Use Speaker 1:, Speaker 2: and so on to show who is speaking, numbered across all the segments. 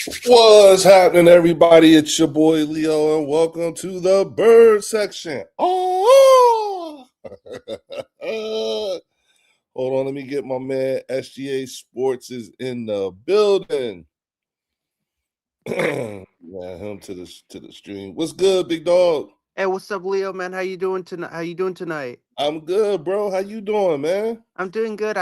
Speaker 1: What's happening, everybody? It's your boy Leo, and welcome to the bird section. Oh, hold on, let me get my man SGA Sports is in the building. Yeah, him to the stream. What's good, big dog?
Speaker 2: Hey, what's up, Leo, man? How you doing tonight? How you doing tonight?
Speaker 1: I'm good, bro. How you doing, man?
Speaker 2: I'm doing good.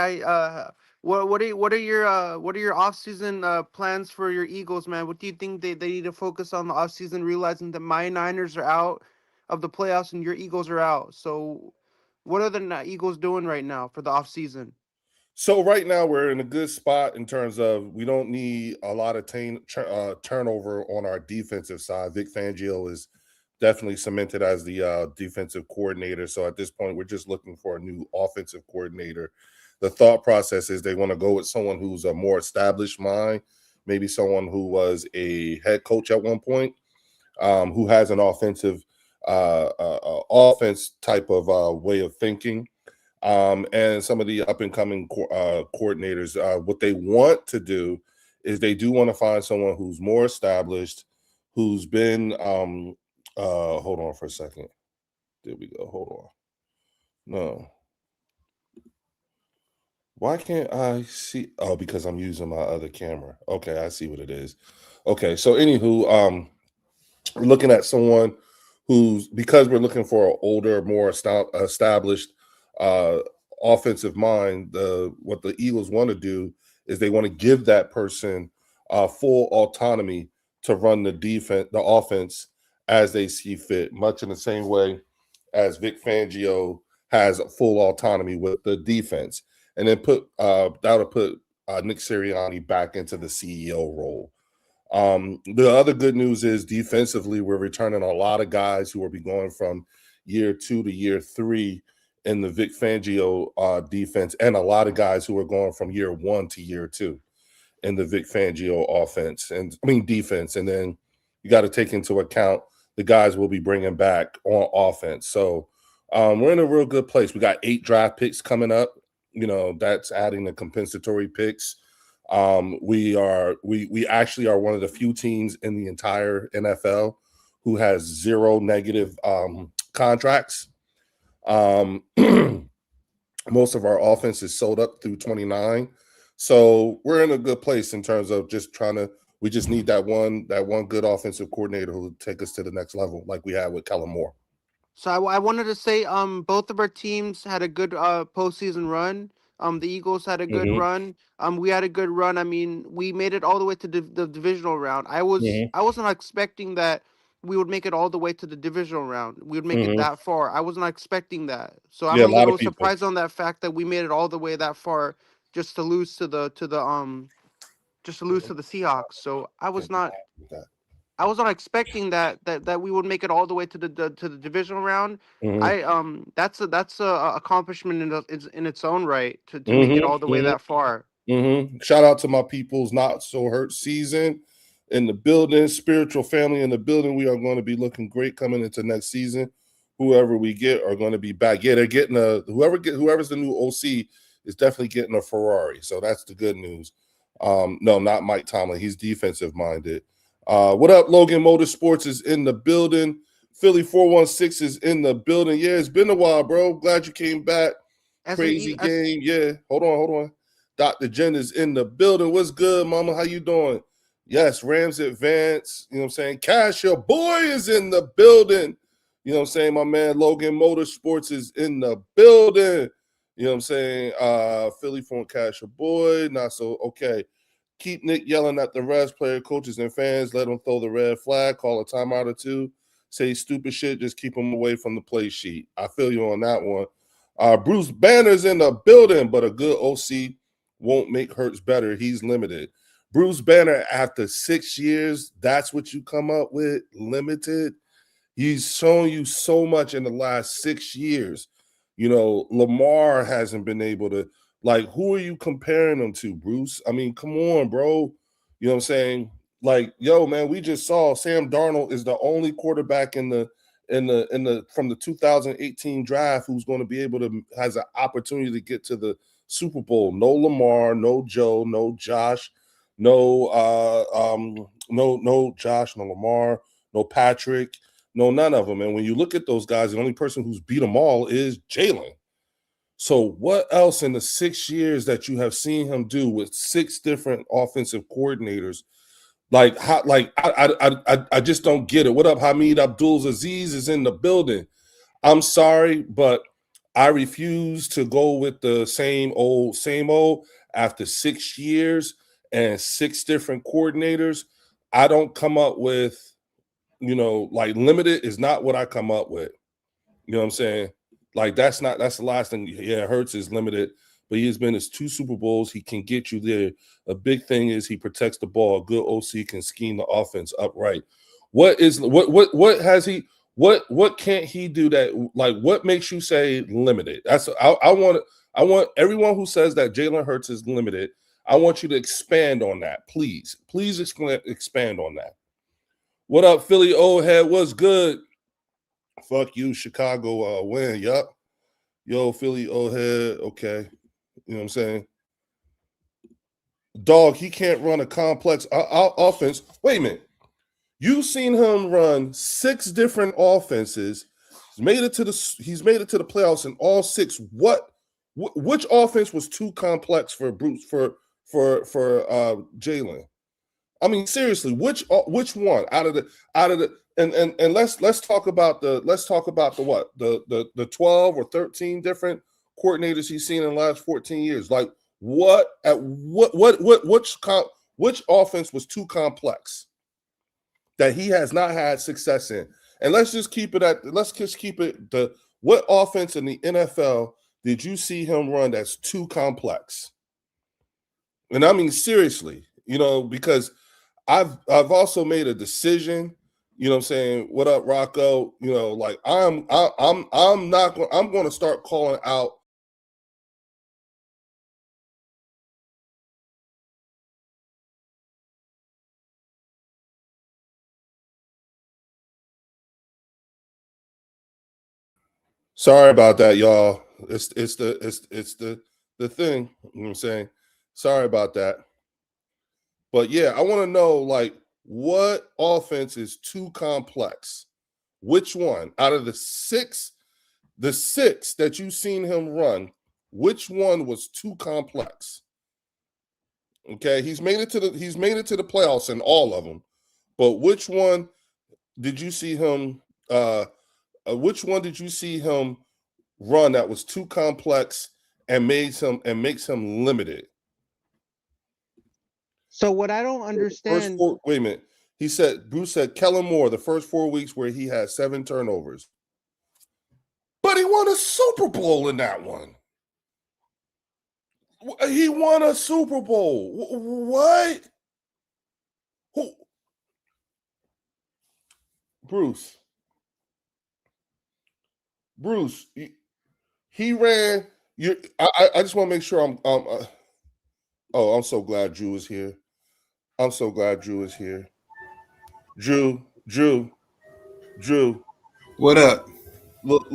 Speaker 2: What are your off season plans for your Eagles, man? What do you think they need to focus on the off season, realizing that my Niners are out of the playoffs and your Eagles are out? So, what are the Eagles doing right now for the off season?
Speaker 1: So right now we're in a good spot in terms of we don't need a lot of turnover on our defensive side. Vic Fangio is definitely cemented as the defensive coordinator. So at this point, we're just looking for a new offensive coordinator. The thought process is they want to go with someone who's a more established mind, maybe someone who was a head coach at one point, who has an offense type of way of thinking, and some of the up and coming coordinators. What they want to do is they do want to find someone who's more established, who's been. Hold on for a second. There we go. Hold on. No. Why can't I see? Oh, because I'm using my other camera. Okay, I see what it is. Okay, so anywho, we're looking at someone who's because we're looking for an older, more established uh, offensive mind. What the Eagles want to do is they want to give that person full autonomy to run the offense as they see fit, much in the same way as Vic Fangio has full autonomy with the defense, and then that'll put Nick Sirianni back into the CEO role. The other good news is defensively, we're returning a lot of guys who will be going from year 2 to year 3 in the Vic Fangio defense, and a lot of guys who are going from year 1 to year 2 in the Vic Fangio defense. And then you got to take into account the guys we'll be bringing back on offense. So we're in a real good place. We got 8 draft picks coming up. That's adding the compensatory picks. We actually are one of the few teams in the entire NFL who has 0 negative contracts. Most of our offense is sold up through 29, so we're in a good place in terms of just trying to. We just need that one good offensive coordinator who will take us to the next level, like we had with Kellen Moore.
Speaker 2: So I wanted to say both of our teams had a good postseason run. The Eagles had a good
Speaker 1: Mm-hmm.
Speaker 2: run. We had a good run. I mean, we made it all the way to the divisional round. I wasn't expecting that we would make it all the way to the divisional round. We would make it
Speaker 1: Mm-hmm.
Speaker 2: that far. I wasn't expecting that. So I'm
Speaker 1: Yeah,
Speaker 2: a
Speaker 1: a lot of
Speaker 2: little
Speaker 1: people.
Speaker 2: surprised on that fact that we made it all the way that far just to lose to the Seahawks. So I was not expecting that we would make it all the way to the divisional round.
Speaker 1: Mm-hmm.
Speaker 2: That's a accomplishment in its own right to make it all the way
Speaker 1: Mm-hmm.
Speaker 2: that far.
Speaker 1: Mm-hmm. Shout out to my people's not so hurt season in the building, spiritual family in the building. We are going to be looking great coming into next season. Whoever we get are going to be back. Yeah, they're getting whoever's the new OC is definitely getting a Ferrari. So that's the good news. No, not Mike Tomlin. He's defensive minded. What up, Logan Motorsports is in the building. Philly 416 is in the building. Yeah, it's been a while, bro. Glad you came back.
Speaker 2: As an
Speaker 1: Crazy
Speaker 2: E- as
Speaker 1: game. Yeah. Hold on. Dr. Jen is in the building. What's good, mama? How you doing? Yes, Rams advance. You know what I'm saying? Cash, your boy is in the building. You know what I'm saying? My man Logan Motorsports is in the building. You know what I'm saying? Philly phone Cash, your boy. Not so okay. Keep Nick yelling at the refs, player, coaches, and fans. Let them throw the red flag, call a timeout or two, say stupid shit, just keep them away from the play sheet. I feel you on that one. Bruce Banner's in the building, but a good OC won't make Hurts better. He's limited. Bruce Banner, after 6 years, that's what you come up with? Limited? He's shown you so much in the last 6 years. Lamar hasn't been able to, like, who are you comparing them to, Bruce? I mean, come on, bro. You know what I'm saying? Like, yo, man, we just saw Sam Darnold is the only quarterback in the from the 2018 draft who's going to be able to has an opportunity to get to the Super Bowl. No Lamar, no Joe, no Josh. no Josh, no Lamar, no Patrick, no none of them. And when you look at those guys, the only person who's beat them all is Jalen. So what else in the 6 years that you have seen him do with 6 different offensive coordinators? Like how, like I just don't get it. What up, Hamid Abdul Aziz is in the building. I'm sorry, but I refuse to go with the same old after 6 years and 6 different coordinators. I don't come up with, like limited is not what I come up with. You know what I'm saying? Like that's the last thing. Yeah, Hurts is limited, but he has been his 2 Super Bowls. He can get you there. A big thing is he protects the ball. A good OC can scheme the offense upright. What has he what can't he do that, like what makes you say limited? I want everyone who says that Jalen Hurts is limited. I want you to expand on that, please. Please expand on that. What up, Philly old head? What's good? Fuck you, Chicago win. Yup. Yo, Philly old head. Okay. You know what I'm saying? Dog, he can't run a complex offense. Wait a minute. You've seen him run 6 different offenses. He's made it to the playoffs in all 6. Which offense was too complex for Bruce for Jalen? I mean, seriously, which one out of the and let's talk about the what the 12 or 13 different coordinators he's seen in the last 14 years. Like which offense was too complex that he has not had success in? And let's just keep it the what offense in the NFL did you see him run that's too complex? And I mean seriously, because I've also made a decision, you know what I'm saying? What up, Rocco? Like I'm not going I'm going to start calling out. Sorry about that, y'all. It's the thing, you know what I'm saying? Sorry about that. But yeah, I want to know like what offense is too complex? Which one out of the six that you've seen him run, which one was too complex? Okay, he's made it to the playoffs in all of them, but which one did you see him? Which one did you see him run that was too complex and makes him limited?
Speaker 2: So what I don't
Speaker 1: First
Speaker 2: understand.
Speaker 1: four. Wait a minute. Bruce said Kellen Moore the first 4 weeks where he had 7 turnovers, but he won a Super Bowl in that one. He won a Super Bowl. What? Who? Bruce. Bruce. He ran. I just want to make sure I'm. Oh, I'm so glad Drew is here. I'm so glad Drew is here. Drew.
Speaker 3: What up?
Speaker 1: Look.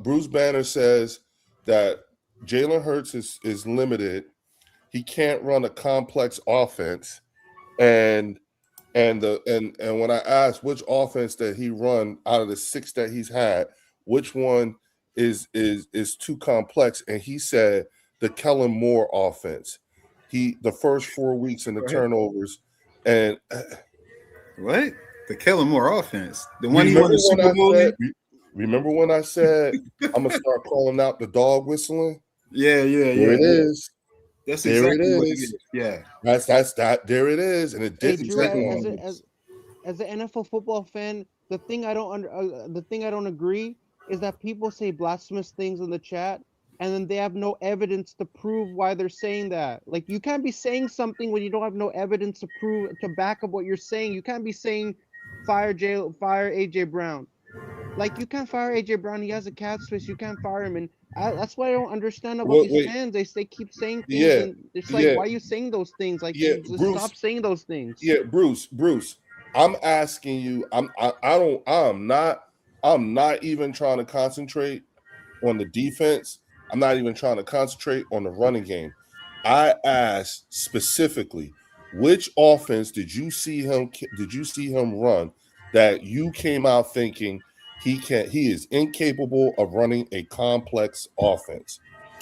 Speaker 1: Bruce Banner says that Jalen Hurts is limited. He can't run a complex offense, and and when I asked which offense that he run out of the 6 that he's had, which one is too complex, and he said the Kellen Moore offense. The first 4 weeks and the
Speaker 3: Go ahead.
Speaker 1: turnovers, and
Speaker 3: What? The Kellen Moore offense. The one he
Speaker 1: remember
Speaker 3: won the
Speaker 1: when
Speaker 3: Super
Speaker 1: I
Speaker 3: Bowl
Speaker 1: said
Speaker 3: in?
Speaker 1: remember when I said I'm gonna start calling out the dog whistling?
Speaker 3: Yeah, yeah,
Speaker 1: There
Speaker 3: yeah,
Speaker 1: it
Speaker 3: yeah.
Speaker 1: is.
Speaker 3: That's
Speaker 1: There it
Speaker 3: exactly what it
Speaker 1: is.
Speaker 3: is. Yeah.
Speaker 1: That's that. There it is, and it
Speaker 2: Hey,
Speaker 1: didn't
Speaker 2: Drew,
Speaker 1: take
Speaker 3: Exactly what
Speaker 2: as
Speaker 3: it
Speaker 1: long.
Speaker 2: a,
Speaker 3: is.
Speaker 2: as an NFL football fan, the thing I don't agree is that people say blasphemous things in the chat and then they have no evidence to prove why they're saying that. Like you can't be saying something when you don't have no evidence to back up what you're saying. You can't be saying fire AJ Brown. Like you can't fire AJ Brown. He has a cat space. You can't fire him. And that's what I don't understand about these
Speaker 1: Wait,
Speaker 2: fans. They keep saying things,
Speaker 1: yeah,
Speaker 2: and it's like,
Speaker 1: yeah,
Speaker 2: why are you saying those things? Like,
Speaker 1: yeah,
Speaker 2: just
Speaker 1: Bruce.
Speaker 2: stop saying those things.
Speaker 1: Yeah, Bruce. I'm asking you. I don't. I'm not even trying to concentrate on the defense. I'm not even trying to concentrate on the running game. I asked specifically, which offense did you see him run that you came out thinking he is incapable of running a complex offense?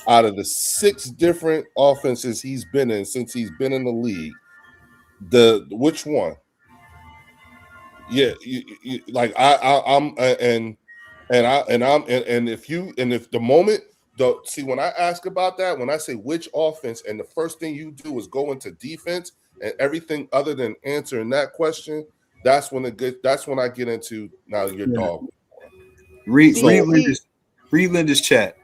Speaker 1: Out of the 6 different offenses he's been in since he's been in the league, the which one? Yeah, like I'm and if the moment the see when I ask about that, when I say which offense, and the first thing you do is go into defense and everything other than answering that question, that's when I get into now your
Speaker 3: Yeah.
Speaker 1: dog.
Speaker 3: Read
Speaker 2: See,
Speaker 1: So,
Speaker 2: see,
Speaker 3: Linda's chat.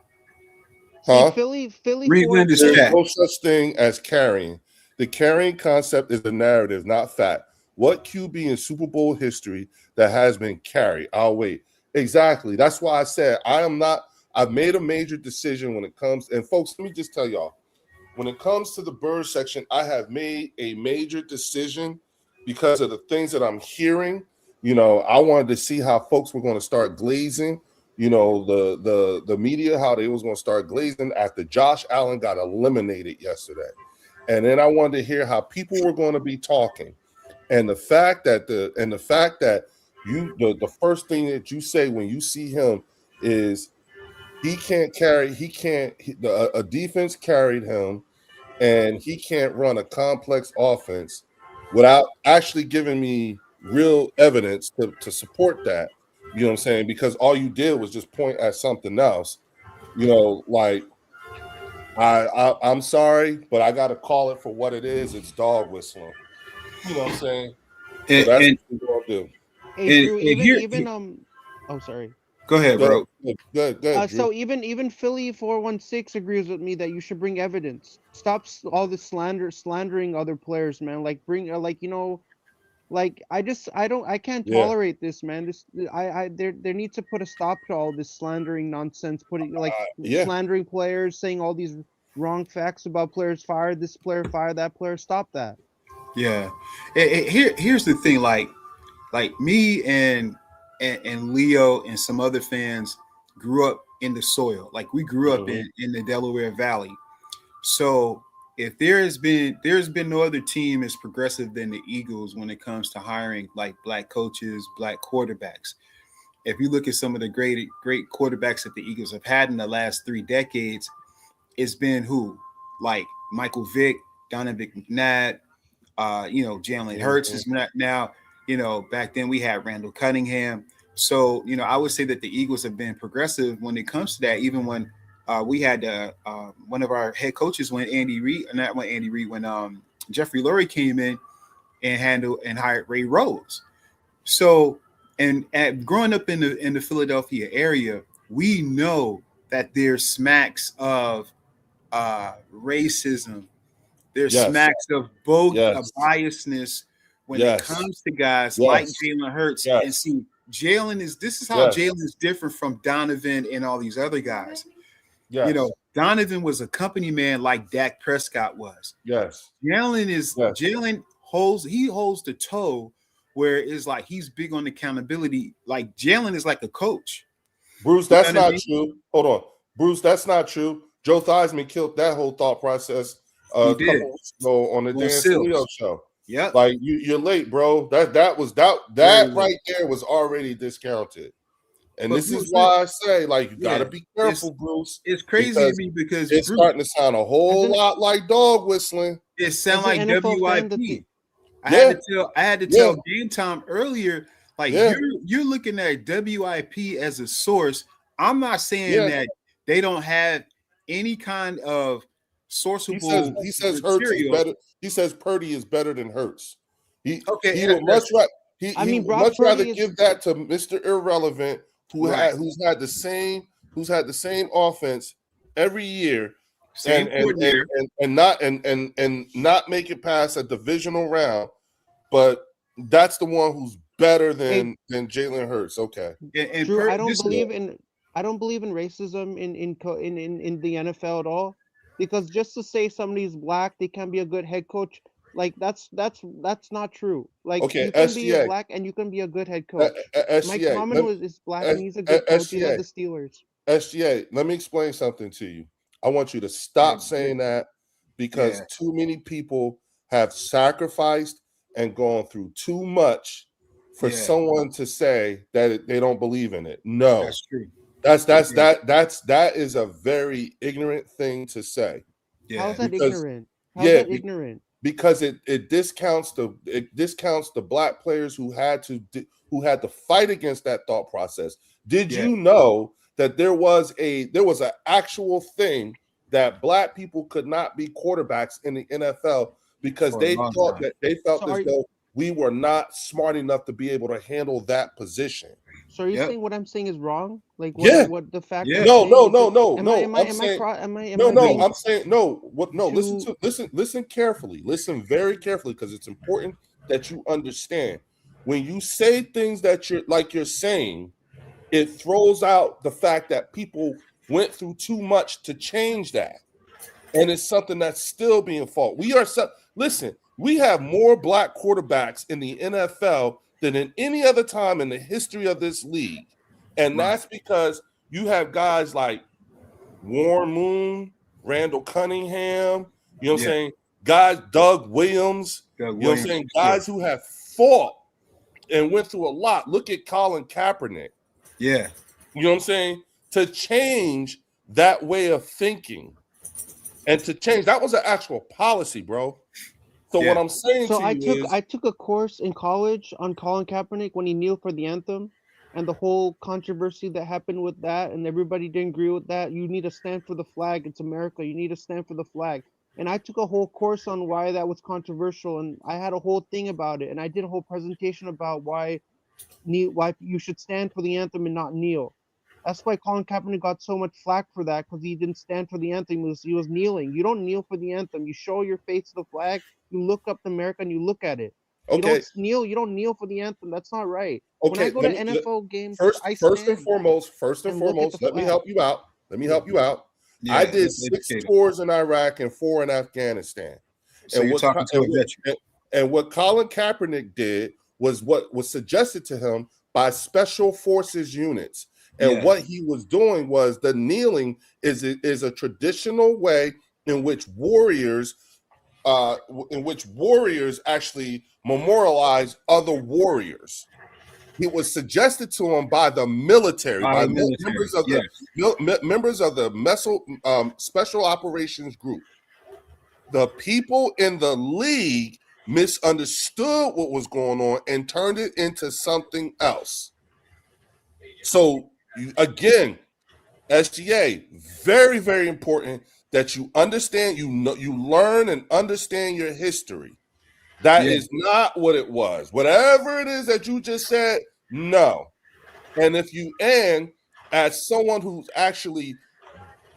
Speaker 2: see,
Speaker 1: huh?
Speaker 2: Philly
Speaker 3: Read
Speaker 2: four
Speaker 3: Linda's
Speaker 1: There's
Speaker 3: chat.
Speaker 2: Philly.
Speaker 1: no such thing as carrying. The carrying concept is a narrative, not fact. What QB in Super Bowl history that has been carried? I'll wait. Exactly. That's why I said I am not. I've made a major decision when it comes. And folks, let me just tell y'all, when it comes to the bird section, I have made a major decision because of the things that I'm hearing. I wanted to see how folks were going to start glazing. The media, how they was going to start glazing after Josh Allen got eliminated yesterday, and then I wanted to hear how people were going to be talking, and the fact that the first thing that you say when you see him is a defense carried him and he can't run a complex offense without actually giving me real evidence to support that. You know what I'm saying? Because all you did was just point at something else. Like I'm sorry, but I got to call it for what it is. It's dog whistling. You know what I'm saying? So
Speaker 3: And
Speaker 1: that's
Speaker 3: and
Speaker 1: what we're gonna do.
Speaker 2: Hey,
Speaker 3: and,
Speaker 2: Drew.
Speaker 3: and
Speaker 2: Even Oh, sorry.
Speaker 3: go ahead,
Speaker 1: Good,
Speaker 3: bro.
Speaker 1: good, good, good, Drew.
Speaker 2: So even Philly 416 agrees with me that you should bring evidence. Stop all this slandering other players, man. Like bring like I can't
Speaker 1: Yeah,
Speaker 2: tolerate this, man. This I there needs to put a stop to all this slandering nonsense. Putting like
Speaker 1: yeah.
Speaker 2: slandering players, saying all these wrong facts about players fired, this player fired, that player. Stop that.
Speaker 3: Yeah. Here's the thing. Like me and Leo and some other fans grew up in the soil. Like we grew up
Speaker 1: Mhm.
Speaker 3: in the Delaware Valley. So if there's been no other team as progressive than the Eagles when it comes to hiring like black coaches, black quarterbacks. If you look at some of the great quarterbacks that the Eagles have had in the last 3 decades, it's been who? Like Michael Vick, Donovan McNabb, Jalen Hurts
Speaker 1: Mhm.
Speaker 3: is not now. Back then we had Randall Cunningham. So, I would say that the Eagles have been progressive when it comes to that. Even when we had one of our head coaches when Andy Reid, not when Andy Reid, when Jeffrey Lurie came in and hired Ray Rose. So, and growing up in the Philadelphia area, we know that there's smacks of racism, there's
Speaker 1: Yes,
Speaker 3: smacks of both
Speaker 1: yes,
Speaker 3: biasness when it
Speaker 1: yes,
Speaker 3: comes to guys like
Speaker 1: yes,
Speaker 3: Jalen Hurts. And
Speaker 1: yes,
Speaker 3: see, this is how
Speaker 1: yes,
Speaker 3: Jalen is different from Donovan and all these other guys.
Speaker 1: yes,
Speaker 3: Donovan was a company man like Dak Prescott was.
Speaker 1: yes, yes.
Speaker 3: Jalen holds the toe where it's like he's big on accountability. Like Jalen is like a coach.
Speaker 1: Bruce,
Speaker 3: You know
Speaker 1: that's
Speaker 3: what I
Speaker 1: not
Speaker 3: mean?
Speaker 1: true. Hold on. Bruce, that's not true. Joe Theismann killed that whole thought process
Speaker 3: He
Speaker 1: a
Speaker 3: did.
Speaker 1: couple weeks ago on the
Speaker 3: On
Speaker 1: Dan Sileo
Speaker 3: Sills.
Speaker 1: show.
Speaker 3: Yep.
Speaker 1: Like you're late, bro. That
Speaker 3: Very late.
Speaker 1: right there was already discounted. And
Speaker 3: But
Speaker 1: this is
Speaker 3: Bruce,
Speaker 1: why I say, like, you got
Speaker 3: yeah,
Speaker 1: to be
Speaker 3: it's
Speaker 1: careful, Bruce,
Speaker 3: it's crazy to
Speaker 1: because
Speaker 3: me because
Speaker 1: it's
Speaker 3: Bruce,
Speaker 1: starting to sound a
Speaker 2: As
Speaker 1: whole
Speaker 2: an
Speaker 1: lot like dog whistling.
Speaker 3: it sound
Speaker 2: as an
Speaker 3: like
Speaker 2: NFL fan, the
Speaker 3: WIP.
Speaker 2: thing.
Speaker 1: Yeah,
Speaker 3: I had to
Speaker 1: yeah,
Speaker 3: tell Game Time earlier, like
Speaker 1: yeah,
Speaker 3: you're looking at WIP as a source. I'm not saying
Speaker 1: yeah.
Speaker 3: that they don't have any kind of
Speaker 1: He says
Speaker 3: sourceable
Speaker 1: he says Hurts is
Speaker 3: material.
Speaker 1: better. He says Purdy is better than Hurts. He
Speaker 3: Okay,
Speaker 1: he would much rather
Speaker 2: I
Speaker 1: he
Speaker 2: mean,
Speaker 1: would much
Speaker 2: Brock
Speaker 1: rather
Speaker 2: Purdy is
Speaker 1: give that to Mr. Irrelevant
Speaker 3: right.
Speaker 1: who's had the same offense every year
Speaker 3: Same coordinator.
Speaker 1: and not make it past a divisional round, but that's the one who's better
Speaker 2: a
Speaker 1: than Jalen Hurts. Okay.
Speaker 3: And
Speaker 2: Drew.
Speaker 3: per, this is
Speaker 2: I don't believe in racism in the NFL at all. Because just to say somebody's black, they can be a good head coach. Like that's not true. Like
Speaker 1: Okay,
Speaker 2: you can be a
Speaker 1: SGA.
Speaker 2: black and you can be a good head coach. Mike
Speaker 1: SGA.
Speaker 2: Tomlin is black and he's a good coach. He led
Speaker 1: SGA.
Speaker 2: the Steelers.
Speaker 1: SGA, let me explain something to you. I want you to
Speaker 3: yeah,
Speaker 1: stop saying that because
Speaker 3: Yeah,
Speaker 1: too many people have sacrificed and gone through too much for
Speaker 3: yeah,
Speaker 1: someone to say that they don't believe in it. No,
Speaker 3: that's true. Yeah,
Speaker 1: that is a very ignorant thing to say
Speaker 2: How is
Speaker 3: yeah,
Speaker 2: that
Speaker 1: because
Speaker 2: ignorant? How's
Speaker 1: yeah,
Speaker 2: that ignorant?
Speaker 1: because it discounts the black players who had to fight against that thought process. Did
Speaker 3: yeah.
Speaker 1: you know that there was an actual thing that black people could not be quarterbacks in the NFL because
Speaker 3: For a long time.
Speaker 1: they
Speaker 2: So
Speaker 1: felt
Speaker 2: are
Speaker 1: as though we were not smart enough to be able to handle that position.
Speaker 2: so are you
Speaker 3: Yep.
Speaker 2: saying what I'm saying is wrong? Like
Speaker 1: Yeah.
Speaker 2: what the fact
Speaker 3: Yeah.
Speaker 2: I'm
Speaker 1: No,
Speaker 2: saying
Speaker 1: no,
Speaker 2: is
Speaker 1: no,
Speaker 2: it
Speaker 1: no,
Speaker 2: am I
Speaker 1: no.
Speaker 2: am I
Speaker 1: I'm
Speaker 2: am I
Speaker 1: saying
Speaker 2: cro- am
Speaker 1: no,
Speaker 2: I
Speaker 1: no,
Speaker 2: being
Speaker 1: I'm saying no. What? No,
Speaker 2: too
Speaker 1: listen carefully. Listen very carefully because it's important that you understand. When you say things that you're saying, it throws out the fact that people went through too much to change that, and it's something that's still being fought. Listen. We have more black quarterbacks in the NFL than in any other time in the history of this league, and
Speaker 3: Right.
Speaker 1: that's because you have guys like Warren Moon, Randall Cunningham, you know what I'm
Speaker 3: Yeah.
Speaker 1: saying? Guys, Doug Williams,
Speaker 3: Doug
Speaker 1: you know what I'm
Speaker 3: Williams
Speaker 1: saying?
Speaker 3: for sure.
Speaker 1: Guys who have fought and went through a lot. Look at Colin Kaepernick,
Speaker 3: Yeah.
Speaker 1: you know what I'm saying? To change that way of thinking and to change that was an actual policy, bro. So what
Speaker 3: Yeah.
Speaker 1: I'm saying
Speaker 2: So
Speaker 1: to you is,
Speaker 2: I took a course in college on Colin Kaepernick when he kneeled for the anthem and the whole controversy that happened with that and everybody didn't agree with that. You need to stand for the flag. It's America. You need to stand for the flag. And I took a whole course on why that was controversial and I had a whole thing about it and I did a whole presentation about why you should stand for the anthem and not kneel. That's why Colin Kaepernick got so much flack for that because he didn't stand for the anthem. He was kneeling. You don't kneel for the anthem. You show your face to the flag. You look up to America and you look at it. You don't
Speaker 1: okay,
Speaker 2: kneel. You don't kneel for the anthem. That's not right. When I
Speaker 1: okay,
Speaker 2: go to NFL games, I stand
Speaker 1: first and
Speaker 2: and look at the
Speaker 1: foremost, let me
Speaker 2: flag.
Speaker 1: help you out. Let me
Speaker 2: Yeah.
Speaker 1: help you out. I
Speaker 3: Yeah.
Speaker 1: did
Speaker 3: Let's
Speaker 1: 6
Speaker 3: educate him.
Speaker 1: tours in Iraq and 4 in Afghanistan.
Speaker 3: So
Speaker 1: And
Speaker 3: you're
Speaker 1: what
Speaker 3: talking to a veteran.
Speaker 1: what Colin Kaepernick did was what was suggested to him by special forces units. And
Speaker 3: Yeah.
Speaker 1: what he was doing was the kneeling is a traditional way in which warriors actually memorialize other warriors. It was suggested to him by the military,
Speaker 3: By
Speaker 1: by
Speaker 3: the military. Yes.
Speaker 1: members of the Special Operations Group. The people in the league misunderstood what was going on and turned it into something else. So again, SGA, very, very important that you understand, you learn and understand your history. That
Speaker 3: Yeah.
Speaker 1: is not what it was. Whatever it is that you just said, no. And as someone who's actually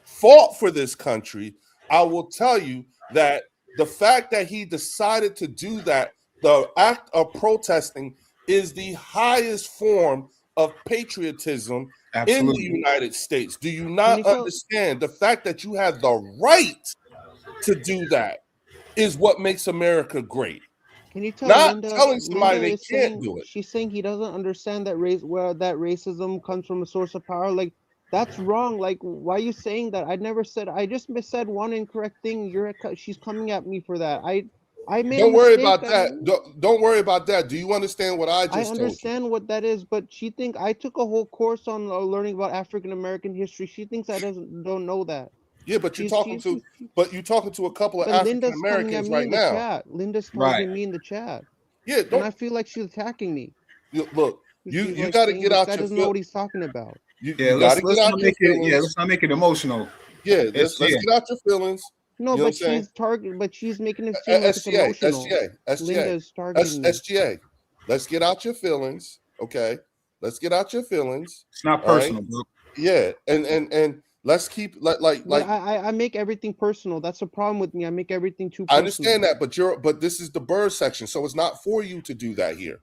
Speaker 1: fought for this country, I will tell you that the fact that he decided to do that, the act of protesting, is the highest form of patriotism in the
Speaker 3: Absolutely.
Speaker 1: United States. Do you
Speaker 2: Can you
Speaker 1: not
Speaker 2: tell?
Speaker 1: understand the fact that you have the right to do that is what makes America great?
Speaker 2: Can you tell
Speaker 1: Not
Speaker 2: Linda?
Speaker 1: telling somebody
Speaker 2: Linda
Speaker 1: they
Speaker 2: is
Speaker 1: can't
Speaker 2: saying
Speaker 1: do it.
Speaker 2: she's saying he doesn't understand that that racism comes from a source of power. Like that's wrong. Like why are you saying that? I never said. I just said one incorrect thing. She's coming at me for that. I made a
Speaker 1: Don't worry
Speaker 2: mistake.
Speaker 1: about that. Don't worry about that. Do you understand what I
Speaker 2: I
Speaker 1: just told you?
Speaker 2: understand what that is, but she think I took a whole course on learning about African American history. She thinks I don't know that.
Speaker 1: Yeah, but
Speaker 2: She's she's
Speaker 1: you're talking to a couple of
Speaker 2: but
Speaker 1: African
Speaker 2: Linda's coming at
Speaker 1: Americans
Speaker 2: me
Speaker 1: right
Speaker 2: in the
Speaker 1: now.
Speaker 2: chat. Linda's
Speaker 3: Right.
Speaker 2: targeting me in the chat,
Speaker 1: Yeah,
Speaker 2: and I
Speaker 1: don't
Speaker 2: feel like she's attacking me.
Speaker 1: look.
Speaker 2: She's
Speaker 1: You
Speaker 2: like
Speaker 1: got to
Speaker 2: saying
Speaker 1: get
Speaker 2: this
Speaker 1: out
Speaker 2: guy
Speaker 1: your
Speaker 2: doesn't know
Speaker 1: feel.
Speaker 2: what he's talking about.
Speaker 3: Yeah.
Speaker 1: You got to get
Speaker 3: Let's
Speaker 1: out
Speaker 3: not
Speaker 1: your
Speaker 3: make it. Yeah.
Speaker 1: feelings.
Speaker 3: Let's not make it emotional.
Speaker 1: Yeah, let's
Speaker 3: SGA.
Speaker 1: get out your feelings.
Speaker 2: No,
Speaker 1: You know what I'm
Speaker 2: but
Speaker 1: saying?
Speaker 2: she's targeting, but she's making it seem like it's
Speaker 1: SGA,
Speaker 2: emotional.
Speaker 1: SGA,
Speaker 2: Linda
Speaker 1: SGA,
Speaker 2: is targeting me.
Speaker 1: SGA. Let's get out your feelings. Okay, let's get out your feelings.
Speaker 3: It's not
Speaker 1: All right.
Speaker 3: personal, bro.
Speaker 1: Yeah, and let's keep
Speaker 2: But I make everything personal. That's the problem with me. I make everything too
Speaker 1: I
Speaker 2: personal.
Speaker 1: understand that, but this is the bird section, so it's not for you to do that here.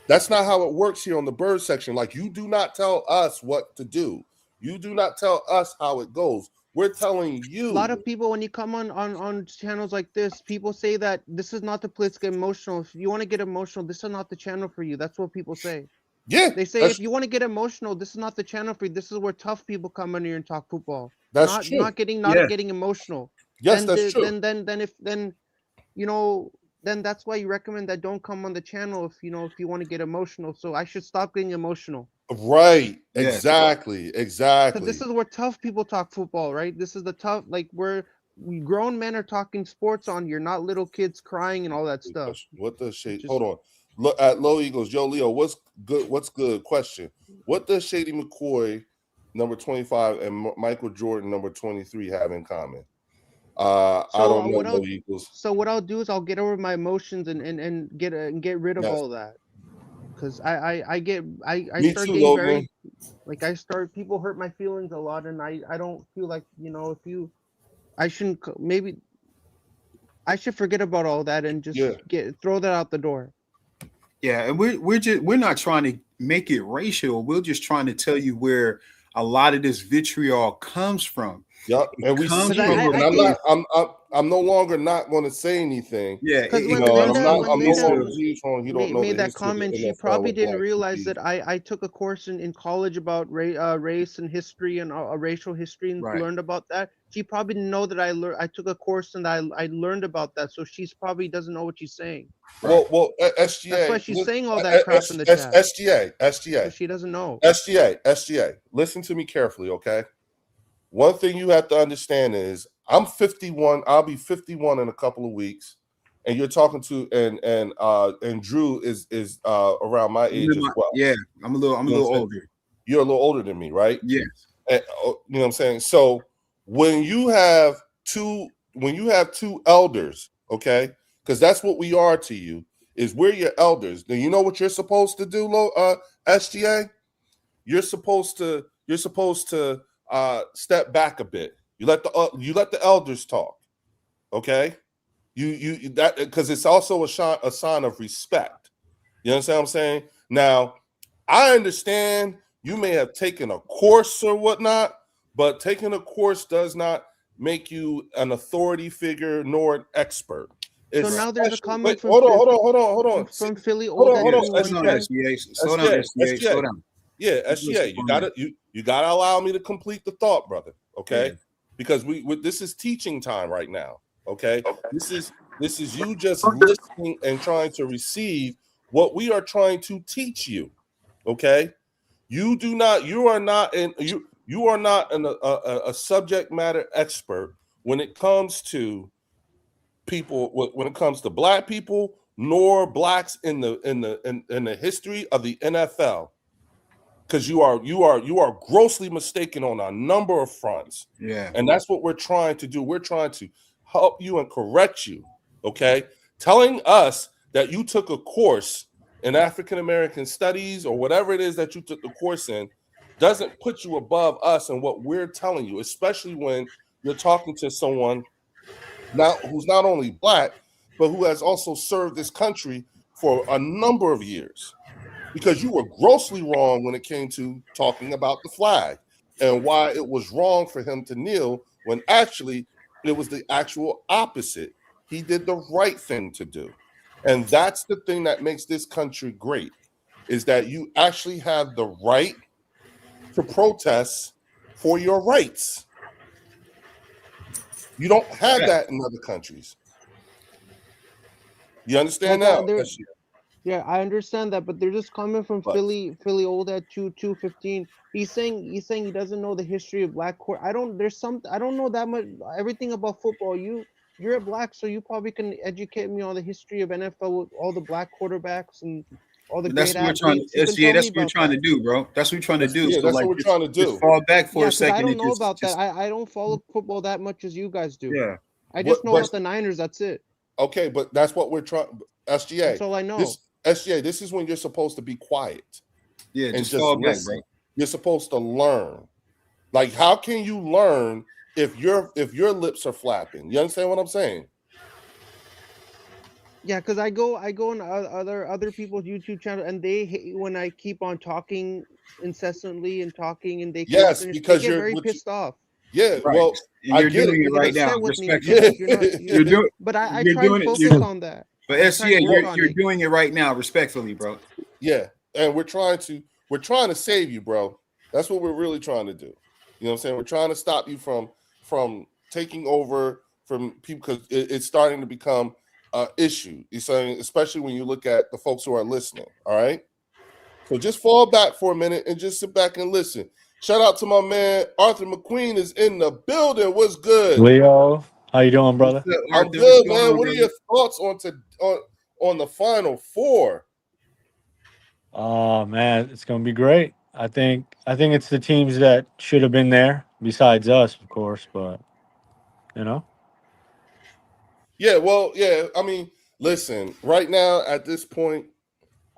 Speaker 1: That's not how it works here on the bird section. Like you do not tell us what to do. You do not tell us how it goes. We're telling
Speaker 2: A lot
Speaker 1: you.
Speaker 2: of people, when you come on channels like this, people say that this is not the place to get emotional. If you want to get emotional, this is not the channel for you. That's what people say.
Speaker 1: Yeah,
Speaker 2: They say if you want to get emotional, this is not the channel for you. This is where tough people come in here and talk football.
Speaker 1: that's true.
Speaker 2: Not
Speaker 3: Yeah.
Speaker 2: getting emotional.
Speaker 1: Yes, that's true.
Speaker 2: Then you know, then that's why you recommend that don't come on the channel if you want to get emotional. So I should stop getting emotional.
Speaker 1: Right.
Speaker 3: Yes.
Speaker 1: Exactly.
Speaker 2: Because
Speaker 1: Exactly.
Speaker 2: this is where tough people talk football, right? This is the tough, like where grown men are talking sports on here, not little kids crying and all that stuff.
Speaker 1: What does Shady?
Speaker 2: Just
Speaker 1: Hold on. Look at Low Eagles. Yo, Leo, what's good? What's good? Question. What does Shady McCoy, number 25, and Michael Jordan, number 23, have in common? I don't know, Low Eagles.
Speaker 2: so what I'll do is I'll get over my emotions and get rid of
Speaker 1: Yes.
Speaker 2: all that. Because I
Speaker 1: Me
Speaker 2: start
Speaker 1: too,
Speaker 2: getting
Speaker 1: Logan.
Speaker 2: very, like, people hurt my feelings a lot, and I don't feel like, if I shouldn't, maybe I should forget about all that and just throw that out the door.
Speaker 3: Yeah, and we're not trying to make it racial. We're just trying to tell you where a lot of this vitriol comes from.
Speaker 1: Yep, and we see it. And I'm no longer not going to say anything.
Speaker 3: Yeah,
Speaker 2: because when
Speaker 1: you don't know
Speaker 2: made
Speaker 1: the
Speaker 2: that comment, she
Speaker 1: NFL
Speaker 2: probably didn't
Speaker 1: Black
Speaker 2: realize
Speaker 1: people.
Speaker 2: that I took a course in college about race and history and racial history and learned about that. She probably didn't know that I took a course and I learned about that. So she's probably doesn't know what she's saying.
Speaker 1: Well, SGA.
Speaker 2: That's why she's saying all that crap in the chat.
Speaker 1: SGA.
Speaker 2: So she doesn't know.
Speaker 1: SGA. Listen to me carefully, okay? One thing you have to understand is I'm 51. I'll be 51 in a couple of weeks, and you're talking to and Drew is around my age as well.
Speaker 3: Yeah, I'm a little older.
Speaker 1: You're a little older than me, right?
Speaker 3: Yes.
Speaker 1: And, you know what I'm saying? So when you have two elders, okay, because that's what we are to you, is we're your elders. Then you know what you're supposed to do, SGA? You're supposed to step back a bit. You let the elders talk, okay? You that because it's also a sign of respect. You understand what I'm saying? Now, I understand you may have taken a course or whatnot, but taking a course does not make you an authority figure nor an expert.
Speaker 2: So now there's a comment from
Speaker 1: hold on.
Speaker 2: From Philly.
Speaker 1: Hold on.
Speaker 3: Slow down.
Speaker 1: Yeah, SGA, you gotta allow me to complete the thought, brother. Okay, yeah. Because this is teaching time right now. Okay, this is you just listening and trying to receive what we are trying to teach you. Okay, you are not a subject matter expert when it comes to people, when it comes to Black people, nor Blacks in the history of the NFL. Because you are grossly mistaken on a number of fronts.
Speaker 3: Yeah.
Speaker 1: And that's what we're trying to do. We're trying to help you and correct you. Okay. Telling us that you took a course in African American studies or whatever it is that you took the course in doesn't put you above us and what we're telling you, especially when you're talking to someone now who's not only Black, but who has also served this country for a number of years. Because you were grossly wrong when it came to talking about the flag and why it was wrong for him to kneel when actually it was the actual opposite. He did the right thing to do. And that's the thing that makes this country great, is that you actually have the right to protest for your rights. You don't have that in other countries. You understand now?
Speaker 2: Yeah, I understand that, but they're just coming from Philly old at 215. He's saying he doesn't know the history of Black court. I don't know that much everything about football. You're a Black, so you probably can educate me on the history of NFL with all the Black quarterbacks and all the great athletes.
Speaker 3: That's what we're trying to do, bro. That's what we're trying to do.
Speaker 1: Yeah, that's what we're trying to do.
Speaker 3: Just fall back for a second.
Speaker 2: I don't know about that. I don't follow football that much as you guys do.
Speaker 3: Yeah.
Speaker 2: I just know about the Niners. That's it.
Speaker 1: Okay, but that's what we're trying. SGA.
Speaker 2: That's all I know.
Speaker 1: SGA, this is when you're supposed to be quiet.
Speaker 3: Yeah,
Speaker 1: and just
Speaker 3: fall back,
Speaker 1: listen.
Speaker 3: bro.
Speaker 1: You're supposed to learn. Like, how can you learn if your lips are flapping? You understand what I'm saying?
Speaker 2: Yeah, because I go on other people's YouTube channel and they hate when I keep on talking incessantly and talking and they
Speaker 1: because
Speaker 2: they get very pissed off.
Speaker 1: Yeah,
Speaker 3: right.
Speaker 1: well,
Speaker 3: you're doing it right now.
Speaker 2: You're doing. But I try to focus on that.
Speaker 3: But SCA, you're doing it right now, respectfully, bro.
Speaker 1: Yeah, and we're trying to save you, bro. That's what we're really trying to do. You know what I'm saying? We're trying to stop you from taking over from people because it's starting to become an issue. You're saying, especially when you look at the folks who are listening. All right. So just fall back for a minute and just sit back and listen. Shout out to my man Arthur McQueen is in the building. What's good?
Speaker 4: Leo, how you doing, brother?
Speaker 1: I'm
Speaker 3: Arthur, what's
Speaker 1: good,
Speaker 3: going
Speaker 1: man.
Speaker 3: on,
Speaker 1: What are
Speaker 3: brother?
Speaker 1: your thoughts on the Final Four?
Speaker 4: Oh man, it's gonna be great. I think it's the teams that should have been there, besides us, of course. But you know,
Speaker 1: Yeah, well, yeah. I mean, listen. Right now, at this point,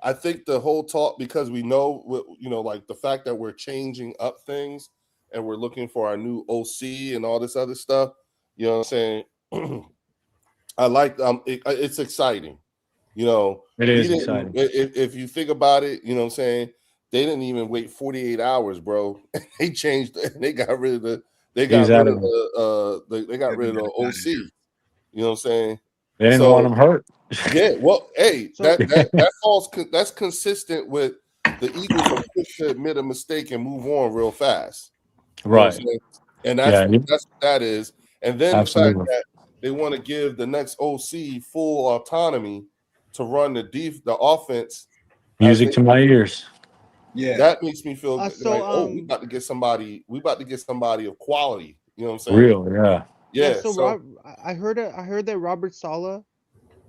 Speaker 1: I think the whole talk because we know, like the fact that we're changing up things and we're looking for our new OC and all this other stuff. You know what I'm saying? I like it's exciting. You know,
Speaker 4: it
Speaker 1: we
Speaker 4: is
Speaker 1: didn't.
Speaker 4: exciting.
Speaker 1: If you think about it, you know what I'm saying. They didn't even wait 48 hours, bro. They changed. They got rid of the. They got rid of
Speaker 4: Exactly.
Speaker 1: the. They got rid of the OC. You know what I'm saying?
Speaker 4: They didn't want
Speaker 1: So
Speaker 4: them hurt.
Speaker 1: yeah, well, hey,
Speaker 2: So
Speaker 1: that's consistent with the Eagles are quick to admit a mistake and move on real fast. You know what I'm
Speaker 4: Right.
Speaker 1: saying? And that's
Speaker 4: Yeah.
Speaker 1: that's what that is. And then the fact
Speaker 4: Absolutely.
Speaker 1: that they want to give the next OC full autonomy to run the offense as
Speaker 4: Music
Speaker 1: they
Speaker 4: to my ears.
Speaker 3: Yeah.
Speaker 1: that makes me feel
Speaker 2: so
Speaker 1: like, oh, we about to get somebody of quality. You know what I'm saying?
Speaker 4: Real. Yeah.
Speaker 2: yeah,
Speaker 1: Yeah.
Speaker 2: so
Speaker 1: So
Speaker 2: I heard that Robert Saleh,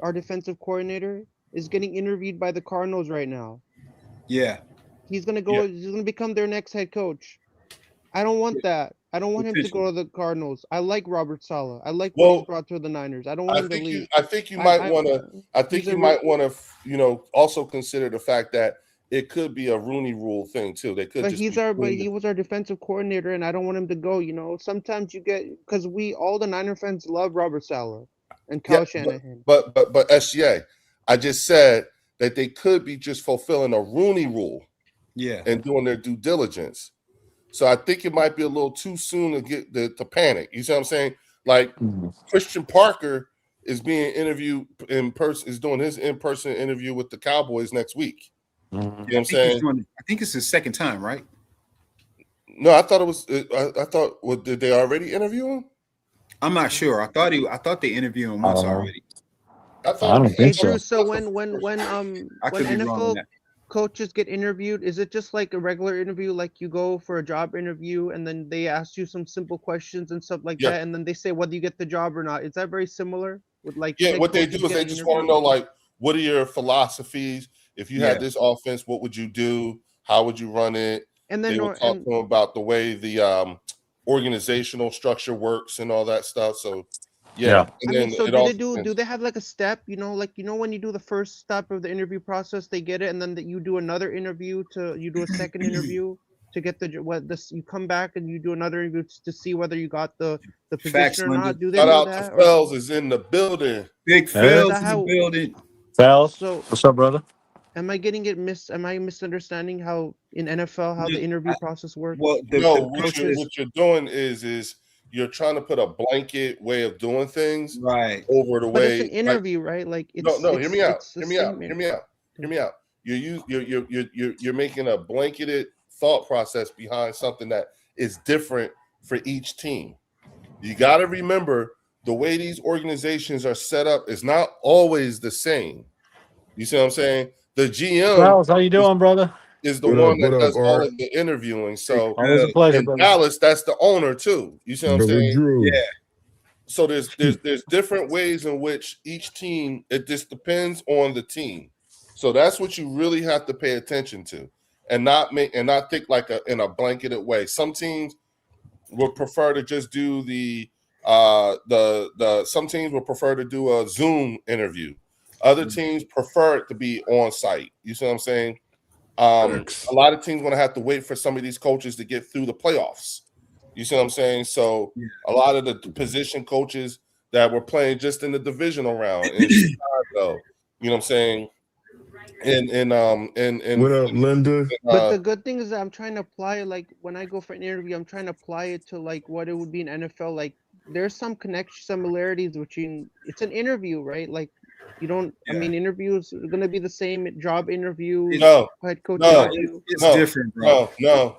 Speaker 2: our defensive coordinator, is getting interviewed by the Cardinals right now.
Speaker 3: Yeah.
Speaker 2: He's gonna
Speaker 3: Yeah.
Speaker 2: go. He's gonna become their next head coach. I don't want that. I don't want him to go
Speaker 3: Potentially.
Speaker 2: to the Cardinals. I like Robert Saleh. I like what he's
Speaker 1: well,
Speaker 2: brought to the Niners. I don't want him to leave.
Speaker 1: I think you might
Speaker 2: I
Speaker 1: want to. I think
Speaker 2: he's
Speaker 1: you
Speaker 2: a re-
Speaker 1: might want to, also consider the fact that it could be a Rooney Rule thing too. They could
Speaker 2: but
Speaker 1: just be
Speaker 2: but
Speaker 1: putting
Speaker 2: he was our defensive coordinator, and I don't want him to go. Sometimes you get because all the Niner fans love Robert Saleh and
Speaker 1: yeah,
Speaker 2: Kyle Shanahan.
Speaker 1: but SGA. I just said that they could be just fulfilling a Rooney Rule
Speaker 3: Yeah.
Speaker 1: and doing their due diligence. So I think it might be a little too soon to get to panic. You see what I'm saying? Like
Speaker 4: Mhm.
Speaker 1: Christian Parker is being interviewed in person, is doing his in-person interview with the Cowboys next week.
Speaker 4: Mhm.
Speaker 1: You know what I'm saying?
Speaker 3: I think it's his second time, right?
Speaker 1: No, I thought it was. I thought. Well, did they already interview him?
Speaker 3: I'm not sure. I thought they interviewed him
Speaker 4: I
Speaker 3: once
Speaker 4: don't know.
Speaker 3: already.
Speaker 1: I
Speaker 4: I
Speaker 1: thought.
Speaker 4: don't
Speaker 2: Hey
Speaker 4: think
Speaker 2: Drew,
Speaker 4: so.
Speaker 2: so
Speaker 3: I
Speaker 2: when
Speaker 3: could be wrong on
Speaker 2: NFL
Speaker 3: that.
Speaker 2: coaches get interviewed, is it just like a regular interview, like you go for a job interview and then they ask you some simple questions and stuff like
Speaker 1: Yeah,
Speaker 2: that, and then they say whether you get the job or not? Is that very similar with like
Speaker 1: yeah.
Speaker 2: head
Speaker 1: What they do
Speaker 2: coaches
Speaker 1: is they
Speaker 2: getting
Speaker 1: just want to
Speaker 2: interviewed?
Speaker 1: know, like, what are your philosophies? If you had
Speaker 3: Yeah.
Speaker 1: this offense, what would you do? How would you run it?
Speaker 2: And
Speaker 1: They
Speaker 2: then
Speaker 1: will talk to them about the way the organizational structure works and all that stuff. So, yeah,
Speaker 4: Yeah.
Speaker 1: and
Speaker 2: I mean,
Speaker 1: then
Speaker 2: so
Speaker 1: it also
Speaker 2: do
Speaker 1: depends.
Speaker 2: they have like a step, like when you do the first step of the interview process, they get it, and then that you do another interview you do a second interview to get you come back and you do another interview to see whether you got the
Speaker 3: Facts,
Speaker 2: position or
Speaker 3: Linda.
Speaker 2: not. Do they
Speaker 1: Shout
Speaker 2: do
Speaker 1: out to
Speaker 2: that, or
Speaker 1: Fells is in the building.
Speaker 3: Big
Speaker 2: is
Speaker 4: Hey,
Speaker 3: Phil's
Speaker 2: that
Speaker 3: in the
Speaker 2: how?
Speaker 3: building.
Speaker 4: Fells,
Speaker 2: So
Speaker 4: what's up, brother?
Speaker 2: am I misunderstanding how in NFL how
Speaker 3: No,
Speaker 2: the interview process works
Speaker 3: well,
Speaker 2: with
Speaker 1: No,
Speaker 2: the coaches?
Speaker 1: what you're doing is you're trying to put a blanket way of doing things
Speaker 3: right.
Speaker 1: over the
Speaker 2: But it's an
Speaker 1: way. Like,
Speaker 2: interview, right? Like
Speaker 1: no, hear me out.
Speaker 2: it's the
Speaker 1: Hear me out.
Speaker 2: same.
Speaker 1: Hear me out. Hear me out. You're making a blanketed thought process behind something that is different for each team. You got to remember the way these organizations are set up is not always the same. You see what I'm saying? The GM
Speaker 4: Fells, how you
Speaker 1: is,
Speaker 4: doing, brother?
Speaker 1: is the
Speaker 5: What
Speaker 1: one
Speaker 5: up?
Speaker 1: that
Speaker 5: What up,
Speaker 1: does all
Speaker 5: Art?
Speaker 1: of the interviewing.
Speaker 3: Big
Speaker 1: So
Speaker 4: Always a
Speaker 3: Phil.
Speaker 4: pleasure,
Speaker 1: in
Speaker 4: brother.
Speaker 1: Dallas, that's the owner too. You see what I'm
Speaker 5: Brother
Speaker 1: saying?
Speaker 5: Drew.
Speaker 3: Yeah.
Speaker 1: So there's different ways in which each team, it just depends on the team. So that's what you really have to pay attention to, and not think like in a blanketed way. Some teams would prefer to just do the some teams would prefer to do a Zoom interview. Other teams prefer it to be on site. You see what I'm saying?
Speaker 5: X.
Speaker 1: A lot of teams going to have to wait for some of these coaches to get through the playoffs. You see what I'm saying? So
Speaker 3: Yeah.
Speaker 1: a lot of the position coaches that were playing just in the divisional round in Chicago, you know what I'm saying?
Speaker 5: What up, Linda?
Speaker 2: But the good thing is that I'm trying to apply it, like when I go for an interview, I'm trying to apply it to like what it would be in NFL. Like there's some connection similarities between it's an interview, right? Like you don't I
Speaker 3: Yeah.
Speaker 2: mean interviews are gonna be the same job interviews,
Speaker 1: no,
Speaker 2: head coach
Speaker 1: no,
Speaker 2: interview.
Speaker 3: It's
Speaker 1: no,
Speaker 3: different, bro.
Speaker 1: no,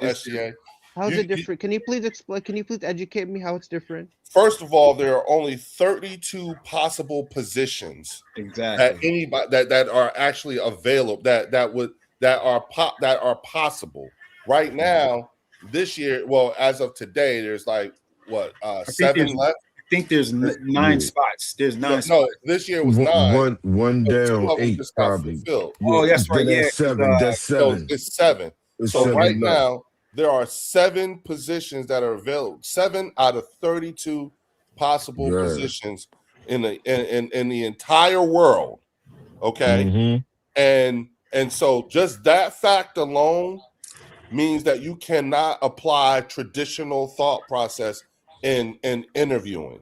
Speaker 3: It's
Speaker 1: SGA.
Speaker 2: How's it different? Can you please explain? Can you please educate me how it's different?
Speaker 1: First of all, there are only 32 possible positions that
Speaker 3: Exactly.
Speaker 1: anybody that are actually available that are possible right now. This year, well, as of today, there's like what
Speaker 3: I think
Speaker 1: 7 left.
Speaker 3: there's
Speaker 1: There's-
Speaker 3: 9
Speaker 5: Yeah.
Speaker 3: spots. There's 9
Speaker 1: No,
Speaker 3: spots.
Speaker 1: this year was 9.
Speaker 5: One
Speaker 1: So 2
Speaker 5: down,
Speaker 1: of them
Speaker 5: 8
Speaker 1: just got
Speaker 5: probably.
Speaker 1: fulfilled.
Speaker 3: Oh,
Speaker 5: Yeah,
Speaker 3: that's right.
Speaker 5: then
Speaker 3: Yeah,
Speaker 5: that's
Speaker 3: 'cause,
Speaker 5: 7. That's
Speaker 1: So
Speaker 5: 7.
Speaker 1: it's 7.
Speaker 5: It's
Speaker 1: So
Speaker 5: 7
Speaker 1: right
Speaker 5: left.
Speaker 1: now there are 7 positions that are available. 7 out of 32 possible
Speaker 5: Yeah.
Speaker 1: positions in the entire world. Okay,
Speaker 5: Mm-hmm.
Speaker 1: and so just that fact alone means that you cannot apply traditional thought process in interviewing.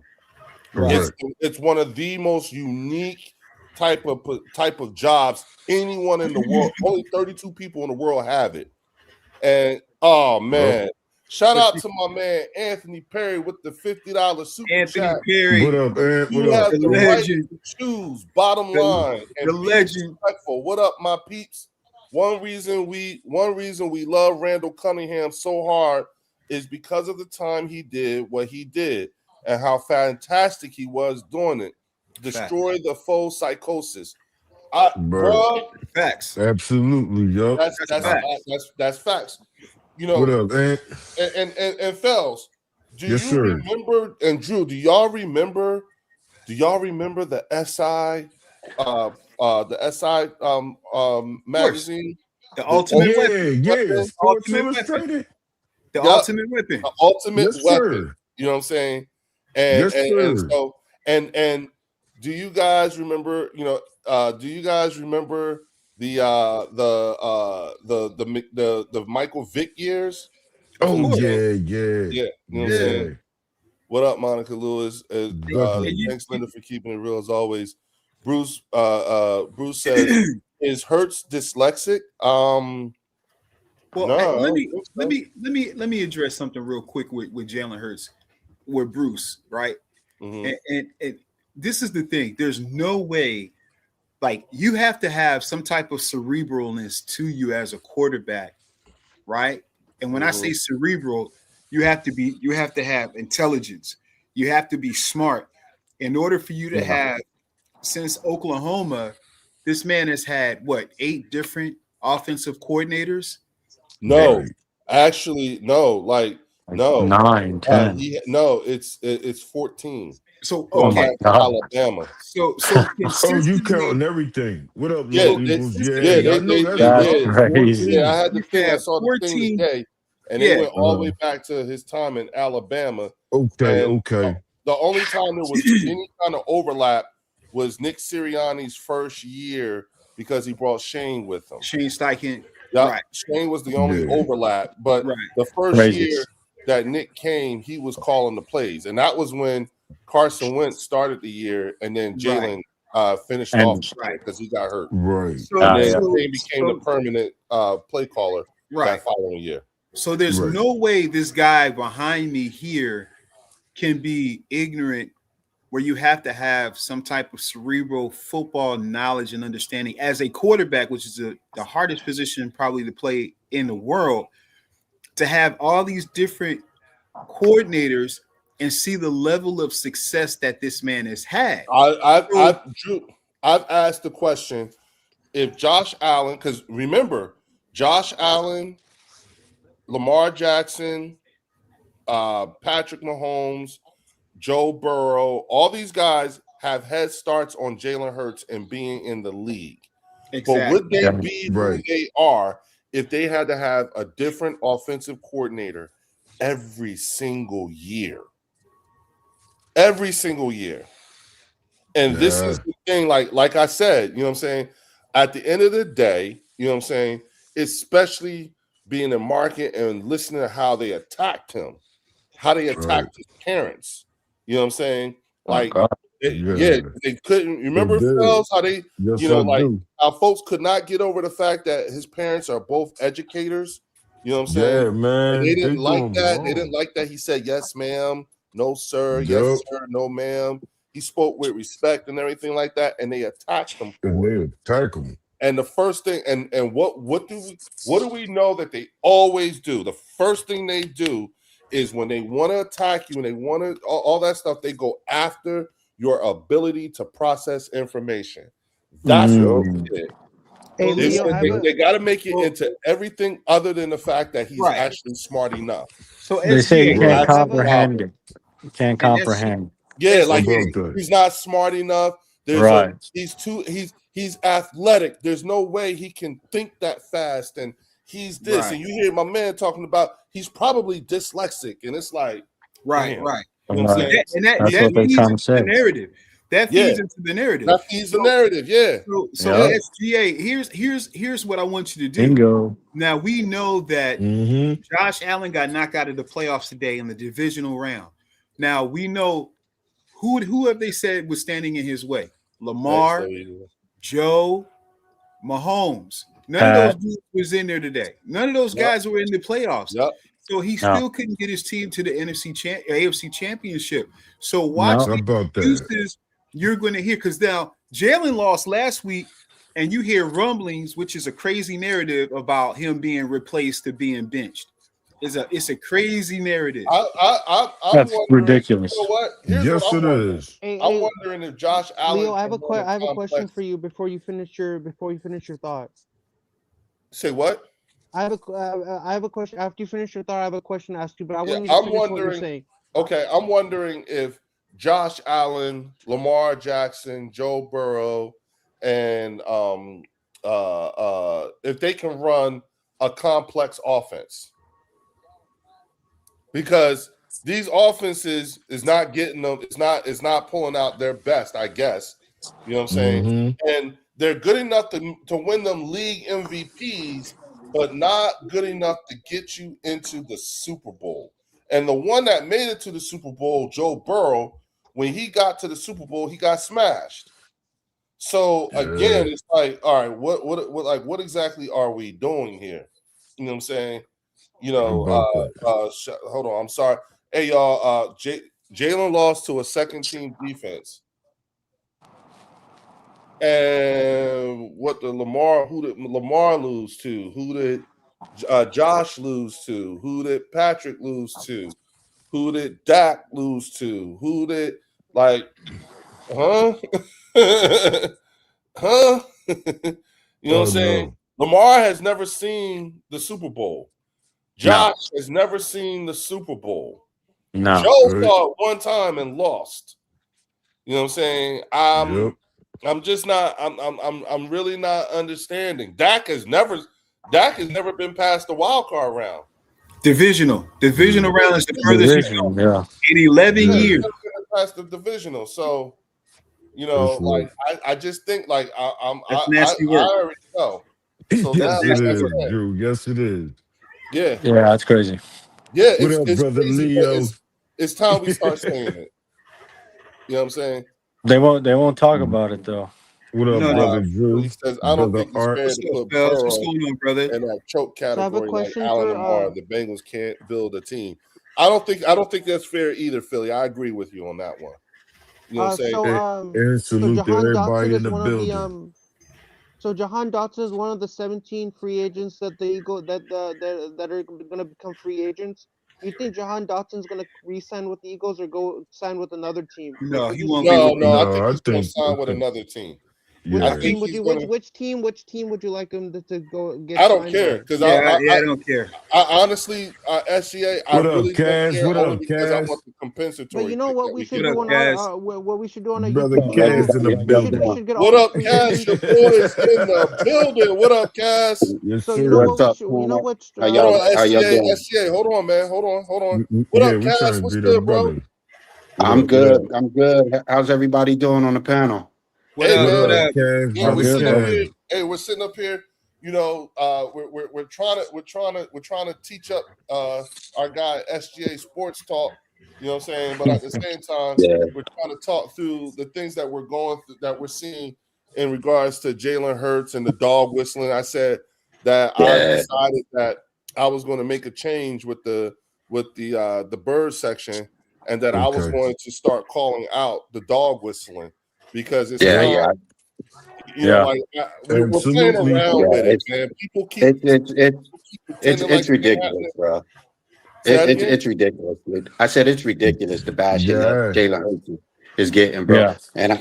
Speaker 3: right.
Speaker 1: It's one of the most unique type of jobs anyone in the world. Only 32 people in the world have it. And oh man, shout out to my man Anthony Perry with the $50 super
Speaker 3: Anthony
Speaker 1: chat.
Speaker 3: Perry,
Speaker 5: What up, Ant?
Speaker 1: You
Speaker 5: What up?
Speaker 1: have
Speaker 3: the
Speaker 1: the right
Speaker 3: legend,
Speaker 1: to choose, bottom
Speaker 3: the,
Speaker 1: line,
Speaker 3: the
Speaker 1: and be
Speaker 3: legend.
Speaker 1: respectful. What up, my peeps? One reason we love Randall Cunningham so hard is because of the time he did what he did and how fantastic he was doing it. Destroy the foe psychosis.
Speaker 5: Bro.
Speaker 1: Bro,
Speaker 3: Facts.
Speaker 5: Absolutely, yup.
Speaker 1: that's facts. You
Speaker 5: What
Speaker 1: know,
Speaker 5: up, Ant?
Speaker 1: and Fells, do
Speaker 5: Yes,
Speaker 1: you
Speaker 5: sir.
Speaker 1: remember? And Drew, do y'all remember the SI, magazine,
Speaker 3: The
Speaker 1: the
Speaker 3: ultimate
Speaker 5: Yeah,
Speaker 3: weapon.
Speaker 5: yeah. Sports
Speaker 3: Ultimate weapon.
Speaker 5: Illustrated.
Speaker 3: The
Speaker 1: Yup.
Speaker 3: ultimate weapon.
Speaker 1: ultimate
Speaker 5: Yes,
Speaker 1: weapon?
Speaker 5: sir.
Speaker 1: You know what I'm saying?
Speaker 5: Yes,
Speaker 1: And
Speaker 5: sir.
Speaker 1: so and do you guys remember? Do you guys remember the Michael Vick years?
Speaker 3: Of
Speaker 5: Oh,
Speaker 3: course.
Speaker 5: yeah, yeah.
Speaker 1: Yeah, you know what I'm
Speaker 3: Yeah.
Speaker 1: saying?
Speaker 5: Yeah.
Speaker 1: What up, Monica Lewis?
Speaker 5: Definitely.
Speaker 1: Thanks, Linda, for keeping it real as always. Bruce says, "Is Hertz dyslexic?"
Speaker 3: Well,
Speaker 1: No, I
Speaker 3: let
Speaker 1: don't
Speaker 3: me
Speaker 1: think
Speaker 3: let
Speaker 1: so.
Speaker 3: me let me let me address something real quick with Jalen Hurts, with Bruce, right?
Speaker 1: Mhm.
Speaker 3: And this is the thing. There's no way, like, you have to have some type of cerebralness to you as a quarterback, right? And when I say cerebral, you have to have intelligence. You have to be smart in order for you to
Speaker 1: Yeah.
Speaker 3: have. Since Oklahoma, this man has had what, 8 different offensive coordinators?
Speaker 1: No,
Speaker 5: Right.
Speaker 1: actually, no. Like,
Speaker 4: Like
Speaker 1: no.
Speaker 4: 9, 10.
Speaker 1: It's 14
Speaker 3: So
Speaker 4: Oh
Speaker 1: going
Speaker 4: my
Speaker 3: okay,
Speaker 1: back to
Speaker 4: God.
Speaker 1: Alabama.
Speaker 3: so
Speaker 5: Oh, you
Speaker 3: consistently,
Speaker 5: counting everything. What up,
Speaker 1: Yeah,
Speaker 5: Little
Speaker 3: so
Speaker 1: they,
Speaker 5: Eagles?
Speaker 1: yeah,
Speaker 5: Yeah,
Speaker 3: consistently,
Speaker 5: I
Speaker 1: they,
Speaker 5: know
Speaker 1: they,
Speaker 5: that's
Speaker 1: they
Speaker 4: That's
Speaker 5: right.
Speaker 1: did.
Speaker 4: crazy.
Speaker 1: Yeah, I
Speaker 5: 14.
Speaker 1: had the
Speaker 3: you've
Speaker 1: thing. I
Speaker 3: had
Speaker 1: saw the thing
Speaker 3: 14.
Speaker 1: today, and they
Speaker 3: Yeah,
Speaker 1: went all the way back to his time in Alabama.
Speaker 5: Okay,
Speaker 1: And
Speaker 5: okay.
Speaker 1: the only time there was any kind of overlap was Nick Sirianni's first year because he brought Shane with him.
Speaker 3: Shane Steichen,
Speaker 1: Yeah,
Speaker 3: right,
Speaker 1: Shane was the only
Speaker 5: Yeah.
Speaker 1: overlap, but
Speaker 3: right.
Speaker 1: the first
Speaker 4: Crazy.
Speaker 1: year that Nick came, he was calling the plays, and that was when Carson Wentz started the year, and then Jalen finished off
Speaker 4: And
Speaker 3: Right.
Speaker 1: because he got hurt,
Speaker 5: Right.
Speaker 3: So,
Speaker 1: and then
Speaker 4: yeah.
Speaker 1: Shane became the permanent play caller
Speaker 3: right.
Speaker 1: that following year.
Speaker 3: So there's
Speaker 5: Right.
Speaker 3: no way this guy behind me here can be ignorant, where you have to have some type of cerebral football knowledge and understanding as a quarterback, which is the hardest position probably to play in the world, to have all these different coordinators and see the level of success that this man has had.
Speaker 1: I've asked the question if Josh Allen, because remember, Josh Allen, Lamar Jackson, Patrick Mahomes, Joe Burrow, all these guys have head starts on Jalen Hurts and being in the league. But would they be who
Speaker 5: Right.
Speaker 1: they are if they had to have a different offensive coordinator every single year? Every single year. And this
Speaker 5: Yeah.
Speaker 1: is the thing, like I said, you know what I'm saying? At the end of the day, you know what I'm saying? Especially being in market and listening to how they attacked him, how they
Speaker 5: Right.
Speaker 1: attacked his parents. You know what I'm saying?
Speaker 4: Oh my
Speaker 1: Like,
Speaker 4: God.
Speaker 1: yeah, they couldn't
Speaker 5: They
Speaker 1: remember
Speaker 5: did.
Speaker 1: Fells, how they,
Speaker 5: Yes,
Speaker 1: you know,
Speaker 5: I
Speaker 1: like
Speaker 5: do.
Speaker 1: how folks could not get over the fact that his parents are both educators. You know what I'm saying?
Speaker 5: Yeah,
Speaker 1: And
Speaker 5: man.
Speaker 1: they
Speaker 5: They
Speaker 1: didn't like
Speaker 5: doing
Speaker 1: that. They didn't
Speaker 5: wrong.
Speaker 1: like that he said yes, ma'am, no, sir, yes,
Speaker 5: Yup.
Speaker 1: sir, no, ma'am. He spoke with respect and everything like that, and they attacked him
Speaker 5: And
Speaker 1: for it.
Speaker 5: they attack them.
Speaker 1: And the first thing, and what do we know that they always do? The first thing they do is when they want to attack you and they want to all that stuff, they go after your ability to process information. That's what
Speaker 4: Mm.
Speaker 1: they did.
Speaker 2: Hey,
Speaker 3: Well,
Speaker 2: Leo, I have
Speaker 1: They
Speaker 2: a
Speaker 1: got to make it
Speaker 3: Well-
Speaker 1: into everything other than the fact that he's
Speaker 3: Right.
Speaker 1: actually smart enough.
Speaker 3: So
Speaker 4: They say you
Speaker 3: SGA,
Speaker 4: can't
Speaker 1: That's the
Speaker 4: comprehend
Speaker 1: problem.
Speaker 4: it. You can't
Speaker 3: And that's-
Speaker 4: comprehend.
Speaker 1: Yeah,
Speaker 3: That's
Speaker 1: like
Speaker 3: okay.
Speaker 1: he's not smart enough.
Speaker 4: Right.
Speaker 1: He's athletic. There's no way he can think that fast, and he's this.
Speaker 3: Right.
Speaker 1: And you hear my man talking about he's probably dyslexic, and it's like,
Speaker 3: right,
Speaker 1: damn.
Speaker 3: right.
Speaker 1: You know what I'm
Speaker 4: Right.
Speaker 1: saying?
Speaker 3: And that
Speaker 4: That's
Speaker 3: that
Speaker 4: what they're
Speaker 3: feeds
Speaker 4: trying to
Speaker 3: into the
Speaker 4: say.
Speaker 3: narrative. That
Speaker 1: Yeah.
Speaker 3: feeds into the narrative.
Speaker 1: That feeds the narrative. Yeah.
Speaker 3: So
Speaker 4: Yeah.
Speaker 3: SGA, here's what I want you to do.
Speaker 4: Bingo.
Speaker 3: Now we know that
Speaker 5: Mm-hmm.
Speaker 3: Josh Allen got knocked out of the playoffs today in the divisional round. Now we know who have they said was standing in his way? Lamar, Joe, Mahomes. None of those dudes was in there today. None of those guys were in the playoffs.
Speaker 1: Yep.
Speaker 3: So he
Speaker 4: No.
Speaker 3: still couldn't get his team to the AFC championship. So watch
Speaker 4: No.
Speaker 5: How
Speaker 3: the
Speaker 5: about that?
Speaker 3: excuses you're going to hear, because now Jalen lost last week, and you hear rumblings, which is a crazy narrative about him being replaced to being benched. It's a crazy narrative.
Speaker 1: I'm
Speaker 4: That's
Speaker 1: wondering,
Speaker 4: ridiculous.
Speaker 1: You know what? Here's
Speaker 5: Yes,
Speaker 1: what I'm
Speaker 5: it
Speaker 1: wondering.
Speaker 5: is.
Speaker 2: hey,
Speaker 1: I'm
Speaker 2: hey,
Speaker 1: wondering if Josh Allen.
Speaker 2: Leo, I have
Speaker 1: can run
Speaker 2: I have a question
Speaker 1: complex-
Speaker 2: for you before you finish your thought.
Speaker 1: Say what?
Speaker 2: I have a question after you finish your thought. I have a question to ask you, but I
Speaker 1: Yeah,
Speaker 2: want you to
Speaker 1: I'm
Speaker 2: finish what you're
Speaker 1: wondering-
Speaker 2: saying.
Speaker 1: Okay, I'm wondering if Josh Allen, Lamar Jackson, Joe Burrow, and if they can run a complex offense, because these offenses is not getting them. It's not pulling out their best, I guess. You know what I'm saying?
Speaker 5: Mm-hmm.
Speaker 1: And they're good enough to win them league MVPs, but not good enough to get you into the Super Bowl. And the one that made it to the Super Bowl, Joe Burrow, when he got to the Super Bowl, he got smashed. So again, it's like, all right, what exactly are we doing here? You know what I'm saying? You know, hold on, I'm sorry. Hey y'all, Jalen lost to a second team defense. And who did Lamar lose to? Who did Josh lose to? Who did Patrick lose to? Who did Dak lose to? Who did huh? Huh? You know what I'm saying?
Speaker 5: No.
Speaker 1: Lamar has never seen the Super Bowl. Josh has never seen the Super Bowl.
Speaker 4: No.
Speaker 1: Joe saw it one time and lost. You know what I'm saying? I'm just not. I'm really not understanding. Dak has never been past the wild card round.
Speaker 3: Divisional round is the furthest he's
Speaker 4: Division,
Speaker 3: gone
Speaker 4: yeah.
Speaker 3: in 11
Speaker 1: He's
Speaker 3: years.
Speaker 1: never been past the divisional. So, you know,
Speaker 5: That's
Speaker 1: like I just think like I
Speaker 3: That's nasty work.
Speaker 1: already know. So
Speaker 5: Yes,
Speaker 1: now,
Speaker 5: it
Speaker 1: like I
Speaker 5: is,
Speaker 1: said,
Speaker 5: Drew. Yes, it is.
Speaker 1: yeah,
Speaker 4: Yeah, that's crazy.
Speaker 1: yeah.
Speaker 5: What
Speaker 1: It's
Speaker 5: up,
Speaker 1: it's
Speaker 5: brother
Speaker 1: crazy, but
Speaker 5: Leo?
Speaker 1: it's time we start saying it. You know what I'm saying?
Speaker 4: They won't talk about it though.
Speaker 5: What up,
Speaker 3: No,
Speaker 5: brother Drew?
Speaker 1: He says, I don't
Speaker 5: Brother
Speaker 1: think he's
Speaker 5: Art.
Speaker 1: fair
Speaker 3: What's
Speaker 1: to
Speaker 3: up,
Speaker 1: put
Speaker 3: fellas? What's
Speaker 1: Burrow
Speaker 3: going on, brother?
Speaker 1: in that choke
Speaker 2: So I have a
Speaker 1: category like
Speaker 2: question
Speaker 1: Allen
Speaker 2: for,
Speaker 1: Lamar. The Bengals can't build a team. I don't think that's fair either, Philly. I agree with you on that one. You know what I'm saying?
Speaker 5: And
Speaker 2: So
Speaker 5: salute to
Speaker 2: Jahan
Speaker 5: everybody
Speaker 2: Dotson
Speaker 5: in
Speaker 2: is
Speaker 5: the
Speaker 2: one of the
Speaker 5: building.
Speaker 2: So Jahan Dotson is one of the 17 free agents that the Eagle that are going to become free agents. You think Jahan Dotson's going to re-sign with the Eagles or go sign with another team?
Speaker 3: No, he
Speaker 2: Who's
Speaker 3: won't be with
Speaker 1: No,
Speaker 3: the
Speaker 1: I
Speaker 5: No,
Speaker 1: think
Speaker 5: I
Speaker 1: he's going to
Speaker 5: think
Speaker 1: sign with another team.
Speaker 2: Which
Speaker 5: yeah.
Speaker 1: I think
Speaker 2: team would
Speaker 1: he's
Speaker 2: you
Speaker 1: gonna-
Speaker 2: which team would you like him to go get?
Speaker 1: I don't
Speaker 2: signed
Speaker 1: care
Speaker 2: by?
Speaker 1: because
Speaker 3: I don't care.
Speaker 1: I honestly, SCA, I
Speaker 5: What up,
Speaker 1: really don't
Speaker 5: Cash?
Speaker 1: care
Speaker 5: What
Speaker 1: only
Speaker 5: up,
Speaker 1: because I
Speaker 5: Cash?
Speaker 1: want the compensatory.
Speaker 2: But you know
Speaker 1: pick
Speaker 2: what
Speaker 1: that
Speaker 2: we
Speaker 1: we
Speaker 2: should
Speaker 1: get.
Speaker 2: do on
Speaker 3: Guys.
Speaker 2: our what we should do on our
Speaker 5: Brother
Speaker 2: YouTube
Speaker 5: Cash
Speaker 2: channel.
Speaker 5: in the
Speaker 2: We
Speaker 5: building.
Speaker 2: should get
Speaker 1: What
Speaker 2: all
Speaker 1: up,
Speaker 2: the free
Speaker 1: Cash?
Speaker 2: agents.
Speaker 1: Your boys in the building. What up, Cass?
Speaker 5: Yes,
Speaker 2: So
Speaker 5: sir.
Speaker 2: you know
Speaker 6: What's
Speaker 2: what
Speaker 6: up, man? How
Speaker 1: Hold
Speaker 6: y'all
Speaker 1: on,
Speaker 6: doing?
Speaker 1: SCA. Hold on, man. Hold on. What
Speaker 5: Yeah,
Speaker 1: up,
Speaker 5: we
Speaker 1: Cass?
Speaker 5: trying to
Speaker 1: What's
Speaker 5: be
Speaker 1: good,
Speaker 5: the
Speaker 1: bro?
Speaker 5: brother.
Speaker 6: I'm
Speaker 5: What
Speaker 6: good.
Speaker 5: up?
Speaker 6: I'm good. How's everybody doing on the panel?
Speaker 3: What
Speaker 1: Hey,
Speaker 3: up?
Speaker 1: man.
Speaker 3: What
Speaker 5: What
Speaker 3: up?
Speaker 5: up, Cash?
Speaker 1: Yeah,
Speaker 4: I'm
Speaker 1: we're
Speaker 5: Brother
Speaker 4: good,
Speaker 1: sitting up
Speaker 4: bro.
Speaker 1: here.
Speaker 5: Cash.
Speaker 1: Hey, we're sitting up here. You know, we're trying to teach up our guy SGA Sports Talk. You know what I'm saying? But at the same time,
Speaker 6: Yeah.
Speaker 1: we're trying to talk through the things that we're going through, that we're seeing in regards to Jalen Hurts and the dog whistling. I said that I
Speaker 6: Yeah.
Speaker 1: decided that I was going to make a change with the bird section, and that I was
Speaker 5: Okay.
Speaker 1: going to start calling out the dog whistling because it's
Speaker 6: Yeah,
Speaker 1: time.
Speaker 6: yeah.
Speaker 1: You know, like we're playing
Speaker 5: Absolutely.
Speaker 1: around with it, man. People keep pretending like
Speaker 6: It's
Speaker 1: it ain't
Speaker 6: ridiculous,
Speaker 1: happening.
Speaker 6: bro.
Speaker 1: Say that again?
Speaker 6: It's ridiculous. Dude. I said it's ridiculous the bashing that
Speaker 5: Yeah.
Speaker 6: Jalen Hurts is getting, bro.
Speaker 4: Yeah.
Speaker 6: And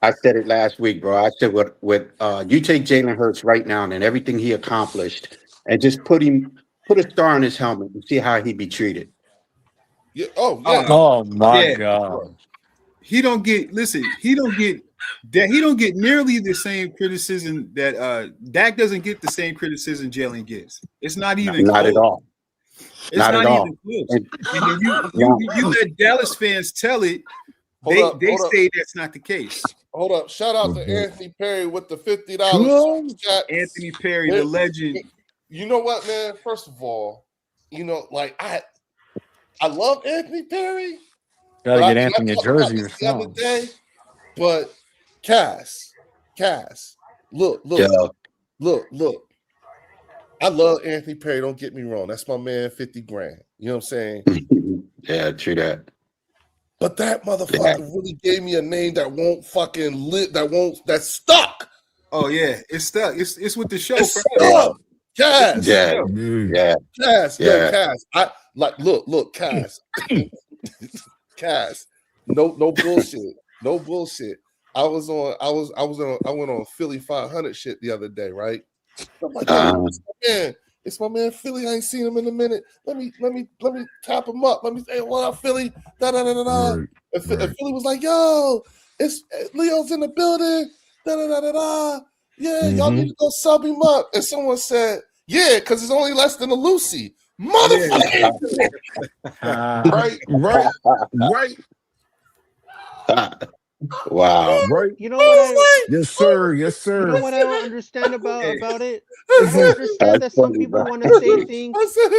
Speaker 6: I said it last week, bro. I said with you take Jalen Hurts right now and everything he accomplished, and just put a star on his helmet and see how he'd be treated.
Speaker 1: Yeah. Oh yeah.
Speaker 4: Oh my
Speaker 3: Yeah.
Speaker 4: God.
Speaker 3: He don't get nearly the same criticism that Dak doesn't get the same criticism Jalen gets. It's not even
Speaker 6: Not
Speaker 3: close.
Speaker 6: at all.
Speaker 3: It's
Speaker 6: Not
Speaker 3: not
Speaker 6: at all.
Speaker 3: even close.
Speaker 6: And,
Speaker 3: And then
Speaker 6: no.
Speaker 3: you let Dallas fans tell it.
Speaker 1: Hold
Speaker 3: They
Speaker 1: up, hold up.
Speaker 3: say that's not the case.
Speaker 1: Hold up. Shout out to
Speaker 5: Okay.
Speaker 1: Anthony Perry with the $50
Speaker 5: Sure.
Speaker 1: super chat.
Speaker 3: Anthony Perry, the legend.
Speaker 1: You know what, man? First of all, you know, like I love Anthony Perry.
Speaker 4: Gotta
Speaker 1: but
Speaker 4: get
Speaker 1: I
Speaker 4: Anthony a
Speaker 1: talked about
Speaker 4: jersey or
Speaker 1: this the other
Speaker 4: something.
Speaker 1: day, but Cass, look.
Speaker 6: Yeah.
Speaker 1: I love Anthony Perry. Don't get me wrong. That's my man, 50 grand. You know what I'm saying?
Speaker 6: Yeah, true that.
Speaker 1: But that motherfucker really gave me a name that won't fucking live, that's stuck.
Speaker 3: Oh yeah, it's stuck. It's with the show.
Speaker 1: It's
Speaker 3: forever.
Speaker 1: stuck. Cass.
Speaker 6: Yeah.
Speaker 5: Yeah.
Speaker 6: Yeah.
Speaker 1: Cass.
Speaker 6: Yeah.
Speaker 1: Yo, Cass. I like look, Cass. Cass. No bullshit. No bullshit. I went on Philly 500 shit the other day, right? I'm like, yo, it's my man Philly. I ain't seen him in a minute. Let me tap him up. Let me say, what up, Philly? Da da da da da.
Speaker 5: Right.
Speaker 1: And Philly was like, yo, it's Leo's in the building. Da da da da da. Yeah, y'all need to go sub him up. And someone said, yeah, because it's only less than a Lucy. Motherfucker. Right?
Speaker 5: Right.
Speaker 6: Wow.
Speaker 5: Right.
Speaker 2: You know what
Speaker 5: Yes, sir. Yes,
Speaker 2: you know
Speaker 5: sir.
Speaker 2: what I don't understand about it? I don't understand that some people want to say things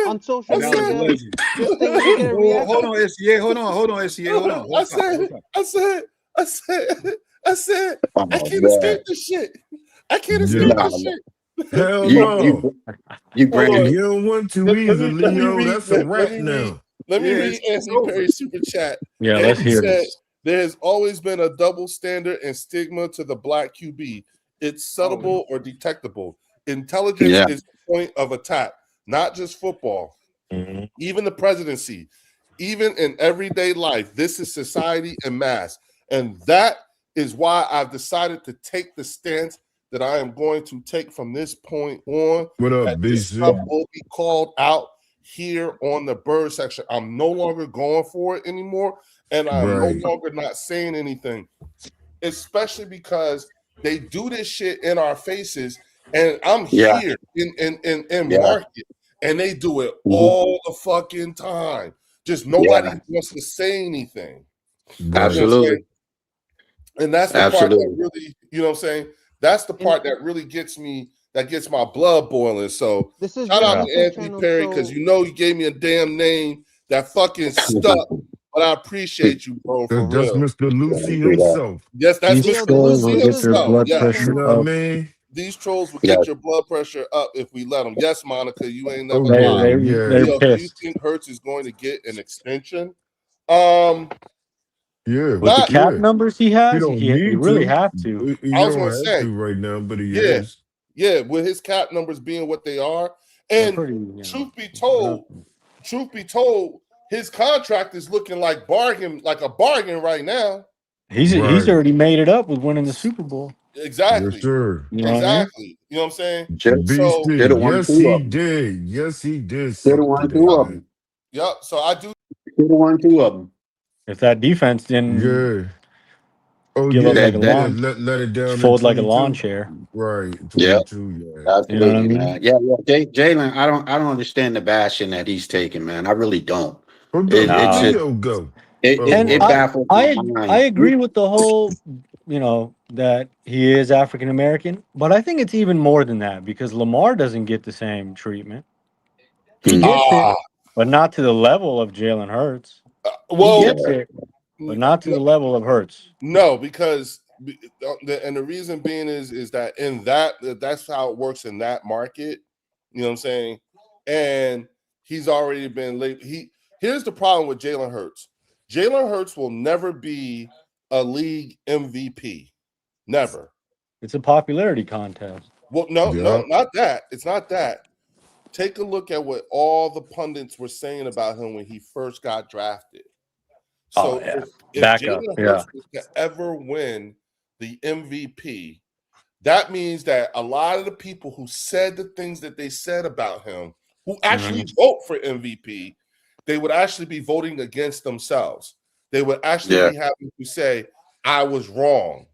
Speaker 2: on social
Speaker 3: That was a
Speaker 2: media
Speaker 3: legend.
Speaker 2: just they want to get a reaction.
Speaker 3: Hold on, SCA. Hold on, SCA. Hold on.
Speaker 1: I said,
Speaker 6: Oh,
Speaker 1: I can't
Speaker 6: yeah.
Speaker 1: escape this shit. I can't escape
Speaker 5: Yeah.
Speaker 1: this shit.
Speaker 5: Hell
Speaker 6: You
Speaker 5: no.
Speaker 6: branded
Speaker 5: You don't want to either, Leo. That's a wrap now.
Speaker 1: Let me
Speaker 3: Yeah,
Speaker 1: read
Speaker 3: it's
Speaker 1: Anthony
Speaker 3: over.
Speaker 1: Perry's super chat.
Speaker 4: Yeah,
Speaker 1: And
Speaker 4: let's
Speaker 1: he
Speaker 4: hear
Speaker 1: said,
Speaker 4: this.
Speaker 1: there has always been a double standard and stigma to the black QB. It's subtle or detectable. Intelligence
Speaker 6: Yeah.
Speaker 1: is the point of attack, not just football.
Speaker 4: Mhm.
Speaker 1: Even the presidency, even in everyday life, this is society en masse. And that is why I've decided to take the stance that I am going to take from this point on.
Speaker 5: What up,
Speaker 1: That this stuff
Speaker 5: BC?
Speaker 1: will be called out here on the bird section. I'm no longer going for it anymore, and I'm
Speaker 5: Right.
Speaker 1: no longer not saying anything, especially because they do this shit in our faces, and I'm
Speaker 6: Yeah.
Speaker 1: here in
Speaker 6: Yeah.
Speaker 1: market, and they do it
Speaker 6: Mhm.
Speaker 1: all the fucking time. Just nobody wants to say anything.
Speaker 5: Right.
Speaker 6: Absolutely.
Speaker 1: And that's the part that
Speaker 6: Absolutely.
Speaker 1: really, you know what I'm saying? That's the part that really gets me, that gets my blood boiling. So
Speaker 2: This is
Speaker 1: shout
Speaker 2: your
Speaker 1: out to
Speaker 2: YouTube
Speaker 1: Anthony
Speaker 2: channel,
Speaker 1: Perry,
Speaker 2: so
Speaker 1: because you know you gave me a damn name that fucking stuck. But I appreciate you, bro, for
Speaker 5: That's
Speaker 1: real.
Speaker 5: Mr. Lucy
Speaker 6: Yeah.
Speaker 5: himself.
Speaker 1: Yes, that's
Speaker 4: These
Speaker 2: Leo,
Speaker 1: Mr.
Speaker 4: trolls
Speaker 1: Lucy
Speaker 4: will get your
Speaker 1: himself.
Speaker 4: blood
Speaker 1: Yes.
Speaker 5: You
Speaker 4: pressure
Speaker 5: know what I
Speaker 4: up.
Speaker 5: mean?
Speaker 1: These trolls will
Speaker 6: Yeah.
Speaker 1: get your blood pressure up if we let them. Yes, Monica, you ain't never
Speaker 5: Oh,
Speaker 4: They
Speaker 1: lied.
Speaker 5: yeah.
Speaker 4: they're
Speaker 1: Leo, do you
Speaker 4: pissed
Speaker 1: think Hertz is going to get an extension?
Speaker 5: Yeah.
Speaker 4: with the
Speaker 1: Not,
Speaker 4: cap
Speaker 5: Yeah.
Speaker 4: numbers he
Speaker 5: You
Speaker 4: has.
Speaker 5: don't
Speaker 4: He
Speaker 5: need
Speaker 4: really
Speaker 5: to.
Speaker 4: have to.
Speaker 5: You
Speaker 1: I was
Speaker 5: don't
Speaker 1: going to
Speaker 5: have
Speaker 1: say,
Speaker 5: to right now, but he
Speaker 1: yeah.
Speaker 5: is.
Speaker 1: Yeah, with his cap numbers being what they are,
Speaker 4: They're
Speaker 1: and
Speaker 4: pretty. You know,
Speaker 1: truth be told, his contract is looking like a bargain right now.
Speaker 4: he's
Speaker 5: Right.
Speaker 4: already made it up with winning the Super Bowl.
Speaker 5: Yes,
Speaker 1: Exactly,
Speaker 5: sir.
Speaker 4: You know what I mean?
Speaker 1: exactly. You know what I'm saying?
Speaker 6: Should
Speaker 1: So,
Speaker 6: have
Speaker 5: BC.
Speaker 6: won
Speaker 5: Yes,
Speaker 6: 2
Speaker 5: he
Speaker 6: of them.
Speaker 5: did. Yes, he did
Speaker 6: Should have
Speaker 5: suck
Speaker 6: won
Speaker 5: today,
Speaker 6: 2 of
Speaker 5: man.
Speaker 6: them.
Speaker 1: yep. So I do.
Speaker 6: Should have won 2 of them.
Speaker 4: If that defense didn't
Speaker 5: Yeah. Oh,
Speaker 4: give up
Speaker 5: yeah.
Speaker 4: like a
Speaker 6: That
Speaker 5: Yeah.
Speaker 4: lawn,
Speaker 5: Let it down in
Speaker 4: fold like a lawn
Speaker 5: 22.
Speaker 4: chair.
Speaker 5: Right.
Speaker 6: Yeah.
Speaker 5: 22. Yeah.
Speaker 4: You know what I
Speaker 6: Absolutely,
Speaker 4: mean?
Speaker 6: man. Yeah. Jalen, I don't understand the bashing that he's taking, man. I really don't.
Speaker 5: Where
Speaker 6: It's just
Speaker 5: Leo go?
Speaker 4: And
Speaker 6: it baffles my
Speaker 4: I
Speaker 6: mind.
Speaker 4: agree with the whole, that he is African American, but I think it's even more than that because Lamar doesn't get the same treatment. He
Speaker 6: Mhm.
Speaker 4: gets it, but not to the level of Jalen Hurts. He
Speaker 1: Well,
Speaker 4: gets it, but not to the level of Hurts.
Speaker 1: no, because the reason being is that that's how it works in that market. You know what I'm saying? And he's already been late. Here's the problem with Jalen Hurts. Jalen Hurts will never be a league MVP. Never.
Speaker 4: It's a popularity contest.
Speaker 1: Well, no,
Speaker 5: Yeah.
Speaker 1: not that. It's not that. Take a look at what all the pundits were saying about him when he first got drafted.
Speaker 4: Oh
Speaker 1: So
Speaker 4: yeah,
Speaker 1: if
Speaker 4: backup.
Speaker 1: Jalen
Speaker 4: Yeah,
Speaker 1: Hurts was to ever win the MVP, that means that a lot of the people who said the things that they said about him, who actually vote for MVP, they would actually be voting against themselves. They would actually be having to say, I was wrong.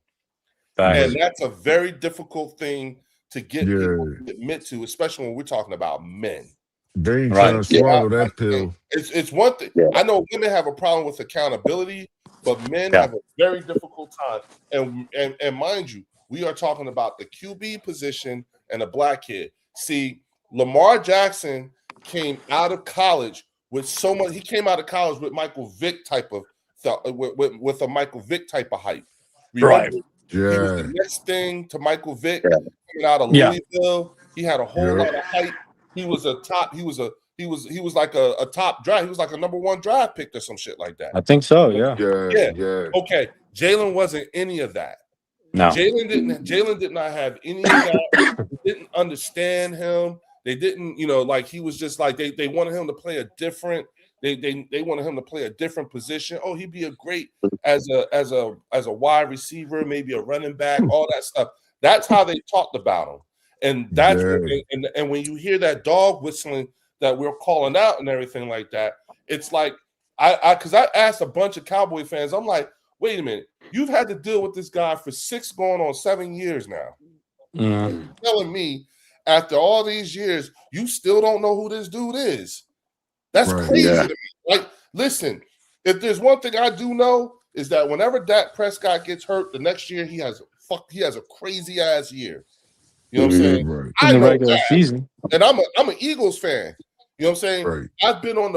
Speaker 1: And
Speaker 4: facts.
Speaker 1: that's a very difficult thing to get people
Speaker 5: Yeah.
Speaker 1: to admit to, especially when we're talking about men.
Speaker 5: They ain't trying
Speaker 4: Right.
Speaker 5: to swallow
Speaker 1: That's
Speaker 5: that
Speaker 1: the thing.
Speaker 5: pill.
Speaker 1: It's one thing. I know women have a problem with accountability, but men
Speaker 4: Yeah.
Speaker 1: have a very difficult time. And mind you, we are talking about the QB position and a black kid. See, Lamar Jackson came out of college with so much. He came out of college with Michael Vick type of with a Michael Vick type of hype.
Speaker 4: Right.
Speaker 1: Remember, he was the
Speaker 5: Yeah.
Speaker 1: next thing to Michael Vick coming out of
Speaker 4: Yeah.
Speaker 1: Louisville. He had a whole
Speaker 5: Yep.
Speaker 1: lot of hype. He was a top. He was like a top draft. He was like a number 1 draft pick or some shit like that.
Speaker 4: I think so. Yeah.
Speaker 5: Yeah.
Speaker 1: Yeah. Okay. Jalen wasn't any of that.
Speaker 4: No.
Speaker 1: Jalen did not have any of that. They didn't understand him. They didn't, like he was just like they wanted him to play a different. They wanted him to play a different position. Oh, he'd be a great as a wide receiver, maybe a running back, all that stuff. That's how they talked about him. And that's and when you hear that dog whistling that we're calling out and everything like that, it's like because I asked a bunch of Cowboy fans, I'm like, wait a minute, you've had to deal with this guy for 6 going on 7 years now.
Speaker 4: Mm-hmm.
Speaker 1: You're telling me after all these years, you still don't know who this dude is. That's crazy to me. Like, listen, if there's one thing I do know is that whenever Dak Prescott gets hurt, the next year he has a crazy ass year. You know what I'm saying?
Speaker 5: Right.
Speaker 1: I
Speaker 4: In the
Speaker 1: know
Speaker 4: regular
Speaker 1: that.
Speaker 4: season.
Speaker 1: And I'm an Eagles fan. You know what I'm saying?
Speaker 5: Right.
Speaker 1: I've been on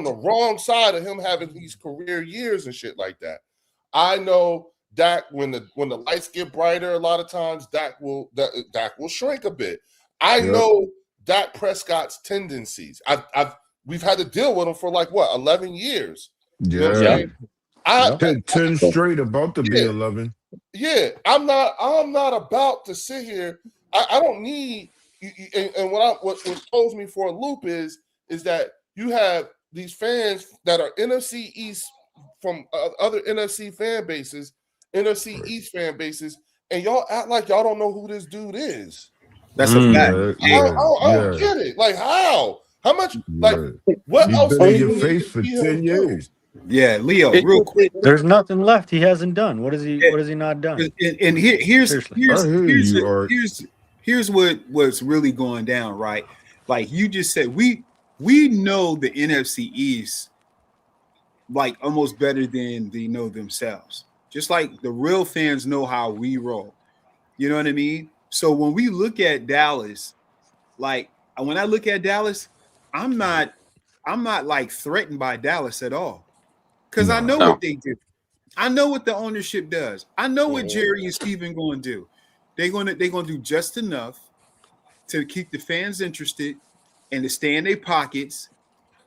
Speaker 1: the wrong side of him having these career years and shit like that. I know Dak when the lights get brighter, a lot of times Dak will shrink a bit. I know Dak Prescott's tendencies. We've had to deal with him for 11 years. You know what I'm saying?
Speaker 5: 10 straight, about to be 11.
Speaker 1: Yeah, I'm not about to sit here. I don't need. And what throws me for a loop is that you have these fans that are NFC East from other NFC fan bases, NFC East fan bases, and y'all act like y'all don't know who this dude is.
Speaker 3: That's a fact.
Speaker 1: I don't get it. Like how? How much? Like what else?
Speaker 5: He's been in your face for 10 years.
Speaker 3: Yeah, Leo, real quick.
Speaker 4: There's nothing left he hasn't done. What has he not done?
Speaker 3: And here's what's really going down, right? Like you just said, we know the NFC East like almost better than they know themselves. Just like the real fans know how we roll. You know what I mean? So when we look at Dallas, like when I look at Dallas, I'm not like threatened by Dallas at all. Because I know what they do. I know what the ownership does. I know what Jerry and Steven going to do. They're going to do just enough to keep the fans interested and to stay in their pockets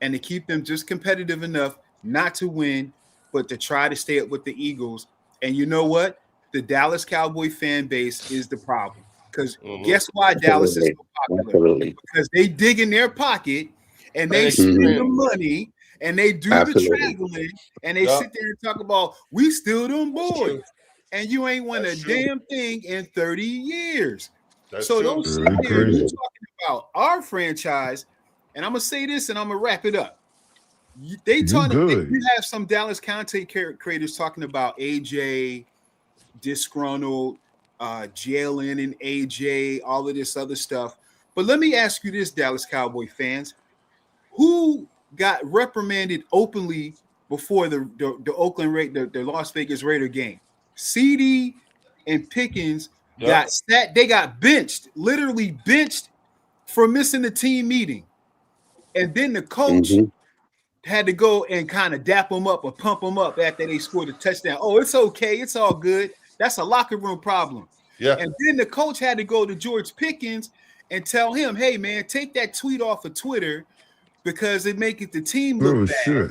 Speaker 3: and to keep them just competitive enough not to win, but to try to stay up with the Eagles. And you know what? The Dallas Cowboy fan base is the problem. Because guess why Dallas is so popular? Because they dig in their pocket and they spend the money and they do the traveling and they sit there and talk about we still them boys. And you ain't won a damn thing in 30 years. So don't sit there and talking about our franchise. And I'm gonna say this and I'm gonna wrap it up. You have some Dallas content creators talking about AJ, disgruntled, Jalen and AJ, all of this other stuff. But let me ask you this, Dallas Cowboy fans. Who got reprimanded openly before the the Las Vegas Raider game? CD and Pickens they got benched, literally benched for missing the team meeting. And then the coach had to go and kind of dap them up or pump them up after they scored a touchdown. Oh, it's okay. It's all good. That's a locker room problem. Yeah. And then the coach had to go to George Pickens and tell him, hey, man, take that tweet off of Twitter because it make the team look bad. Shit.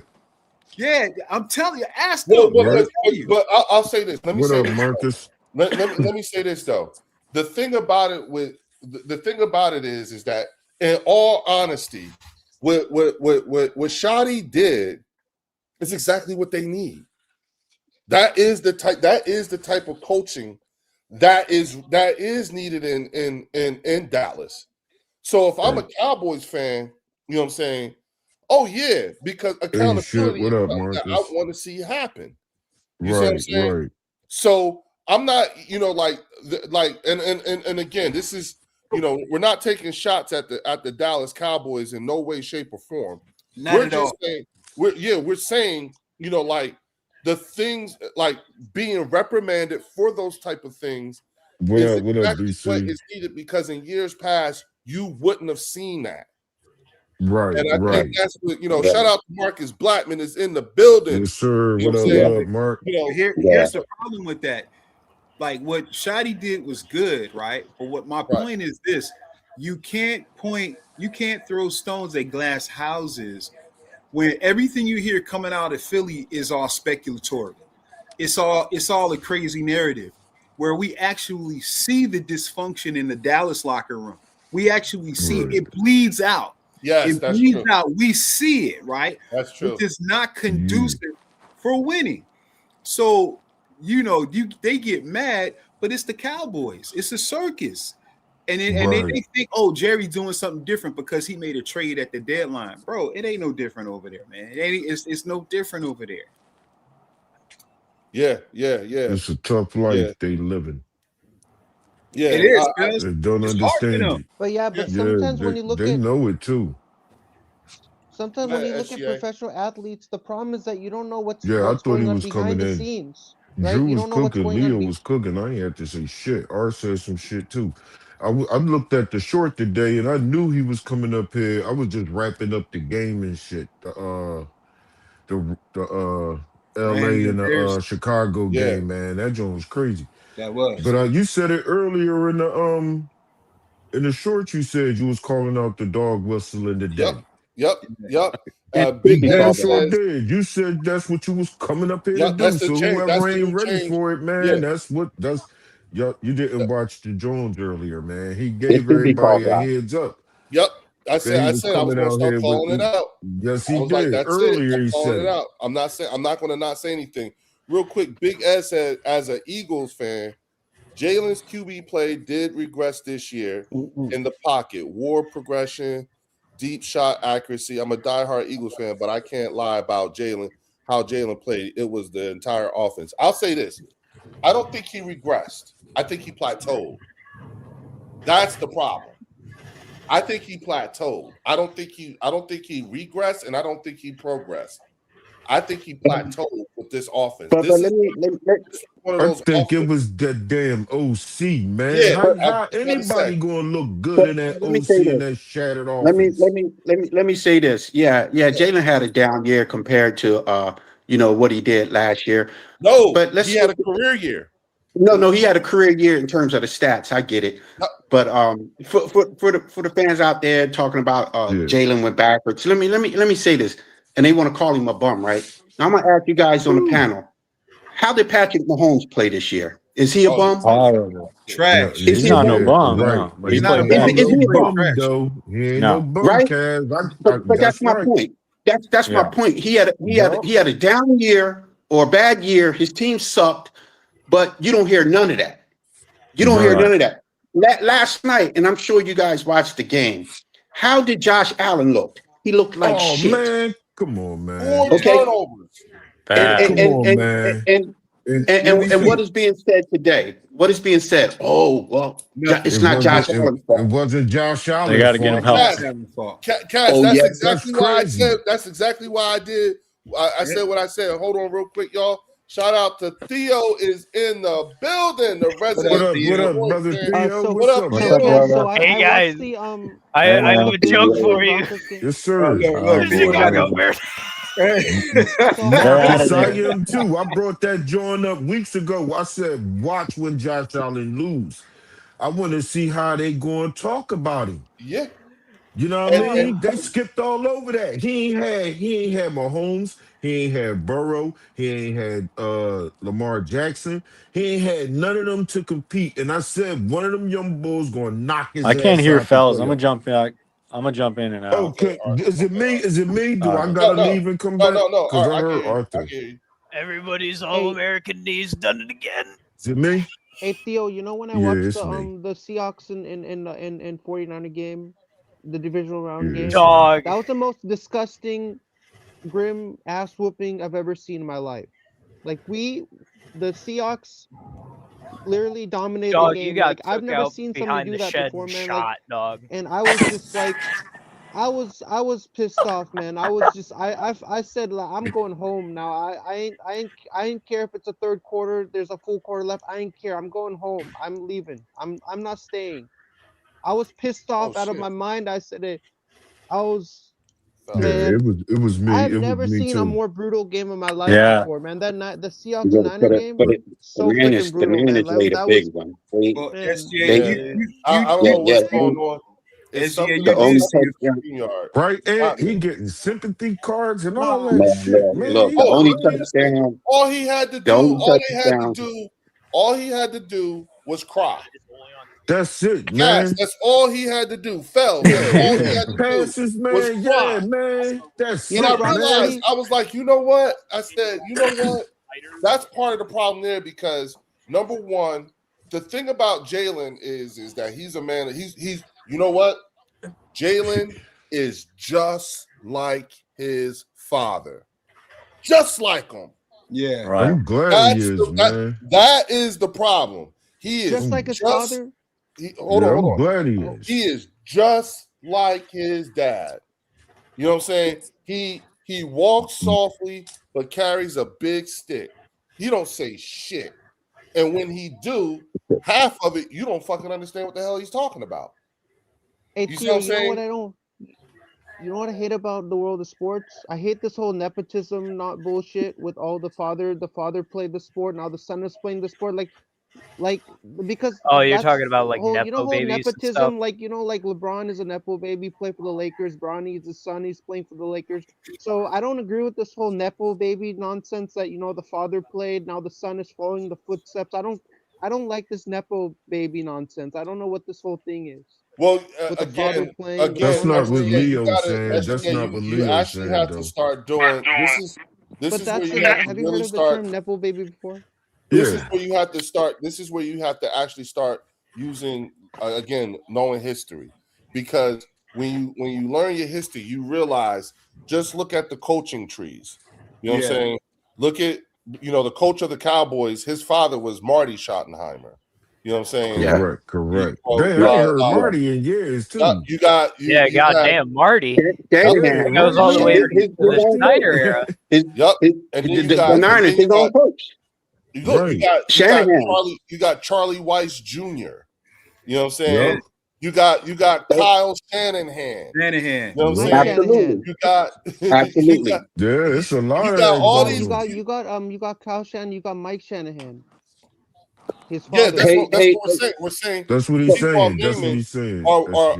Speaker 3: Yeah, I'm telling you, ask them.
Speaker 1: But I'll say this. Let me say
Speaker 5: this. Marcus?
Speaker 1: let me say this though. The thing about it is that in all honesty, what Shotty did is exactly what they need. That is the type of coaching that is needed in Dallas. So if I'm a Cowboys fan, you know what I'm saying? Oh yeah, because
Speaker 5: Hey, shit.
Speaker 1: accountability
Speaker 5: What
Speaker 1: is
Speaker 5: up,
Speaker 1: something that I
Speaker 5: Marcus?
Speaker 1: want to see happen. You see what I'm
Speaker 5: Right,
Speaker 1: saying?
Speaker 5: right.
Speaker 1: So I'm not, and again, this is, we're not taking shots at the Dallas Cowboys in no way, shape, or form.
Speaker 3: Not
Speaker 1: We're
Speaker 3: at
Speaker 1: just
Speaker 3: all.
Speaker 1: saying, we're saying, like the things like being reprimanded for those type of things
Speaker 5: What
Speaker 1: is
Speaker 5: up? What up,
Speaker 1: exactly what
Speaker 5: BC?
Speaker 1: is needed because in years past you wouldn't have seen that.
Speaker 5: Right,
Speaker 1: And I think
Speaker 5: right.
Speaker 1: that's what,
Speaker 6: Yeah.
Speaker 1: shout out to Marcus Blackman is in the building.
Speaker 5: Yes, sir.
Speaker 1: You know
Speaker 5: What
Speaker 1: what I'm
Speaker 5: up?
Speaker 6: Yeah.
Speaker 5: What
Speaker 1: saying?
Speaker 5: up, Mark?
Speaker 6: Yeah.
Speaker 3: Here's the problem with that. Like what Shotty did was good, right? But what my
Speaker 1: Right.
Speaker 3: point is this: you can't throw stones at glass houses when everything you hear coming out of Philly is all speculatory. It's all a crazy narrative where we actually see the dysfunction in the Dallas locker room. We actually see
Speaker 5: Right.
Speaker 3: it bleeds out.
Speaker 1: Yes,
Speaker 3: It
Speaker 1: that's
Speaker 3: bleeds
Speaker 1: true.
Speaker 3: out. We see it, right?
Speaker 1: That's
Speaker 3: Which
Speaker 1: true.
Speaker 3: is not
Speaker 5: Yeah.
Speaker 3: conducive for winning. So, they get mad, but it's the Cowboys. It's a circus. And they
Speaker 5: Right.
Speaker 3: think, oh, Jerry's doing something different because he made a trade at the deadline. Bro, it ain't no different over there, man. It's no different over there.
Speaker 1: Yeah.
Speaker 5: It's a tough
Speaker 1: Yeah.
Speaker 5: life they living.
Speaker 1: Yeah.
Speaker 3: It is, because
Speaker 5: They don't
Speaker 3: it's hard for
Speaker 5: understand
Speaker 3: them.
Speaker 5: it.
Speaker 2: But yeah,
Speaker 1: Yeah.
Speaker 2: but
Speaker 5: Yeah,
Speaker 2: sometimes when you look
Speaker 5: they
Speaker 2: at
Speaker 5: know it too.
Speaker 1: SGA.
Speaker 2: professional athletes, the problem is that you don't know
Speaker 5: Yeah, I
Speaker 2: what's
Speaker 5: thought he
Speaker 2: going on
Speaker 5: was coming
Speaker 2: behind the
Speaker 5: in.
Speaker 2: scenes, right?
Speaker 5: Drew
Speaker 2: You
Speaker 5: was
Speaker 2: don't know what's
Speaker 5: cooking.
Speaker 2: going on.
Speaker 5: Leo was cooking. I ain't had to say shit. R said some shit too. I looked at the short today and I knew he was coming up here. I was just wrapping up the game and shit. The LA
Speaker 3: Miami
Speaker 5: and
Speaker 3: and
Speaker 5: the
Speaker 3: Bears,
Speaker 5: Chicago
Speaker 1: Yeah.
Speaker 5: game, man. That joint was crazy.
Speaker 3: that was.
Speaker 5: But you said it earlier in the short. You said you was calling out the dog whistle in the
Speaker 1: Yep.
Speaker 5: day.
Speaker 1: Yep.
Speaker 6: It
Speaker 5: You
Speaker 6: should
Speaker 1: Big
Speaker 6: be
Speaker 5: damn
Speaker 1: Ed
Speaker 6: called out.
Speaker 5: sure
Speaker 1: says,
Speaker 5: did. You said that's what you was coming up here to
Speaker 1: yep,
Speaker 5: do.
Speaker 1: that's the
Speaker 5: So
Speaker 1: change. That's
Speaker 5: whoever
Speaker 1: the
Speaker 5: ain't
Speaker 1: new
Speaker 5: ready
Speaker 1: change.
Speaker 5: for it,
Speaker 1: Yeah.
Speaker 5: man, that's you didn't watch the Jones earlier, man. He
Speaker 6: It
Speaker 5: gave
Speaker 6: should be
Speaker 5: everybody
Speaker 6: called
Speaker 5: a
Speaker 6: out.
Speaker 5: heads up
Speaker 1: Yep.
Speaker 5: that he
Speaker 1: I
Speaker 5: was
Speaker 1: said I was
Speaker 5: coming
Speaker 1: gonna
Speaker 5: out
Speaker 1: start
Speaker 5: here with.
Speaker 1: calling it out.
Speaker 5: Yes,
Speaker 1: I
Speaker 5: he
Speaker 1: was like,
Speaker 5: did.
Speaker 1: that's it.
Speaker 5: Earlier
Speaker 1: I'm
Speaker 5: he
Speaker 1: calling
Speaker 5: said
Speaker 1: it
Speaker 5: it.
Speaker 1: out. I'm not gonna not say anything. Real quick, Big Ed said, as an Eagles fan, Jalen's QB play did regress this year in the pocket. War progression, deep shot accuracy. I'm a diehard Eagles fan, but I can't lie about how Jalen played. It was the entire offense. I'll say this. I don't think he regressed. I think he plateaued. That's the problem. I think he plateaued. I don't think he regressed, and I don't think he progressed. I think he plateaued with this offense.
Speaker 6: But
Speaker 1: This is
Speaker 6: let
Speaker 1: one of
Speaker 5: I
Speaker 1: those
Speaker 5: think it
Speaker 1: offenses.
Speaker 5: was that damn OC, man.
Speaker 1: Yeah,
Speaker 5: How
Speaker 6: but,
Speaker 1: I was
Speaker 5: how
Speaker 1: just about to say.
Speaker 5: anybody gonna look good
Speaker 6: but
Speaker 5: in that
Speaker 6: let me say
Speaker 5: OC and
Speaker 6: this.
Speaker 5: that shattered offense?
Speaker 6: Let me say this. Yeah, Jalen had a down year compared to what he did last year.
Speaker 1: No,
Speaker 6: But
Speaker 1: he had a career year.
Speaker 6: no, he had a career year in terms of the stats. I get it.
Speaker 1: No,
Speaker 6: But for the fans out there talking about
Speaker 5: Yeah.
Speaker 6: Jalen went backwards, let me say this, and they want to call him a bum, right? Now I'm gonna ask you guys on the
Speaker 5: Woo.
Speaker 6: panel, how did Patrick Mahomes play this year? Is he a
Speaker 1: Oh, he
Speaker 6: bum?
Speaker 1: played
Speaker 4: Horrible.
Speaker 5: Yeah,
Speaker 3: Trash.
Speaker 6: Is
Speaker 4: He's
Speaker 6: he a
Speaker 4: not no
Speaker 6: bum?
Speaker 5: yeah,
Speaker 4: bum,
Speaker 5: right.
Speaker 4: no. But
Speaker 3: He's
Speaker 4: he
Speaker 3: not a
Speaker 4: played
Speaker 5: He
Speaker 6: Is
Speaker 3: bum.
Speaker 4: bad.
Speaker 5: ain't
Speaker 6: is
Speaker 5: no
Speaker 6: he a
Speaker 3: He
Speaker 6: bum?
Speaker 5: bum
Speaker 3: trash.
Speaker 5: though. He ain't no
Speaker 4: No.
Speaker 5: bum,
Speaker 6: Right?
Speaker 5: Caz.
Speaker 6: But that's
Speaker 5: That's
Speaker 6: my
Speaker 5: right.
Speaker 6: point. That's my
Speaker 4: Yeah.
Speaker 6: point. He had
Speaker 5: Yup.
Speaker 6: he had a down year or a bad year. His team sucked, but you don't hear none of that. You don't hear
Speaker 5: Right.
Speaker 6: none
Speaker 4: Right.
Speaker 6: of that. Last night, and I'm sure you guys watched the game. How did Josh Allen look? He looked like
Speaker 5: Oh
Speaker 6: shit.
Speaker 5: man, come on, man.
Speaker 1: 4
Speaker 6: Okay,
Speaker 1: turnovers.
Speaker 6: and
Speaker 4: Bad.
Speaker 6: and
Speaker 5: Come
Speaker 6: and
Speaker 5: on,
Speaker 6: and
Speaker 5: man.
Speaker 6: and
Speaker 5: And
Speaker 6: and,
Speaker 3: Let me
Speaker 6: and, and
Speaker 3: see.
Speaker 6: what is being said today? What is being said? Oh well,
Speaker 3: Nothing.
Speaker 6: it's
Speaker 5: it
Speaker 6: not
Speaker 5: wasn't
Speaker 6: Josh
Speaker 5: it,
Speaker 6: Allen's
Speaker 5: it
Speaker 6: fault.
Speaker 5: wasn't Josh
Speaker 4: They
Speaker 5: Allen's
Speaker 4: got to get him
Speaker 5: fault.
Speaker 3: It's Josh
Speaker 4: healthy.
Speaker 3: Allen's fault.
Speaker 1: Cash,
Speaker 6: Oh
Speaker 1: that's
Speaker 6: yeah,
Speaker 5: That's
Speaker 1: exactly why I said.
Speaker 5: crazy.
Speaker 1: That's exactly why I did. I
Speaker 3: Yeah.
Speaker 1: said what I said. Hold on, real quick, y'all. Shout out to Theo is in the building, the
Speaker 3: What
Speaker 5: What
Speaker 3: up,
Speaker 1: resident
Speaker 5: up? What
Speaker 3: Theo?
Speaker 5: up,
Speaker 1: Detroit
Speaker 5: brother
Speaker 1: fan.
Speaker 5: Theo?
Speaker 2: So
Speaker 1: What
Speaker 5: What's
Speaker 1: up,
Speaker 5: up,
Speaker 4: What's
Speaker 2: so
Speaker 4: up,
Speaker 5: brother?
Speaker 1: Theo?
Speaker 2: guys, so
Speaker 4: brother?
Speaker 2: I
Speaker 7: Hey
Speaker 2: watched
Speaker 7: guys,
Speaker 2: the
Speaker 7: I
Speaker 4: Hey,
Speaker 7: I have
Speaker 4: man.
Speaker 7: a joke for
Speaker 2: Steelers
Speaker 7: you.
Speaker 2: Broncos game.
Speaker 5: Yes, sir.
Speaker 3: Look,
Speaker 7: This is
Speaker 3: Theo
Speaker 7: what I
Speaker 3: got
Speaker 7: go
Speaker 3: a.
Speaker 5: Oh,
Speaker 7: weird.
Speaker 4: They're out
Speaker 5: Marcus,
Speaker 4: of
Speaker 5: I
Speaker 4: there.
Speaker 5: am too. I brought that joint up weeks ago. I said, watch when Josh Allen lose. I want to see how they going to talk about him.
Speaker 1: Yeah,
Speaker 5: You know what I
Speaker 1: and
Speaker 5: mean? They skipped all over that. He ain't had Mahomes. He ain't had Burrow. He ain't had Lamar Jackson. He ain't had none of them to compete. And I said one of them young bulls gonna knock his
Speaker 4: I can't
Speaker 5: ass
Speaker 4: hear
Speaker 5: out the
Speaker 4: fellas. I'm gonna
Speaker 5: playoff.
Speaker 4: jump back. I'm gonna jump in and out.
Speaker 1: Okay,
Speaker 5: Okay,
Speaker 1: all right.
Speaker 5: is it
Speaker 1: Okay,
Speaker 5: me?
Speaker 1: all right.
Speaker 5: Is it me? Do
Speaker 4: All
Speaker 5: I
Speaker 4: right.
Speaker 5: gotta
Speaker 1: No,
Speaker 5: leave and come
Speaker 1: no,
Speaker 5: back?
Speaker 1: no, no.
Speaker 5: Because
Speaker 1: All
Speaker 5: I
Speaker 1: right, I
Speaker 5: heard
Speaker 1: get you. I
Speaker 5: Arthur.
Speaker 1: get you.
Speaker 7: Everybody's
Speaker 2: Hey,
Speaker 7: All-American knees done it again.
Speaker 5: Is it me?
Speaker 2: hey Theo, you know when I
Speaker 5: Yeah,
Speaker 2: watched
Speaker 5: it's me.
Speaker 2: the Seahawks in 49er game, the divisional round
Speaker 5: Yeah, it's
Speaker 2: game,
Speaker 5: me.
Speaker 7: Dog,
Speaker 2: that was the most disgusting, grim ass whooping I've ever seen in my life. Like the Seahawks literally dominated the
Speaker 7: dog, you
Speaker 2: game.
Speaker 7: got
Speaker 2: Like I've
Speaker 7: took
Speaker 2: never
Speaker 7: out
Speaker 2: seen somebody
Speaker 7: behind
Speaker 2: do
Speaker 7: the
Speaker 2: that
Speaker 7: shed
Speaker 2: before,
Speaker 7: and
Speaker 2: man. Like,
Speaker 7: shot, dog.
Speaker 2: and I was just like, I was pissed off, man. I was just I said like, I'm going home now. I ain't care if it's a third quarter. There's a full quarter left. I ain't care. I'm going home. I'm leaving. I'm not staying. I was pissed
Speaker 1: Oh
Speaker 2: off out of
Speaker 1: shit,
Speaker 2: my mind. I said it. I was
Speaker 5: Yeah,
Speaker 1: fellas.
Speaker 2: man.
Speaker 5: it was me.
Speaker 2: I've
Speaker 5: It was
Speaker 2: never
Speaker 5: me
Speaker 2: seen a
Speaker 5: too.
Speaker 2: more brutal game of my life
Speaker 4: Yeah.
Speaker 2: before, man. That night, the Seahawks
Speaker 6: Yeah,
Speaker 2: Niner game,
Speaker 6: the
Speaker 2: so
Speaker 6: man
Speaker 2: freaking
Speaker 6: is the
Speaker 2: brutal,
Speaker 6: man
Speaker 2: man.
Speaker 6: is laid a
Speaker 2: That
Speaker 6: big
Speaker 2: was
Speaker 6: one.
Speaker 3: Well,
Speaker 2: man.
Speaker 3: SGA,
Speaker 6: They
Speaker 1: Yeah, I don't
Speaker 6: yeah,
Speaker 1: know
Speaker 6: yeah.
Speaker 1: what's going on. It's
Speaker 3: SGA,
Speaker 1: something
Speaker 6: The
Speaker 3: you
Speaker 1: about
Speaker 3: did
Speaker 6: only
Speaker 3: see
Speaker 1: something
Speaker 3: it.
Speaker 1: with
Speaker 6: touchdown,
Speaker 1: StreamYard.
Speaker 5: Right, and
Speaker 1: Not
Speaker 5: he
Speaker 1: me.
Speaker 5: getting sympathy cards and all
Speaker 2: Nah,
Speaker 5: that
Speaker 6: man.
Speaker 5: shit,
Speaker 6: Look,
Speaker 5: man.
Speaker 6: the
Speaker 5: He
Speaker 1: Oh,
Speaker 6: only
Speaker 5: crazy.
Speaker 1: listen.
Speaker 6: touchdown,
Speaker 1: All he had to
Speaker 6: the
Speaker 1: do,
Speaker 6: only touchdown.
Speaker 1: all he had to do was cry.
Speaker 5: That's it,
Speaker 1: Yes,
Speaker 5: man.
Speaker 1: that's all he had to do. Fells, that's
Speaker 5: Yeah,
Speaker 1: all he
Speaker 5: yeah.
Speaker 1: had to do
Speaker 5: Passes,
Speaker 1: was
Speaker 5: man. Yeah,
Speaker 1: cry.
Speaker 5: man. That's
Speaker 2: you
Speaker 1: And
Speaker 2: know
Speaker 1: I
Speaker 5: it,
Speaker 2: Brock
Speaker 5: man.
Speaker 1: realized,
Speaker 2: Purdy.
Speaker 1: I was like, you know what? I said, you know what? That's part of the problem there because number one, the thing about Jalen is that he's a man. He's you know what? Jalen is just like his father, just like him.
Speaker 3: Yeah.
Speaker 4: Right.
Speaker 5: I'm glad he
Speaker 1: That's
Speaker 5: is, man.
Speaker 1: that is the problem. He is
Speaker 2: Just like
Speaker 5: I'm,
Speaker 2: his
Speaker 1: just
Speaker 2: father.
Speaker 1: hold on,
Speaker 5: yeah,
Speaker 1: hold
Speaker 5: I'm
Speaker 1: on.
Speaker 5: glad he
Speaker 2: Oh,
Speaker 5: is.
Speaker 1: He is just like his dad. You know what I'm saying? He walks softly but carries a big stick. He don't say shit. And when he do, half of it you don't fucking understand what the hell he's talking about.
Speaker 2: hey
Speaker 1: You see what
Speaker 2: Theo,
Speaker 1: I'm
Speaker 2: you know what
Speaker 1: saying?
Speaker 2: I don't. You know what I hate about the world of sports? I hate this whole nepotism, not bullshit. With all the father played the sport, now the son is playing the sport. Like because
Speaker 7: Oh, you're talking
Speaker 2: that's
Speaker 7: about like
Speaker 2: whole
Speaker 7: nepo
Speaker 2: whole
Speaker 7: babies and stuff.
Speaker 2: nepotism. Like like LeBron is a nepo baby, play for the Lakers. Bronny's his son, he's playing for the Lakers. So I don't agree with this whole nepo baby nonsense that the father played, now the son is following the footsteps. I don't like this nepo baby nonsense. I don't know what this whole thing is
Speaker 1: Well,
Speaker 2: with the father
Speaker 1: again,
Speaker 2: playing, the
Speaker 5: That's
Speaker 1: again,
Speaker 2: son
Speaker 5: not what
Speaker 1: SGA,
Speaker 2: playing.
Speaker 1: you
Speaker 5: Leo's
Speaker 1: gotta
Speaker 5: saying. That's
Speaker 1: SGA,
Speaker 5: not what
Speaker 1: you
Speaker 5: Leo's
Speaker 1: actually
Speaker 5: saying,
Speaker 1: have to
Speaker 5: though.
Speaker 1: start doing this
Speaker 2: But
Speaker 1: is where
Speaker 2: that's
Speaker 1: you have to
Speaker 2: have you heard
Speaker 1: really
Speaker 2: of the
Speaker 1: start.
Speaker 2: term nepo baby before?
Speaker 1: This is
Speaker 5: Yeah.
Speaker 1: where you have to start. This is where you have to actually start using again knowing history, because when you learn your history, you realize just look at the coaching trees. You know what I'm
Speaker 3: Yeah.
Speaker 1: saying? Look at the coach of the Cowboys. His father was Marty Schottenheimer. You know what I'm saying?
Speaker 6: Yeah,
Speaker 5: Correct, correct.
Speaker 1: So,
Speaker 5: Dang, I ain't heard
Speaker 6: yeah.
Speaker 5: Marty in years, too.
Speaker 7: Yeah,
Speaker 1: you had
Speaker 7: goddamn, Marty.
Speaker 1: yep,
Speaker 5: Yeah,
Speaker 7: That
Speaker 6: Shanahan,
Speaker 7: goes
Speaker 5: Marty
Speaker 7: all the way
Speaker 5: Short.
Speaker 7: to
Speaker 6: his
Speaker 7: the
Speaker 6: own
Speaker 7: Snyder
Speaker 6: coach,
Speaker 7: era.
Speaker 6: his,
Speaker 1: yep,
Speaker 6: his,
Speaker 1: and then
Speaker 6: the Niners, his own coach,
Speaker 1: you look
Speaker 5: Right.
Speaker 1: you got
Speaker 6: Shanahan.
Speaker 1: Charlie Weiss Jr. You know what I'm
Speaker 5: Yep.
Speaker 1: saying? You got Kyle Shanahan.
Speaker 3: Shanahan.
Speaker 1: You know what I'm
Speaker 5: Yep.
Speaker 1: saying?
Speaker 2: Shanahan.
Speaker 6: Absolutely,
Speaker 1: You got
Speaker 6: absolutely.
Speaker 5: Yeah, it's a
Speaker 1: you
Speaker 5: lot of
Speaker 1: got
Speaker 5: that
Speaker 1: all
Speaker 2: No,
Speaker 1: these.
Speaker 5: going on.
Speaker 2: you got Kyle Shanahan, you got Mike Shanahan, his
Speaker 1: Yeah,
Speaker 2: father.
Speaker 6: Hey,
Speaker 1: that's
Speaker 6: hey,
Speaker 1: what we're saying. We're saying
Speaker 5: That's what
Speaker 1: the
Speaker 5: he's
Speaker 6: so,
Speaker 1: people I'm
Speaker 5: saying. That's what
Speaker 1: naming
Speaker 5: he's saying.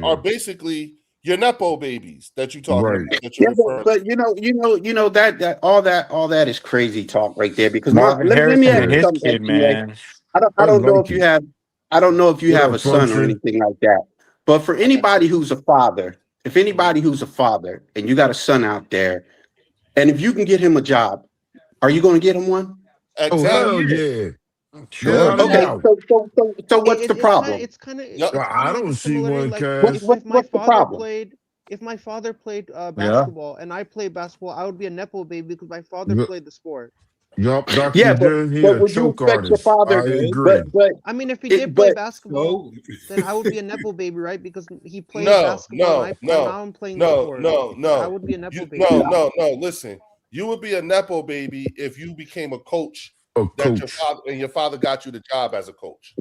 Speaker 1: are
Speaker 5: SJ.
Speaker 1: basically your nepo babies that you're talking
Speaker 5: Right.
Speaker 1: about, that
Speaker 6: yeah,
Speaker 1: you're referring.
Speaker 6: but that all that is crazy talk right there. Because
Speaker 4: Marvin
Speaker 6: let me
Speaker 4: Harrison
Speaker 6: ask
Speaker 4: and
Speaker 6: you
Speaker 5: Yeah.
Speaker 4: his
Speaker 6: something,
Speaker 4: kid,
Speaker 6: SGA.
Speaker 4: man.
Speaker 6: I
Speaker 5: I
Speaker 6: don't know if
Speaker 5: like
Speaker 6: you
Speaker 5: it.
Speaker 6: have
Speaker 5: What
Speaker 6: a
Speaker 5: up,
Speaker 6: son or
Speaker 5: Function?
Speaker 6: anything like that. But for
Speaker 1: I got
Speaker 6: anybody
Speaker 1: you.
Speaker 6: who's a father, if anybody who's a father and you got a son out there, and if you can get him a job, are you going to get him one?
Speaker 5: Oh,
Speaker 3: Hell
Speaker 5: hell
Speaker 1: Exactly.
Speaker 3: yeah.
Speaker 5: yeah.
Speaker 4: Sure.
Speaker 5: Without a
Speaker 6: Okay,
Speaker 2: Yeah,
Speaker 5: doubt.
Speaker 6: so what's the problem?
Speaker 1: Yep.
Speaker 2: it's kind
Speaker 5: I
Speaker 2: of like
Speaker 5: don't
Speaker 2: a
Speaker 5: see
Speaker 2: similarity.
Speaker 5: one,
Speaker 2: Like
Speaker 5: Cass.
Speaker 2: if my
Speaker 6: What's the
Speaker 2: father
Speaker 6: problem?
Speaker 2: played,
Speaker 4: Yeah.
Speaker 2: basketball and I played basketball, I would be a nepo baby because my father
Speaker 5: Yup,
Speaker 2: played the sport.
Speaker 5: Dr.
Speaker 6: Yeah,
Speaker 5: J, he
Speaker 6: but
Speaker 5: a
Speaker 6: would you
Speaker 5: choke
Speaker 6: expect your
Speaker 5: artist.
Speaker 6: father?
Speaker 5: I
Speaker 3: So,
Speaker 6: But
Speaker 5: agree.
Speaker 2: I mean, if he did play
Speaker 6: but
Speaker 2: basketball,
Speaker 3: so
Speaker 2: then I would be a nepo baby, right? Because he played
Speaker 1: No,
Speaker 2: basketball and
Speaker 1: no,
Speaker 2: now
Speaker 1: no,
Speaker 2: I'm playing the
Speaker 1: no,
Speaker 2: sport.
Speaker 1: no,
Speaker 2: I
Speaker 1: no.
Speaker 2: would be a nepo
Speaker 1: You
Speaker 2: baby.
Speaker 1: no,
Speaker 6: no.
Speaker 1: no, no. Listen, you would be a nepo baby if you became a coach
Speaker 5: A
Speaker 1: that
Speaker 5: coach.
Speaker 1: your father got you the job as a coach.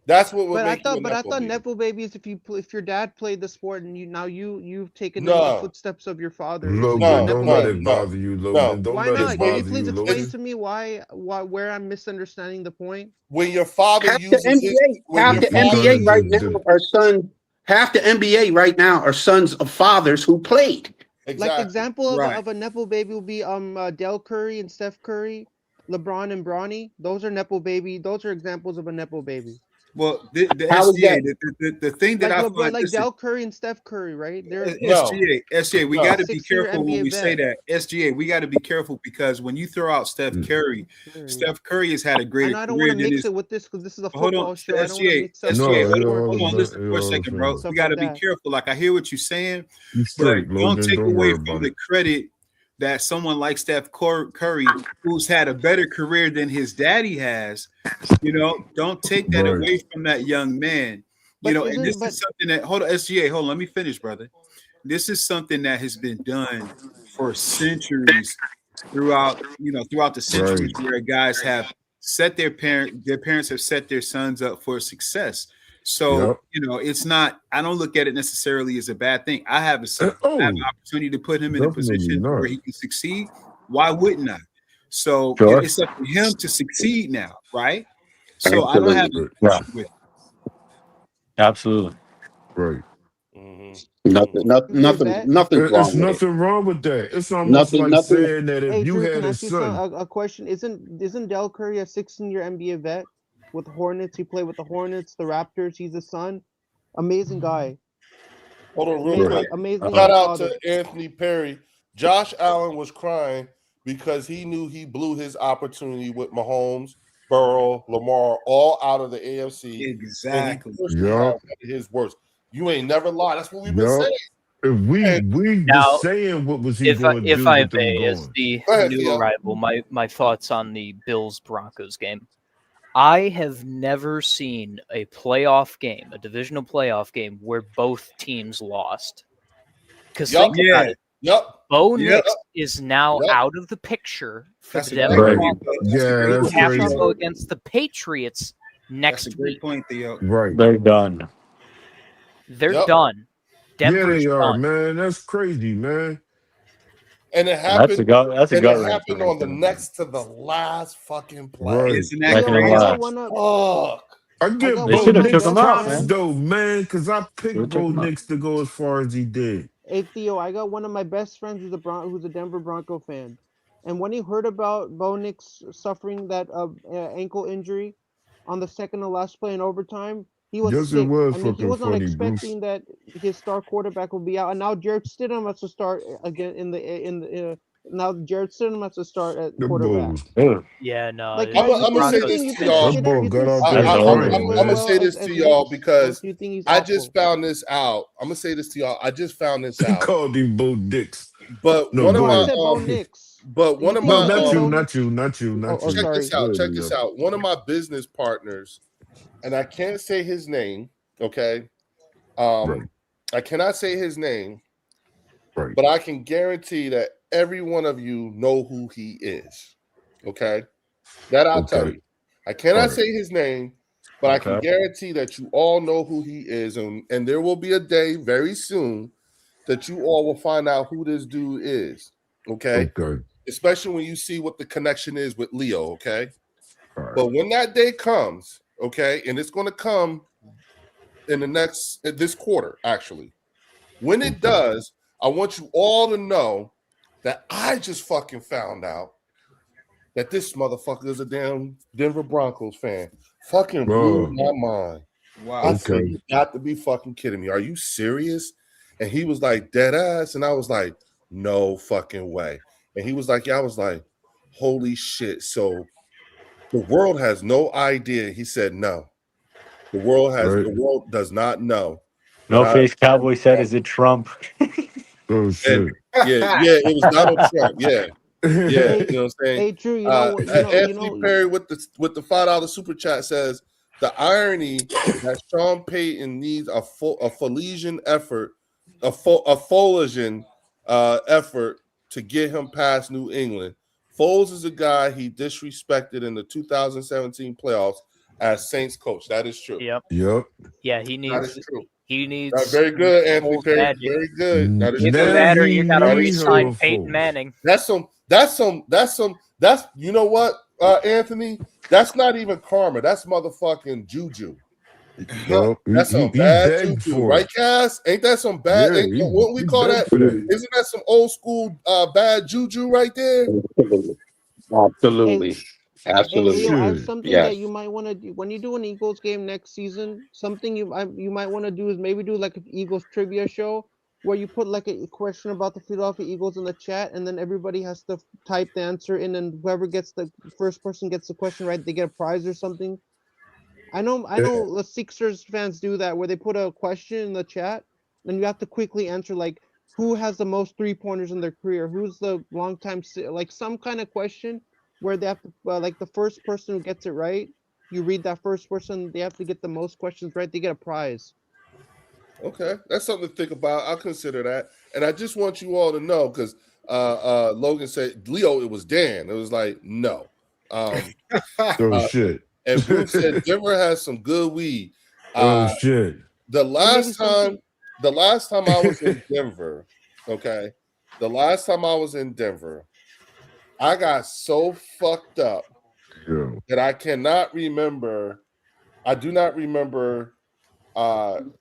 Speaker 1: That's what would make you a
Speaker 2: But I
Speaker 1: nepo
Speaker 2: thought
Speaker 1: baby.
Speaker 2: nepo babies if your dad played the sport and you've taken in the
Speaker 1: No,
Speaker 2: footsteps of your father, you're a
Speaker 5: Logan,
Speaker 1: no,
Speaker 2: nepo
Speaker 5: don't let
Speaker 1: no,
Speaker 5: it
Speaker 2: baby.
Speaker 1: no,
Speaker 5: bother you,
Speaker 1: no.
Speaker 5: Logan. Don't
Speaker 2: Why
Speaker 5: let
Speaker 1: It's
Speaker 5: it
Speaker 2: not? Can
Speaker 1: when
Speaker 2: you
Speaker 5: bother
Speaker 2: please
Speaker 5: you,
Speaker 2: explain
Speaker 5: Logan.
Speaker 1: it's
Speaker 2: to me why where I'm misunderstanding the point?
Speaker 1: when your father
Speaker 6: Half the
Speaker 1: uses his
Speaker 6: NBA,
Speaker 1: when
Speaker 6: half
Speaker 1: your
Speaker 6: the
Speaker 1: father
Speaker 6: NBA
Speaker 5: Because
Speaker 6: right
Speaker 1: uses
Speaker 6: now are sons. Half the NBA right now are sons of fathers who played.
Speaker 2: Like the
Speaker 1: Exactly.
Speaker 2: example
Speaker 3: Right.
Speaker 2: of a nepo baby will be Del Curry and Steph Curry, LeBron and Bronny. Those are nepo baby. Those are examples of a nepo baby.
Speaker 3: Well, the
Speaker 6: How is
Speaker 3: SGA,
Speaker 6: that?
Speaker 3: the thing that
Speaker 2: Like
Speaker 3: I
Speaker 2: LeBron,
Speaker 3: find,
Speaker 2: like
Speaker 3: listen,
Speaker 2: Del Curry and Steph Curry, right? They're
Speaker 1: No,
Speaker 3: SGA, we
Speaker 1: no.
Speaker 3: got to be
Speaker 2: Six-year
Speaker 3: careful when
Speaker 2: NBA
Speaker 3: we say
Speaker 2: vet.
Speaker 3: that. SGA, we got to be careful because when you throw out Steph
Speaker 5: Mm.
Speaker 3: Curry,
Speaker 2: Curry.
Speaker 3: Steph Curry has had a
Speaker 2: I
Speaker 3: greater
Speaker 2: know I don't want
Speaker 3: career
Speaker 2: to
Speaker 3: than
Speaker 2: mix
Speaker 3: his.
Speaker 2: it with this because this is a
Speaker 3: Hold on,
Speaker 2: football show. I don't want to
Speaker 3: SGA,
Speaker 2: mix up
Speaker 5: No,
Speaker 3: SGA,
Speaker 5: you're all
Speaker 3: hold on,
Speaker 5: about,
Speaker 3: listen for a
Speaker 5: you're all
Speaker 3: second, bro.
Speaker 5: saying.
Speaker 3: We
Speaker 2: stuff
Speaker 3: got
Speaker 2: like
Speaker 3: to be
Speaker 2: that.
Speaker 3: careful. Like I hear what you're saying,
Speaker 5: You
Speaker 3: but
Speaker 5: straight,
Speaker 3: don't
Speaker 5: Logan.
Speaker 3: take
Speaker 5: Don't
Speaker 3: away
Speaker 5: worry
Speaker 3: from
Speaker 5: about
Speaker 3: the
Speaker 5: it.
Speaker 3: credit that someone like Steph Curry, who's had a better career than his daddy has, don't take that
Speaker 5: Right.
Speaker 3: away from that young man.
Speaker 2: But
Speaker 3: And this
Speaker 2: isn't but
Speaker 3: is something that, hold on, SGA, hold on, let me finish, brother. This is something that has been done for centuries throughout the centuries
Speaker 5: Right.
Speaker 3: where guys have their parents have set their sons up for success. So,
Speaker 5: Yep.
Speaker 3: it's not, I don't look at it necessarily as a bad thing. I have a son. I have
Speaker 5: Oh,
Speaker 3: an opportunity to put him in a
Speaker 5: definitely
Speaker 3: position where
Speaker 5: not.
Speaker 3: he can succeed. Why wouldn't I? So
Speaker 4: Sure.
Speaker 3: it's up to him to succeed now, right? So I don't have
Speaker 6: Absolutely.
Speaker 3: an
Speaker 5: Right.
Speaker 4: Yeah.
Speaker 3: issue with it.
Speaker 4: Absolutely.
Speaker 5: Right.
Speaker 6: Nothing,
Speaker 2: to be a
Speaker 6: nothing,
Speaker 2: vet.
Speaker 6: nothing's
Speaker 5: It's
Speaker 6: wrong with it.
Speaker 5: nothing wrong with that. It's almost
Speaker 6: Nothing,
Speaker 5: like
Speaker 6: nothing.
Speaker 5: saying that if
Speaker 2: Hey,
Speaker 5: you
Speaker 2: Drew,
Speaker 5: had
Speaker 2: can I
Speaker 5: a
Speaker 2: ask you
Speaker 5: son,
Speaker 2: a question? Isn't Del Curry a 16-year NBA vet with the Hornets? He played with the Hornets, the Raptors. He's a son. Amazing guy.
Speaker 1: Hold on, real
Speaker 5: right.
Speaker 1: quick.
Speaker 2: Amazing
Speaker 1: Shout out
Speaker 2: father.
Speaker 1: to Anthony Perry. Josh Allen was crying because he knew he blew his opportunity with Mahomes, Burrow, Lamar, all out of the AFC, and he
Speaker 3: Exactly.
Speaker 1: personally had
Speaker 5: Yup.
Speaker 1: one of his worst. You ain't never lied. That's what we've been
Speaker 5: Yup.
Speaker 1: saying.
Speaker 5: If we
Speaker 1: And
Speaker 5: was
Speaker 7: Now,
Speaker 5: saying what was he
Speaker 7: if I,
Speaker 5: going to
Speaker 7: if
Speaker 5: do
Speaker 7: I
Speaker 5: with them
Speaker 7: may, as
Speaker 5: going.
Speaker 7: the
Speaker 1: go ahead,
Speaker 7: new
Speaker 1: Theo.
Speaker 7: arrival, my thoughts on the Bills Broncos game. I have never seen a playoff game, a divisional playoff game, where both teams lost. Because
Speaker 1: Yup,
Speaker 7: think about
Speaker 3: Yeah.
Speaker 7: it,
Speaker 1: yup,
Speaker 7: Bo
Speaker 3: Yep.
Speaker 7: Nix is now
Speaker 1: yup.
Speaker 7: out of the picture for
Speaker 3: That's
Speaker 7: the
Speaker 3: a
Speaker 7: Denver
Speaker 3: great
Speaker 5: Right.
Speaker 3: point,
Speaker 7: Broncos,
Speaker 3: Theo. That's a
Speaker 5: Yeah,
Speaker 3: great
Speaker 7: who
Speaker 5: that's
Speaker 3: point,
Speaker 7: have to
Speaker 5: crazy.
Speaker 7: go
Speaker 3: Theo.
Speaker 7: against the Patriots
Speaker 3: That's a
Speaker 7: next
Speaker 3: great
Speaker 7: week.
Speaker 3: point, Theo.
Speaker 5: Right.
Speaker 4: They're done.
Speaker 7: They're
Speaker 1: Yup.
Speaker 7: done.
Speaker 5: Yeah,
Speaker 7: Denver's
Speaker 5: they are,
Speaker 7: done.
Speaker 5: man. That's crazy, man.
Speaker 1: And it
Speaker 4: That's a
Speaker 1: happened,
Speaker 4: gut. That's a
Speaker 1: and it
Speaker 4: gut wrench
Speaker 1: happened
Speaker 4: right
Speaker 1: on the
Speaker 4: there.
Speaker 1: next to the last fucking play.
Speaker 5: Right.
Speaker 3: Isn't that
Speaker 7: Yep.
Speaker 2: Theo,
Speaker 4: Second and
Speaker 2: I
Speaker 3: crazy?
Speaker 2: got
Speaker 4: last.
Speaker 2: one of
Speaker 1: Fuck.
Speaker 5: I
Speaker 2: I
Speaker 5: give
Speaker 2: got
Speaker 4: They
Speaker 2: one
Speaker 5: Bo
Speaker 2: of
Speaker 4: should have
Speaker 2: my
Speaker 4: took
Speaker 5: Nix
Speaker 4: him
Speaker 2: best
Speaker 4: out,
Speaker 5: props
Speaker 4: man.
Speaker 2: friends.
Speaker 5: though, man, because I
Speaker 4: Should
Speaker 5: picked
Speaker 4: have took
Speaker 5: Bo
Speaker 4: him out.
Speaker 5: Nix to go as far as he did.
Speaker 2: Hey Theo, I got one of my best friends who's a Denver Bronco fan, and when he heard about Bo Nix suffering that ankle injury on the second to last play in overtime, he was
Speaker 5: Yes, it
Speaker 2: sick.
Speaker 5: was
Speaker 2: I mean, he
Speaker 5: fucking
Speaker 2: was not
Speaker 5: funny, Bruce.
Speaker 2: expecting that his star quarterback would be out, and now Jared Stidham has to start again in the now Jared Stidham has to start at
Speaker 5: The
Speaker 2: quarterback.
Speaker 5: Bulls.
Speaker 4: Ugh.
Speaker 7: Yeah, no,
Speaker 2: Like,
Speaker 1: I'm
Speaker 7: the
Speaker 1: gonna say
Speaker 7: Broncos
Speaker 1: this to
Speaker 2: You think
Speaker 5: That
Speaker 1: y'all.
Speaker 5: boy got out there
Speaker 4: It's
Speaker 2: Stidham
Speaker 4: over.
Speaker 2: is
Speaker 1: I'm
Speaker 2: doing
Speaker 1: gonna
Speaker 2: well
Speaker 1: say this
Speaker 2: as
Speaker 1: to y'all
Speaker 2: Nix, or do
Speaker 1: because
Speaker 2: you think he's
Speaker 1: I
Speaker 2: awful?
Speaker 1: just found this out. I'm gonna say this to y'all. I just found this
Speaker 5: He
Speaker 1: out.
Speaker 5: called him Bo Nix.
Speaker 1: But
Speaker 5: No,
Speaker 1: one of
Speaker 5: go
Speaker 2: No, I
Speaker 1: my
Speaker 5: ahead.
Speaker 2: said Bo Nix.
Speaker 1: but
Speaker 2: You
Speaker 1: one of
Speaker 2: think
Speaker 5: No,
Speaker 1: my
Speaker 2: he's
Speaker 5: not
Speaker 2: doing
Speaker 5: you,
Speaker 2: Bo
Speaker 5: not
Speaker 2: Nix?
Speaker 5: you, not you, not
Speaker 2: Oh,
Speaker 5: you.
Speaker 1: check this
Speaker 2: sorry.
Speaker 1: out.
Speaker 5: Go ahead,
Speaker 1: Check this
Speaker 5: Leo.
Speaker 1: out. One of my business partners, and I can't say his name. Okay.
Speaker 5: Right,
Speaker 1: I cannot say his name,
Speaker 5: right.
Speaker 1: but I can guarantee that every one of you know who he is. Okay. That I'll tell
Speaker 5: Okay.
Speaker 1: you. I
Speaker 5: All
Speaker 1: cannot
Speaker 5: right.
Speaker 1: say his name, but I can
Speaker 4: Okay.
Speaker 1: guarantee that you all know who he is. And there will be a day very soon that you all will find out who this dude is. Okay.
Speaker 5: Okay.
Speaker 1: Especially when you see what the connection is with Leo. Okay.
Speaker 5: All right.
Speaker 1: But when that day comes, okay, and it's going to come in this quarter, actually. When it
Speaker 5: Okay.
Speaker 1: does, I want you all to know that I just fucking found out that this motherfucker is a damn Denver Broncos fan. Fucking blew
Speaker 5: Oh,
Speaker 1: my mind. I
Speaker 3: Wow.
Speaker 1: said,
Speaker 5: okay.
Speaker 1: you got to be fucking kidding me. Are you serious? And he was like, dead ass. And I was like, no fucking way. And he was like, yeah, I was like, holy shit. So the world has no idea. He said, no. The
Speaker 5: Right.
Speaker 1: world does not know that
Speaker 4: No face cowboy said, "Is it Trump?"
Speaker 5: Oh
Speaker 1: and
Speaker 5: shit.
Speaker 1: yeah, it was Donald Trump. Yeah. Yeah,
Speaker 2: Hey,
Speaker 1: you know what I'm saying?
Speaker 2: hey, Drew. You know what?
Speaker 1: Anthony Perry with the $5 super chat says the irony that Sean Payton needs a Folesian effort, a Folesian effort to get him past New England. Foles is a guy he disrespected in the 2017 playoffs as Saints coach. That is true.
Speaker 7: Yep.
Speaker 5: Yep.
Speaker 7: Yeah,
Speaker 1: That is true.
Speaker 7: he needs
Speaker 1: Very good, Anthony
Speaker 7: Foles
Speaker 1: Perry.
Speaker 7: magic.
Speaker 1: Very good. That is
Speaker 7: Either
Speaker 1: true.
Speaker 5: Now
Speaker 7: that or you
Speaker 5: he
Speaker 7: got to
Speaker 1: That is
Speaker 5: needs him
Speaker 1: true.
Speaker 7: re-sign
Speaker 5: a
Speaker 7: Peyton
Speaker 5: Foles.
Speaker 7: Manning.
Speaker 1: That's you know what, Anthony? That's not even karma. That's motherfucking juju.
Speaker 5: No,
Speaker 1: That's some
Speaker 5: he
Speaker 1: bad
Speaker 5: begged
Speaker 1: juju,
Speaker 5: for
Speaker 1: right,
Speaker 5: it.
Speaker 1: Cass? Ain't that some bad?
Speaker 5: Yeah,
Speaker 1: What we
Speaker 5: he
Speaker 1: call
Speaker 5: begged
Speaker 1: that?
Speaker 5: for that.
Speaker 1: Isn't that some old school bad juju right there?
Speaker 6: Absolutely.
Speaker 2: Hey,
Speaker 6: Absolutely.
Speaker 2: hey,
Speaker 6: Absolutely.
Speaker 2: Leo, I have
Speaker 5: Shit.
Speaker 2: something that
Speaker 6: Yes.
Speaker 2: you might want to do when you do an Eagles game next season. Something you might want to do is maybe do like an Eagles trivia show where you put like a question about the Philadelphia Eagles in the chat, and then everybody has to type the answer in, and whoever gets the first person gets the question right, they get a prize or something. I
Speaker 5: Eh,
Speaker 2: know the Sixers fans do that where they put a question in the chat, and you have to quickly answer like who has the most 3-pointers in their career, who's the long time like some kind of question where they have to like the first person who gets it right, you read that first person, they have to get the most questions right, they get a prize.
Speaker 1: Okay, that's something to think about. I'll consider that. And I just want you all to know because Logan said, Leo, it was Dan. It was like, no.
Speaker 5: oh
Speaker 1: Uh,
Speaker 5: shit.
Speaker 1: and Bruce said Denver has some good weed.
Speaker 5: Oh
Speaker 1: Uh,
Speaker 5: shit.
Speaker 1: the
Speaker 2: And maybe
Speaker 1: last time,
Speaker 2: something.
Speaker 1: the last time I was in Denver, okay, the last time I was in Denver, I got so fucked up
Speaker 5: Yo.
Speaker 1: that I cannot remember. I do not remember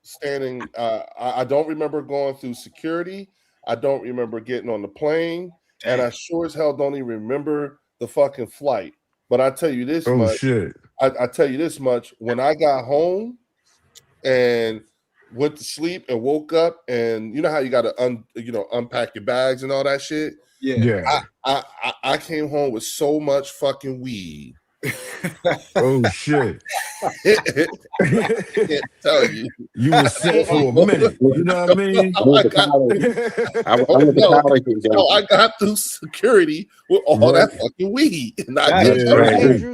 Speaker 1: standing. I don't remember going through security. I don't remember getting on the plane, and I sure as hell don't even remember the fucking flight. But I tell you this
Speaker 5: Oh
Speaker 1: much.
Speaker 5: shit.
Speaker 1: I tell you this much. When I got home and went to sleep and woke up, and you know how you got to unpack your bags and all that shit.
Speaker 3: Yeah.
Speaker 5: Yeah.
Speaker 1: I came home with so much fucking weed.
Speaker 5: Oh shit.
Speaker 1: I can't tell you.
Speaker 5: You was set
Speaker 2: Hey,
Speaker 5: for a minute. You know what I mean?
Speaker 6: I
Speaker 1: Oh,
Speaker 6: went
Speaker 1: I
Speaker 6: to
Speaker 1: got
Speaker 6: college. I
Speaker 1: oh
Speaker 6: went to
Speaker 1: no,
Speaker 6: college in
Speaker 1: no, I
Speaker 6: Denver.
Speaker 1: got through security with all
Speaker 5: Right.
Speaker 1: that fucking weed, and I
Speaker 3: That
Speaker 1: did
Speaker 3: is
Speaker 5: Yeah,
Speaker 1: not
Speaker 5: that's
Speaker 2: hey
Speaker 3: crazy.
Speaker 5: crazy.
Speaker 2: Drew,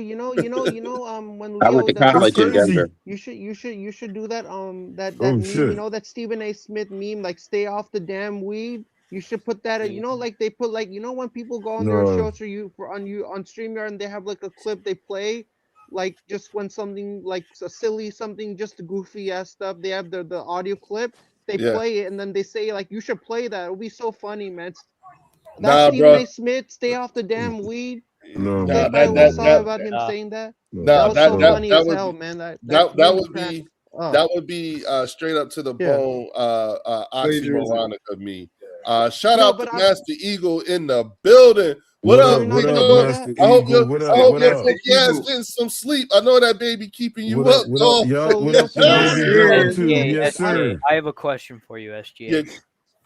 Speaker 2: when
Speaker 6: I went
Speaker 2: Leo
Speaker 6: to
Speaker 2: does
Speaker 5: It's
Speaker 2: his
Speaker 6: college in
Speaker 2: thing,
Speaker 6: Denver.
Speaker 5: crazy.
Speaker 2: you should do that that
Speaker 5: Oh
Speaker 2: meme,
Speaker 5: shit.
Speaker 2: that Stephen A. Smith meme, like stay off the damn weed. You should put that like they put like when people go on their
Speaker 5: No.
Speaker 2: shows or you on StreamYard and they have like a clip they play, like just when something like a silly something, just goofy ass stuff, they have the audio clip, they
Speaker 1: Yeah,
Speaker 2: play it and then they say like you should play that. It'll be so funny, man. That
Speaker 1: nah,
Speaker 2: Stephen
Speaker 1: bro.
Speaker 2: A. Smith, stay off the damn weed.
Speaker 5: No,
Speaker 2: Clip
Speaker 1: Nah,
Speaker 5: man.
Speaker 2: I
Speaker 1: that
Speaker 5: No,
Speaker 1: that
Speaker 2: saw
Speaker 1: that
Speaker 5: no.
Speaker 2: about him
Speaker 7: Yeah.
Speaker 2: saying that.
Speaker 5: No.
Speaker 2: That
Speaker 1: nah,
Speaker 2: was
Speaker 1: that
Speaker 2: so
Speaker 5: No.
Speaker 2: funny
Speaker 1: that
Speaker 2: as
Speaker 1: would
Speaker 2: hell,
Speaker 1: be
Speaker 2: man. That
Speaker 1: that
Speaker 2: made me
Speaker 1: would
Speaker 2: crack
Speaker 1: be
Speaker 2: up.
Speaker 1: that would be straight up to the
Speaker 2: Yeah.
Speaker 1: bone
Speaker 3: Plagiarism.
Speaker 1: oxymoronic of me. Shout
Speaker 2: No,
Speaker 1: out to
Speaker 2: but
Speaker 1: Master Eagle in the building. What
Speaker 5: What
Speaker 2: so
Speaker 1: up,
Speaker 2: you're
Speaker 5: up?
Speaker 2: not
Speaker 5: What
Speaker 2: gonna
Speaker 5: up,
Speaker 2: do
Speaker 1: Eagle?
Speaker 2: that.
Speaker 5: Master Eagle? What
Speaker 1: I
Speaker 5: up?
Speaker 1: hope
Speaker 5: What
Speaker 1: your
Speaker 5: up?
Speaker 3: Master
Speaker 1: funky ass
Speaker 3: Eagle.
Speaker 1: getting some sleep. I know that baby keeping you
Speaker 5: What
Speaker 1: up,
Speaker 5: up? What up?
Speaker 1: dog.
Speaker 5: Yup.
Speaker 2: So
Speaker 5: What
Speaker 2: Leo,
Speaker 5: up, the
Speaker 2: can you
Speaker 3: Yes,
Speaker 5: baby
Speaker 2: answer this
Speaker 5: girl
Speaker 3: sir.
Speaker 2: for
Speaker 5: too?
Speaker 2: me?
Speaker 7: SGA,
Speaker 5: Yes,
Speaker 2: I
Speaker 5: sir.
Speaker 7: SGA, I have a question for you,
Speaker 1: Yeah,
Speaker 7: SGA.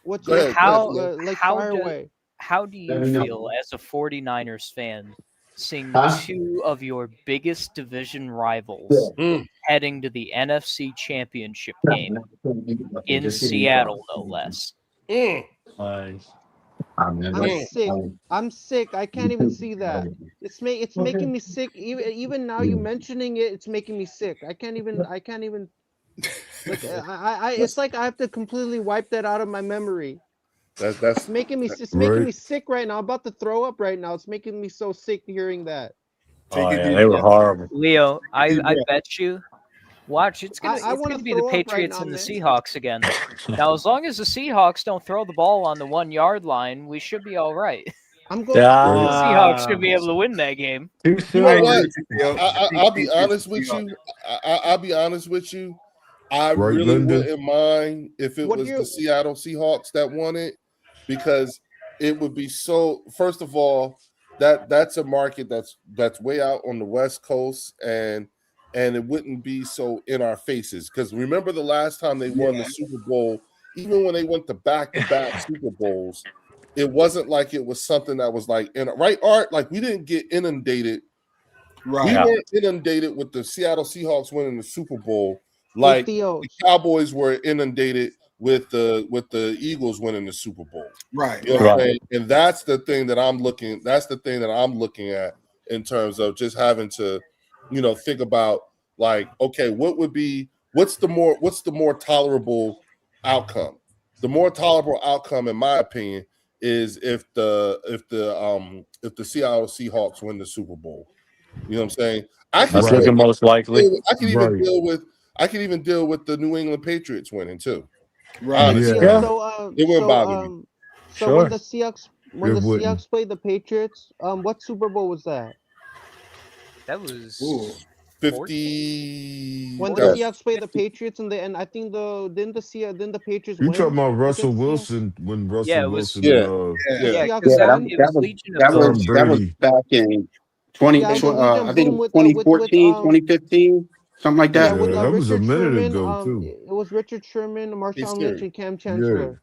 Speaker 2: what's
Speaker 1: go
Speaker 2: your
Speaker 1: ahead, go ahead,
Speaker 7: How
Speaker 1: Leo.
Speaker 2: like
Speaker 7: how
Speaker 2: fire
Speaker 7: do
Speaker 2: away?
Speaker 7: how do you feel as a 49ers fan seeing two of your biggest division rivals
Speaker 1: Mm.
Speaker 7: heading to the NFC Championship game in Seattle, no less?
Speaker 1: Mm.
Speaker 4: Nice.
Speaker 2: I'm
Speaker 1: Mm.
Speaker 2: sick. I'm sick. I can't even see that. It's making me sick. Even now you mentioning it, it's making me sick. I can't even like it's like I have to completely wipe that out of my memory.
Speaker 1: That's
Speaker 2: It's making
Speaker 5: Right.
Speaker 2: me sick right now. I'm about to throw up right now. It's making me so sick hearing that.
Speaker 3: Take
Speaker 4: Oh
Speaker 3: a
Speaker 4: yeah,
Speaker 3: deep
Speaker 4: they were
Speaker 3: breath.
Speaker 4: horrible.
Speaker 7: Leo,
Speaker 3: Take a deep
Speaker 7: I
Speaker 3: breath.
Speaker 7: bet you. Watch,
Speaker 2: I
Speaker 7: it's
Speaker 2: want to
Speaker 7: gonna be the
Speaker 2: throw up right
Speaker 7: Patriots
Speaker 2: now,
Speaker 7: and the
Speaker 2: man.
Speaker 7: Seahawks again. Now, as long as the Seahawks don't throw the ball on the 1 yard line, we should be all right.
Speaker 2: I'm going.
Speaker 7: The
Speaker 5: Right.
Speaker 7: Seahawks should
Speaker 4: Ah,
Speaker 7: be able to win that game.
Speaker 4: too
Speaker 1: you know
Speaker 3: I
Speaker 4: soon.
Speaker 3: agree
Speaker 1: what?
Speaker 3: with you, Theo. I think
Speaker 1: I'll be
Speaker 3: Patriots
Speaker 1: honest
Speaker 3: will be
Speaker 1: with
Speaker 3: all
Speaker 1: you. I'll be honest with you. I
Speaker 5: Right,
Speaker 1: really
Speaker 5: Linda.
Speaker 1: wouldn't mind if it
Speaker 2: What
Speaker 1: was the
Speaker 2: year?
Speaker 1: Seattle Seahawks that won it because it would be so. First of all, that's a market that's way out on the West Coast, and it wouldn't be so in our faces. Because remember the last time they won the
Speaker 3: Yeah.
Speaker 1: Super Bowl, even when they went to back Super Bowls, it wasn't like it was something that was like in right art. Like we didn't get inundated. We
Speaker 3: Right.
Speaker 4: Yeah.
Speaker 1: weren't inundated with the Seattle Seahawks winning the Super Bowl
Speaker 2: Hey
Speaker 1: like
Speaker 2: Theo.
Speaker 1: the Cowboys were inundated with the Eagles winning the Super Bowl.
Speaker 3: Right.
Speaker 1: You know what I'm
Speaker 3: Right.
Speaker 4: Right.
Speaker 1: saying? And that's the thing that I'm looking. That's the thing that I'm looking at in terms of just having to, think about like, okay, what's the more tolerable outcome? The more tolerable outcome, in my opinion, is if the Seattle Seahawks win the Super Bowl. You know what I'm saying? I can
Speaker 4: That's
Speaker 5: Right.
Speaker 1: still
Speaker 4: looking most likely.
Speaker 1: I can even
Speaker 5: Right.
Speaker 1: deal with the New England Patriots winning too.
Speaker 2: Hey
Speaker 3: Right.
Speaker 2: Theo.
Speaker 1: Honestly,
Speaker 5: Yeah.
Speaker 4: Yeah,
Speaker 1: it wouldn't bother me.
Speaker 2: So
Speaker 4: sure.
Speaker 2: when
Speaker 5: It
Speaker 2: the
Speaker 5: wouldn't.
Speaker 2: Seahawks played the Patriots, what Super Bowl was that?
Speaker 7: That was
Speaker 3: Ooh.
Speaker 7: 14.
Speaker 1: 50
Speaker 2: when the
Speaker 1: That-
Speaker 2: Seahawks play the Patriots and I think didn't the Patriots
Speaker 5: You
Speaker 2: win
Speaker 5: talking about Russell
Speaker 2: against the Seahawks?
Speaker 5: Wilson when Russell
Speaker 7: Yeah, it was-
Speaker 5: Wilson
Speaker 1: Yeah.
Speaker 5: and
Speaker 3: Yeah.
Speaker 1: Yeah.
Speaker 7: Yeah,
Speaker 2: Seahawks
Speaker 7: because
Speaker 6: Yeah,
Speaker 2: won.
Speaker 7: it was Legion of
Speaker 6: that
Speaker 7: Boom.
Speaker 6: was that was
Speaker 5: Brady.
Speaker 6: back in 20,
Speaker 2: Yeah, the Legion
Speaker 6: I
Speaker 2: of
Speaker 6: think
Speaker 2: Boom with
Speaker 6: 2014, 2015, something like
Speaker 2: yeah,
Speaker 6: that.
Speaker 2: with
Speaker 5: Yeah, that was a
Speaker 2: Richard
Speaker 5: minute
Speaker 2: Sherman.
Speaker 5: ago too.
Speaker 2: It was Richard Sherman, Marshawn Lynch,
Speaker 1: serious.
Speaker 2: and Cam
Speaker 5: Yeah.
Speaker 2: Chancellor.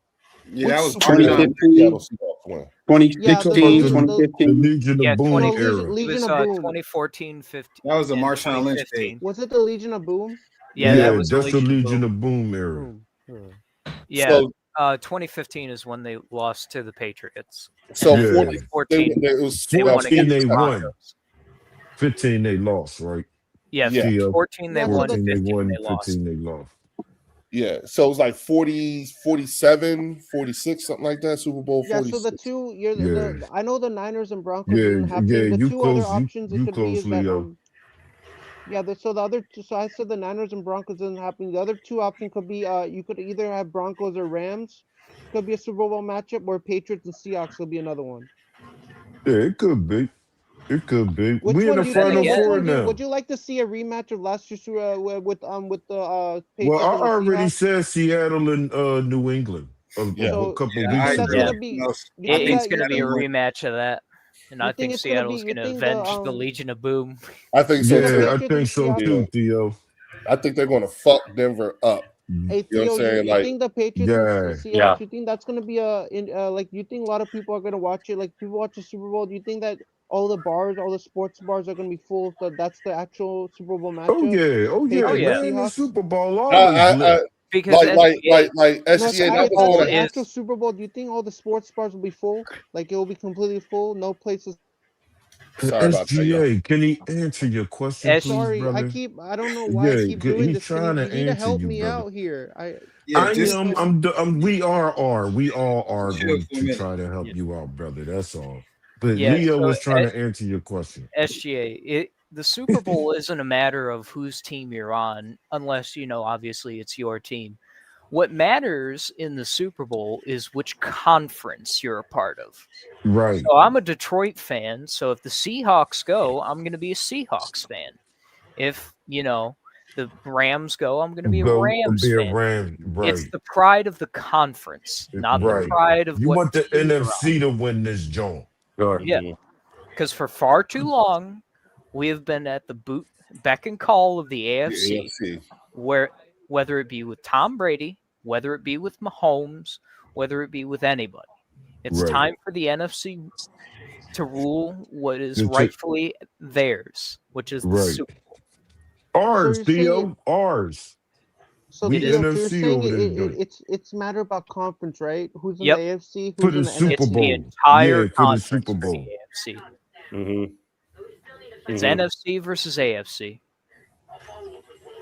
Speaker 3: Yeah, that was
Speaker 1: Super Bowl
Speaker 3: Marshawn.
Speaker 1: did the Seattle
Speaker 6: 2015,
Speaker 1: Seahawks win?
Speaker 2: Yeah,
Speaker 6: 2016,
Speaker 5: The
Speaker 6: 2015.
Speaker 5: Legion
Speaker 7: Yeah,
Speaker 5: of Boom
Speaker 7: 20,
Speaker 2: no,
Speaker 5: era.
Speaker 7: it
Speaker 2: Legion
Speaker 7: was
Speaker 2: of Boom.
Speaker 7: 2014, 15.
Speaker 3: That was the
Speaker 7: and
Speaker 3: Marshawn Lynch day.
Speaker 7: 2015.
Speaker 2: Was it the Legion of Boom?
Speaker 7: Yeah,
Speaker 5: Yeah,
Speaker 7: that was
Speaker 5: that's the Legion
Speaker 7: Boom.
Speaker 5: of Boom era.
Speaker 2: Boom. Yeah.
Speaker 7: Yeah,
Speaker 1: So
Speaker 7: 2015 is when they lost to the Patriots.
Speaker 1: so
Speaker 7: And then
Speaker 5: Yeah.
Speaker 7: 2014,
Speaker 1: it was
Speaker 7: they won
Speaker 5: 14
Speaker 7: against
Speaker 5: they
Speaker 7: the
Speaker 5: won.
Speaker 7: Broncos.
Speaker 5: 15 they lost, right?
Speaker 7: Yeah,
Speaker 1: Yeah.
Speaker 7: 14 they
Speaker 2: Yeah, so
Speaker 7: won,
Speaker 2: the-
Speaker 5: 14 they
Speaker 7: 15
Speaker 5: won,
Speaker 7: they lost.
Speaker 5: 15 they lost.
Speaker 1: Yeah, so it was like 40, 47, 46, something like that. Super Bowl
Speaker 2: Yeah,
Speaker 1: 46.
Speaker 2: so the two
Speaker 5: Yeah.
Speaker 2: I know the Niners and Broncos
Speaker 5: Yeah,
Speaker 2: isn't happening.
Speaker 5: yeah,
Speaker 2: The
Speaker 5: you
Speaker 2: two other
Speaker 5: close,
Speaker 2: options it
Speaker 5: you
Speaker 2: could be
Speaker 5: close,
Speaker 2: is that
Speaker 5: Leo.
Speaker 2: so the other two, so I said the Niners and Broncos isn't happening. The other two options could be you could either have Broncos or Rams, could be a Super Bowl matchup, or Patriots and Seahawks could be another one.
Speaker 5: Yeah, it could be. It could be.
Speaker 2: Which
Speaker 5: We in
Speaker 2: one
Speaker 5: the
Speaker 2: do you think?
Speaker 5: Final
Speaker 7: again-
Speaker 2: Which
Speaker 5: Four
Speaker 2: one
Speaker 5: now.
Speaker 2: would you like to see a rematch of last year's with the
Speaker 5: Well,
Speaker 2: Patriots
Speaker 5: I
Speaker 2: and the
Speaker 5: already
Speaker 2: Seahawks?
Speaker 5: said Seattle and New England
Speaker 1: Yeah.
Speaker 5: a couple
Speaker 3: Yeah,
Speaker 2: You
Speaker 5: weeks
Speaker 3: I
Speaker 2: think that's
Speaker 3: agree.
Speaker 5: ago.
Speaker 2: gonna be?
Speaker 3: No,
Speaker 2: You
Speaker 3: I
Speaker 2: think
Speaker 3: think
Speaker 7: It's going to be a
Speaker 3: Seattle won.
Speaker 7: rematch of that. And
Speaker 2: You
Speaker 7: I
Speaker 2: think
Speaker 7: think
Speaker 2: it's gonna be-
Speaker 7: Seattle's
Speaker 2: you
Speaker 7: going to
Speaker 2: think the,
Speaker 7: avenge the Legion of Boom.
Speaker 1: I think so
Speaker 2: the
Speaker 5: Yeah,
Speaker 1: too.
Speaker 5: I
Speaker 2: Patriots
Speaker 5: think
Speaker 2: and
Speaker 5: so
Speaker 2: Seahawks?
Speaker 5: too, Theo.
Speaker 1: I think they're going to fuck Denver up.
Speaker 2: Hey
Speaker 1: You know what
Speaker 2: Theo,
Speaker 1: I'm saying?
Speaker 2: you
Speaker 1: Like,
Speaker 2: think the Patriots
Speaker 5: Yeah.
Speaker 2: and Seahawks?
Speaker 4: Yeah.
Speaker 2: You think that's gonna be like? You think a lot of people are gonna watch it? Like people watch the Super Bowl. Do you think that all the bars, all the sports bars are gonna be full? So that's the actual Super Bowl matchup.
Speaker 5: Oh yeah,
Speaker 2: Patriots
Speaker 7: yeah.
Speaker 2: and
Speaker 5: man, the
Speaker 2: Seahawks?
Speaker 5: Super Bowl
Speaker 1: I,
Speaker 5: always
Speaker 1: I,
Speaker 5: lit.
Speaker 7: Because SGA,
Speaker 1: like
Speaker 2: No,
Speaker 1: SGA.
Speaker 7: Super
Speaker 1: That
Speaker 2: if
Speaker 1: was
Speaker 2: that's
Speaker 7: Bowl
Speaker 2: the
Speaker 1: gonna,
Speaker 2: actual
Speaker 7: is-
Speaker 2: Super Bowl, do you think all the sports bars will be full? Like it will be completely full, no places.
Speaker 1: sorry about that, y'all.
Speaker 5: SGA, can he answer your question,
Speaker 7: S-
Speaker 5: please,
Speaker 2: Sorry,
Speaker 5: brother?
Speaker 2: I don't know why I
Speaker 5: Yeah,
Speaker 2: keep doing
Speaker 5: he's
Speaker 2: this.
Speaker 5: trying to
Speaker 2: You need to
Speaker 5: answer
Speaker 2: help
Speaker 5: you,
Speaker 2: me
Speaker 5: brother.
Speaker 2: out here.
Speaker 3: Yeah,
Speaker 5: I
Speaker 3: just
Speaker 5: am. We all are
Speaker 3: Chill
Speaker 5: going
Speaker 3: for a
Speaker 5: to
Speaker 3: minute.
Speaker 5: try to help you out, brother. That's all. But
Speaker 7: Yeah,
Speaker 5: Leo
Speaker 7: so
Speaker 5: was trying to answer your question.
Speaker 7: SGA, the Super Bowl isn't a matter of whose team you're on, unless, obviously it's your team. What matters in the Super Bowl is which conference you're a part of.
Speaker 5: Right.
Speaker 7: So I'm a Detroit fan, so if the Seahawks go, I'm going to be a Seahawks fan. If, the Rams go, I'm going to be a Rams
Speaker 5: be a
Speaker 7: fan.
Speaker 5: Rams, right?
Speaker 7: It's the pride of the conference, not the
Speaker 5: Right.
Speaker 7: pride of
Speaker 5: You
Speaker 7: what
Speaker 5: want the
Speaker 7: team you're on.
Speaker 5: NFC to win this joint.
Speaker 4: Sure.
Speaker 7: Yeah. Because for far too long, we have been at the beck and call of the AFC,
Speaker 1: AFC.
Speaker 7: whether it be with Tom Brady, whether it be with Mahomes, whether it be with anybody. It's
Speaker 5: Right.
Speaker 7: time for the NFC to rule what is
Speaker 5: To-
Speaker 7: rightfully theirs, which is the
Speaker 5: Right.
Speaker 7: Super Bowl.
Speaker 5: Ours,
Speaker 2: you're saying
Speaker 5: Theo. Ours.
Speaker 2: So
Speaker 5: We
Speaker 2: Theo, so you're
Speaker 5: NFC
Speaker 2: saying
Speaker 5: over this joint.
Speaker 2: it's matter about conference, right? Who's in
Speaker 7: Yep.
Speaker 2: the AFC,
Speaker 5: For
Speaker 2: who's
Speaker 5: the
Speaker 2: in the
Speaker 5: Super
Speaker 7: It's
Speaker 2: NFC?
Speaker 5: Bowl.
Speaker 7: the entire
Speaker 5: Yeah, for the
Speaker 7: conference
Speaker 5: Super
Speaker 7: for
Speaker 5: Bowl.
Speaker 7: the AFC.
Speaker 1: Mm-hmm.
Speaker 7: It's NFC versus AFC.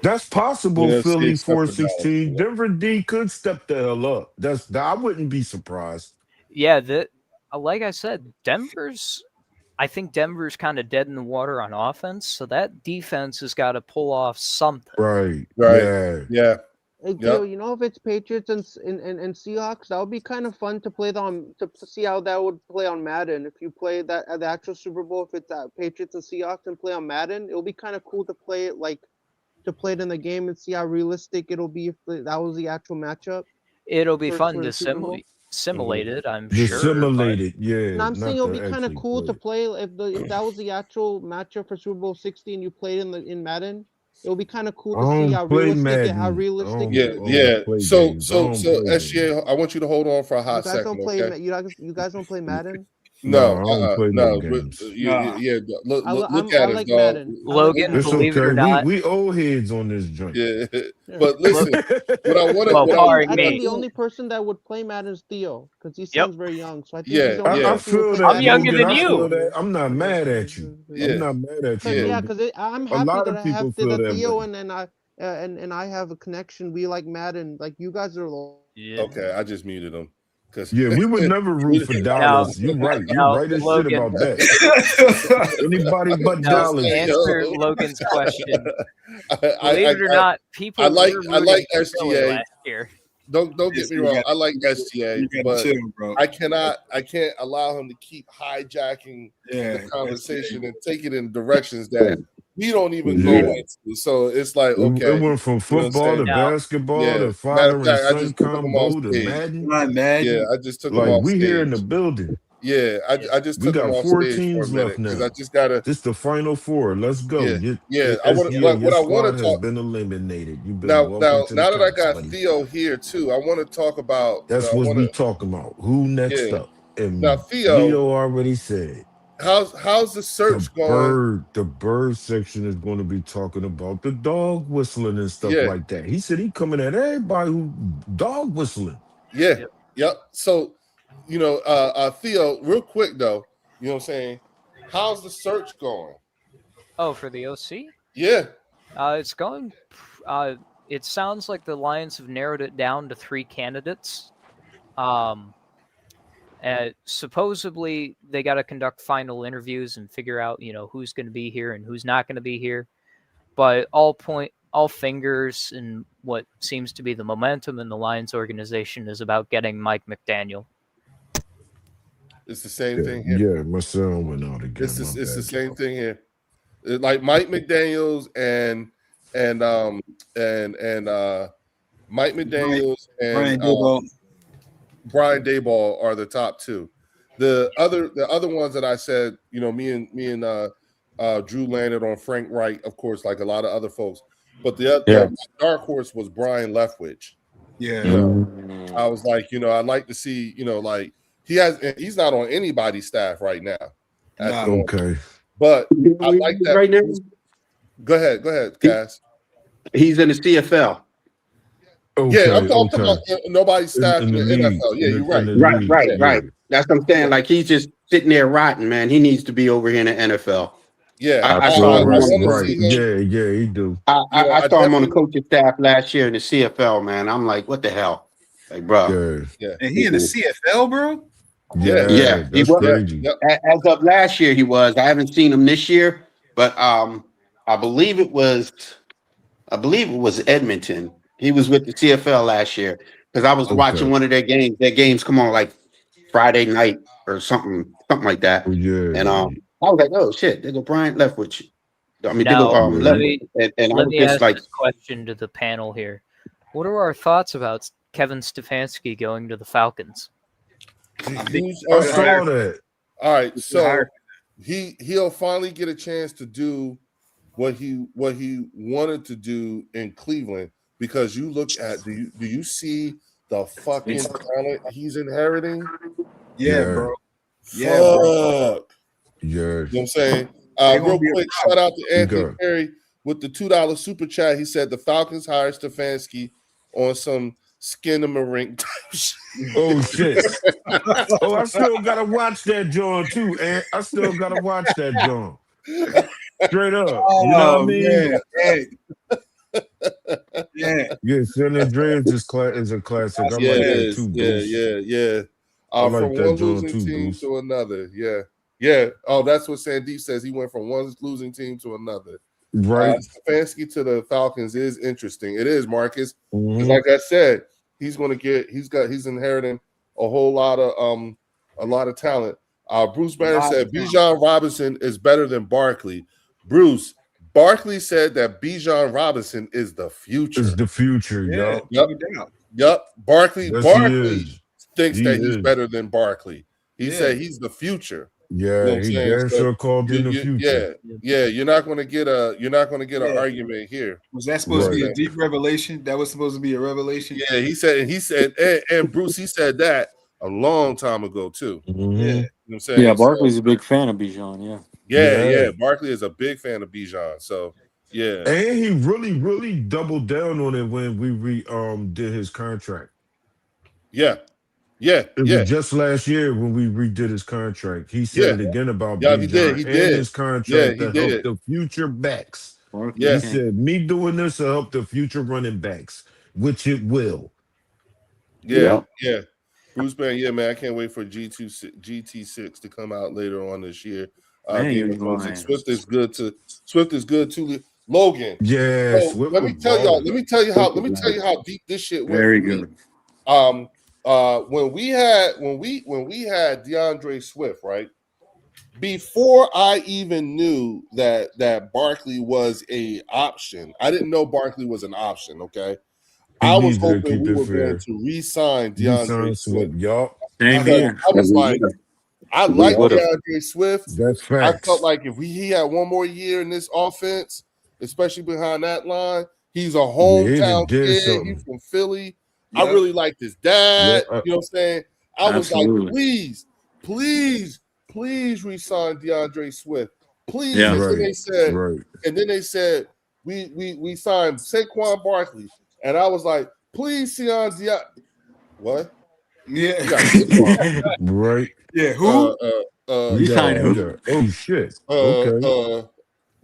Speaker 5: That's possible,
Speaker 1: NFC
Speaker 5: Philly
Speaker 1: except for
Speaker 5: 416.
Speaker 1: Dallas,
Speaker 5: Denver D could step the hell up. I wouldn't be surprised.
Speaker 7: Yeah, like I said, I think Denver's kind of dead in the water on offense, so that defense has got to pull off something.
Speaker 5: Right.
Speaker 1: Right.
Speaker 5: Yeah.
Speaker 1: Yeah.
Speaker 2: Hey, Theo, if it's Patriots and Seahawks, that would be kind of fun to play to see how that would play on Madden. If you play that at the actual Super Bowl, if it's Patriots and Seahawks and play on Madden, it'll be kind of cool to play it in the game and see how realistic it'll be if that was the actual matchup.
Speaker 7: It'll be
Speaker 2: For
Speaker 7: fun
Speaker 2: the
Speaker 7: to
Speaker 2: Super Bowl?
Speaker 7: simulate it, I'm
Speaker 5: The
Speaker 7: sure.
Speaker 5: simulated, yeah.
Speaker 2: And I'm saying it'll be
Speaker 5: kind
Speaker 2: kind of cool to play if that was the actual matchup for Super Bowl 60 and you played in Madden. It'll be kind of cool to see how realistic.
Speaker 1: Yeah. So
Speaker 5: games. I don't play
Speaker 1: SGA, I want you to hold on for a
Speaker 2: You
Speaker 1: hot
Speaker 2: guys
Speaker 1: second.
Speaker 2: don't play.
Speaker 1: Okay?
Speaker 2: You guys don't play Madden.
Speaker 1: No,
Speaker 5: I don't play no
Speaker 1: but,
Speaker 5: games.
Speaker 1: yeah. Look
Speaker 2: I
Speaker 1: at us,
Speaker 2: like
Speaker 1: dog.
Speaker 2: Madden.
Speaker 7: Logan,
Speaker 5: It's
Speaker 7: believe it
Speaker 5: okay.
Speaker 7: or not,
Speaker 5: We old heads on this joint.
Speaker 1: Yeah. But listen, what I want
Speaker 7: Well,
Speaker 1: to,
Speaker 7: barring
Speaker 2: I
Speaker 7: me.
Speaker 2: think the only person that would play Madden is Theo because he
Speaker 7: Yep.
Speaker 2: sounds very young. So I think
Speaker 1: Yeah,
Speaker 2: he's the only
Speaker 1: yeah.
Speaker 5: I
Speaker 2: person who
Speaker 5: feel
Speaker 2: would
Speaker 5: that.
Speaker 2: play
Speaker 7: I'm younger
Speaker 5: Logan,
Speaker 7: than
Speaker 5: I feel
Speaker 7: you.
Speaker 5: that. I'm not mad at you.
Speaker 1: Yeah.
Speaker 5: I'm not mad at you.
Speaker 2: Yeah,
Speaker 5: Logan.
Speaker 2: because I'm
Speaker 5: A
Speaker 2: happy
Speaker 5: lot
Speaker 2: that
Speaker 5: of
Speaker 2: I
Speaker 5: people
Speaker 2: have
Speaker 5: feel
Speaker 2: the
Speaker 5: that
Speaker 2: Theo
Speaker 5: way.
Speaker 2: and I have a connection. We like Madden. Like you guys are.
Speaker 7: Yeah.
Speaker 1: Okay, I just muted him.
Speaker 5: Yeah, we would never root for Dallas. You're right. You're right as shit
Speaker 7: Logan.
Speaker 5: about that. Anybody but
Speaker 7: Now,
Speaker 5: Dallas.
Speaker 7: to answer Logan's question, believe it or
Speaker 1: I-
Speaker 7: not, people
Speaker 1: I like
Speaker 7: were rooting for Philly
Speaker 1: SGA.
Speaker 7: last year.
Speaker 1: Don't get me
Speaker 3: You
Speaker 1: wrong.
Speaker 3: gotta-
Speaker 1: I like
Speaker 3: You
Speaker 1: SGA,
Speaker 3: gotta
Speaker 1: but
Speaker 3: chill, bro.
Speaker 1: I can't allow him to keep hijacking
Speaker 3: Yeah,
Speaker 1: the conversation and take it in directions that we don't even go
Speaker 5: Yeah.
Speaker 1: into. So it's like, okay,
Speaker 5: It went from
Speaker 1: you know what I'm
Speaker 5: football to
Speaker 1: saying?
Speaker 7: Now,
Speaker 5: basketball
Speaker 1: Yeah.
Speaker 5: to
Speaker 1: Matter
Speaker 5: father
Speaker 1: of
Speaker 5: and
Speaker 1: fact, I
Speaker 5: son
Speaker 1: just took them off
Speaker 5: combo to
Speaker 1: stage.
Speaker 5: Madden.
Speaker 3: Not mad.
Speaker 1: Yeah, I just took them
Speaker 5: Like
Speaker 1: off
Speaker 5: we here in the
Speaker 1: stage.
Speaker 5: building.
Speaker 1: Yeah, I just
Speaker 5: We
Speaker 1: took them
Speaker 5: got
Speaker 1: off
Speaker 5: 4
Speaker 1: stage for a
Speaker 5: teams left
Speaker 1: minute because I
Speaker 5: now.
Speaker 1: just gotta.
Speaker 5: This the final 4. Let's go.
Speaker 1: Yeah, yeah. I want
Speaker 5: SGA,
Speaker 1: what
Speaker 5: your
Speaker 1: I want
Speaker 5: squad
Speaker 1: to
Speaker 5: has
Speaker 1: talk
Speaker 5: been eliminated. You've been
Speaker 1: now.
Speaker 5: welcome
Speaker 1: Now,
Speaker 5: to the
Speaker 1: now that I
Speaker 5: Cats,
Speaker 1: got
Speaker 5: buddy.
Speaker 1: Theo here too, I want to talk about.
Speaker 5: That's
Speaker 1: I
Speaker 5: what
Speaker 1: want
Speaker 5: we
Speaker 1: to.
Speaker 5: talking about. Who next
Speaker 1: Yeah.
Speaker 5: up?
Speaker 1: Now,
Speaker 5: And
Speaker 1: Theo,
Speaker 5: Leo already said
Speaker 1: how's the search going?
Speaker 5: the bird section is going to be talking about the dog whistling and stuff
Speaker 1: Yeah,
Speaker 5: like that. He said he coming at everybody who dog whistling.
Speaker 1: yeah,
Speaker 7: Yep.
Speaker 1: yep. So, Theo, real quick though, you know what I'm saying? How's the search going?
Speaker 7: oh, for the OC,
Speaker 1: Yeah,
Speaker 7: it's going. It sounds like the Lions have narrowed it down to 3 candidates. Um, Supposedly they got to conduct final interviews and figure out, who's going to be here and who's not going to be here. But all fingers and what seems to be the momentum in the Lions organization is about getting Mike McDaniel.
Speaker 1: it's the same
Speaker 5: Yeah,
Speaker 1: thing here.
Speaker 5: yeah, my sound went out again.
Speaker 1: It's
Speaker 5: My
Speaker 1: the
Speaker 5: bad,
Speaker 1: same
Speaker 5: y'all.
Speaker 1: thing here. Like Mike McDaniel's and Mike McDaniel's and
Speaker 3: Brian Daboll.
Speaker 1: Brian Dayball are the top 2. The other ones that I said, me and Drew landed on Frank Wright, of course, like a lot of other folks. But the dark horse was Brian Leftwich.
Speaker 3: Yeah.
Speaker 1: You know, I was like, I'd like to see, like he's not on anybody's staff right now. At the moment.
Speaker 5: Okay.
Speaker 1: But I like that.
Speaker 6: Right now,
Speaker 1: Go ahead, Cass.
Speaker 6: he's in the CFL.
Speaker 5: Okay.
Speaker 1: Yeah, I'm talking
Speaker 5: Okay.
Speaker 1: about nobody's staff in the
Speaker 5: league.
Speaker 1: NFL. Yeah, you're right.
Speaker 6: Right. That's what I'm saying. Like he's just sitting there rotting, man. He needs to be over here in the NFL.
Speaker 1: Yeah,
Speaker 6: I
Speaker 1: I
Speaker 6: saw him
Speaker 1: want to
Speaker 5: Right.
Speaker 1: see him.
Speaker 5: Yeah, he do.
Speaker 6: I saw him on the
Speaker 1: definitely-
Speaker 6: coaching staff last year in the CFL, man. I'm like, what the hell? Like, bro.
Speaker 5: Yeah.
Speaker 1: Yeah,
Speaker 3: And he in the CFL, bro?
Speaker 5: Yeah.
Speaker 6: Yeah, he
Speaker 5: That's
Speaker 6: was.
Speaker 5: crazy.
Speaker 1: Yep.
Speaker 6: As of last year, he was. I haven't seen him this year, but I believe it was Edmonton. He was with the CFL last year because I was watching one of their games. Their games come on like Friday night or something like that.
Speaker 5: Yeah.
Speaker 6: And I was like, oh shit, they go Brian Leftwich. I mean,
Speaker 7: Now,
Speaker 6: they go
Speaker 7: let me,
Speaker 6: Leftwich. And I
Speaker 7: let
Speaker 6: was
Speaker 7: me
Speaker 6: just
Speaker 7: ask
Speaker 6: like,
Speaker 7: this question to the panel here. What are our thoughts about Kevin Stefanski going to the Falcons?
Speaker 5: I saw that.
Speaker 1: All right, so he'll finally get a chance to do what he wanted to do in Cleveland, because you look at do you see the fucking talent he's inheriting?
Speaker 3: Yeah,
Speaker 5: Yeah.
Speaker 3: bro.
Speaker 1: Yeah, fuck.
Speaker 5: Yeah.
Speaker 1: You know what I'm saying?
Speaker 3: They gonna
Speaker 1: Real
Speaker 3: be a
Speaker 1: quick,
Speaker 3: problem.
Speaker 1: shout out to Anthony
Speaker 5: Good.
Speaker 1: Perry with the $2 super chat. He said the Falcons hired Stefanski on some skin him a ring type shit.
Speaker 5: Oh shit. Oh, I still gotta watch that John too, and I still gotta watch that John. Straight up. You know what I mean? Yeah, San Andreas is a classic. I
Speaker 1: Yeah,
Speaker 5: like
Speaker 1: it
Speaker 5: that
Speaker 1: is.
Speaker 5: too,
Speaker 1: Yeah,
Speaker 5: Bruce.
Speaker 1: yeah.
Speaker 5: I like
Speaker 1: From
Speaker 5: that
Speaker 1: one
Speaker 5: John
Speaker 1: losing
Speaker 5: too,
Speaker 1: team
Speaker 5: Bruce.
Speaker 1: to another. Yeah. Oh, that's what Sandeep says. He went from one losing team to another.
Speaker 5: Right.
Speaker 1: Stefanski to the Falcons is interesting. It is, Marcus. 'Cause
Speaker 5: Mhm.
Speaker 1: like I said, he's inheriting a whole lot of talent. Bruce Banner said Bijan Robinson is better than Barkley. Bruce, Barkley said that Bijan Robinson is the future.
Speaker 5: It's the future,
Speaker 3: Yeah,
Speaker 5: y'all.
Speaker 3: no doubt.
Speaker 1: Yep. Barkley
Speaker 5: Yes,
Speaker 1: thinks
Speaker 5: He
Speaker 1: that he's
Speaker 5: is.
Speaker 1: better than Barkley. He
Speaker 3: Yeah.
Speaker 1: said he's the future.
Speaker 5: Yeah,
Speaker 1: You know what I'm
Speaker 5: he
Speaker 1: saying?
Speaker 5: damn
Speaker 1: So
Speaker 5: sure called in the future.
Speaker 1: Yeah. You're not going to get an
Speaker 3: Yeah.
Speaker 1: argument here.
Speaker 3: Was that supposed to be
Speaker 1: Right.
Speaker 3: a deep revelation? That was supposed to be a revelation?
Speaker 1: Yeah, he said, and Bruce, he said that a long time ago too.
Speaker 3: Yeah.
Speaker 5: Mhm.
Speaker 1: You know what I'm saying?
Speaker 4: Yeah, Barkley's a big fan of Bijan. Yeah.
Speaker 1: Yeah. Barkley is a big fan of Bijan. So yeah.
Speaker 5: And he really doubled down on it when we did his contract.
Speaker 1: Yeah.
Speaker 5: It was just last year when we redid his contract. He said it again about Bijan
Speaker 1: he
Speaker 5: and
Speaker 1: did.
Speaker 5: his contract
Speaker 1: Yeah, he
Speaker 5: to
Speaker 1: did.
Speaker 5: help the future backs.
Speaker 4: Barkley
Speaker 5: He
Speaker 4: can't-
Speaker 5: said, me doing this will help the future running backs, which it will.
Speaker 1: Yeah. Bruce Banner, yeah, man. I can't wait for GT6 to come out later on this year.
Speaker 4: Man,
Speaker 1: Game
Speaker 4: you're
Speaker 1: of Thrones.
Speaker 4: lying.
Speaker 1: Swift is good too. Logan.
Speaker 5: Yes.
Speaker 1: So, let me tell y'all. Let me tell you how deep this shit went.
Speaker 4: Very
Speaker 1: for me.
Speaker 4: good.
Speaker 1: When we had DeAndre Swift, right? before I even knew that Barkley was a option. I didn't know Barkley was an option. Okay,
Speaker 5: He
Speaker 1: I was
Speaker 5: needs to
Speaker 1: hoping
Speaker 5: keep
Speaker 1: we
Speaker 5: it
Speaker 1: were going
Speaker 5: fair.
Speaker 1: to re-sign
Speaker 5: He
Speaker 1: DeAndre
Speaker 5: signs
Speaker 1: Swift
Speaker 5: with y'all.
Speaker 4: Same
Speaker 1: because
Speaker 4: here.
Speaker 1: I was
Speaker 6: Every
Speaker 1: like,
Speaker 6: year.
Speaker 1: I
Speaker 6: We
Speaker 1: like
Speaker 6: would have.
Speaker 1: DeAndre Swift.
Speaker 5: That's
Speaker 1: I felt
Speaker 5: facts.
Speaker 1: like if he had one more year in this offense, especially behind that line, he's a
Speaker 5: Yeah, he
Speaker 1: hometown
Speaker 5: done did
Speaker 1: kid. He's
Speaker 5: something.
Speaker 1: from Philly. I
Speaker 3: Yep.
Speaker 1: really liked his
Speaker 5: Yeah,
Speaker 1: dad. You know what I'm saying? I was like,
Speaker 4: Absolutely.
Speaker 1: please resign DeAndre Swift. Please.
Speaker 4: Yeah.
Speaker 1: And then they said, we signed Saquon Barkley. And I was like, please, what?
Speaker 3: Yeah.
Speaker 1: You got Saquon.
Speaker 5: right.
Speaker 3: Yeah. Who?
Speaker 4: You signed
Speaker 5: We
Speaker 4: who?
Speaker 5: got. Oh shit. Okay.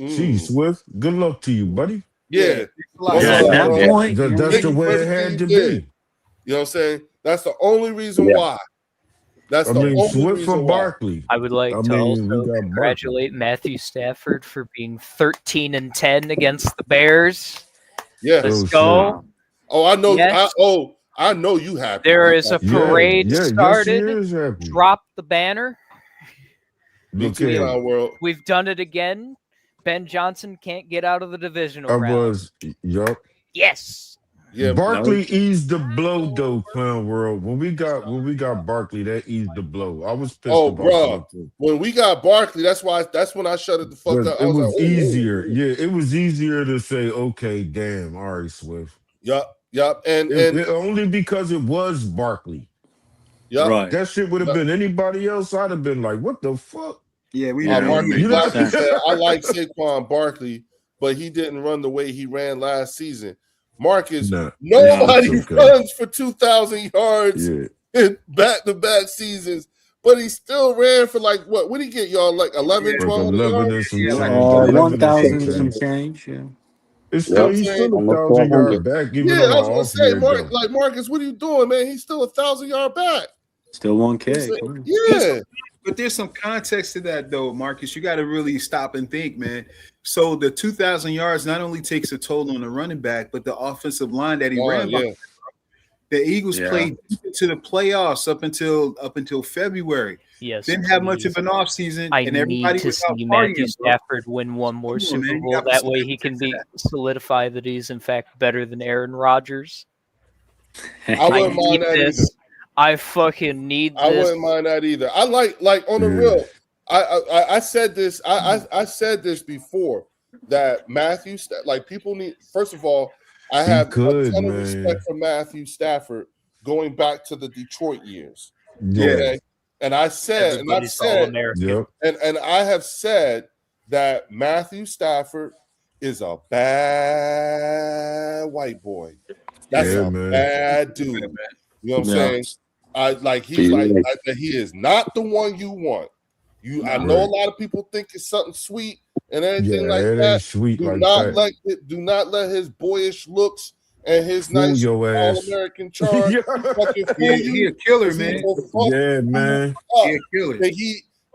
Speaker 5: See,
Speaker 1: Mm,
Speaker 5: Swift. Good luck to you, buddy.
Speaker 3: Yeah.
Speaker 1: yeah.
Speaker 3: Thanks a lot.
Speaker 1: What's
Speaker 4: Yeah,
Speaker 1: up,
Speaker 4: at
Speaker 6: Yeah.
Speaker 4: that
Speaker 1: bro?
Speaker 6: Yeah.
Speaker 4: point,
Speaker 5: That's
Speaker 1: Thank
Speaker 5: the
Speaker 1: you for
Speaker 5: way it
Speaker 1: everything
Speaker 5: had
Speaker 1: you
Speaker 5: to
Speaker 1: did.
Speaker 5: be.
Speaker 1: You know what I'm saying? That's the only reason
Speaker 6: Yeah.
Speaker 1: why. That's
Speaker 5: I
Speaker 1: the
Speaker 5: mean,
Speaker 1: only
Speaker 5: Swift
Speaker 1: reason
Speaker 5: for
Speaker 1: why.
Speaker 5: Barkley.
Speaker 7: I would like
Speaker 5: I
Speaker 7: to
Speaker 5: mean, we
Speaker 7: also
Speaker 5: got Barkley.
Speaker 7: congratulate Matthew Stafford for being 13-10 against the Bears.
Speaker 1: Yeah.
Speaker 7: Let's
Speaker 5: Oh shit.
Speaker 7: go.
Speaker 1: Oh, I know.
Speaker 7: Yes.
Speaker 1: I know you happy.
Speaker 7: There
Speaker 1: You
Speaker 7: is a
Speaker 1: happy.
Speaker 7: parade
Speaker 5: Yes, he
Speaker 7: started.
Speaker 5: is happy.
Speaker 7: Drop the banner.
Speaker 1: Me
Speaker 5: Look
Speaker 1: too,
Speaker 5: here.
Speaker 1: Clown World.
Speaker 7: We've done it again. Ben Johnson can't get out of the divisional
Speaker 5: I
Speaker 7: round.
Speaker 5: was. Yup.
Speaker 7: Yes.
Speaker 1: Yeah,
Speaker 5: Barkley eased the blow though, Clown World. When we got Barkley, that eased the blow. I was pissed
Speaker 1: oh,
Speaker 5: about
Speaker 1: bro.
Speaker 5: Swift too.
Speaker 1: When we got Barkley, that's when I shut it the fuck up. I
Speaker 5: It
Speaker 1: was
Speaker 5: was
Speaker 1: like, oh,
Speaker 5: easier. Yeah, it was easier to say, okay, damn, all right, Swift.
Speaker 1: Yup. And
Speaker 5: Only because it was Barkley.
Speaker 1: yup.
Speaker 4: right.
Speaker 5: That shit would have been anybody else. I'd have been like, what the fuck?
Speaker 3: Yeah. We
Speaker 4: Yeah,
Speaker 3: know.
Speaker 1: Marcus
Speaker 4: make
Speaker 1: Blackman
Speaker 4: sense.
Speaker 1: said, I like Saquon Barkley, but he didn't run the way he ran last season. Marcus,
Speaker 5: Nah,
Speaker 1: nobody
Speaker 5: it's okay.
Speaker 1: runs for 2,000 yards
Speaker 5: Yeah.
Speaker 1: in back-to-back seasons, but he still ran for like what? What did he get, y'all? Like 11,
Speaker 3: Yeah.
Speaker 5: Like
Speaker 1: 12
Speaker 5: 11
Speaker 1: yards?
Speaker 5: and some
Speaker 3: Yeah,
Speaker 5: change.
Speaker 3: like
Speaker 5: 11 and some
Speaker 4: 1,000 some
Speaker 5: change.
Speaker 4: change. Yeah.
Speaker 5: It's
Speaker 1: You know
Speaker 5: still
Speaker 1: what I'm
Speaker 5: he's
Speaker 1: saying?
Speaker 5: still a
Speaker 6: Almost
Speaker 5: 1,000-yard
Speaker 6: 1,200.
Speaker 5: back, even
Speaker 1: Yeah,
Speaker 5: on
Speaker 1: I was
Speaker 5: an
Speaker 1: gonna
Speaker 5: off
Speaker 1: say,
Speaker 5: year though.
Speaker 1: Marcus, what are you doing, man? He's still 1,000-yard back.
Speaker 4: Still 1K.
Speaker 1: Yeah.
Speaker 3: But there's some context to that, though, Marcus. You got to really stop and think, man. So the 2,000 yards not only takes a toll on the running back, but the offensive line that he ran by.
Speaker 1: Yeah.
Speaker 3: The Eagles
Speaker 4: Yeah.
Speaker 3: played to the playoffs up until February.
Speaker 7: Yes.
Speaker 3: Didn't have much of
Speaker 7: please.
Speaker 3: an offseason,
Speaker 7: I
Speaker 3: and
Speaker 7: need
Speaker 3: everybody
Speaker 7: to
Speaker 3: was out
Speaker 7: see
Speaker 3: partying,
Speaker 7: Matthew
Speaker 3: bro.
Speaker 7: Stafford win one more
Speaker 3: Come on,
Speaker 7: Super
Speaker 3: man. You
Speaker 7: Bowl.
Speaker 3: got
Speaker 7: That
Speaker 3: to
Speaker 7: way he can solidify that he's in fact better than Aaron Rodgers.
Speaker 1: I
Speaker 7: I
Speaker 1: wouldn't mind
Speaker 7: need
Speaker 1: that either.
Speaker 7: this. I fucking need
Speaker 1: I
Speaker 7: this.
Speaker 1: wouldn't mind that either. I like on the
Speaker 5: Yeah.
Speaker 1: real. I said this. I said this before that Matthew, like people need. First of all, I
Speaker 5: He
Speaker 1: have
Speaker 5: could,
Speaker 1: a ton of
Speaker 5: man.
Speaker 1: respect for Matthew Stafford going back to the Detroit years.
Speaker 5: Yeah.
Speaker 1: Okay, and I said,
Speaker 7: Everybody's All-American.
Speaker 5: Yep.
Speaker 1: and I have said that Matthew Stafford is a bad white boy. That's
Speaker 5: Yeah,
Speaker 1: a
Speaker 5: man.
Speaker 1: bad dude. You know what I'm
Speaker 4: Yeah.
Speaker 1: saying? He is not the one you want. I know a lot of people think it's something sweet and everything like
Speaker 5: it
Speaker 1: that.
Speaker 5: ain't sweet
Speaker 1: Do
Speaker 5: like
Speaker 1: not
Speaker 5: that.
Speaker 1: do not let his boyish looks and his
Speaker 5: Fool
Speaker 1: nice
Speaker 5: your ass.
Speaker 1: All-American charm
Speaker 5: Yeah.
Speaker 1: fucking fool
Speaker 3: Yeah,
Speaker 1: you.
Speaker 3: he a killer,
Speaker 1: 'Cause he
Speaker 3: man.
Speaker 1: will fuck
Speaker 5: Yeah,
Speaker 1: you
Speaker 5: man.
Speaker 1: up.
Speaker 3: He a killer.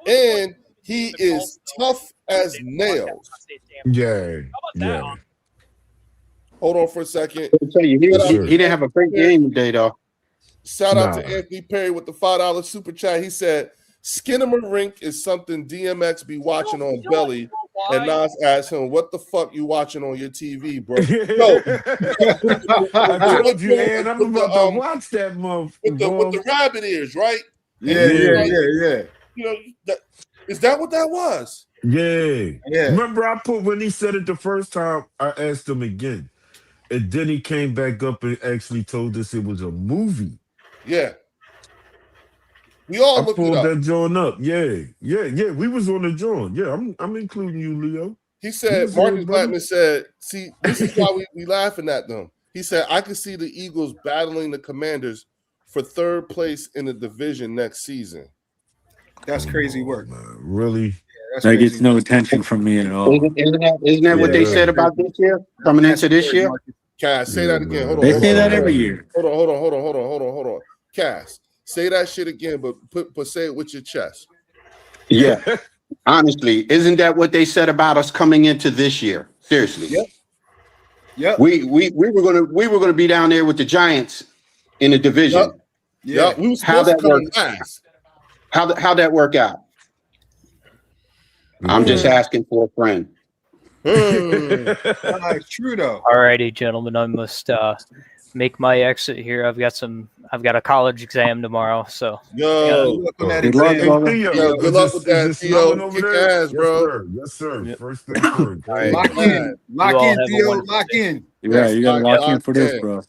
Speaker 1: And he is tough as nails.
Speaker 5: Yeah. Yeah.
Speaker 1: Hold on for a second.
Speaker 6: I'll tell you, he didn't have a great game today, though.
Speaker 1: Shout out to
Speaker 5: Nah.
Speaker 1: Anthony Perry with the $5 super chat. He said, Skinamarink is something DMX be watching on Belly. And Nas asked him, what the fuck you watching on your TV, bro? No.
Speaker 5: I told you, and I'm about to watch that motherfucker.
Speaker 1: With the rabbit ears, right?
Speaker 3: Yeah.
Speaker 1: You know, is that what that was?
Speaker 5: Yeah.
Speaker 3: Yeah.
Speaker 5: Remember, I put when he said it the first time, I asked him again. And then he came back up and actually told us it was a movie.
Speaker 1: Yeah. We all
Speaker 5: I
Speaker 1: looked it
Speaker 5: pulled
Speaker 1: up.
Speaker 5: that joint up. Yeah. We was on the joint. Yeah, I'm including you, Leo.
Speaker 1: He said, Marcus Blackman said, see, this is why we laughing at them. He said, I can see the Eagles battling the Commanders for third place in the division next season.
Speaker 3: That's crazy work.
Speaker 5: Man, really?
Speaker 3: That's
Speaker 4: That
Speaker 3: crazy
Speaker 4: gets no attention from me at all.
Speaker 6: Isn't that what they said about this year? Coming into this year?
Speaker 1: Cass, say that again. Hold on.
Speaker 4: They
Speaker 1: hold
Speaker 4: say
Speaker 1: on,
Speaker 4: that
Speaker 1: hold
Speaker 4: every
Speaker 1: on.
Speaker 4: year.
Speaker 1: Hold on. Cass, say that shit again, but say it with your chest.
Speaker 6: Yeah. Honestly, isn't that what they said about us coming into this year? Seriously.
Speaker 3: Yep.
Speaker 6: We were gonna be down there with the Giants in the division.
Speaker 3: Yeah.
Speaker 1: We was
Speaker 6: How
Speaker 1: supposed to
Speaker 6: that
Speaker 1: come
Speaker 6: work?
Speaker 1: last.
Speaker 6: How'd that work out? I'm just
Speaker 5: Yeah.
Speaker 6: asking for a friend.
Speaker 3: It's true though.
Speaker 7: Alrighty, gentlemen, I must make my exit here. I've got a college exam tomorrow, so
Speaker 1: Yo,
Speaker 3: Good luck on that
Speaker 4: Good luck,
Speaker 3: exam.
Speaker 5: Hey
Speaker 4: brother.
Speaker 5: Theo,
Speaker 1: yo, good luck with
Speaker 5: is
Speaker 1: that,
Speaker 5: it snowing
Speaker 1: Theo.
Speaker 5: over
Speaker 1: Kick
Speaker 5: there?
Speaker 1: ass,
Speaker 5: Yes,
Speaker 1: bro.
Speaker 5: sir. Yes, sir.
Speaker 4: Yep.
Speaker 5: First thing first.
Speaker 1: All right,
Speaker 3: Lock in. Lock
Speaker 7: You all
Speaker 3: in,
Speaker 7: have a
Speaker 3: Theo.
Speaker 7: wonderful
Speaker 3: Lock
Speaker 7: day.
Speaker 3: in.
Speaker 4: Yeah, you gotta lock in
Speaker 1: locked
Speaker 4: for this,
Speaker 1: in.
Speaker 4: bro.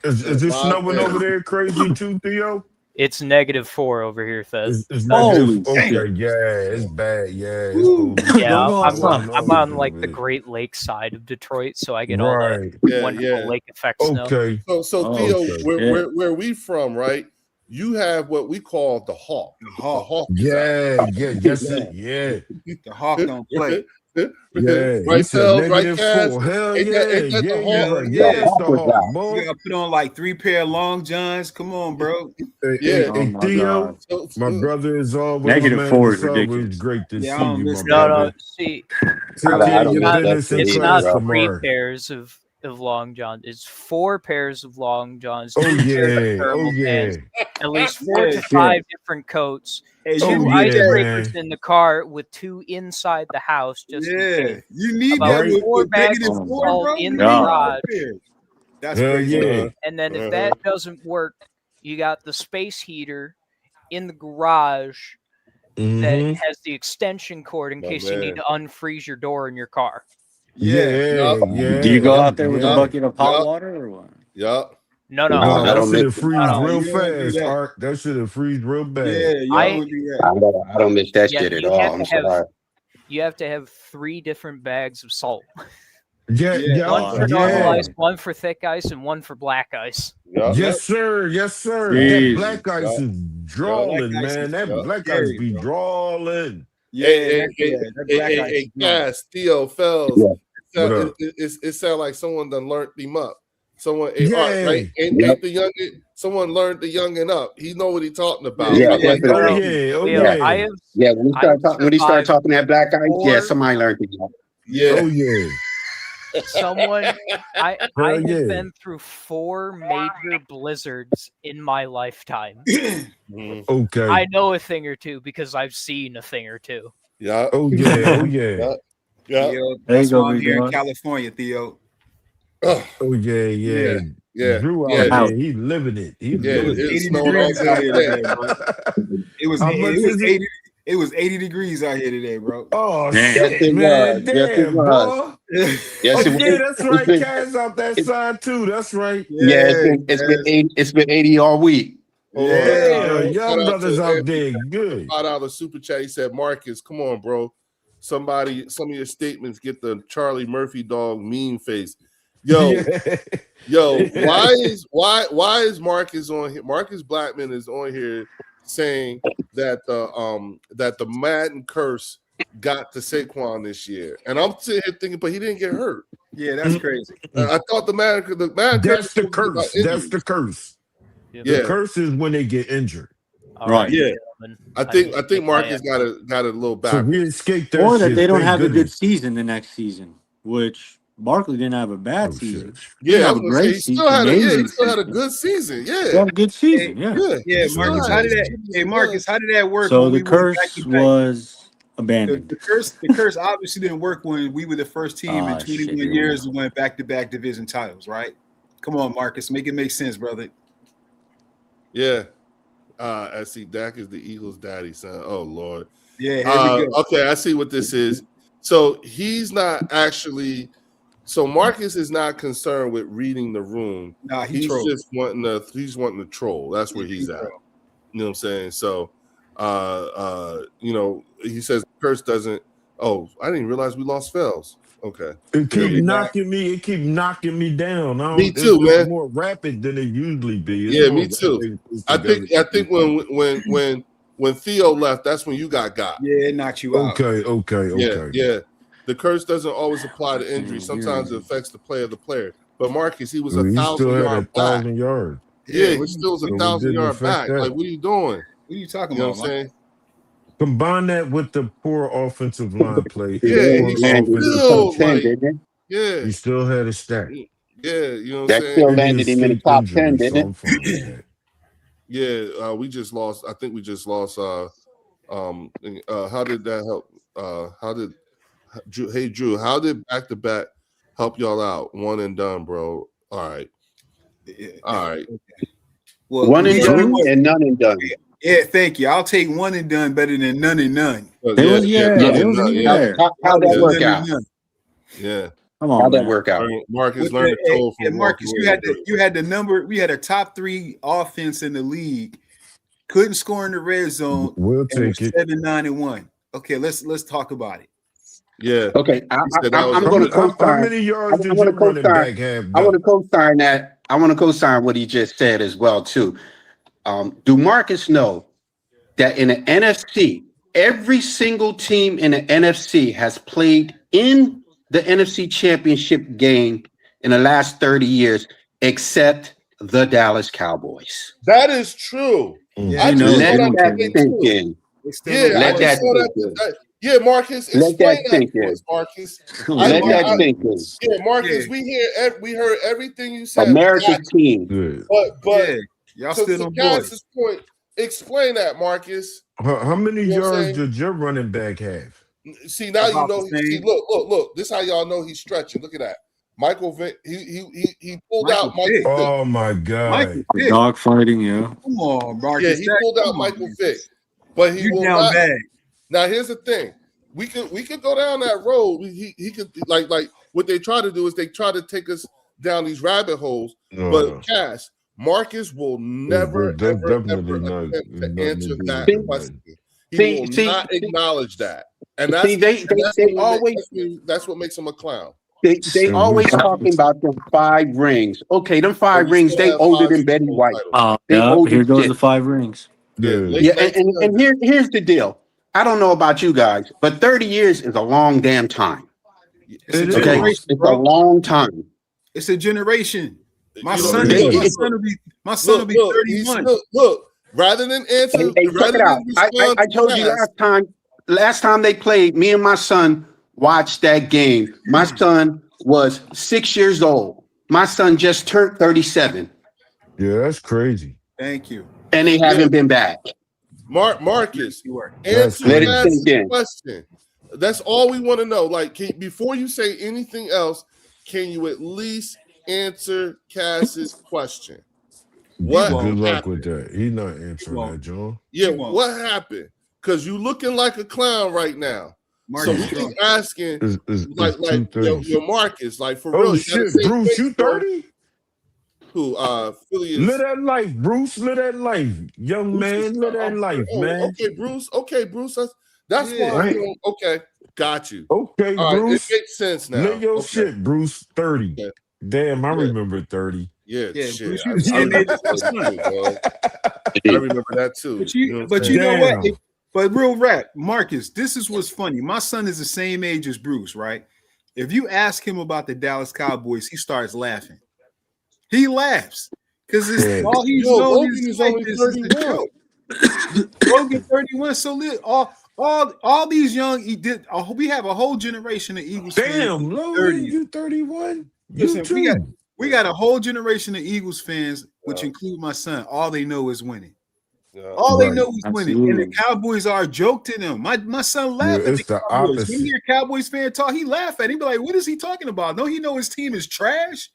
Speaker 5: Is it
Speaker 1: Locked
Speaker 5: snowing
Speaker 1: in.
Speaker 5: over there crazy too, Theo?
Speaker 7: It's -4 over here, Fed.
Speaker 5: It's negative.
Speaker 4: Holy
Speaker 5: Okay,
Speaker 4: shit.
Speaker 5: yeah, it's bad. Yeah, it's
Speaker 3: Woo.
Speaker 5: cold.
Speaker 7: Yeah,
Speaker 4: Don't go
Speaker 7: I'm
Speaker 4: outside.
Speaker 7: on like the Great Lakes side of Detroit, so I get all the
Speaker 5: Right.
Speaker 1: Yeah,
Speaker 7: wonderful
Speaker 1: yeah.
Speaker 7: lake effect snow.
Speaker 5: Okay.
Speaker 1: So
Speaker 4: Oh,
Speaker 1: Theo,
Speaker 5: okay.
Speaker 1: where we from, right? You have what we call the hawk.
Speaker 3: The
Speaker 1: The
Speaker 3: Hawk.
Speaker 1: hawk is
Speaker 5: Yeah,
Speaker 1: out.
Speaker 5: yes, yeah.
Speaker 3: The Hawk don't play.
Speaker 5: Yeah, he
Speaker 1: Right,
Speaker 5: said
Speaker 1: Pels? Right, Cass?
Speaker 5: -4. Hell
Speaker 1: Ain't
Speaker 5: yeah,
Speaker 1: that the
Speaker 5: you
Speaker 1: hawk?
Speaker 5: right.
Speaker 3: Yeah.
Speaker 5: Yeah, that's the
Speaker 6: Hawk was
Speaker 5: Hawk,
Speaker 6: out.
Speaker 5: boy.
Speaker 3: You gotta put on like 3 pair of long johns. Come on, bro.
Speaker 1: Yeah.
Speaker 4: Oh my
Speaker 5: Theo,
Speaker 4: God.
Speaker 5: my brother is always,
Speaker 4: -4
Speaker 5: man,
Speaker 4: is
Speaker 5: it's always
Speaker 4: ridiculous.
Speaker 5: great to
Speaker 3: Yeah, I
Speaker 5: see
Speaker 3: don't
Speaker 5: you, my
Speaker 3: miss that.
Speaker 7: No,
Speaker 5: brother.
Speaker 7: see,
Speaker 5: Take
Speaker 6: I
Speaker 5: care of
Speaker 6: don't
Speaker 5: your
Speaker 6: miss that
Speaker 5: business in
Speaker 6: shit
Speaker 7: it's
Speaker 6: either,
Speaker 5: class
Speaker 7: not
Speaker 6: bro.
Speaker 7: 3
Speaker 5: tomorrow.
Speaker 7: pairs of long johns. It's 4 pairs of long johns,
Speaker 5: Oh
Speaker 7: 2 pairs of
Speaker 5: yeah,
Speaker 7: thermal
Speaker 5: oh yeah,
Speaker 7: pants, at least 4 to
Speaker 3: Yeah.
Speaker 7: 5 different coats,
Speaker 3: Hey,
Speaker 5: oh
Speaker 3: you
Speaker 7: 2
Speaker 3: need
Speaker 5: yeah,
Speaker 7: icebreakers
Speaker 5: man.
Speaker 7: in the car with 2 inside the house just in
Speaker 3: Yeah,
Speaker 7: case.
Speaker 3: you need
Speaker 7: About
Speaker 3: that
Speaker 5: Right?
Speaker 7: four
Speaker 3: with
Speaker 7: bags
Speaker 3: negative
Speaker 4: Oh
Speaker 3: 4,
Speaker 4: my
Speaker 7: salt
Speaker 3: bro.
Speaker 7: in
Speaker 3: You
Speaker 7: the
Speaker 3: need
Speaker 4: God.
Speaker 3: 4 pairs. That's
Speaker 5: Hell
Speaker 3: crazy.
Speaker 5: yeah.
Speaker 7: And then if that doesn't work, you got the space heater in the garage that
Speaker 5: Mm-hmm.
Speaker 7: has the extension cord in
Speaker 1: My
Speaker 7: case you need
Speaker 1: man.
Speaker 7: to unfreeze your door in your car.
Speaker 3: Yeah.
Speaker 5: Yeah,
Speaker 1: Yup.
Speaker 4: Do you go
Speaker 5: yeah,
Speaker 4: out there with a
Speaker 5: yeah.
Speaker 4: bucket of hot
Speaker 1: Yup.
Speaker 4: water or what?
Speaker 1: Yup.
Speaker 7: No,
Speaker 5: No,
Speaker 6: I
Speaker 5: that
Speaker 6: don't
Speaker 5: should
Speaker 6: miss
Speaker 5: have
Speaker 6: it.
Speaker 5: freeze
Speaker 3: No,
Speaker 5: real
Speaker 3: you don't do
Speaker 5: fast,
Speaker 3: that.
Speaker 5: Art. That should have freeze real bad.
Speaker 3: Yeah, you
Speaker 7: I
Speaker 3: don't do that.
Speaker 6: I don't miss that
Speaker 7: Yeah,
Speaker 6: shit at
Speaker 7: you
Speaker 6: all.
Speaker 7: have
Speaker 6: I'm
Speaker 7: to have
Speaker 6: sorry.
Speaker 7: you have to have 3 different bags of salt.
Speaker 5: Yeah,
Speaker 3: Yeah.
Speaker 5: yeah,
Speaker 7: One for
Speaker 4: Oh,
Speaker 7: normal
Speaker 5: yeah.
Speaker 7: ice, one for thick ice, and one for black ice.
Speaker 1: Yup.
Speaker 5: Yes, sir. Yes, sir. That
Speaker 4: Jesus.
Speaker 5: black ice
Speaker 1: Yup.
Speaker 5: is
Speaker 3: Black
Speaker 5: drawing,
Speaker 3: ice
Speaker 5: man.
Speaker 3: is
Speaker 5: That
Speaker 1: Yup.
Speaker 5: black ice
Speaker 3: scary,
Speaker 5: be
Speaker 3: bro.
Speaker 5: drawing.
Speaker 3: Yeah, that black ice is nice.
Speaker 1: Cass, Theo, Fells.
Speaker 6: Yeah.
Speaker 5: What up?
Speaker 1: It sound like someone done learned him up. Someone, Art,
Speaker 5: Yeah.
Speaker 1: right? Ain't
Speaker 6: Yep.
Speaker 1: the youngin? Someone learned the youngin up. He know what he talking about.
Speaker 3: Yeah,
Speaker 6: Yeah,
Speaker 1: I like
Speaker 5: Oh
Speaker 6: definitely.
Speaker 1: that.
Speaker 5: yeah. Oh
Speaker 7: Leo,
Speaker 6: Yeah.
Speaker 5: yeah.
Speaker 6: Yeah, when
Speaker 7: I have
Speaker 6: he started
Speaker 7: survived
Speaker 6: talking that black ice, yeah,
Speaker 7: 4
Speaker 6: somebody learned it.
Speaker 1: Yeah.
Speaker 5: Oh yeah.
Speaker 7: someone I
Speaker 5: Hell
Speaker 7: have
Speaker 5: yeah.
Speaker 7: been through 4 major blizzards in my lifetime.
Speaker 1: Mhm.
Speaker 5: Okay.
Speaker 7: I know a thing or two because I've seen a thing or two.
Speaker 1: Yeah.
Speaker 5: Oh yeah. Oh yeah.
Speaker 1: Yeah. Yeah.
Speaker 3: Theo,
Speaker 4: There
Speaker 3: that's
Speaker 4: you go,
Speaker 3: why I'm
Speaker 4: big
Speaker 3: here in
Speaker 4: dog.
Speaker 3: California, Theo.
Speaker 1: Ugh.
Speaker 5: Oh yeah. Yeah.
Speaker 1: Yeah.
Speaker 5: Drew
Speaker 1: Yeah.
Speaker 5: out
Speaker 4: Out.
Speaker 5: there, he living it. He
Speaker 3: It
Speaker 1: Yeah.
Speaker 3: was
Speaker 5: living it.
Speaker 1: It's
Speaker 3: 80
Speaker 1: snowing all
Speaker 3: degrees out here
Speaker 1: goddamn.
Speaker 3: today, bro. It was
Speaker 5: How much is it?
Speaker 3: 80. It was 80 degrees out here today, bro.
Speaker 5: Oh
Speaker 4: Damn.
Speaker 6: Yes,
Speaker 5: shit,
Speaker 6: it
Speaker 5: man.
Speaker 6: was. Yes, it
Speaker 5: Damn,
Speaker 6: was.
Speaker 5: boy.
Speaker 6: Yes,
Speaker 5: Oh
Speaker 6: it was.
Speaker 5: yeah, that's
Speaker 6: It's
Speaker 5: right.
Speaker 6: been,
Speaker 5: Cash out that
Speaker 6: it,
Speaker 5: side too. That's right.
Speaker 6: yeah,
Speaker 3: Yes,
Speaker 6: it's been 80 all week.
Speaker 1: Hold on.
Speaker 3: yeah.
Speaker 5: Yeah,
Speaker 1: Shout
Speaker 5: young
Speaker 1: out
Speaker 5: brothers
Speaker 1: to
Speaker 5: out
Speaker 1: Anthony
Speaker 5: there.
Speaker 1: Jackson,
Speaker 5: Good.
Speaker 1: $5 super chat. He said, Marcus, come on, bro. Some of your statements get the Charlie Murphy dog mean face. Yo,
Speaker 5: Yeah.
Speaker 1: yo, why is Marcus on here? Marcus Blackman is on here saying that the Madden curse got to Saquon this year. And I'm sitting here thinking, but he didn't get hurt.
Speaker 3: Yeah, that's crazy.
Speaker 1: I thought the Madden curse
Speaker 5: That's the
Speaker 1: was about
Speaker 5: curse. That's
Speaker 1: injuries.
Speaker 5: the curse.
Speaker 7: Yeah.
Speaker 5: The
Speaker 1: Yeah.
Speaker 5: curse is when they get injured.
Speaker 7: All
Speaker 4: Right.
Speaker 1: Yeah.
Speaker 7: gentlemen.
Speaker 1: I
Speaker 7: need
Speaker 1: think
Speaker 7: to take my
Speaker 1: Marcus got a little
Speaker 5: So
Speaker 1: back.
Speaker 5: we escaped that
Speaker 4: Or that
Speaker 5: shit.
Speaker 4: they don't
Speaker 5: Thank
Speaker 4: have a good
Speaker 5: goodness.
Speaker 4: season the next season, which Barkley didn't have a bad
Speaker 5: Oh
Speaker 4: season.
Speaker 5: shit.
Speaker 4: He didn't
Speaker 1: Yeah, I
Speaker 4: have
Speaker 1: was
Speaker 4: a
Speaker 1: gonna say
Speaker 4: great
Speaker 1: he still
Speaker 4: season,
Speaker 1: had
Speaker 4: amazing
Speaker 1: a
Speaker 4: season.
Speaker 1: good season.
Speaker 4: He
Speaker 1: Yeah.
Speaker 4: had a good season, yeah.
Speaker 1: Yeah.
Speaker 3: Yeah,
Speaker 1: He still
Speaker 3: Marcus,
Speaker 1: had
Speaker 3: how
Speaker 1: a
Speaker 3: did that?
Speaker 1: season.
Speaker 3: Hey, Marcus, how did that work
Speaker 4: So
Speaker 3: when
Speaker 4: the
Speaker 3: we went back
Speaker 4: curse
Speaker 3: to back?
Speaker 4: was
Speaker 3: The
Speaker 4: abandoned.
Speaker 3: curse obviously didn't work when we were the first team in
Speaker 4: Ah, shit,
Speaker 3: 21
Speaker 4: here we
Speaker 3: years
Speaker 4: go.
Speaker 3: who went back-to-back division titles, right? Come on, Marcus, make it make sense, brother.
Speaker 1: Yeah. I see Dak is the Eagles' daddy, son. Oh Lord.
Speaker 3: Yeah, here we go.
Speaker 1: Okay, I see what this is. So he's not actually. So Marcus is not concerned with reading the room.
Speaker 3: Nah, he
Speaker 1: He's
Speaker 3: trolled.
Speaker 1: just wanting to troll. That's where he's at. You know what I'm saying? So, he says curse doesn't. Oh, I didn't realize we lost Fells. Okay.
Speaker 5: It
Speaker 3: Yeah,
Speaker 5: keep
Speaker 3: we
Speaker 5: knocking me. It keep knocking me down.
Speaker 1: Me too,
Speaker 5: it's
Speaker 1: man.
Speaker 5: more rapid than it usually be. It's
Speaker 1: Yeah,
Speaker 5: more
Speaker 1: me too.
Speaker 5: rapid. It's
Speaker 1: I
Speaker 5: together.
Speaker 1: think when Theo left, that's when you got.
Speaker 3: Yeah, it knocked you out.
Speaker 5: Okay.
Speaker 1: Yeah. The curse doesn't always apply to injury.
Speaker 4: Yeah,
Speaker 1: Sometimes it affects the play of the player. But Marcus, he was
Speaker 5: Well, he still had
Speaker 1: 1,000-yard back.
Speaker 5: 1,000 yards.
Speaker 1: Yeah,
Speaker 3: Yeah,
Speaker 1: he still was
Speaker 5: so it
Speaker 1: 1,000-yard
Speaker 5: didn't
Speaker 1: back.
Speaker 5: affect that.
Speaker 1: Like, what are you doing?
Speaker 3: What are you talking
Speaker 1: You know
Speaker 3: about,
Speaker 1: what I'm saying?
Speaker 5: Combine that with the poor offensive line play.
Speaker 1: Yeah,
Speaker 5: and
Speaker 1: he
Speaker 5: poor
Speaker 6: landed in the
Speaker 5: offensive
Speaker 1: still,
Speaker 6: top 10,
Speaker 1: like-
Speaker 6: didn't it?
Speaker 1: Yeah,
Speaker 5: He still had a stack.
Speaker 1: yeah. You know what I'm
Speaker 6: That
Speaker 1: saying?
Speaker 6: still
Speaker 5: And he
Speaker 6: landed him in the
Speaker 5: escaped
Speaker 6: top
Speaker 5: injury,
Speaker 6: 10,
Speaker 5: so
Speaker 6: didn't
Speaker 5: I'm
Speaker 6: it?
Speaker 5: fine with that.
Speaker 1: Yeah, we just lost. I think we just lost. How did that help? Hey Drew, how did back to back help y'all out? One and done, bro. All right.
Speaker 3: Well,
Speaker 6: one and
Speaker 3: you know
Speaker 6: done
Speaker 3: what?
Speaker 6: and none and done.
Speaker 3: Yeah, thank you. I'll take one and done better than none and none.
Speaker 4: It was
Speaker 1: none
Speaker 6: yeah.
Speaker 1: and none, yeah.
Speaker 6: How'd that work
Speaker 3: None and
Speaker 6: out?
Speaker 3: none.
Speaker 1: Yeah.
Speaker 4: Come on,
Speaker 6: How'd that
Speaker 4: man.
Speaker 6: work out?
Speaker 1: Marcus learned the code from
Speaker 3: Marcus,
Speaker 1: Walker.
Speaker 3: you had the number. We had a top 3 offense in the league. Couldn't score in the red zone.
Speaker 5: We'll
Speaker 3: and
Speaker 5: take it.
Speaker 3: 7-9-1. Okay, let's talk about it.
Speaker 1: Yeah.
Speaker 6: Okay, I'm going to
Speaker 5: How
Speaker 6: co-sign.
Speaker 5: many yards did
Speaker 6: I'm
Speaker 5: your
Speaker 6: going to
Speaker 5: running
Speaker 6: co-sign.
Speaker 5: back have?
Speaker 6: I want to co-sign that. I want to co-sign what he just said as well too. Do Marcus know that in the NFC, every single team in the NFC has played in the NFC Championship game in the last 30 years, except the Dallas Cowboys?
Speaker 1: That is true.
Speaker 5: Mm.
Speaker 1: I
Speaker 4: He
Speaker 1: just
Speaker 4: knows.
Speaker 1: saw
Speaker 6: Let
Speaker 4: He
Speaker 1: that
Speaker 4: don't
Speaker 6: that
Speaker 4: care.
Speaker 1: today
Speaker 6: sink
Speaker 1: too.
Speaker 6: in.
Speaker 1: Yeah,
Speaker 6: Let
Speaker 1: I just
Speaker 6: that
Speaker 1: saw
Speaker 6: sink in.
Speaker 1: that. Yeah, Marcus,
Speaker 6: Let
Speaker 1: explain
Speaker 6: that
Speaker 1: that
Speaker 6: sink
Speaker 1: to
Speaker 6: in.
Speaker 1: us, Marcus.
Speaker 6: Let that sink in.
Speaker 1: Yeah, Marcus,
Speaker 3: Yeah.
Speaker 1: we heard everything you said.
Speaker 6: America's team.
Speaker 5: Good.
Speaker 1: But
Speaker 3: Yeah, y'all
Speaker 1: to
Speaker 3: still on board.
Speaker 1: Cass's point, explain that, Marcus.
Speaker 5: How many
Speaker 1: You know what I'm
Speaker 5: yards
Speaker 1: saying?
Speaker 5: did your running back have?
Speaker 1: See, now you
Speaker 3: About
Speaker 1: know.
Speaker 3: the
Speaker 1: See,
Speaker 3: same.
Speaker 1: look. This is how y'all know he's stretching. Look at that. Michael Vick, he pulled
Speaker 3: Michael
Speaker 1: out Michael
Speaker 3: Vick.
Speaker 1: Vick.
Speaker 5: Oh my God.
Speaker 3: Michael Vick.
Speaker 4: Dog fighting, yeah.
Speaker 3: Come on, Marcus.
Speaker 1: Yeah, he pulled out Michael Vick, but he
Speaker 3: You
Speaker 1: will
Speaker 3: down
Speaker 1: not.
Speaker 3: bad.
Speaker 1: Now here's the thing: we could go down that road. He could like what they try to do is they try to take us down these rabbit holes. But Cass, Marcus will never
Speaker 5: that's
Speaker 1: ever
Speaker 5: definitely not
Speaker 1: attempt to
Speaker 5: nothing to
Speaker 1: answer
Speaker 5: do
Speaker 1: that
Speaker 5: with it,
Speaker 1: question.
Speaker 5: man.
Speaker 1: He will not acknowledge that, and
Speaker 6: See, they always
Speaker 1: that's what makes him a clown.
Speaker 6: they always talking about them 5 rings. Okay, them 5
Speaker 1: We
Speaker 6: rings,
Speaker 1: still
Speaker 6: they
Speaker 1: have
Speaker 6: older
Speaker 1: 5
Speaker 6: than
Speaker 1: Super
Speaker 6: Betty
Speaker 1: Bowl
Speaker 6: White.
Speaker 1: titles.
Speaker 6: They
Speaker 4: Yeah,
Speaker 6: old
Speaker 4: here
Speaker 6: as
Speaker 4: goes
Speaker 6: shit.
Speaker 4: the 5 rings.
Speaker 1: Yeah,
Speaker 5: Yeah.
Speaker 1: late
Speaker 6: Yeah, and
Speaker 1: 1900s.
Speaker 6: here's the deal. I don't know about you guys, but 30 years is a long damn time.
Speaker 3: It's a
Speaker 5: It
Speaker 6: Okay,
Speaker 5: is.
Speaker 3: generation,
Speaker 6: it's a
Speaker 3: bro.
Speaker 6: long time.
Speaker 3: It's a generation. My
Speaker 1: You know,
Speaker 3: son,
Speaker 5: it is.
Speaker 3: my son will be
Speaker 1: he's
Speaker 3: 31.
Speaker 1: look. Rather than answer,
Speaker 6: Hey, check
Speaker 1: rather
Speaker 6: it out.
Speaker 1: than respond
Speaker 6: I
Speaker 1: to
Speaker 6: told you
Speaker 1: Cass,
Speaker 6: last time they played, me and my son watched that game. My son was 6 years old. My son just turned 37,
Speaker 5: Yeah, that's crazy.
Speaker 3: Thank you.
Speaker 6: and they haven't been back.
Speaker 1: Marcus,
Speaker 3: You are.
Speaker 5: That's
Speaker 1: answer
Speaker 6: Let it
Speaker 5: crazy.
Speaker 6: sink
Speaker 1: Cass's
Speaker 6: in.
Speaker 1: question. That's all we want to know. Like, before you say anything else, can you at least answer Cass's question? What
Speaker 5: Good luck
Speaker 1: happened?
Speaker 5: with that. He's not answering
Speaker 3: won't.
Speaker 5: that, John.
Speaker 1: Yeah,
Speaker 3: He won't.
Speaker 1: what happened? Because you looking like a clown right now. So
Speaker 3: Marcus
Speaker 1: we keep
Speaker 3: drunk.
Speaker 1: asking,
Speaker 5: It's
Speaker 1: like
Speaker 5: 2:30.
Speaker 1: your Marcus, like for
Speaker 5: Oh
Speaker 1: real. You gotta
Speaker 5: shit,
Speaker 1: say
Speaker 5: Bruce, you
Speaker 1: face, bro.
Speaker 5: 30?
Speaker 1: Who? Philly
Speaker 5: Live
Speaker 1: is.
Speaker 5: that life, Bruce. Live that life. Young
Speaker 1: Bruce is.
Speaker 5: man, live that life, man.
Speaker 1: Okay, Bruce. Okay, Bruce. That's
Speaker 3: Yeah.
Speaker 1: why.
Speaker 5: Right?
Speaker 1: Okay, got you.
Speaker 5: Okay,
Speaker 1: All right, it
Speaker 5: Bruce.
Speaker 1: makes sense now.
Speaker 5: Live your
Speaker 1: Okay.
Speaker 5: shit, Bruce. 30.
Speaker 1: Okay.
Speaker 5: Damn, I
Speaker 1: Yeah.
Speaker 5: remember 30.
Speaker 1: Yeah,
Speaker 3: Yeah,
Speaker 1: shit.
Speaker 3: Bruce, you the
Speaker 1: I
Speaker 3: same age
Speaker 1: remember
Speaker 3: as my
Speaker 1: that
Speaker 3: son.
Speaker 1: too, bro. I remember that too.
Speaker 3: But
Speaker 1: You know what I'm
Speaker 3: you
Speaker 1: saying?
Speaker 3: know what?
Speaker 5: Damn.
Speaker 3: But real rap, Marcus, this is what's funny. My son is the same age as Bruce, right? If you ask him about the Dallas Cowboys, he starts laughing. He laughs because
Speaker 5: Yeah.
Speaker 3: all he's
Speaker 1: Yo,
Speaker 3: known
Speaker 1: Logan
Speaker 3: his
Speaker 1: is
Speaker 3: life
Speaker 1: only
Speaker 3: is a
Speaker 1: 31.
Speaker 3: joke. Logan 31. So all these young, we have a whole generation of Eagles fans.
Speaker 5: Damn, Logan, you 31? You
Speaker 3: Listen,
Speaker 5: too.
Speaker 3: we got a whole generation of Eagles fans, which include my son. All they know is winning.
Speaker 1: Yeah.
Speaker 3: All they
Speaker 5: Right.
Speaker 3: know is winning. And the
Speaker 4: Absolutely.
Speaker 3: Cowboys are a joke to them. My son laughed
Speaker 5: Yeah,
Speaker 3: at the
Speaker 5: it's the
Speaker 3: Cowboys. When
Speaker 5: opposite.
Speaker 3: you hear Cowboys fan talk, he laugh at him. He be like, what is he talking about? No, he know his team is trash.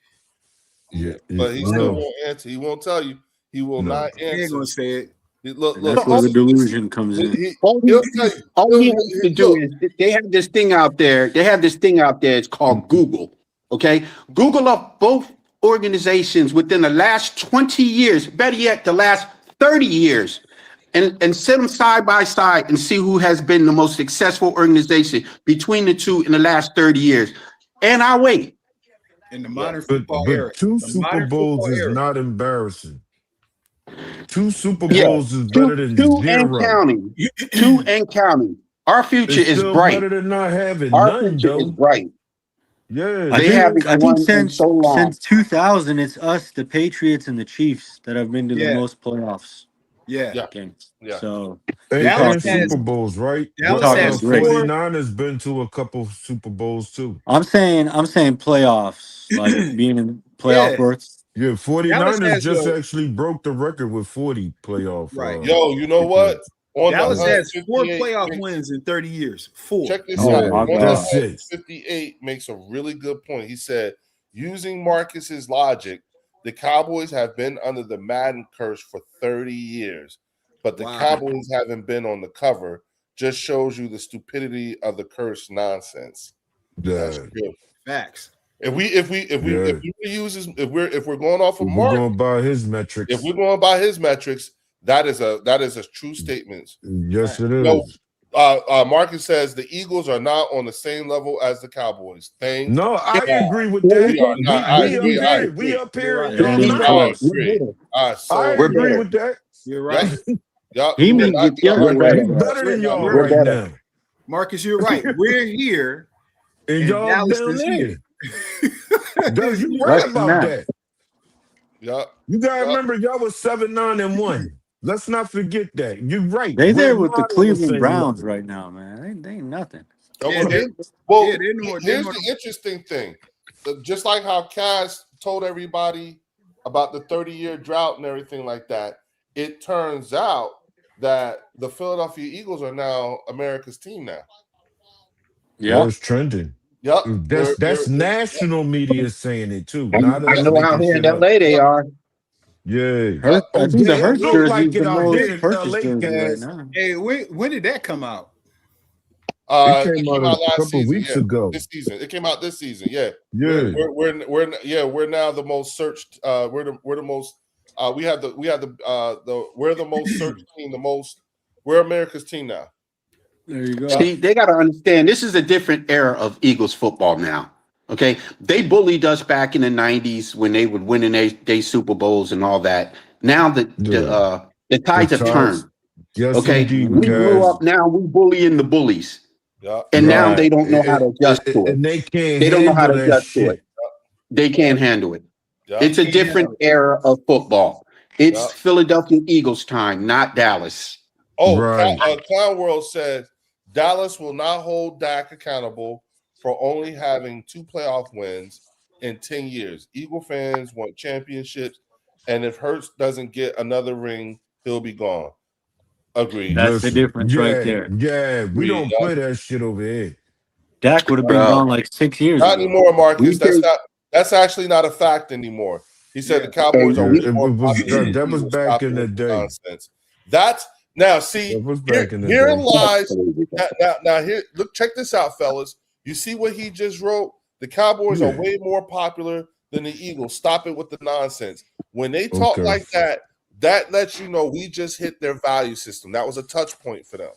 Speaker 5: Yeah,
Speaker 1: But he still
Speaker 5: no.
Speaker 1: won't answer. He won't tell you. He will
Speaker 5: No.
Speaker 1: not
Speaker 3: He ain't
Speaker 1: answer.
Speaker 3: gonna say it.
Speaker 1: Look,
Speaker 4: And that's where the delusion comes in.
Speaker 6: All
Speaker 1: he'll tell you.
Speaker 6: he has to do
Speaker 1: Look,
Speaker 6: is they have this thing out there. They have this thing out there. It's called Google. Okay, Google up both organizations within the last 20 years. Better yet, the last 30 years, and set them side by side and see who has been the most successful organization between the two in the last 30 years. And I wait.
Speaker 3: In the modern
Speaker 5: But
Speaker 3: football era.
Speaker 5: 2
Speaker 3: The
Speaker 5: Super
Speaker 3: modern
Speaker 5: Bowls
Speaker 3: football
Speaker 5: is
Speaker 3: era.
Speaker 5: not embarrassing. 2 Super
Speaker 6: Yeah,
Speaker 5: Bowls is better than
Speaker 6: two and
Speaker 5: 0.
Speaker 6: counting. Two and counting. Our future
Speaker 5: It's
Speaker 6: is
Speaker 5: still
Speaker 6: bright.
Speaker 5: better than not having
Speaker 6: Our
Speaker 5: none,
Speaker 6: future is
Speaker 5: though.
Speaker 6: bright.
Speaker 5: Yeah,
Speaker 6: They haven't
Speaker 4: I think
Speaker 6: won in so long.
Speaker 4: since 2000, it's us, the Patriots, and the Chiefs that have been to the
Speaker 3: Yeah.
Speaker 4: most playoffs
Speaker 3: Yeah.
Speaker 1: Yeah.
Speaker 4: games.
Speaker 1: Yeah.
Speaker 4: So
Speaker 5: and,
Speaker 3: Dallas
Speaker 5: and
Speaker 3: has
Speaker 5: Super Bowls, right?
Speaker 3: Dallas
Speaker 4: talking
Speaker 3: has
Speaker 4: great.
Speaker 5: 49ers been to a couple Super Bowls too.
Speaker 4: I'm saying playoffs, like being in playoff
Speaker 3: Yeah.
Speaker 4: berths.
Speaker 5: Yeah,
Speaker 3: Dallas
Speaker 5: 49ers
Speaker 3: has
Speaker 5: just actually broke the record with 40 playoff.
Speaker 3: right.
Speaker 1: yo, you know what? On
Speaker 3: Dallas
Speaker 1: the
Speaker 3: has 4
Speaker 1: 58
Speaker 3: playoff
Speaker 1: makes-
Speaker 3: wins in 30 years. 4.
Speaker 1: Check this
Speaker 4: Oh,
Speaker 1: out.
Speaker 4: my
Speaker 1: On
Speaker 4: God.
Speaker 5: That's it.
Speaker 1: 58 makes a really good point. He said, using Marcus's logic, the Cowboys have been under the Madden curse for 30 years, but the
Speaker 3: Wow.
Speaker 1: Cowboys haven't been on the cover. Just shows you the stupidity of the curse nonsense. That's
Speaker 5: Yeah.
Speaker 1: true.
Speaker 3: Facts.
Speaker 1: If we use this, if we're going off of
Speaker 5: We're
Speaker 1: Mark,
Speaker 5: going by his
Speaker 1: if
Speaker 5: metrics.
Speaker 1: we're going by his metrics, that is a true statement.
Speaker 5: Yes, it
Speaker 1: No,
Speaker 5: is.
Speaker 1: Marcus says the Eagles are not on the same level as the Cowboys. Thank
Speaker 5: No, I
Speaker 1: God.
Speaker 5: agree with
Speaker 6: Yeah,
Speaker 5: that.
Speaker 1: We are not. I
Speaker 5: We up
Speaker 1: agree. I
Speaker 5: here. We
Speaker 1: agree.
Speaker 5: up here and
Speaker 3: You're
Speaker 5: y'all
Speaker 4: right. Ain't
Speaker 5: not.
Speaker 4: close.
Speaker 1: I agree. I so
Speaker 5: I
Speaker 6: We're
Speaker 5: agree
Speaker 6: better.
Speaker 5: with that.
Speaker 3: You're right.
Speaker 1: Yup.
Speaker 4: He
Speaker 1: You will
Speaker 4: may
Speaker 1: not
Speaker 4: get
Speaker 1: be
Speaker 4: you're
Speaker 1: 100.
Speaker 4: better.
Speaker 5: We better than y'all
Speaker 3: We're
Speaker 5: right
Speaker 6: better.
Speaker 5: now.
Speaker 3: Marcus, you're right. We're here.
Speaker 5: And
Speaker 3: And
Speaker 5: y'all
Speaker 3: Dallas
Speaker 5: down
Speaker 3: is
Speaker 5: there.
Speaker 3: here.
Speaker 5: You
Speaker 3: You're
Speaker 5: right
Speaker 4: Less than
Speaker 5: about
Speaker 4: that.
Speaker 5: that.
Speaker 1: Yup.
Speaker 5: You gotta
Speaker 1: Yup.
Speaker 5: remember y'all was 7-9-1. Let's not forget that. You're right.
Speaker 4: They
Speaker 5: We're
Speaker 4: there with the
Speaker 5: not on the
Speaker 4: Cleveland
Speaker 5: same
Speaker 4: Browns
Speaker 5: level.
Speaker 4: right now, man. They ain't nothing.
Speaker 3: Yeah, they're
Speaker 1: Here's
Speaker 3: more.
Speaker 1: the interesting thing. Just like how Cass told everybody about the 30-year drought and everything like that, it turns out that the Philadelphia Eagles are now America's team now.
Speaker 5: Well,
Speaker 4: Yeah.
Speaker 5: it's trending.
Speaker 1: Yup.
Speaker 5: That's national media saying it too, not
Speaker 6: I
Speaker 5: us
Speaker 6: know out
Speaker 5: making
Speaker 6: here in
Speaker 5: shit up.
Speaker 6: LA they are.
Speaker 5: Yeah.
Speaker 1: Yup.
Speaker 4: I
Speaker 5: Oh
Speaker 4: think the
Speaker 5: yeah, it
Speaker 4: Hurts
Speaker 5: look
Speaker 4: jersey
Speaker 5: like
Speaker 4: is
Speaker 5: it
Speaker 4: the
Speaker 5: out
Speaker 4: most
Speaker 5: there in
Speaker 4: purchased
Speaker 5: LA,
Speaker 4: jersey right
Speaker 5: Cass.
Speaker 4: now.
Speaker 3: Hey, when did that come out?
Speaker 5: It
Speaker 1: It
Speaker 5: came
Speaker 1: came
Speaker 5: out
Speaker 1: out
Speaker 5: a
Speaker 1: last
Speaker 5: couple
Speaker 1: season.
Speaker 5: weeks
Speaker 1: Yeah,
Speaker 5: ago.
Speaker 1: this season. It came out this season. Yeah,
Speaker 5: Yeah.
Speaker 1: we're now the most searched. We're the most. We're the most searched team. We're America's team now.
Speaker 4: There you go.
Speaker 6: See, they got to understand this is a different era of Eagles football now. Okay, they bullied us back in the '90s when they would win in they Super Bowls and all that. Now the
Speaker 5: Yeah.
Speaker 6: the tides have
Speaker 5: Tides.
Speaker 6: turned.
Speaker 5: Yes,
Speaker 6: Okay,
Speaker 5: indeed,
Speaker 6: we grew
Speaker 5: Cass.
Speaker 6: up now. We bullying the bullies,
Speaker 1: Yeah,
Speaker 6: and now
Speaker 4: Right.
Speaker 6: they don't know how to adjust to it.
Speaker 5: And they can't
Speaker 6: They don't know how
Speaker 5: handle
Speaker 6: to
Speaker 5: that
Speaker 6: adjust to it.
Speaker 5: shit.
Speaker 6: They can't handle it.
Speaker 1: yeah,
Speaker 6: It's a different era of football. It's
Speaker 1: yeah.
Speaker 6: Philadelphia Eagles time, not Dallas.
Speaker 1: Oh,
Speaker 5: Right.
Speaker 1: Clown World said Dallas will not hold Dak accountable for only having 2 playoff wins in 10 years. Eagle fans want championships, and if Hurts doesn't get another ring, he'll be gone. Agreed.
Speaker 4: That's the
Speaker 5: Listen.
Speaker 4: difference right
Speaker 5: Yeah.
Speaker 4: there.
Speaker 5: Yeah. We
Speaker 1: Agreed.
Speaker 5: don't play that shit over here.
Speaker 4: Dak would have been
Speaker 6: Bro,
Speaker 4: gone like 6 years
Speaker 1: Not
Speaker 4: ago.
Speaker 1: anymore, Marcus.
Speaker 6: we take
Speaker 1: That's actually not a fact anymore. He said
Speaker 3: Yeah.
Speaker 1: the Cowboys are
Speaker 5: Yeah,
Speaker 1: way
Speaker 6: we,
Speaker 5: it
Speaker 1: more
Speaker 5: was
Speaker 1: popular than
Speaker 5: that
Speaker 1: the
Speaker 5: was
Speaker 1: Eagles.
Speaker 5: back
Speaker 1: Stop
Speaker 5: in
Speaker 1: it
Speaker 5: the
Speaker 1: with the
Speaker 5: day.
Speaker 1: nonsense. That's now see
Speaker 5: That was
Speaker 1: here
Speaker 5: back in the
Speaker 1: herein
Speaker 5: day.
Speaker 1: lies now here look check this out, fellas. You see what he just wrote? The Cowboys are
Speaker 5: Yeah.
Speaker 1: way more popular than the Eagles. Stop it with the nonsense. When they talk
Speaker 5: Okay.
Speaker 1: like that, that lets you know we just hit their value system. That was a touch point for them.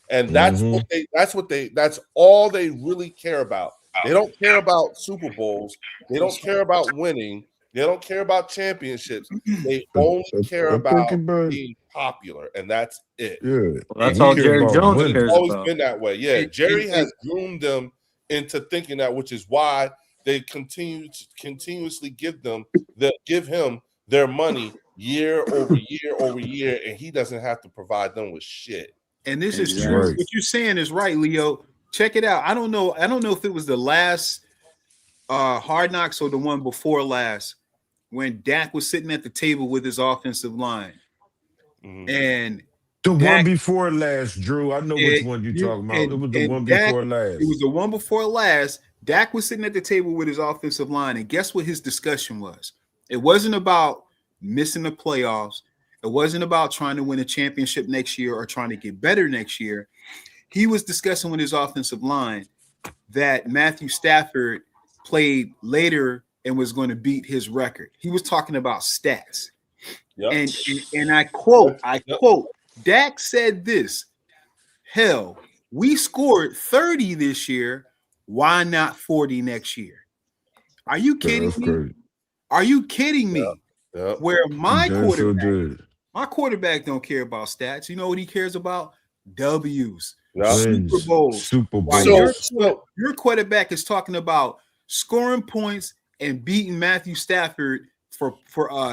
Speaker 1: And that's all they really care about. They don't care about Super Bowls. They don't care about winning. They don't care about championships. They only care
Speaker 5: I think
Speaker 1: about
Speaker 5: about
Speaker 1: being popular, and that's it.
Speaker 5: yeah.
Speaker 4: Well, that's
Speaker 5: We
Speaker 4: all
Speaker 5: care
Speaker 4: Jerry
Speaker 5: about
Speaker 4: Jones
Speaker 1: And it's
Speaker 5: winning.
Speaker 4: cares
Speaker 1: always
Speaker 4: about.
Speaker 1: been that way. Yeah,
Speaker 3: And-
Speaker 1: Jerry
Speaker 3: and-
Speaker 1: has groomed them into thinking that, which is why they continuously give him their money year over year over year, and he doesn't have to provide them with shit.
Speaker 3: And this is
Speaker 4: Exactly.
Speaker 3: true.
Speaker 5: Right.
Speaker 3: What you're saying is right, Leo. Check it out. I don't know if it was the last Hard Knocks or the one before last when Dak was sitting at the table with his offensive line.
Speaker 1: Mhm.
Speaker 3: And
Speaker 5: The one
Speaker 3: Dak,
Speaker 5: before last, Drew. I know which one you're talking about. It was the one
Speaker 3: Dak,
Speaker 5: before last.
Speaker 3: it was the one before last. Dak was sitting at the table with his offensive line, and guess what his discussion was? It wasn't about missing the playoffs. It wasn't about trying to win a championship next year or trying to get better next year. He was discussing with his offensive line that Matthew Stafford played later and was going to beat his record. He was talking about stats.
Speaker 1: Yep.
Speaker 3: And I quote,
Speaker 1: Yep.
Speaker 3: Dak said this, hell, we scored 30 this year. Why not 40 next year? Are you
Speaker 5: Yeah,
Speaker 3: kidding
Speaker 5: that's
Speaker 3: me?
Speaker 5: crazy.
Speaker 3: Are you kidding me?
Speaker 1: Yep.
Speaker 3: Where my
Speaker 5: Damn sure
Speaker 3: quarterback,
Speaker 5: did.
Speaker 3: my quarterback don't care about stats. You know what he cares about? W's,
Speaker 1: Yep.
Speaker 5: Wins.
Speaker 3: Super Bowls.
Speaker 5: Super
Speaker 3: While
Speaker 5: Bowls.
Speaker 3: your quarterback is talking about scoring points and beating Matthew Stafford for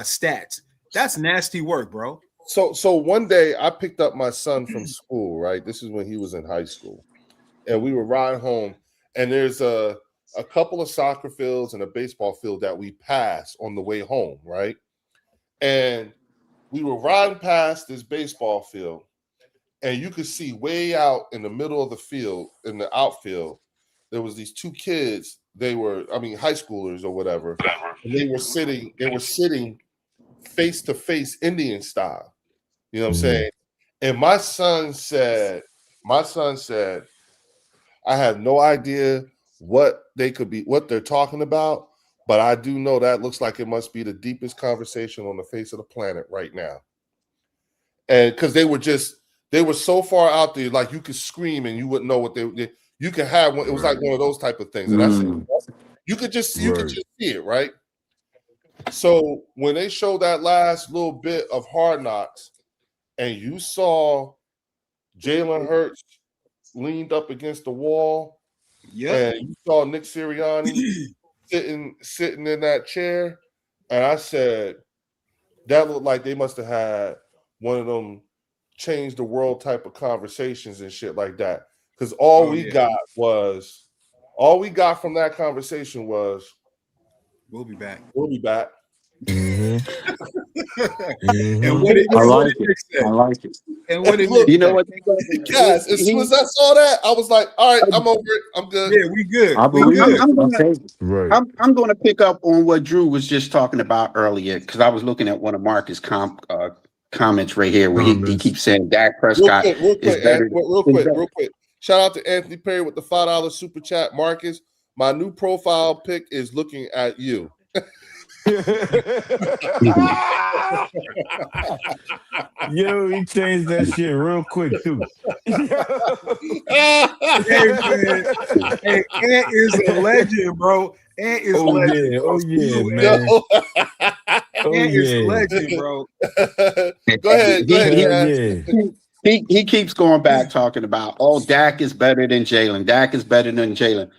Speaker 3: stats. That's nasty work, bro.
Speaker 1: So one day I picked up my son from school, right? This is when he was in high school. And we were riding home, and there's a couple of soccer fields and a baseball field that we passed on the way home, right? And we were riding past this baseball field, and you could see way out in the middle of the field, in the outfield, there was these two kids. They were, high schoolers or whatever. And they were sitting face to face Indian style. You know what I'm saying? And my son said, I have no idea what they're talking about, but I do know that looks like it must be the deepest conversation on the face of the planet right now. And because they were so far out there, like you could scream and you wouldn't know what you could have one. It was like one of those type of things. And you could just see it, right? So when they showed that last little bit of Hard Knocks, and you saw Jalen Hurts leaned up against the wall, and you saw Nick Sirianni sitting in that chair, and I said, that looked like they must have had one of them change the world type of conversations and shit like that. Because all we got from that conversation was,
Speaker 3: we'll be back.
Speaker 1: We'll be back.
Speaker 3: And
Speaker 4: I like it.
Speaker 3: And what
Speaker 1: look,
Speaker 6: you know what?
Speaker 1: Guys, as soon as I saw that, I was like, all right, I'm over it. I'm good.
Speaker 3: Yeah, we good.
Speaker 6: I'm going to pick up on what Drew was just talking about earlier, because I was looking at one of Marcus' comments right here where he keeps saying Dak Prescott is better.
Speaker 1: Real quick. Shout out to Anthony Perry with the $5 super chat. Marcus, my new profile pic is looking at you.
Speaker 5: Yo, he changed that shit real quick too.
Speaker 3: Hey, man. Hey, Ant is a legend, bro. Ant is a legend.
Speaker 5: Man.
Speaker 3: Ant is a legend, bro.
Speaker 1: Go ahead.
Speaker 6: He keeps going back talking about, Dak is better than Jalen. Dak is better than Jalen.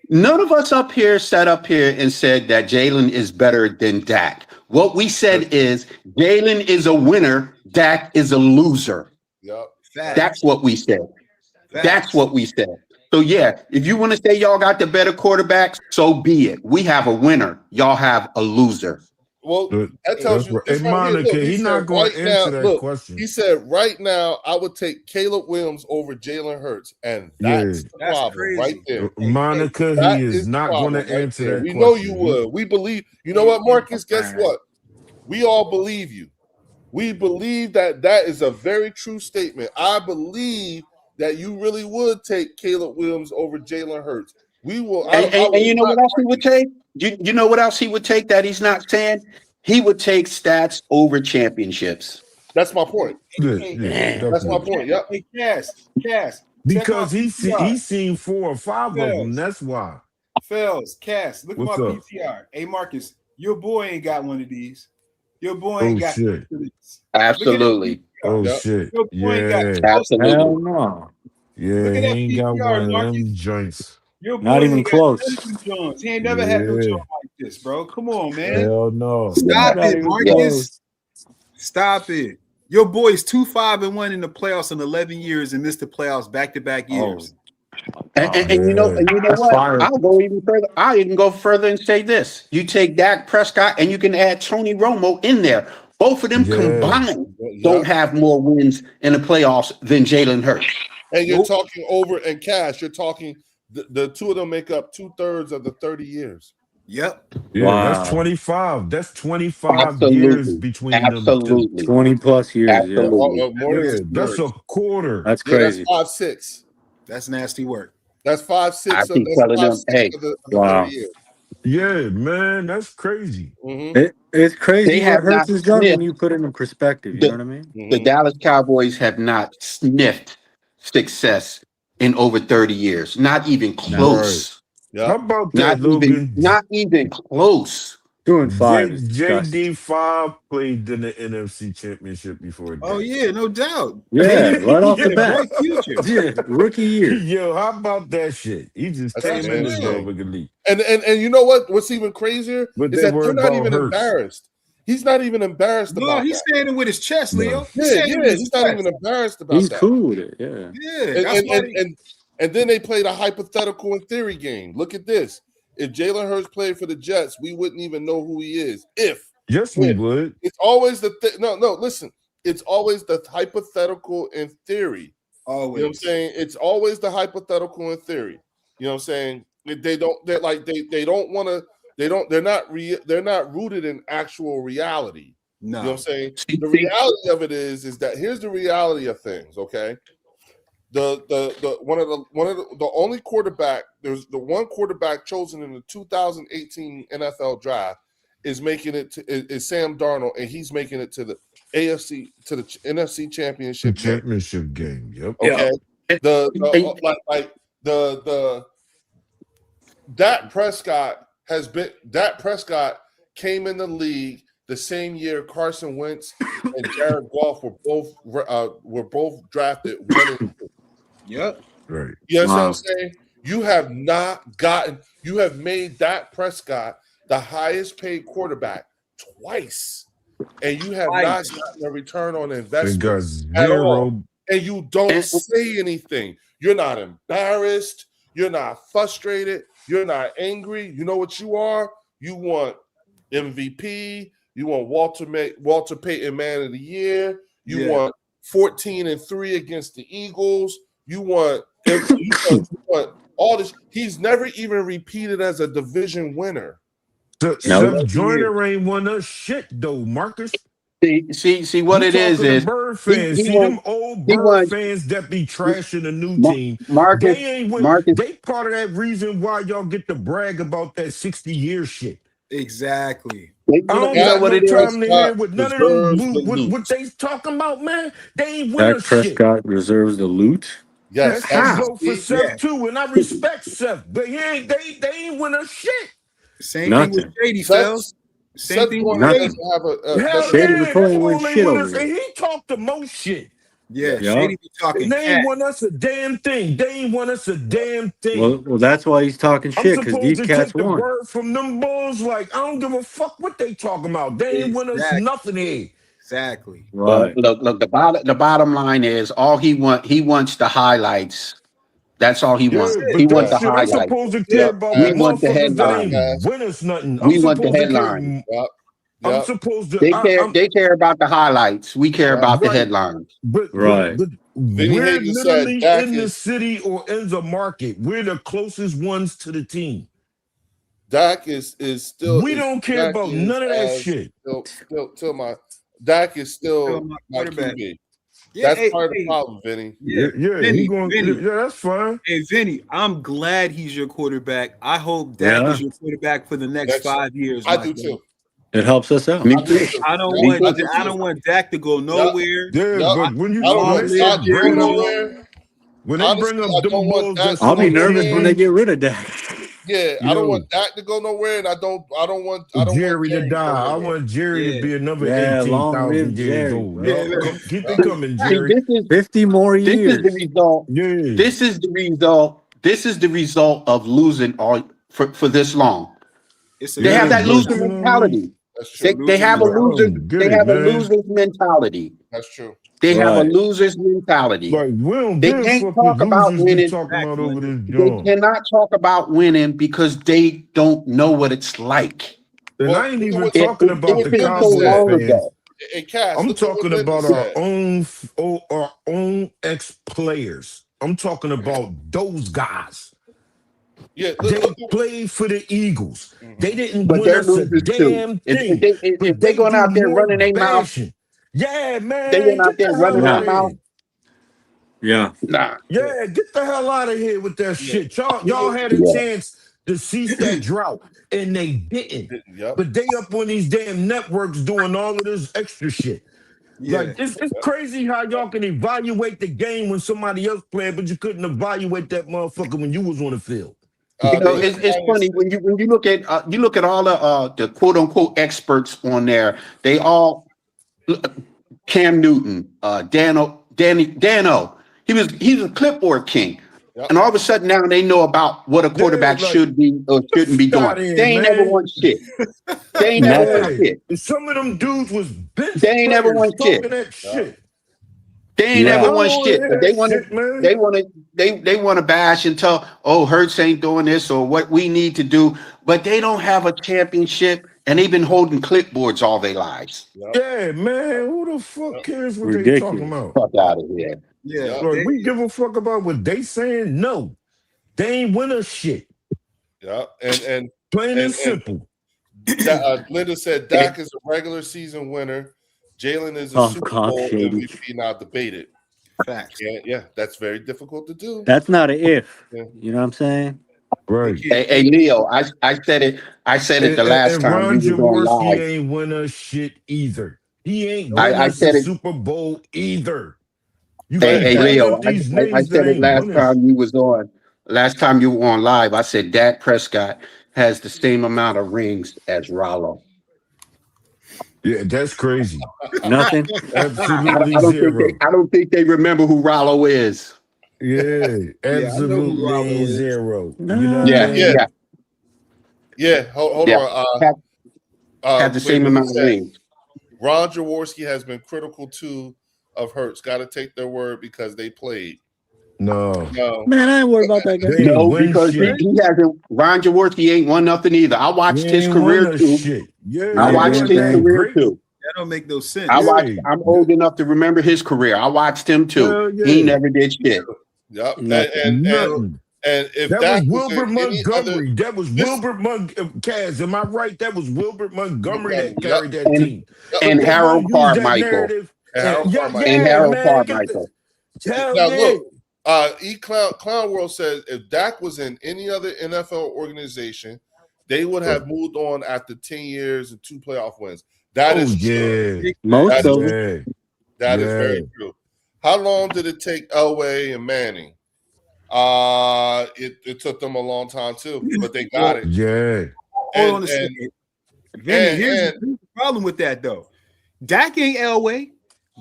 Speaker 6: None of us sat up here and said that Jalen is better than Dak. What we said is Jalen is a winner, Dak is a loser.
Speaker 1: Yep.
Speaker 6: That's what we said. That's what we said. So yeah, if you want to say y'all got the better quarterbacks, so be it. We have a winner. Y'all have a loser.
Speaker 1: Well, that tells you.
Speaker 5: Hey, Monica, he's not going to answer that question.
Speaker 1: He said, right now, I would take Caleb Williams over Jalen Hurts. And that's the problem
Speaker 3: crazy.
Speaker 1: right there.
Speaker 5: Monica, he is not going to answer that question.
Speaker 1: We know you would. We believe. You know what, Marcus? Guess what? We all believe you. We believe that is a very true statement. I believe that you really would take Caleb Williams over Jalen Hurts. We will.
Speaker 6: And you know what else he would take? You know what else he would take that he's not saying? He would take stats over championships.
Speaker 1: That's my point.
Speaker 5: That's
Speaker 1: my point. Yep.
Speaker 3: Hey, Cass.
Speaker 5: Because he's seen 4 or 5 of them. That's why.
Speaker 3: Cass, look at my PTR. Hey, Marcus, your boy ain't got one of these. Your boy ain't got
Speaker 5: shit.
Speaker 6: Absolutely.
Speaker 5: Shit.
Speaker 3: Your boy ain't got
Speaker 6: absolutely.
Speaker 4: Hell no.
Speaker 5: Yeah, he ain't got one of them joints.
Speaker 3: Your boy
Speaker 4: Not even close.
Speaker 3: He ain't never had no joint like this, bro. Come on, man.
Speaker 5: Hell no.
Speaker 3: Stop
Speaker 4: Not
Speaker 3: it,
Speaker 4: even
Speaker 3: Marcus.
Speaker 4: close.
Speaker 3: Stop it. Your boy's 2-5-1 in the playoffs in 11 years and missed the playoffs back-to-back years.
Speaker 6: And you know what?
Speaker 4: Fire.
Speaker 6: I'll go even further. I'll even go further and say this. You take Dak Prescott and you can add Tony Romo in there. Both of them combined don't have more wins in the playoffs than Jalen Hurts.
Speaker 1: And you're talking over and Cash. You're talking the two of them make up 2/3 of the 30 years.
Speaker 3: Yep.
Speaker 5: Yeah,
Speaker 4: Wow.
Speaker 5: that's 25. That's 25 years between them two.
Speaker 4: 20 plus years.
Speaker 6: Absolutely.
Speaker 5: That's a quarter.
Speaker 4: That's crazy.
Speaker 1: That's 5-6.
Speaker 3: That's nasty work.
Speaker 1: That's 5-6.
Speaker 6: I keep telling them, hey,
Speaker 4: wow.
Speaker 1: 30 years.
Speaker 5: Yeah, man, that's crazy.
Speaker 1: Mm-hmm.
Speaker 4: It's crazy.
Speaker 6: They have
Speaker 4: Hurts
Speaker 6: not
Speaker 4: is done when
Speaker 6: sniffed
Speaker 4: you put it in perspective. You know what I mean?
Speaker 1: Mm-hmm.
Speaker 6: the Dallas Cowboys have not sniffed success in over 30 years. Not even close.
Speaker 1: Yep.
Speaker 5: How about that, Logan?
Speaker 6: Not even close.
Speaker 4: 2-5 is disgusting.
Speaker 5: JD5 played in the NFC Championship before that.
Speaker 3: Oh, yeah, no doubt.
Speaker 4: Yeah, right off the
Speaker 3: Yeah,
Speaker 4: bat.
Speaker 3: bright future.
Speaker 4: Yeah, rookie year.
Speaker 5: Yo, how about that shit? He just
Speaker 1: That's
Speaker 5: came in this
Speaker 1: amazing.
Speaker 5: motherfucking league.
Speaker 1: And you know what? What's even crazier
Speaker 5: But
Speaker 1: is
Speaker 5: they
Speaker 1: that
Speaker 5: worry
Speaker 1: they're not
Speaker 5: about
Speaker 1: even
Speaker 5: Hurts.
Speaker 1: embarrassed. He's not even embarrassed
Speaker 3: No,
Speaker 1: about
Speaker 3: he's
Speaker 1: that.
Speaker 3: standing with his chest, Leo.
Speaker 1: Yeah, he's not even embarrassed about
Speaker 4: He's
Speaker 1: that.
Speaker 4: cool with it. Yeah.
Speaker 3: Yeah,
Speaker 1: And then they played a hypothetical and theory game. Look at this. If Jalen Hurts played for the Jets, we wouldn't even know who he is.
Speaker 5: Yes, we would.
Speaker 1: It's always the thing. No, listen. it's always the hypothetical in theory.
Speaker 3: Always.
Speaker 1: You know what I'm saying? It's always the hypothetical in theory. You know what I'm saying? They don't. They're like they don't want to. They don't. They're not. They're not rooted in actual reality.
Speaker 3: No.
Speaker 1: You know what I'm saying? The reality of it is that here's the reality of things. Okay. The one of the only quarterback. There's the one quarterback chosen in the 2018 NFL draft is making it to is Sam Darnold, and he's making it to the NFC to the NFC championship game.
Speaker 5: Championship game. Yep.
Speaker 1: Okay. The Dak Prescott came in the league the same year Carson Wentz and Jared Goff were both drafted 1 and 2.
Speaker 3: Yep.
Speaker 5: Right.
Speaker 1: You know what I'm saying? You have made Dak Prescott the highest paid quarterback twice, and you have not gotten a return on investment at all. And you don't say anything. You're not embarrassed. You're not frustrated. You're not angry. You know what you are? You want MVP. You want Walter Payton Man of the Year. You want 14-3 against the Eagles. You want all this. He's never even repeated as a division winner.
Speaker 5: Seth Joyner ain't won us shit though, Marcus.
Speaker 6: See what it is
Speaker 5: Bird fans. See them old Bird fans that be trashing the new team.
Speaker 6: Marcus,
Speaker 5: they ain't win. They part of that reason why y'all get to brag about that 60-year shit.
Speaker 3: Exactly.
Speaker 5: I don't got no time to hear with none of them what they talking about, man. They ain't win us shit.
Speaker 4: Prescott reserves the loot.
Speaker 1: Yes,
Speaker 5: that go for Seth too, and I respect Seth, but they ain't win us shit.
Speaker 3: Same thing with Shady, fellas. Same thing with
Speaker 1: Shady.
Speaker 5: And he talked the most shit.
Speaker 3: Yeah, Shady be talking.
Speaker 5: They ain't won us a damn thing.
Speaker 4: Well, that's why he's talking shit, because these cats won.
Speaker 5: The word from them bulls, like I don't give a fuck what they talking about. They ain't win us nothing here.
Speaker 3: Exactly.
Speaker 6: Right. Look. The bottom line is all he wants the highlights. That's all he wants. He wants the highlights.
Speaker 5: I'm supposed to care about
Speaker 6: we want the headline.
Speaker 5: Win us nothing.
Speaker 6: We want the headline.
Speaker 5: I'm supposed to.
Speaker 6: They care about the highlights. We care about the headlines.
Speaker 5: But we're literally in the city or in the market. We're the closest ones to the team.
Speaker 1: Dak is still.
Speaker 5: We don't care about none of that shit.
Speaker 1: Dak is still my QB. That's part of the problem, Vinny.
Speaker 3: Vinny,
Speaker 5: that's fine.
Speaker 3: Hey, Vinny, I'm glad he's your quarterback. I hope Dak is your quarterback for the next 5 years.
Speaker 1: I do too.
Speaker 4: It helps us out.
Speaker 3: I don't want Dak to go nowhere.
Speaker 5: But when you when they bring up them balls,
Speaker 4: I'll be nervous when they get rid of Dak.
Speaker 1: Yeah, I don't want Dak to go nowhere, and I don't want
Speaker 5: Jerry to die. I want Jerry to be another 18,000 years old. Keep it coming, Jerry.
Speaker 4: 50 more years.
Speaker 6: This is the result. This is the result of losing for this long. They have that loser mentality. They have a loser. They have a loser's mentality.
Speaker 1: That's true.
Speaker 6: They have a loser's mentality. They can't talk about winning. They cannot talk about winning because they don't know what it's like.
Speaker 5: And I ain't even talking about the concept. I'm talking about our own ex-players. I'm talking about those guys.
Speaker 1: Yeah,
Speaker 5: they played for the Eagles. They didn't win us a damn thing.
Speaker 6: If they're going out there running their mouth.
Speaker 5: Yeah, man.
Speaker 6: They went out there running their mouth.
Speaker 5: Yeah. Yeah, get the hell out of here with that shit. Y'all had a chance to cease that drought, and they didn't. But they up on these damn networks doing all of this extra shit. Like it's crazy how y'all can evaluate the game when somebody else playing, but you couldn't evaluate that motherfucker when you was on the field.
Speaker 6: It's funny when you look at all the quote unquote experts on there. They all Cam Newton, Dano. He's a clipboard king. And all of a sudden now they know about what a quarterback should be or shouldn't be doing. They ain't never won shit. They ain't never won shit.
Speaker 5: Some of them dudes was bitch.
Speaker 6: They ain't never won shit. They ain't never won shit. But they want to bash and tell, Hurts ain't doing this or what we need to do. But they don't have a championship and they've been holding clipboards all their lives.
Speaker 5: Yeah, man. Who the fuck cares what they talking
Speaker 4: Ridiculous.
Speaker 5: about?
Speaker 6: Fuck out of here.
Speaker 3: Yeah,
Speaker 5: Like, we give a fuck about what they saying? No. They ain't win us shit.
Speaker 1: Yeah, and
Speaker 5: Plain and simple.
Speaker 1: Linda said Dak is a regular season winner. Jalen is a Super Bowl MVP. Now debated.
Speaker 3: facts.
Speaker 1: Yeah, that's very difficult to do.
Speaker 4: That's not an if.
Speaker 1: Yeah.
Speaker 4: You know what I'm saying?
Speaker 5: Right.
Speaker 6: Hey, Leo, I said it. I said it the last
Speaker 5: and
Speaker 6: time
Speaker 5: Ron
Speaker 6: you was on
Speaker 5: Jaworski
Speaker 6: live.
Speaker 5: ain't win us shit either. He ain't win
Speaker 6: I
Speaker 5: us
Speaker 6: said
Speaker 5: the
Speaker 6: it.
Speaker 5: Super Bowl either. You
Speaker 6: Hey,
Speaker 5: keep
Speaker 6: Leo,
Speaker 5: up these
Speaker 6: I
Speaker 5: names
Speaker 6: said
Speaker 5: that
Speaker 6: it
Speaker 5: ain't
Speaker 6: last
Speaker 5: win us.
Speaker 6: time you was on. Last time you were on live, I said Dak Prescott has the same amount of rings as Rollo.
Speaker 5: Yeah, that's crazy.
Speaker 4: Nothing.
Speaker 5: Absolutely
Speaker 6: I
Speaker 5: zero.
Speaker 6: don't think they remember who Rollo is.
Speaker 5: Yeah,
Speaker 3: Yeah, I know who
Speaker 5: absolutely
Speaker 3: Rollo is.
Speaker 5: zero.
Speaker 4: No.
Speaker 5: You know what I mean?
Speaker 1: Yeah. Hold
Speaker 6: Yeah.
Speaker 1: on.
Speaker 6: Have the same amount of rings.
Speaker 1: Ron Jaworski has been critical too of Hurts. Got to take their word because they played.
Speaker 5: No.
Speaker 4: Man, I ain't worried about that guy.
Speaker 5: They ain't
Speaker 6: No,
Speaker 5: win
Speaker 6: because
Speaker 5: shit.
Speaker 6: he hasn't. Ron Jaworski ain't won nothing either. I
Speaker 5: He
Speaker 6: watched his
Speaker 5: ain't
Speaker 6: career
Speaker 5: win us
Speaker 6: too.
Speaker 5: shit. Yeah,
Speaker 6: I
Speaker 5: he
Speaker 6: watched
Speaker 5: wasn't
Speaker 6: his
Speaker 5: that
Speaker 6: career
Speaker 5: great.
Speaker 6: too.
Speaker 3: That don't make no sense.
Speaker 6: I'm old enough to remember his career. I watched him too.
Speaker 5: Hell
Speaker 6: He
Speaker 5: yeah.
Speaker 6: never did shit.
Speaker 1: Yep.
Speaker 4: Nothing.
Speaker 5: Nothing.
Speaker 1: And if
Speaker 5: That
Speaker 1: Dak
Speaker 5: was
Speaker 1: was
Speaker 5: Wilbert
Speaker 1: in any other,
Speaker 5: Montgomery. That was Wilbert Kaz, am I right? That was Wilbert Montgomery that
Speaker 1: Yep.
Speaker 5: carried that team.
Speaker 6: And
Speaker 5: But they
Speaker 6: Harold
Speaker 5: gonna use that
Speaker 6: Carmichael.
Speaker 5: narrative.
Speaker 1: Harold
Speaker 5: Yeah,
Speaker 1: Carmichael.
Speaker 6: And
Speaker 5: yeah,
Speaker 6: Harold
Speaker 5: man.
Speaker 6: Carmichael.
Speaker 5: Hell
Speaker 1: Now
Speaker 5: yeah.
Speaker 1: look, Clown World says if Dak was in any other NFL organization, they would have moved on after 10 years and 2 playoff wins. That is true.
Speaker 5: Yeah.
Speaker 4: Most of them.
Speaker 5: Yeah.
Speaker 1: That is
Speaker 5: Yeah.
Speaker 1: very true. How long did it take Elway and Manning? It took them a long time too, but they got it.
Speaker 5: Yeah.
Speaker 3: Hold on a second. Vinny, here's the problem with that though. Dak ain't Elway.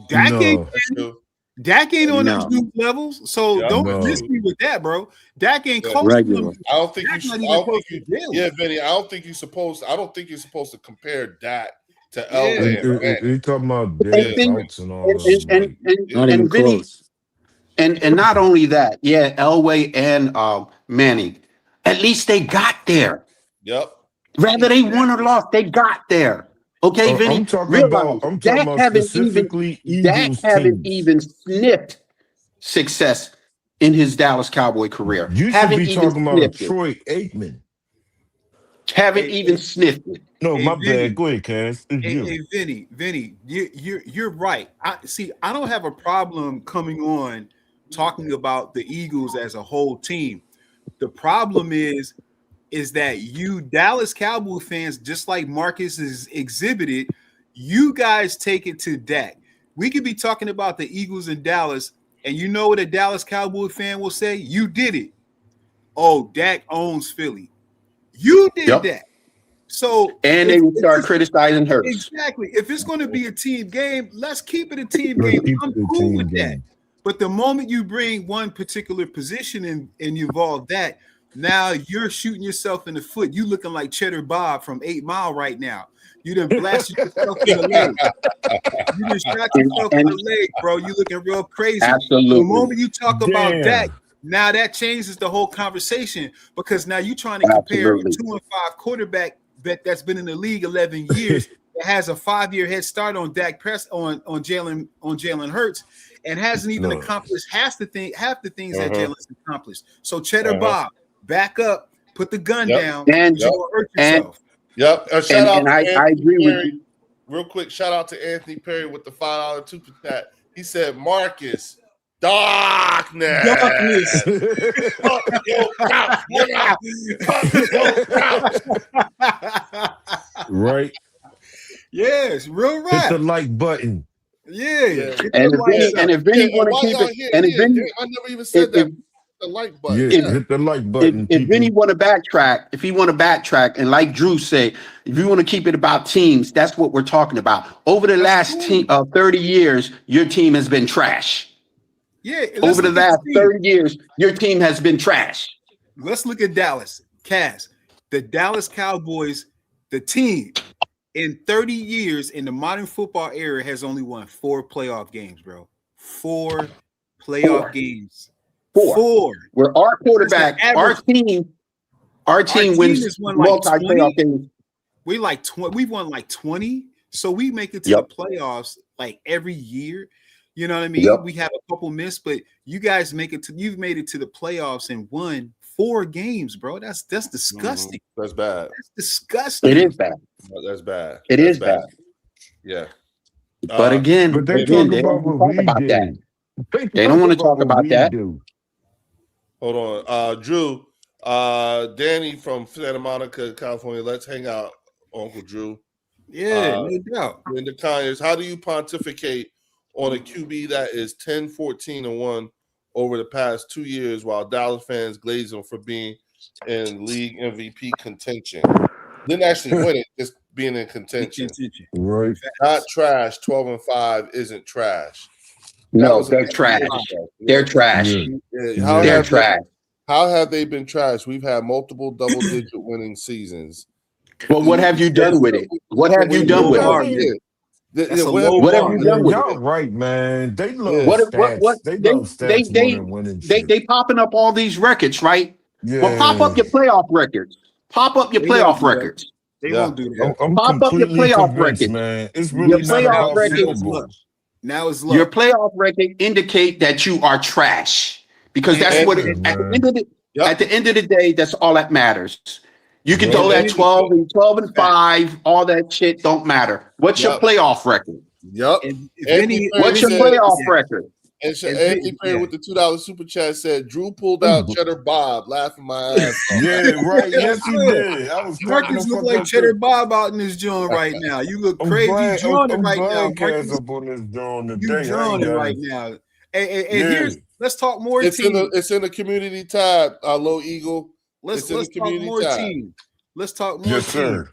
Speaker 3: Dak ain't Manning. Dak ain't on those new levels. So don't miss me with that, bro. Dak ain't close to them.
Speaker 1: I don't think yeah, Vinny. I don't think you're supposed to compare Dak to Elway and Manning.
Speaker 5: You talking about their thoughts and all that.
Speaker 4: Not even
Speaker 6: Vinny,
Speaker 4: close.
Speaker 6: and not only that, yeah, Elway and Manning, at least they got there.
Speaker 1: Yep.
Speaker 6: Rather they won or lost, they got there. Okay, Vinny.
Speaker 5: I'm talking
Speaker 6: realize
Speaker 5: about specifically Eagles
Speaker 6: haven't
Speaker 5: teams.
Speaker 6: even sniffed success in his Dallas Cowboy career.
Speaker 5: You should
Speaker 6: haven't
Speaker 5: be
Speaker 6: even
Speaker 5: talking about
Speaker 6: sniffed
Speaker 5: Troy Aikman.
Speaker 6: Haven't even sniffed it.
Speaker 5: No, my
Speaker 3: Vinny,
Speaker 5: bad. Go ahead, Cass.
Speaker 3: Hey, Vinny, you're right. I don't have a problem coming on talking about the Eagles as a whole team. The problem is that you Dallas Cowboy fans, just like Marcus has exhibited, you guys take it to Dak. We could be talking about the Eagles in Dallas, and you know what a Dallas Cowboy fan will say? You did it. Oh, Dak owns Philly. You did that. So
Speaker 6: and they will start criticizing Hurts.
Speaker 3: Exactly. If it's going to be a team game, let's keep it a team game. I'm cool with that. But the moment you bring one particular position and you involve that, now you're shooting yourself in the foot. You looking like Cheddar Bob from 8 Mile right now. You done blasted yourself in the leg. You done shot yourself in the leg, bro. You looking real crazy.
Speaker 6: Absolutely.
Speaker 3: The moment you talk about that, now that changes the whole conversation because now you're trying to compare a 2-5 quarterback that's been in the league 11 years that has a 5-year head start on Dak on Jalen Hurts and hasn't even accomplished half the things that Jalen's accomplished. So Cheddar Bob, back up, put the gun down, and you're gonna hurt yourself.
Speaker 1: Shout out to
Speaker 6: I agree with you.
Speaker 1: Real quick, shout out to Anthony Perry with the $5 super chat. He said, Marcus, darkness. Fuck your couch, nigga. Fuck your couch.
Speaker 3: Right. Yes, real right.
Speaker 5: Hit the like button.
Speaker 3: Yeah.
Speaker 6: And if Vinny want to keep it, and if Vinny,
Speaker 1: I never even said that. The like button.
Speaker 5: Hit the like button.
Speaker 6: If Vinny want to backtrack, and like Drew said, if you want to keep it about teams, that's what we're talking about. Over the last 30 years, your team has been trash.
Speaker 3: Yeah.
Speaker 6: Over the last 30 years, your team has been trash.
Speaker 3: Let's look at Dallas. Cass, the Dallas Cowboys, the team in 30 years in the modern football era has only won 4 playoff games, bro. 4 playoff games. 4.
Speaker 6: Where our quarterback, our team wins multi-playoff games.
Speaker 3: We like 20. We've won like 20, so we make it to the playoffs like every year. You know what I mean?
Speaker 6: Yep.
Speaker 3: We have a couple missed, but you guys you've made it to the playoffs and won 4 games, bro. That's disgusting.
Speaker 1: That's bad.
Speaker 3: That's disgusting.
Speaker 6: It is bad.
Speaker 1: That's bad.
Speaker 6: It
Speaker 1: That's
Speaker 6: is bad.
Speaker 1: Yeah.
Speaker 6: But again,
Speaker 5: but they
Speaker 6: again,
Speaker 5: talk
Speaker 6: they
Speaker 5: about
Speaker 6: don't
Speaker 5: what
Speaker 6: talk
Speaker 5: we
Speaker 6: about that.
Speaker 5: did.
Speaker 6: They don't want to talk about that.
Speaker 1: Hold on. Drew, Danny from Santa Monica, California. Let's hang out, Uncle Drew.
Speaker 3: Yeah, no doubt.
Speaker 1: In the comments, how do you pontificate on a QB that is 10-14-1 over the past 2 years while Dallas fans glaze him for being in league MVP contention? Didn't actually win it, just being in contention.
Speaker 5: Right.
Speaker 1: Not trash. 12-5 isn't trash.
Speaker 6: No, they're trash. They're trash. They're trash.
Speaker 1: How have they been trash? We've had multiple double-digit winning seasons.
Speaker 6: Well, what have you done with it? What have you done with it?
Speaker 5: What have you done with it? Y'all right, man. They love stats. They love stats more than winning shit.
Speaker 6: They popping up all these records, right?
Speaker 5: Yeah.
Speaker 6: Well, pop up your playoff records. Pop up your playoff records.
Speaker 3: They won't do that.
Speaker 5: I'm
Speaker 6: pop up your playoff records,
Speaker 5: man. It's really not about football.
Speaker 3: Now it's luck.
Speaker 6: Your playoff record indicate that you are trash because that's what at the end of the day, that's all that matters. You can throw that 12 and 5, all that shit don't matter. What's your playoff record? What's your playoff record?
Speaker 1: And Anthony Perry with the $2 super chat said, Drew pulled out Cheddar Bob, laughing my ass off.
Speaker 5: Yeah, right. Yes, he did. I was
Speaker 3: Marcus look like Cheddar Bob out in this joint right now. You look crazy. You drawing it right now, Marcus.
Speaker 5: Up on this joint today.
Speaker 3: You drawing it right now. Hey, here's let's talk more
Speaker 1: it's
Speaker 3: teams.
Speaker 1: It's in the community tab, Low Eagle.
Speaker 3: Let's talk more teams. Let's talk more teams.
Speaker 5: Sir.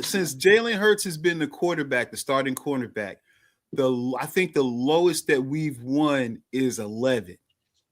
Speaker 3: Since Jalen Hurts has been the quarterback, the starting cornerback, I think the lowest that we've won is 11.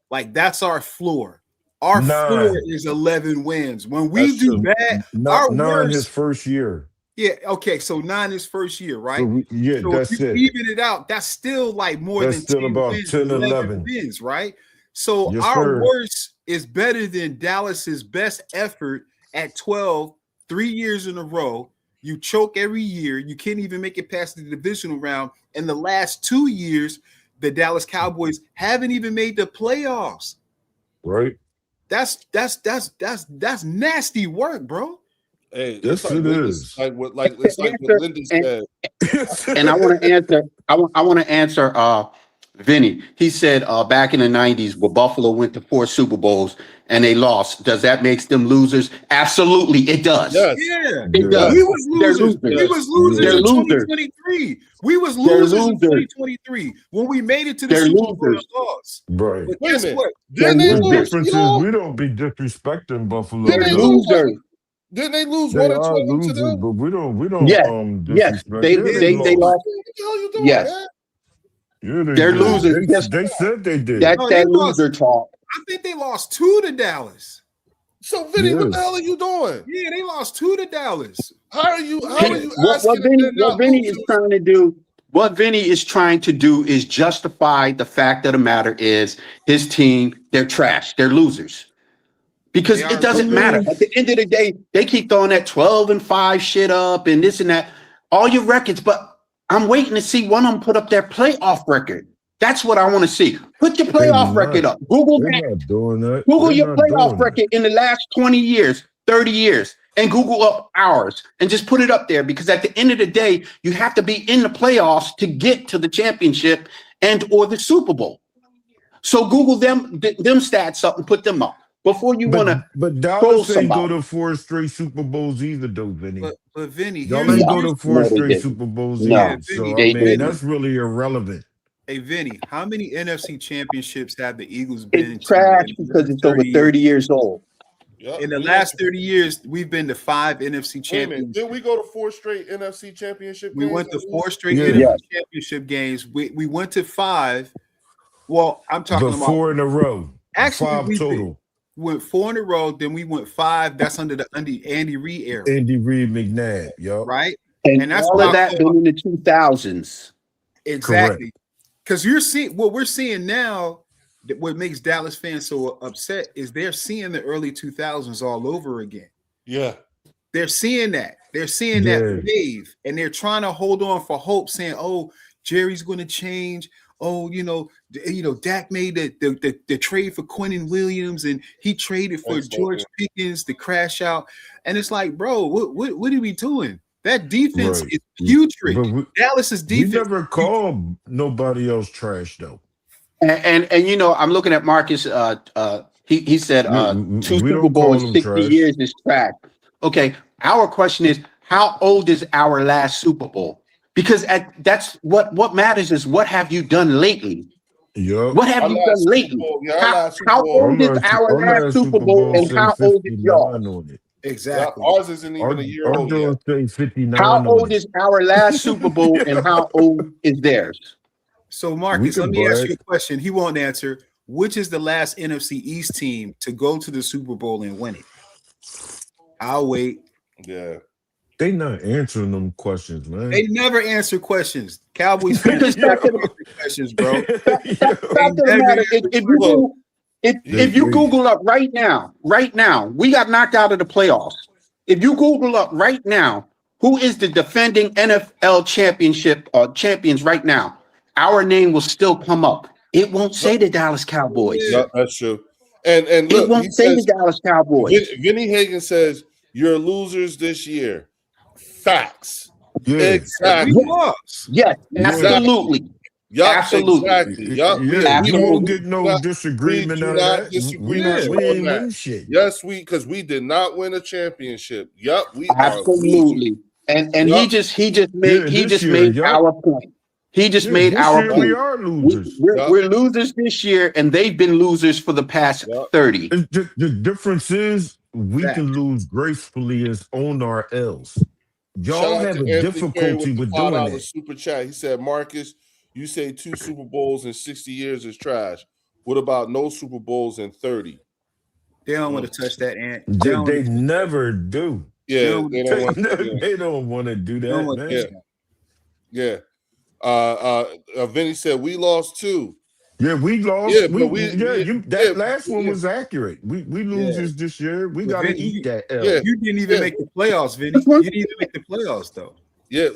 Speaker 3: Like that's our floor. Our floor is 11 wins. When we do that, our worst
Speaker 5: his first year.
Speaker 3: Yeah, okay. So 9 is first year, right?
Speaker 5: So
Speaker 3: that's
Speaker 5: if you
Speaker 3: even it out, that's still like more than
Speaker 5: still
Speaker 3: 10
Speaker 5: about
Speaker 3: wins,
Speaker 5: 10, 11
Speaker 3: wins, right? So
Speaker 5: yes,
Speaker 3: our
Speaker 5: sir.
Speaker 3: worst is better than Dallas's best effort at 12, 3 years in a row. You choke every year. You can't even make it past the divisional round. In the last 2 years, the Dallas Cowboys haven't even made the playoffs.
Speaker 5: Right.
Speaker 3: That's nasty work, bro.
Speaker 1: Hey,
Speaker 5: yes, it is.
Speaker 1: It's like what Linda said.
Speaker 6: And I want to answer. I want to answer. Vinny. He said back in the 90s, where Buffalo went to 4 Super Bowls and they lost. Does that make them losers? Absolutely, it does.
Speaker 1: Yes.
Speaker 3: Yeah,
Speaker 6: it does.
Speaker 3: We was losers. We was losers in 2023. We was losers in 2023 when we made it to the Super Bowl and lost.
Speaker 5: Right.
Speaker 3: But guess what?
Speaker 1: Didn't they
Speaker 5: The
Speaker 1: lose?
Speaker 5: difference is we don't be disrespecting Buffalo.
Speaker 1: Didn't they lose? Didn't they lose
Speaker 5: They
Speaker 1: 1
Speaker 5: are
Speaker 1: 12 to
Speaker 5: losers,
Speaker 1: them?
Speaker 5: but we don't
Speaker 6: Yes.
Speaker 5: disrespect.
Speaker 6: They
Speaker 5: lost.
Speaker 6: lost.
Speaker 1: What the hell you doing,
Speaker 6: Yes.
Speaker 1: man?
Speaker 5: Yeah,
Speaker 6: They're
Speaker 5: did.
Speaker 6: losers.
Speaker 5: They said they did.
Speaker 6: That's
Speaker 3: No,
Speaker 6: that
Speaker 3: they lost.
Speaker 6: loser talk.
Speaker 3: I think they lost 2 to Dallas.
Speaker 1: So, Vinny, what the hell are you doing?
Speaker 3: Yeah, they lost 2 to Dallas.
Speaker 1: How are you
Speaker 6: What
Speaker 1: asking
Speaker 6: Vinny is trying to do? What Vinny is trying to do is justify the fact of the matter is his team. They're trash. They're losers. Because it doesn't matter. At the end of the day, they keep throwing that 12 and 5 shit up and this and that. All your records, but I'm waiting to see one of them put up their playoff record. That's what I want to see. Put your playoff record up. Google that.
Speaker 5: They're not doing that.
Speaker 6: Google your playoff record in the last 20 years, 30 years, and Google up ours and just put it up there because at the end of the day, you have to be in the playoffs to get to the championship and or the Super Bowl. So Google them stats up and put them up before you want to.
Speaker 5: But Dallas ain't go to 4 straight Super Bowls either, though, Vinny.
Speaker 3: But Vinny,
Speaker 5: y'all ain't go to 4 straight Super Bowls either. So I mean, that's really irrelevant.
Speaker 3: Hey, Vinny, how many NFC championships have the Eagles been?
Speaker 6: It's trash because it's over 30 years old.
Speaker 1: Yep.
Speaker 3: In the last 30 years, we've been to 5 NFC championships.
Speaker 1: Didn't we go to 4 straight NFC championship games?
Speaker 3: We went to 4 straight NFC championship games. We went to 5. Well, I'm talking about
Speaker 5: 4 in a row.
Speaker 3: Actually,
Speaker 5: 5 total.
Speaker 3: We went 4 in a row, then we went 5. That's under the Andy Reid era.
Speaker 5: Andy Reid, McNabb,
Speaker 3: right?
Speaker 6: And that's all of that been in the 2000s.
Speaker 3: Exactly. Because you're seeing what we're seeing now. What makes Dallas fans so upset is they're seeing the early 2000s all over again.
Speaker 1: Yeah,
Speaker 3: they're seeing that. They're seeing that wave, and they're trying to hold on for hope, saying, "Oh, Jerry's going to change. Oh, Dak made the trade for Quinnen Williams, and he traded for George Pickens to crash out." And it's like, bro, what are we doing? That defense is putrid. Dallas's defense.
Speaker 5: We never called nobody else trash though.
Speaker 6: And I'm looking at Marcus. He said 2 Super Bowls in 60 years is trash. Okay, our question is, how old is our last Super Bowl? Because that's what matters is what have you done lately?
Speaker 5: Yep.
Speaker 6: What have you done lately? How old is our last Super Bowl and how old is y'all?
Speaker 3: Exactly.
Speaker 1: Ours isn't even a year old yet.
Speaker 5: Say 59.
Speaker 6: How old is our last Super Bowl and how old is theirs?
Speaker 3: So, Marcus, let me ask you a question. He won't answer. Which is the last NFC East team to go to the Super Bowl and win it? I'll wait.
Speaker 1: Yeah.
Speaker 5: They not answering them questions, man.
Speaker 3: They never answer questions. Cowboys fans never answer questions, bro.
Speaker 6: If you Google up right now, we got knocked out of the playoffs. If you Google up right now, who is the defending NFL champions right now, our name will still come up. It won't say the Dallas Cowboys.
Speaker 1: No, that's true. And look,
Speaker 6: it won't say the Dallas Cowboys.
Speaker 1: Vinny Hagan says you're losers this year. Facts.
Speaker 5: Yeah.
Speaker 1: Exactly.
Speaker 6: Yes, absolutely.
Speaker 1: Yup,
Speaker 6: absolutely.
Speaker 1: Exactly. Yup.
Speaker 5: You won't get no disagreement out of that.
Speaker 1: Disagree
Speaker 5: we ain't
Speaker 1: that.
Speaker 5: win shit.
Speaker 1: Yes, because we did not win a championship. Yup, we
Speaker 6: absolutely. And he just made our point. He just made our point.
Speaker 5: We are losers.
Speaker 6: We're losers this year, and they've been losers for the past 30.
Speaker 5: The difference is we can lose gracefully as own our L's. Y'all have a difficulty with doing that.
Speaker 1: Super chat. He said, Marcus, you say 2 Super Bowls in 60 years is trash. What about no Super Bowls in 30?
Speaker 3: They don't want to touch that, Ant.
Speaker 5: They never do.
Speaker 1: Yeah,
Speaker 5: they don't want to do that, man.
Speaker 1: Yeah. Vinny said we lost 2.
Speaker 5: Yeah, we lost. That last one was accurate. We losers this year. We got to eat that L.
Speaker 3: Yeah, you didn't even make the playoffs, Vinny. You didn't even make the playoffs, though.
Speaker 1: Yeah,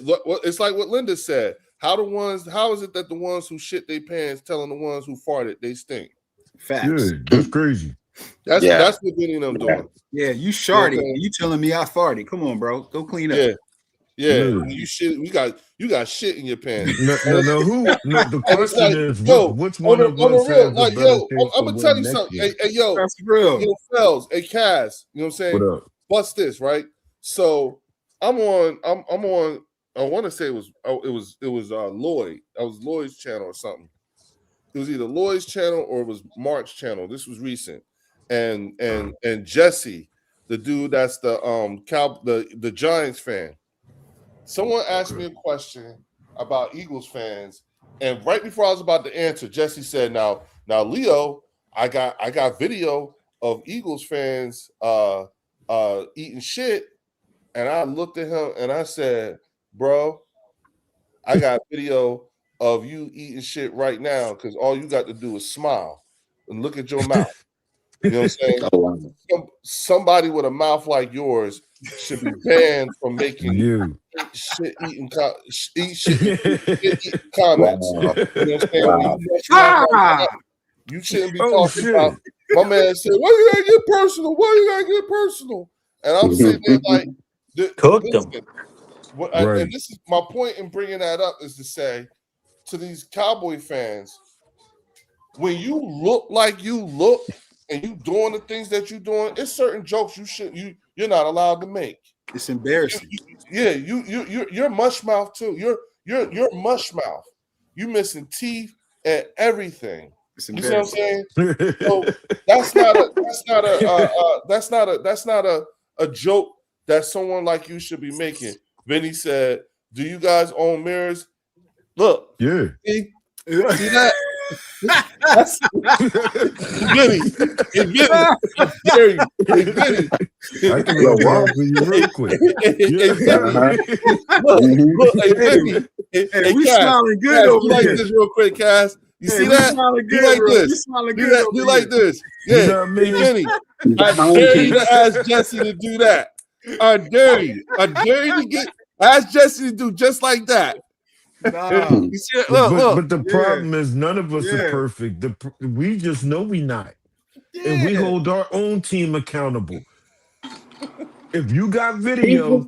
Speaker 1: it's like what Linda said. How is it that the ones who shit their pants telling the ones who farted they stink?
Speaker 3: Facts.
Speaker 5: Yeah, that's crazy.
Speaker 1: That's what Vinny and them doing.
Speaker 3: Yeah, you sharted. You telling me I farted. Come on, bro. Go clean up.
Speaker 1: Yeah. You shit. You got shit in your pants.
Speaker 5: The question is, which one of us has the better
Speaker 1: I'm gonna tell you something. Hey,
Speaker 3: that's real.
Speaker 1: Fells, hey, Kaz, you know what I'm saying?
Speaker 5: What up?
Speaker 1: Bust this, right? So I'm on. I want to say it was Lloyd. That was Lloyd's channel or something. It was either Lloyd's channel or it was Mark's channel. This was recent, and Jesse, the dude that's the Giants fan. Someone asked me a question about Eagles fans, and right before I was about to answer, Jesse said, "Now, Leo, I got video of Eagles fans eating shit," and I looked at him and I said, "Bro, I got video of you eating shit right now because all you got to do is smile and look at your mouth." You know what I'm saying? Somebody with a mouth like yours should be banned from making eating comments. You know what I'm saying? You shouldn't be talking about. My man said, "Why you gotta get personal? Why you gotta get personal?" And I'm sitting there like,
Speaker 4: cook them.
Speaker 1: And this is my point in bringing that up is to say to these Cowboy fans, when you look like you look and you doing the things that you're doing, it's certain jokes you're not allowed to make.
Speaker 3: It's embarrassing.
Speaker 1: You're mush mouth too. You're mush mouth. You missing teeth and everything. You see what I'm saying? So that's not a joke that someone like you should be making. Vinny said, "Do you guys own mirrors?" Look, see that? That's Vinny.
Speaker 5: I can go wrong for you real quick.
Speaker 3: Hey, we smiling good over
Speaker 1: here. Like this real quick, Cass. You see that? You like this? You like this? Yeah,
Speaker 5: you know what I mean?
Speaker 1: Vinny, I dare you to ask Jesse to do that. I dare you. I dare you to get. Ask Jesse to do just like that.
Speaker 3: Nah.
Speaker 1: You see, look.
Speaker 5: But the problem is none of us are perfect. We just know we not. And we hold our own team accountable. If you got video,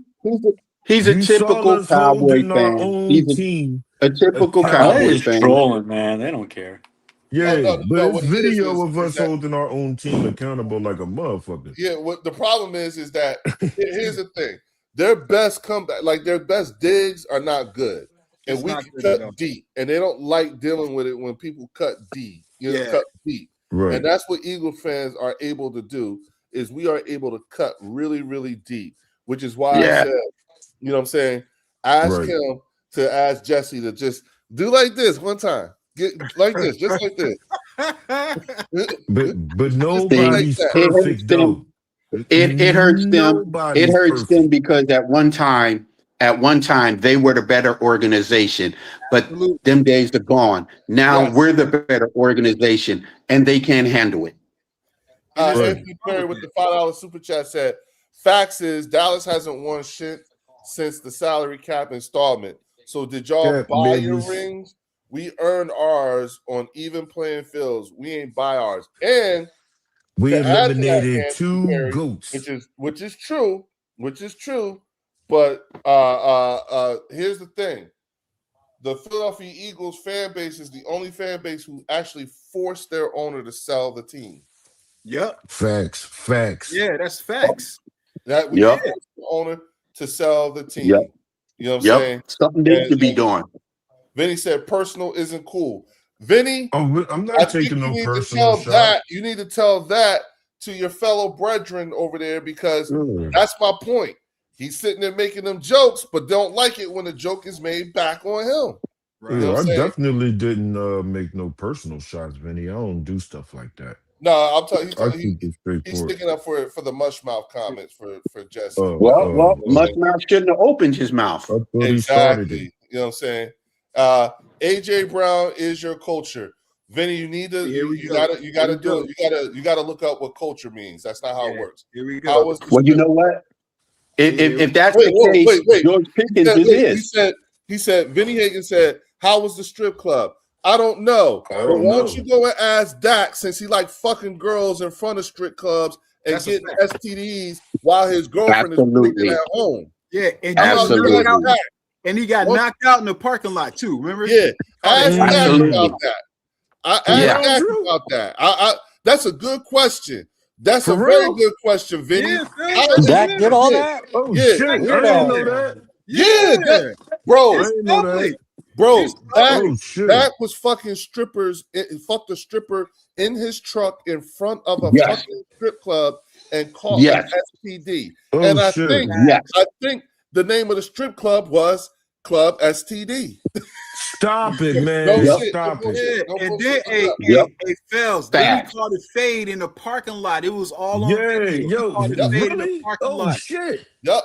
Speaker 6: He's a
Speaker 5: you saw
Speaker 6: typical
Speaker 5: us
Speaker 6: Cowboy
Speaker 5: holding our
Speaker 6: fan.
Speaker 5: own
Speaker 6: He's
Speaker 5: team
Speaker 6: a typical
Speaker 4: That
Speaker 6: Cowboy
Speaker 4: is
Speaker 5: accountable.
Speaker 6: fan.
Speaker 4: trolling, man. They don't care.
Speaker 5: Yeah, but
Speaker 1: No.
Speaker 5: it's
Speaker 1: What it
Speaker 5: video of
Speaker 1: is
Speaker 5: us
Speaker 1: that
Speaker 5: holding our own team accountable like a motherfucker.
Speaker 1: yeah. What the problem is that here's the thing: their best comeback, like their best digs, are not good, and
Speaker 3: It's
Speaker 1: we
Speaker 3: not
Speaker 1: can
Speaker 3: good at
Speaker 1: cut
Speaker 3: all.
Speaker 1: deep, and they don't like dealing with it when people cut deep.
Speaker 3: Yeah.
Speaker 1: Cut deep,
Speaker 5: Right.
Speaker 1: and that's what Eagle fans are able to do. Is we are able to cut really, really deep, which is why I
Speaker 6: Yeah.
Speaker 1: said, you know what I'm saying? Ask
Speaker 5: Right.
Speaker 1: him to ask Jesse to just do like this one time. Get like this, just like this.
Speaker 5: But
Speaker 1: Just
Speaker 5: nobody's
Speaker 1: like that.
Speaker 6: It hurts
Speaker 5: perfect
Speaker 6: them.
Speaker 5: though.
Speaker 6: It hurts them. It
Speaker 5: Nobody's
Speaker 6: hurts them
Speaker 5: perfect.
Speaker 6: because at one time, they were the better organization, but
Speaker 3: Absolutely.
Speaker 6: them days are gone. Now
Speaker 1: Yes.
Speaker 6: we're the better organization, and they can't handle it.
Speaker 5: Right.
Speaker 1: Anthony Perry with the $5 super chat said, "Facts is Dallas hasn't won shit since the salary cap installment. So did y'all
Speaker 5: Cap
Speaker 1: buy your
Speaker 5: niggas.
Speaker 1: rings? We earned ours on even playing fields. We ain't buy ours." And
Speaker 5: We
Speaker 1: to add to that,
Speaker 5: eliminated
Speaker 1: Anthony
Speaker 5: 2
Speaker 1: Perry,
Speaker 5: goats.
Speaker 1: which is true. But here's the thing: the Philadelphia Eagles fan base is the only fan base who actually forced their owner to sell the team.
Speaker 3: Yep.
Speaker 5: Facts.
Speaker 3: Yeah, that's facts.
Speaker 1: That we
Speaker 6: Yep.
Speaker 1: forced the owner to sell the team.
Speaker 6: Yep.
Speaker 1: You know what I'm saying?
Speaker 6: Yep. Something needs to be done.
Speaker 1: Vinny said personal isn't cool. Vinny,
Speaker 5: Oh, I'm
Speaker 1: I
Speaker 5: not
Speaker 1: think
Speaker 5: taking
Speaker 1: you
Speaker 5: no
Speaker 1: need to
Speaker 5: personal
Speaker 1: tell
Speaker 5: shot.
Speaker 1: that. You need to tell that to your fellow brethren over there because that's my point. He's sitting there making them jokes, but don't like it when the joke is made back on him.
Speaker 3: Right.
Speaker 1: You know what I'm
Speaker 5: I
Speaker 1: saying?
Speaker 5: definitely didn't make no personal shots, Vinny. I don't do stuff like that.
Speaker 1: No, I'm telling you,
Speaker 5: I keep it
Speaker 1: he's
Speaker 5: straightforward.
Speaker 1: sticking up for the mush mouth comments for Jesse.
Speaker 6: Well, Mushmouth shouldn't have opened his mouth.
Speaker 5: I thought he started
Speaker 1: Exactly.
Speaker 5: it.
Speaker 1: You know what I'm saying? AJ Brown is your culture. Vinny, you need to
Speaker 3: Here we
Speaker 1: you
Speaker 3: go.
Speaker 1: gotta
Speaker 3: Here we
Speaker 1: do
Speaker 3: go.
Speaker 1: it. You gotta look up what culture means. That's not how it works.
Speaker 3: Here we
Speaker 1: How
Speaker 3: go.
Speaker 1: was the
Speaker 6: Well, you
Speaker 1: strip-
Speaker 6: know what? If that's
Speaker 1: Wait,
Speaker 6: the
Speaker 1: whoa,
Speaker 6: case,
Speaker 1: wait.
Speaker 6: George Pickens is his.
Speaker 1: He said Vinny Hagan said, "How was the strip club?" I don't know.
Speaker 5: I
Speaker 1: But
Speaker 5: don't
Speaker 1: why don't
Speaker 5: know.
Speaker 1: you go and ask Dak since he like fucking girls in front of strip clubs and
Speaker 3: That's a
Speaker 1: getting
Speaker 3: fact.
Speaker 1: STDs while his girlfriend is
Speaker 6: Absolutely.
Speaker 1: drinking at home.
Speaker 3: Yeah, and
Speaker 1: How about you
Speaker 6: Absolutely.
Speaker 1: ask Dak?
Speaker 3: and he got
Speaker 1: What?
Speaker 3: knocked out in the parking lot too. Remember?
Speaker 1: Yeah, ask Dak
Speaker 6: Absolutely.
Speaker 1: about that. Ask
Speaker 6: Yeah.
Speaker 1: Dak about that. That's a good question. That's
Speaker 5: For
Speaker 1: a very
Speaker 5: real?
Speaker 1: good question, Vinny.
Speaker 3: Yeah, Phil,
Speaker 1: How
Speaker 3: that's
Speaker 1: is
Speaker 2: Dak
Speaker 1: it-
Speaker 2: did all
Speaker 1: yeah,
Speaker 2: that.
Speaker 5: Oh
Speaker 1: Yeah.
Speaker 5: shit!
Speaker 3: Yeah,
Speaker 5: I
Speaker 3: yeah.
Speaker 5: didn't know that.
Speaker 1: Yeah, bro.
Speaker 5: I didn't know that.
Speaker 1: Bro, Dak,
Speaker 5: Oh shit!
Speaker 1: Dak was fucking strippers. Fucked a stripper in his truck in front of a
Speaker 6: Yes.
Speaker 1: fucking strip club and caught
Speaker 6: Yes.
Speaker 1: an STD.
Speaker 5: Oh
Speaker 1: And I
Speaker 5: shit!
Speaker 6: Yes.
Speaker 1: think the name of the strip club was Club STD.
Speaker 5: Stop it, man!
Speaker 1: No
Speaker 6: Yep.
Speaker 1: shit.
Speaker 5: Stop
Speaker 1: No
Speaker 5: it!
Speaker 1: bullshit.
Speaker 3: Yeah,
Speaker 1: No
Speaker 3: and
Speaker 1: bullshit.
Speaker 3: then
Speaker 6: Yep.
Speaker 3: Fells. Then he
Speaker 6: Facts.
Speaker 3: caught a fade in the parking lot. It was all on
Speaker 5: Yeah,
Speaker 3: video. He
Speaker 5: yo,
Speaker 3: caught a fade in the
Speaker 5: really?
Speaker 3: parking
Speaker 5: Oh
Speaker 3: lot.
Speaker 5: shit!
Speaker 1: Yup.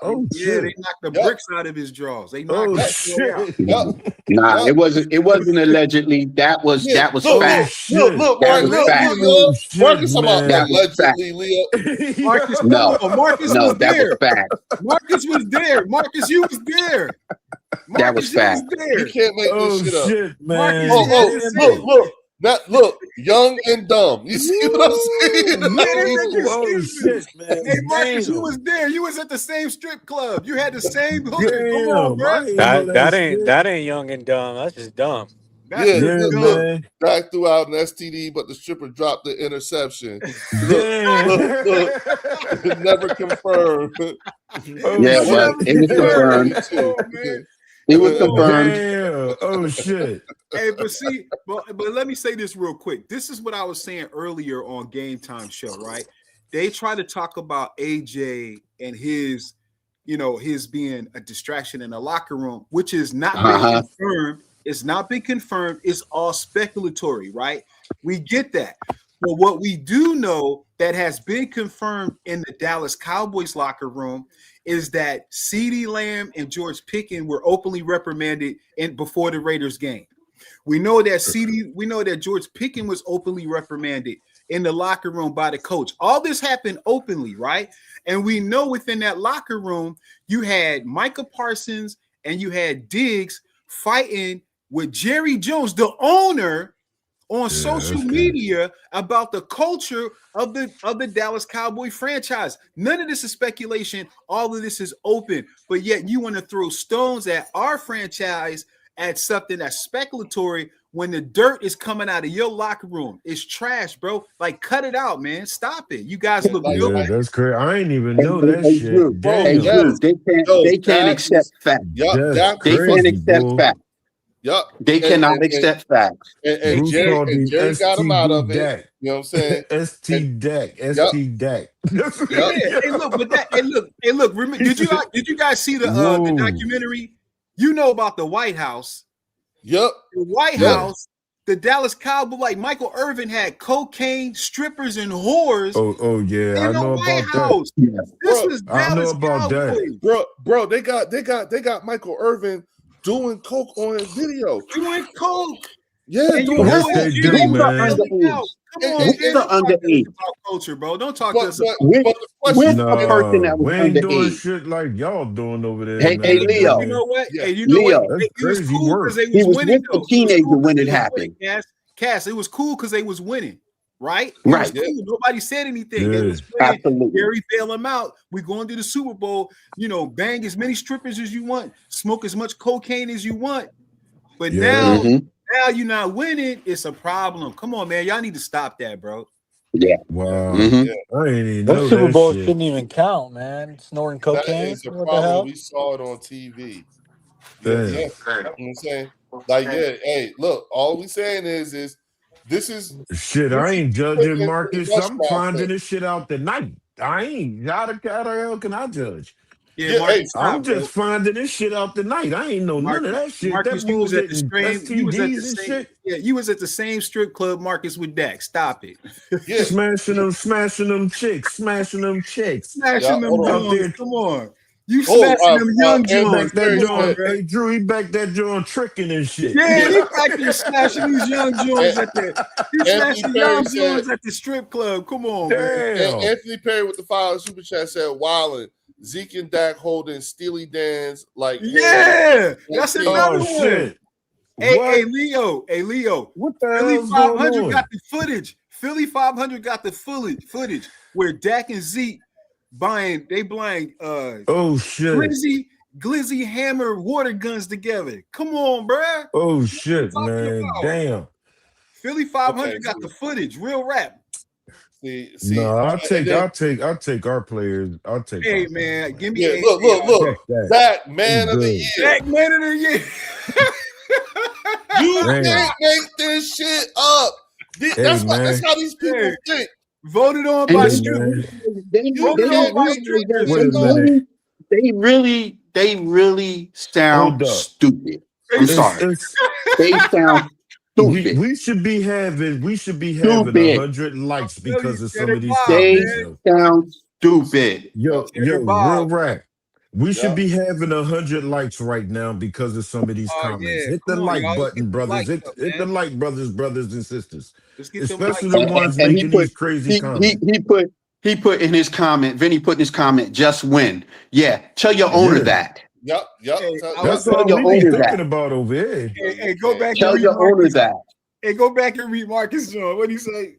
Speaker 5: Oh
Speaker 3: Yeah, they
Speaker 5: shit!
Speaker 3: knocked the
Speaker 1: Yep.
Speaker 3: bricks out of his jaws. They knocked
Speaker 5: Oh
Speaker 3: that boy out.
Speaker 5: shit!
Speaker 1: Yup.
Speaker 6: Nah,
Speaker 1: Yep.
Speaker 6: it wasn't allegedly. That was
Speaker 1: Yeah,
Speaker 6: fact.
Speaker 5: Oh
Speaker 1: look,
Speaker 5: shit!
Speaker 1: Mark,
Speaker 6: That was fact.
Speaker 5: Oh shit,
Speaker 1: Marcus about
Speaker 6: That
Speaker 5: man!
Speaker 6: was fact.
Speaker 1: allegedly, Leo.
Speaker 3: Marcus,
Speaker 6: No.
Speaker 3: come on. Marcus
Speaker 6: No,
Speaker 3: was
Speaker 6: that was
Speaker 3: there.
Speaker 6: fact.
Speaker 3: Marcus was there. Marcus, you was there.
Speaker 6: That was
Speaker 3: Marcus, you was
Speaker 6: fact.
Speaker 3: there.
Speaker 1: You can't make
Speaker 5: Oh
Speaker 1: this shit up.
Speaker 5: shit,
Speaker 3: Marcus,
Speaker 5: man!
Speaker 3: you had to say it.
Speaker 1: Look, young and dumb. You see what I'm saying?
Speaker 5: Oh shit, man!
Speaker 3: Hey, Marcus, you
Speaker 5: Damn.
Speaker 3: was there. You was at the same strip club. You had the same hooker. Come on,
Speaker 5: Damn,
Speaker 3: bro.
Speaker 5: I ain't know
Speaker 4: That
Speaker 5: shit.
Speaker 4: ain't that ain't young and dumb. That's just dumb.
Speaker 3: That's
Speaker 1: Yeah,
Speaker 5: Yeah,
Speaker 3: just
Speaker 1: look,
Speaker 5: man.
Speaker 1: Dak threw out an STD, but the stripper dropped the interception.
Speaker 5: Damn.
Speaker 1: Look, never confirmed.
Speaker 5: Oh,
Speaker 6: Yeah,
Speaker 5: shit.
Speaker 6: but it was confirmed.
Speaker 3: man.
Speaker 6: It was confirmed.
Speaker 5: Damn. Oh shit.
Speaker 3: Hey, but see, but let me say this real quick. This is what I was saying earlier on Game Time Show, right? They try to talk about AJ and his, his being a distraction in the locker room, which is not been confirmed. It's not been confirmed. It's all speculatory, right? We get that. But what we do know that has been confirmed in the Dallas Cowboys locker room is that CeeDee Lamb and George Pickens were openly reprimanded before the Raiders game. We know that George Pickens was openly reprimanded in the locker room by the coach. All this happened openly, right? And we know within that locker room, you had Micah Parsons and you had Diggs fighting with Jerry Jones, the owner, on social media about the culture of the Dallas Cowboy franchise. None of this is speculation. All of this is open. But yet you want to throw stones at our franchise at something that's speculatory when the dirt is coming out of your locker room. It's trash, bro. Like, cut it out, man. Stop it. You guys look real bad.
Speaker 5: That's crazy. I ain't even know that
Speaker 6: Hey,
Speaker 5: shit.
Speaker 6: Drew.
Speaker 5: Damn.
Speaker 6: Hey, Drew. They can't accept facts.
Speaker 5: That's
Speaker 6: They can't
Speaker 5: crazy,
Speaker 6: accept
Speaker 5: boy.
Speaker 6: facts. They cannot accept facts.
Speaker 1: And
Speaker 5: Bruce
Speaker 1: Jerry,
Speaker 5: called
Speaker 1: and
Speaker 5: him
Speaker 1: Jerry got him out of
Speaker 5: STD
Speaker 1: it.
Speaker 5: Dak.
Speaker 1: You know what I'm saying?
Speaker 5: ST Dak. ST Dak.
Speaker 3: Yeah. Hey, look, but that. Hey, look. Remember, did you guys see the documentary? You know about the White House.
Speaker 1: Yep.
Speaker 3: The White House. The Dallas Cowboys, like Michael Irvin, had cocaine, strippers, and whores.
Speaker 5: Oh yeah, I know about
Speaker 3: House.
Speaker 5: that.
Speaker 3: This is
Speaker 5: I know
Speaker 3: Dallas
Speaker 5: about
Speaker 3: Cowboys.
Speaker 5: that.
Speaker 1: Bro, they got Michael Irvin doing coke on his video.
Speaker 3: Doing coke.
Speaker 1: Yeah,
Speaker 3: doing
Speaker 5: yes, they do, man.
Speaker 3: Come on,
Speaker 6: Who's the underage?
Speaker 3: About culture, bro. Don't talk to us about
Speaker 6: with a person that was
Speaker 5: we ain't doing
Speaker 6: underage.
Speaker 5: shit like y'all doing over there.
Speaker 6: Hey,
Speaker 5: man.
Speaker 6: hey, Leo.
Speaker 3: You know what?
Speaker 1: Yeah.
Speaker 3: Hey, you know
Speaker 6: Leo.
Speaker 3: what? It was
Speaker 5: crazy
Speaker 3: cool
Speaker 5: work.
Speaker 3: because they
Speaker 6: He was
Speaker 3: winning.
Speaker 6: with a teenager when it happened.
Speaker 3: Cass, it was cool because they was winning, right?
Speaker 6: Right.
Speaker 3: Cool. Nobody said anything. They was winning.
Speaker 6: Absolutely.
Speaker 3: Gary bail them out. We going to the Super Bowl. You know, bang as many strippers as you want, smoke as much cocaine as you want. But now you're not winning. It's a problem. Come on, man. Y'all need to stop that, bro.
Speaker 6: Yeah.
Speaker 5: Wow.
Speaker 6: Mhm.
Speaker 5: I ain't even
Speaker 4: That
Speaker 5: know
Speaker 4: Super
Speaker 5: that
Speaker 4: Bowl
Speaker 5: shit.
Speaker 4: shouldn't even count, man. Snorting
Speaker 1: That
Speaker 4: cocaine.
Speaker 1: is a
Speaker 4: What the hell?
Speaker 1: problem. We saw it on TV. Yeah. You know what I'm saying? Like, hey, look, all we saying is this is
Speaker 5: Shit,
Speaker 1: this
Speaker 5: I
Speaker 1: is
Speaker 5: ain't
Speaker 1: put
Speaker 5: judging
Speaker 1: into the
Speaker 5: Marcus.
Speaker 1: rush
Speaker 5: I'm
Speaker 1: mouth
Speaker 5: finding
Speaker 1: thing.
Speaker 5: this shit out tonight. I ain't. How the hell can I judge?
Speaker 3: Yeah, Marcus,
Speaker 5: I'm just finding this shit out tonight. I ain't know none of that shit.
Speaker 3: Marcus,
Speaker 5: That
Speaker 3: you
Speaker 5: boy
Speaker 3: was at the
Speaker 5: getting
Speaker 3: same. You was at the
Speaker 5: STDs and
Speaker 3: same.
Speaker 5: shit.
Speaker 3: Yeah, you was at the same strip club, Marcus, with Dak. Stop it.
Speaker 1: Yeah.
Speaker 5: Smashing them chicks.
Speaker 3: Smashing them
Speaker 5: Out
Speaker 3: Jones.
Speaker 5: there.
Speaker 3: Come on. You smashing them young Jones.
Speaker 5: Back that
Speaker 3: Come on,
Speaker 5: joint.
Speaker 3: bro.
Speaker 5: Hey, Drew, he back that joint tricking and shit.
Speaker 3: Yeah, he back there smashing these young Jones at the. He
Speaker 1: Anthony
Speaker 3: smashing
Speaker 1: Perry
Speaker 3: young
Speaker 1: said-
Speaker 3: Jones at the strip club. Come on, man.
Speaker 5: Damn.
Speaker 1: Anthony Perry with the file super chat said Wildin', Zeke and Dak holding Steely Dan's like
Speaker 3: Yeah, that's another one.
Speaker 5: Shit.
Speaker 3: Hey, Leo.
Speaker 5: What the
Speaker 3: Philly
Speaker 5: hell's going
Speaker 3: 500
Speaker 5: on?
Speaker 3: got the footage. Philly 500 got the footage where Dak and Zeke blind
Speaker 5: Oh shit.
Speaker 3: Glizzy hammer water guns together. Come on, bruh.
Speaker 5: Oh shit,
Speaker 3: What are you
Speaker 5: man.
Speaker 3: talking about?
Speaker 5: Damn.
Speaker 3: Philly 500 got the footage. Real rap.
Speaker 1: See,
Speaker 5: No, I'll
Speaker 1: and then-
Speaker 5: take our players. I'll take.
Speaker 3: Hey,
Speaker 5: our
Speaker 3: man, give me
Speaker 1: yeah, look. Dak man of the year.
Speaker 3: Dak man of the year.
Speaker 1: You
Speaker 5: Damn.
Speaker 1: can't make this shit up. That's how these people think.
Speaker 3: Voted on
Speaker 6: And
Speaker 3: by
Speaker 6: they,
Speaker 3: strippers.
Speaker 6: they
Speaker 3: Voted
Speaker 6: don't
Speaker 3: on by
Speaker 6: realize that
Speaker 3: strippers.
Speaker 5: Wait a minute.
Speaker 6: they really sound
Speaker 5: Hold up.
Speaker 6: stupid. I'm sorry. They sound stupid.
Speaker 5: We should be having
Speaker 6: Stupid.
Speaker 5: 100 likes because of some of these
Speaker 6: They
Speaker 5: comments. yo.
Speaker 6: sound stupid.
Speaker 5: Yo, real rap. We should be having 100 likes right now because of some of these comments.
Speaker 3: Yeah.
Speaker 5: Hit the
Speaker 3: Come on,
Speaker 5: like
Speaker 3: y'all. Let's
Speaker 5: button,
Speaker 3: get the
Speaker 5: brothers.
Speaker 3: likes up,
Speaker 5: Hit the
Speaker 3: man.
Speaker 5: like, brothers and sisters.
Speaker 3: Let's get them
Speaker 5: Especially
Speaker 3: likes
Speaker 5: the
Speaker 3: up.
Speaker 5: ones
Speaker 6: And
Speaker 5: making these crazy comments.
Speaker 6: he put in his comment, Vinny put in his comment, just win. Yeah, tell your owner that.
Speaker 1: Yep.
Speaker 3: Hey,
Speaker 5: That's
Speaker 6: Tell
Speaker 5: all
Speaker 6: your
Speaker 5: we be
Speaker 6: owner
Speaker 5: thinking
Speaker 6: that.
Speaker 5: about over here.
Speaker 3: Hey, go back
Speaker 6: Tell
Speaker 3: and read
Speaker 6: your owner
Speaker 3: Marcus.
Speaker 6: that.
Speaker 3: Hey, go back and read Marcus John. What do you say?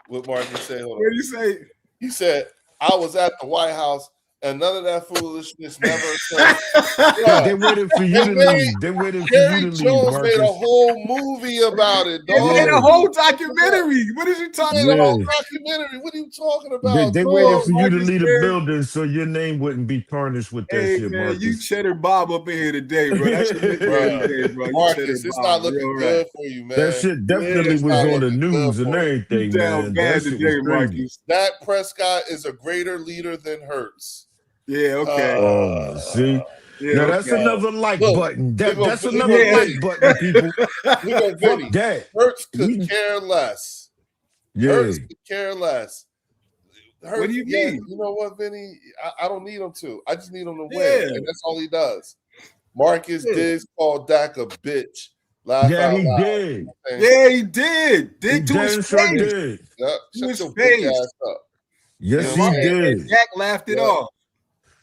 Speaker 1: What Marcus said. Hold on.
Speaker 3: What do you say?
Speaker 1: He said, I was at the White House and none of that foolishness never occurred.
Speaker 5: They waited for you to leave. They waited for you
Speaker 1: Jerry
Speaker 5: to leave,
Speaker 1: Jones made a
Speaker 5: Marcus.
Speaker 1: whole movie about it,
Speaker 3: They
Speaker 1: dog.
Speaker 3: made a whole documentary. What is you talking
Speaker 1: Made a whole
Speaker 3: about?
Speaker 1: documentary. What are you talking about?
Speaker 5: They
Speaker 1: dog?
Speaker 5: waited for you to
Speaker 3: Marcus
Speaker 5: leave the
Speaker 3: Perry.
Speaker 5: building so your name wouldn't be tarnished with that
Speaker 3: Hey
Speaker 5: shit,
Speaker 3: man,
Speaker 5: Marcus.
Speaker 3: you cheddar Bob up in here today, bro. That's your nickname today, bro. You
Speaker 1: Marcus,
Speaker 3: cheddar
Speaker 1: it's
Speaker 3: Bob,
Speaker 1: not looking
Speaker 3: real
Speaker 1: good
Speaker 3: right.
Speaker 1: for you, man.
Speaker 5: That shit definitely
Speaker 1: it's
Speaker 5: was
Speaker 1: not
Speaker 5: on the
Speaker 1: looking
Speaker 5: news
Speaker 1: good
Speaker 5: and
Speaker 1: for you.
Speaker 5: everything,
Speaker 3: You down
Speaker 5: man.
Speaker 3: bad
Speaker 5: That shit was
Speaker 3: today,
Speaker 5: crazy.
Speaker 3: Marcus.
Speaker 1: Dak Prescott is a greater leader than Hurts.
Speaker 3: Yeah, okay.
Speaker 5: Oh, see?
Speaker 3: Yeah,
Speaker 5: Now that's
Speaker 3: okay.
Speaker 5: another like
Speaker 1: Look,
Speaker 5: button.
Speaker 1: look
Speaker 5: That's
Speaker 1: on-
Speaker 5: another
Speaker 3: yeah.
Speaker 5: like button, people.
Speaker 1: Look at
Speaker 5: Fuck
Speaker 1: Vinny.
Speaker 5: that.
Speaker 1: Hurts could
Speaker 5: We-
Speaker 1: care less.
Speaker 5: Yeah.
Speaker 1: Hurts could care less. Hurts,
Speaker 3: What do you
Speaker 1: yeah,
Speaker 3: mean?
Speaker 1: You know what, Vinny? I don't need him to. I just need him to
Speaker 3: Yeah.
Speaker 1: win, and that's all he does. Marcus
Speaker 3: Yeah.
Speaker 1: Diggs called Dak a bitch Laugh
Speaker 5: Yeah,
Speaker 1: out
Speaker 5: he
Speaker 1: loud.
Speaker 5: did.
Speaker 3: Yeah, he did.
Speaker 5: He
Speaker 3: Did to
Speaker 5: damn
Speaker 3: his
Speaker 5: sure
Speaker 3: face.
Speaker 5: did.
Speaker 1: Yep.
Speaker 3: To
Speaker 1: Shut
Speaker 3: his
Speaker 1: your big
Speaker 3: face.
Speaker 1: ass up.
Speaker 5: Yes,
Speaker 1: You know
Speaker 5: he
Speaker 1: what I'm saying?
Speaker 3: And
Speaker 5: did.
Speaker 3: Jack laughed it
Speaker 1: Yep.
Speaker 3: off.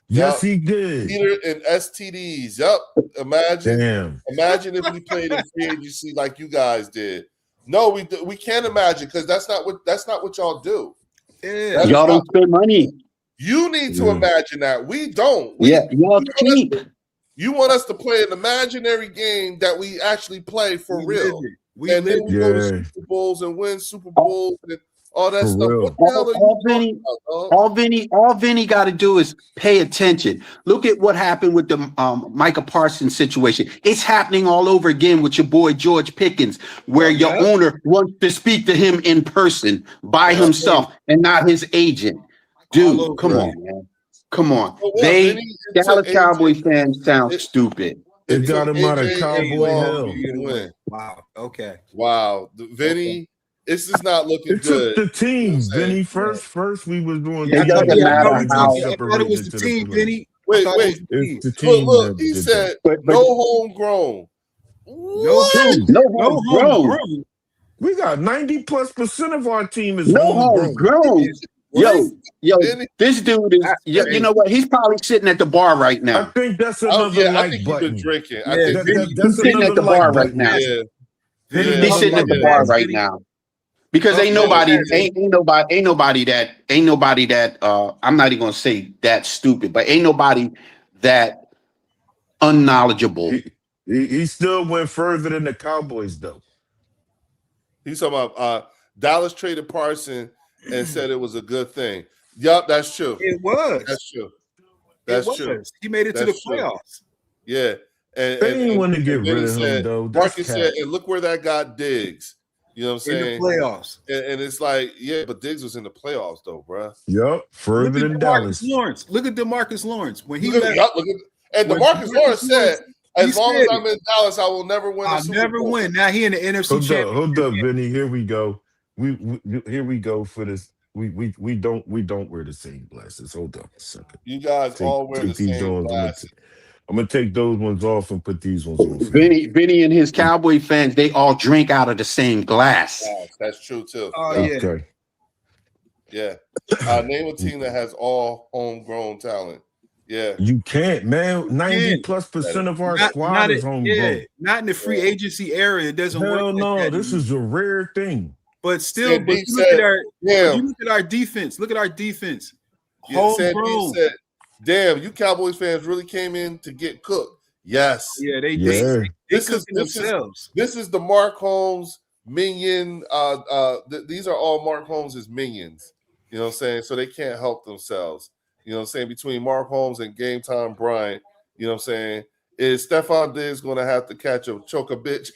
Speaker 5: Yes,
Speaker 1: Yep.
Speaker 5: he did.
Speaker 1: Peter and STDs. Yep. Imagine if we played in free agency like you guys did. No, we can't imagine because that's not what y'all do.
Speaker 3: Yeah.
Speaker 6: Y'all don't spend money.
Speaker 1: You need to imagine that. We don't.
Speaker 6: Y'all cheap.
Speaker 1: You want us to play an imaginary game that we actually play for
Speaker 3: We
Speaker 1: real.
Speaker 3: live it.
Speaker 1: And then we go to Super Bowls and win Super Bowls and all that stuff. What the hell are you talking about, dog?
Speaker 6: All Vinny got to do is pay attention. Look at what happened with the Micah Parsons situation. It's happening all over again with your boy George Pickens, where your owner wants to speak to him in person by himself and not his agent. Dude, come on, man. Come on. Dallas Cowboy fans sound stupid.
Speaker 5: It got him out of Cowboy Hell.
Speaker 3: Wow. Okay.
Speaker 1: Wow. Vinny, this is not looking
Speaker 5: It
Speaker 1: good.
Speaker 5: took the team, Vinny. First we was doing.
Speaker 6: It doesn't matter how.
Speaker 3: I thought it was the team, Vinny.
Speaker 1: Wait.
Speaker 5: It's the team.
Speaker 1: Look, he said no homegrown.
Speaker 3: No homegrown.
Speaker 5: We got 90+% of our team is
Speaker 6: no homegrown. Yo, this dude is. You know what? He's probably sitting at the bar right now.
Speaker 5: I think that's another
Speaker 1: I think
Speaker 5: button.
Speaker 1: He's been drinking.
Speaker 6: He's sitting at the bar right now. He's sitting at the bar right now. Because ain't nobody that I'm not even gonna say that stupid, but ain't nobody that unknowledgeable.
Speaker 5: He still went further than the Cowboys, though.
Speaker 1: He's talking about Dallas traded Parsons and said it was a good thing. Yup, that's true.
Speaker 3: It was.
Speaker 1: That's true. That's true.
Speaker 3: He made it to the playoffs.
Speaker 1: Yeah. And
Speaker 5: they didn't want to get rid of him, though.
Speaker 1: Marcus said, and look where that got Diggs. You know what I'm saying?
Speaker 3: In the playoffs.
Speaker 1: And it's like, yeah, but Diggs was in the playoffs, though, bro.
Speaker 5: Yup, further than Dallas.
Speaker 3: Lawrence. Look at DeMarcus Lawrence. When he
Speaker 1: and DeMarcus Lawrence said, as long as I'm in Dallas, I will never win.
Speaker 3: I'll never win. Now he in the NFC Championship.
Speaker 5: Hold up, Vinny. Here we go. Here we go for this. We don't wear the same glasses. Hold up a second.
Speaker 1: You guys all wear the same glasses.
Speaker 5: I'm gonna take those ones off and put these ones on.
Speaker 6: Vinny and his Cowboy fans, they all drink out of the same glass.
Speaker 1: That's true too.
Speaker 5: Okay.
Speaker 1: Yeah. Name a team that has all homegrown talent. Yeah.
Speaker 5: You can't, man. 90+% of our squad is homegrown.
Speaker 3: Yeah, not in the free agency era. It doesn't work.
Speaker 5: Hell no, this is a rare thing.
Speaker 3: But still, but you look at our defense. Look at our defense.
Speaker 1: Homegrown. Damn, you Cowboys fans really came in to get cooked. Yes.
Speaker 3: Yeah, they did.
Speaker 1: This is the Mark Holmes minion. These are all Mark Holmes' minions. You know what I'm saying? So they can't help themselves. You know what I'm saying? Between Mark Holmes and Game Time Bryant, you know what I'm saying? Is Stephon Diggs going to have to catch a choke a bitch?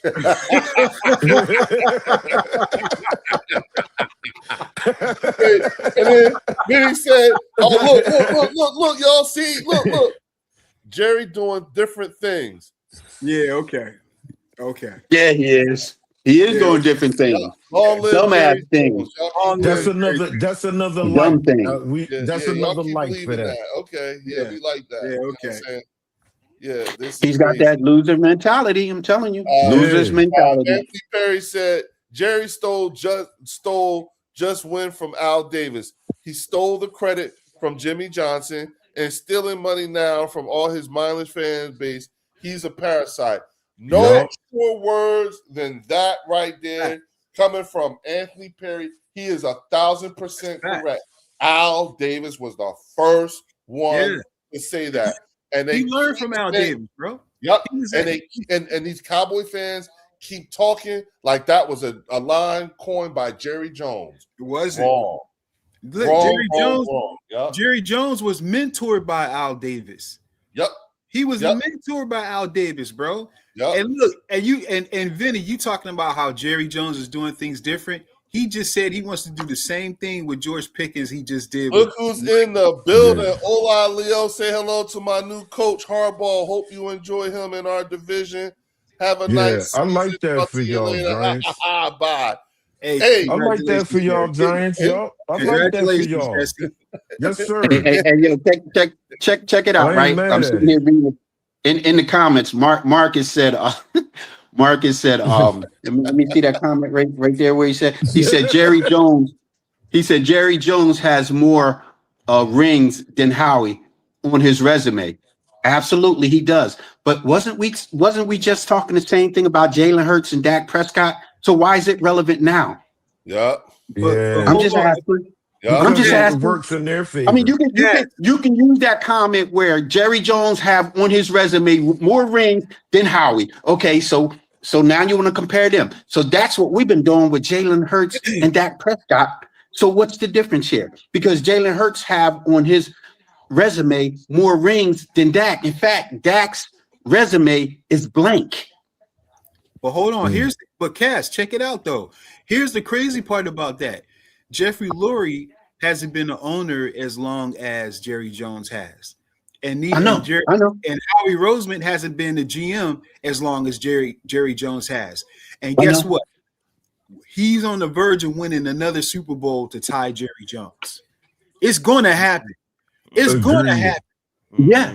Speaker 1: And then he said, "Oh, look, y'all see, look, Jerry doing different things."
Speaker 3: Yeah, okay.
Speaker 6: Yeah, he is. He is doing different things. Dumbass things.
Speaker 5: That's another
Speaker 6: dumb thing.
Speaker 5: That's another light for that.
Speaker 1: Okay, yeah, we like that.
Speaker 3: Yeah, okay.
Speaker 1: Yeah,
Speaker 6: he's got that loser mentality. I'm telling you, loser's mentality.
Speaker 1: Anthony Perry said Jerry stole just win from Al Davis. He stole the credit from Jimmy Johnson and stealing money now from all his mindless fan base. He's a parasite. No more words than that right there coming from Anthony Perry. He is 1,000% correct. Al Davis was the first one to say that. And
Speaker 3: he learned from Al Davis, bro.
Speaker 1: Yep. And these Cowboy fans keep talking like that was a line coined by Jerry Jones.
Speaker 3: It wasn't.
Speaker 1: Wrong.
Speaker 3: Yep. Jerry Jones was mentored by Al Davis.
Speaker 1: Yep.
Speaker 3: He was mentored by Al Davis, bro.
Speaker 1: Yep.
Speaker 3: And look, and Vinny, you talking about how Jerry Jones is doing things different. He just said he wants to do the same thing with George Pickens he just did.
Speaker 1: Look who's in the building. Hola, Leo. Say hello to my new coach, Harbaugh. Hope you enjoy him in our division. Have a nice
Speaker 5: season. I like that for y'all, Giants.
Speaker 1: Bye.
Speaker 5: Hey, I like that for y'all, Giants. Y'all, I like that for y'all. Yes, sir.
Speaker 6: Hey, check it out, right? I'm sitting here reading in the comments. Marcus said, Marcus said, let me see that comment right there where he said Jerry Jones. He said Jerry Jones has more rings than Howie on his resume. Absolutely, he does. But wasn't we just talking the same thing about Jalen Hurts and Dak Prescott? So why is it relevant now?
Speaker 1: Yeah.
Speaker 6: I'm just asking.
Speaker 1: Yeah.
Speaker 6: I'm just asking.
Speaker 5: It works in their favor.
Speaker 6: I mean, you can use that comment where Jerry Jones have on his resume more rings than Howie. Okay, so now you want to compare them. So that's what we've been doing with Jalen Hurts and Dak Prescott. So what's the difference here? Because Jalen Hurts have on his resume more rings than Dak. In fact, Dak's resume is blank.
Speaker 3: But hold on, but Cass, check it out though. Here's the crazy part about that. Jeffrey Lurie hasn't been the owner as long as Jerry Jones has. And
Speaker 6: I know.
Speaker 3: And Howie Roseman hasn't been the GM as long as Jerry Jones has. And guess what? He's on the verge of winning another Super Bowl to tie Jerry Jones. It's going to happen. It's going to happen.
Speaker 6: Yeah.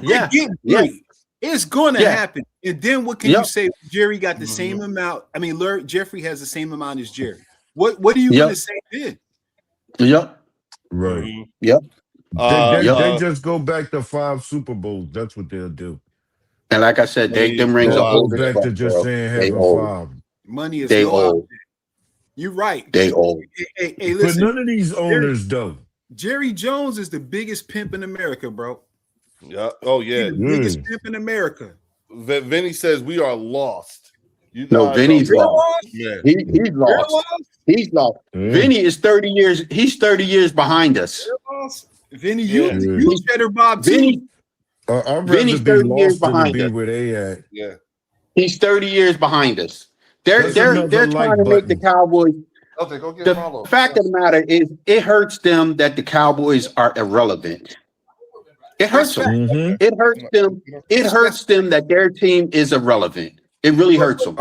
Speaker 3: It's going to happen. And then what can you say? Jerry got the same amount. I mean, Jeffrey has the same amount as Jerry. What are you going to say then?
Speaker 6: Yep.
Speaker 5: Right.
Speaker 6: Yep.
Speaker 5: They just go back to 5 Super Bowls. That's what they'll do.
Speaker 6: And like I said, them rings are old.
Speaker 5: Back to just saying having 5.
Speaker 3: Money is
Speaker 6: old.
Speaker 3: You're right.
Speaker 6: They old.
Speaker 3: Hey, listen.
Speaker 5: But none of these owners though.
Speaker 3: Jerry Jones is the biggest pimp in America, bro.
Speaker 1: Yeah. Oh yeah.
Speaker 3: He's the biggest pimp in America.
Speaker 1: Vinny says we are lost.
Speaker 6: Vinny's lost. Yeah. He's lost. He's lost. Vinny is 30 years. He's 30 years behind us.
Speaker 3: Vinny, you cheddar Bob
Speaker 6: Vinny.
Speaker 5: Vinny's 30 years behind us. Where they at.
Speaker 1: Yeah.
Speaker 6: He's 30 years behind us. They're trying to make the Cowboys.
Speaker 1: Okay, go get
Speaker 6: the fact of the matter is, it hurts them that the Cowboys are irrelevant. It hurts them. Mm-hmm. It hurts them. It hurts them that their team is irrelevant. It really hurts them.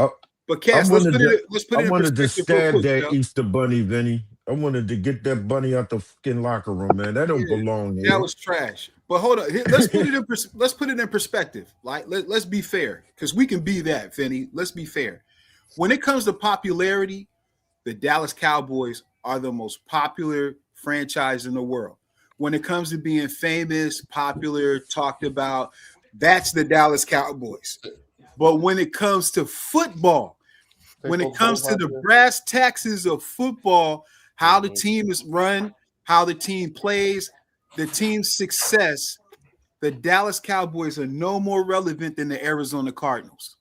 Speaker 3: But Cass, let's put it
Speaker 5: I wanted to stab that Easter bunny, Vinny. I wanted to get that bunny out the fucking locker room, man. That don't belong here.
Speaker 3: That was trash. But hold on, let's put it in perspective. Like, let's be fair, because we can be that, Vinny. Let's be fair. When it comes to popularity, the Dallas Cowboys are the most popular franchise in the world. When it comes to being famous, popular, talked about, that's the Dallas Cowboys. But when it comes to football, when it comes to the brass taxes of football, how the team is run, how the team plays, the team's success, the Dallas Cowboys are no more relevant than the Arizona Cardinals.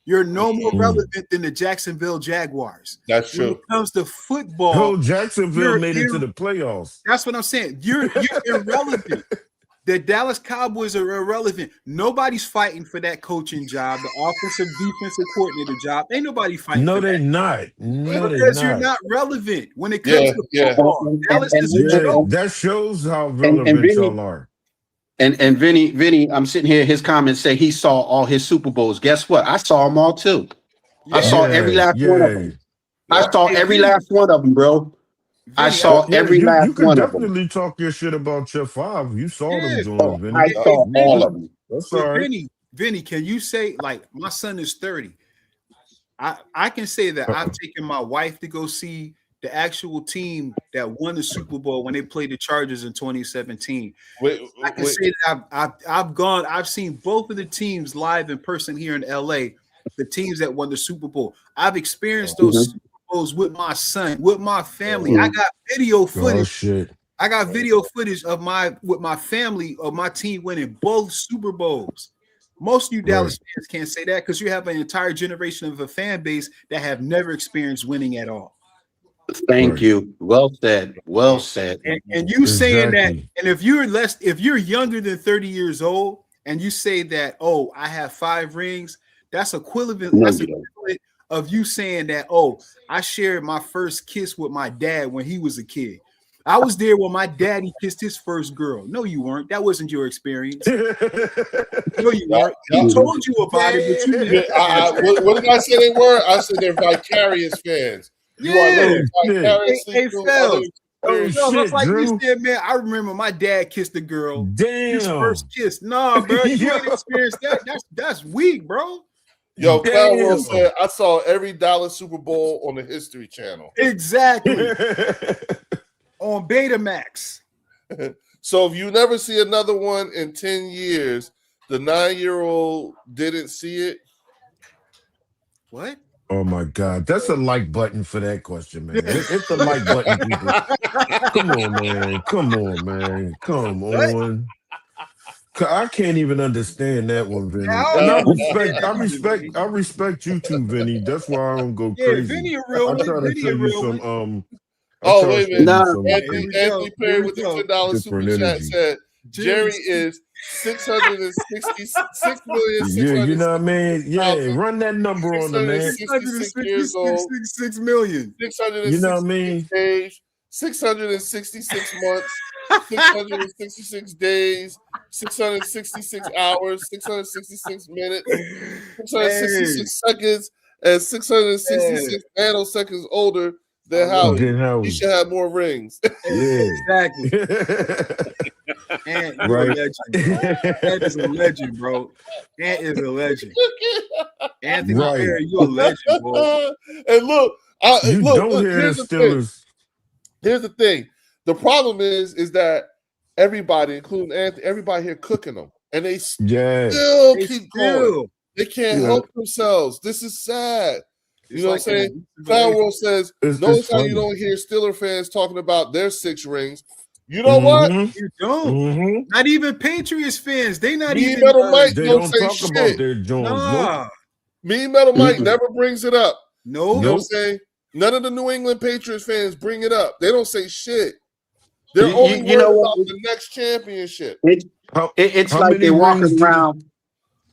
Speaker 3: You're no more relevant than the Jacksonville Jaguars.
Speaker 1: That's true.
Speaker 3: When it comes to football,
Speaker 5: Jacksonville made it to the playoffs.
Speaker 3: That's what I'm saying. You're irrelevant. The Dallas Cowboys are irrelevant. Nobody's fighting for that coaching job, the offensive defensive coordinator job. Ain't nobody fighting.
Speaker 5: No,
Speaker 3: for
Speaker 5: they're
Speaker 3: that.
Speaker 5: not. No,
Speaker 3: because you're not relevant when it comes to football. Dallas is
Speaker 5: that shows how relevant y'all are.
Speaker 6: And Vinny, I'm sitting here. His comments say he saw all his Super Bowls. Guess what? I saw them all too. I saw every last one of them. I saw every last one of them, bro. I saw every last one of them.
Speaker 5: You can definitely talk your shit about your 5. You saw them doing, Vinny.
Speaker 6: I saw all of them.
Speaker 5: That's all right.
Speaker 3: Vinny, can you say, like, my son is 30. I can say that I've taken my wife to go see the actual team that won the Super Bowl when they played the Chargers in 2017. I can say that I've seen both of the teams live in person here in LA, the teams that won the Super Bowl. I've experienced those Super Bowls with my son, with my family. I got video footage.
Speaker 5: Oh, shit.
Speaker 3: I got video footage of with my family, of my team winning both Super Bowls. Most of you Dallas fans can't say that because you have an entire generation of a fan base that have never experienced winning at all.
Speaker 6: Thank you. Well said. Well said.
Speaker 3: And you saying that, and if you're younger than 30 years old and you say that, oh, I have 5 rings, that's equivalent. That's equivalent of you saying that, oh, I shared my first kiss with my dad when he was a kid. I was there when my daddy kissed his first girl. No, you weren't. That wasn't your experience. No, you weren't. He told you about it, but you didn't.
Speaker 1: What did I say they were? I said they're vicarious fans. You are vicariously.
Speaker 3: Hey, Phil. That's like you said, man. I remember my dad kissed a girl.
Speaker 5: Damn.
Speaker 3: His first kiss. Nah, bro. You ain't experienced that. That's weak, bro.
Speaker 1: Yo, Clown World
Speaker 5: Damn.
Speaker 1: said, I saw every Dallas Super Bowl on the History Channel.
Speaker 3: Exactly. On Betamax.
Speaker 1: So if you never see another one in 10 years, the 9-year-old didn't see it.
Speaker 3: What?
Speaker 5: Oh my God, that's a like button for that question, man. It's a like button, people. Come on, man. Come on, man. Come
Speaker 3: What?
Speaker 5: on. I can't even understand that one, Vinny.
Speaker 3: How
Speaker 5: And
Speaker 3: you-
Speaker 5: I respect you too, Vinny. That's why I don't go
Speaker 3: Yeah,
Speaker 5: crazy.
Speaker 3: Vinny a real
Speaker 5: I
Speaker 3: one.
Speaker 5: try to
Speaker 3: Vinny
Speaker 5: show
Speaker 3: a
Speaker 5: you
Speaker 3: real
Speaker 5: some
Speaker 3: one.
Speaker 1: Oh, wait a minute.
Speaker 6: Nah.
Speaker 1: Anthony
Speaker 3: Here
Speaker 1: Perry
Speaker 3: we
Speaker 1: with the
Speaker 3: go.
Speaker 1: $10 super
Speaker 5: Different
Speaker 1: chat
Speaker 5: energy.
Speaker 1: said Jerry is 666 million
Speaker 5: Yeah, you know what I mean? Yeah, run that number on the man.
Speaker 1: 666 years old,
Speaker 3: 6 million.
Speaker 1: 666
Speaker 5: You know what I mean?
Speaker 1: days, 666 months, 666 days, 666 hours, 666 minutes, 666 seconds, and 666 nanoseconds older than Howie.
Speaker 5: Then Howie.
Speaker 1: He should have more rings.
Speaker 5: Yeah.
Speaker 3: Exactly. Ant, you a
Speaker 5: Right.
Speaker 3: legend. Ant is a legend, bro. Ant is a legend. Anthony
Speaker 5: Right.
Speaker 3: Perry, you a legend, boy.
Speaker 1: And look,
Speaker 5: You don't hear the
Speaker 1: here's the thing.
Speaker 5: Steelers.
Speaker 1: Here's the thing. The problem is that everybody, including Anthony, everybody here cooking them, and they
Speaker 5: Yeah.
Speaker 1: still
Speaker 3: They
Speaker 1: keep
Speaker 3: still-
Speaker 1: going. They can't
Speaker 5: Yeah.
Speaker 1: help themselves. This is sad. You
Speaker 3: It's
Speaker 1: know
Speaker 3: like
Speaker 1: what I'm saying?
Speaker 3: that.
Speaker 1: Clown World says,
Speaker 5: It's
Speaker 1: notice how
Speaker 5: funny.
Speaker 1: you don't hear Steeler fans talking about their 6 rings. You know what?
Speaker 5: Mhm.
Speaker 3: You don't.
Speaker 5: Mhm.
Speaker 3: Not even Patriots fans. They not
Speaker 1: Me
Speaker 3: even.
Speaker 1: Metal Mike
Speaker 5: They
Speaker 1: don't
Speaker 5: don't
Speaker 1: say
Speaker 5: talk
Speaker 1: shit.
Speaker 5: about their Jones.
Speaker 3: Nah.
Speaker 1: Me Metal Mike
Speaker 5: Mm-mm.
Speaker 1: never brings it up.
Speaker 3: No.
Speaker 1: You know what I'm saying? None of the New England Patriots fans bring it up. They don't say shit. They're
Speaker 6: You-
Speaker 1: only
Speaker 6: you
Speaker 1: worried
Speaker 6: know
Speaker 1: about
Speaker 6: what?
Speaker 1: the next championship.
Speaker 6: It's
Speaker 5: How
Speaker 6: like
Speaker 5: many
Speaker 6: they're walking
Speaker 5: rings do-
Speaker 6: around.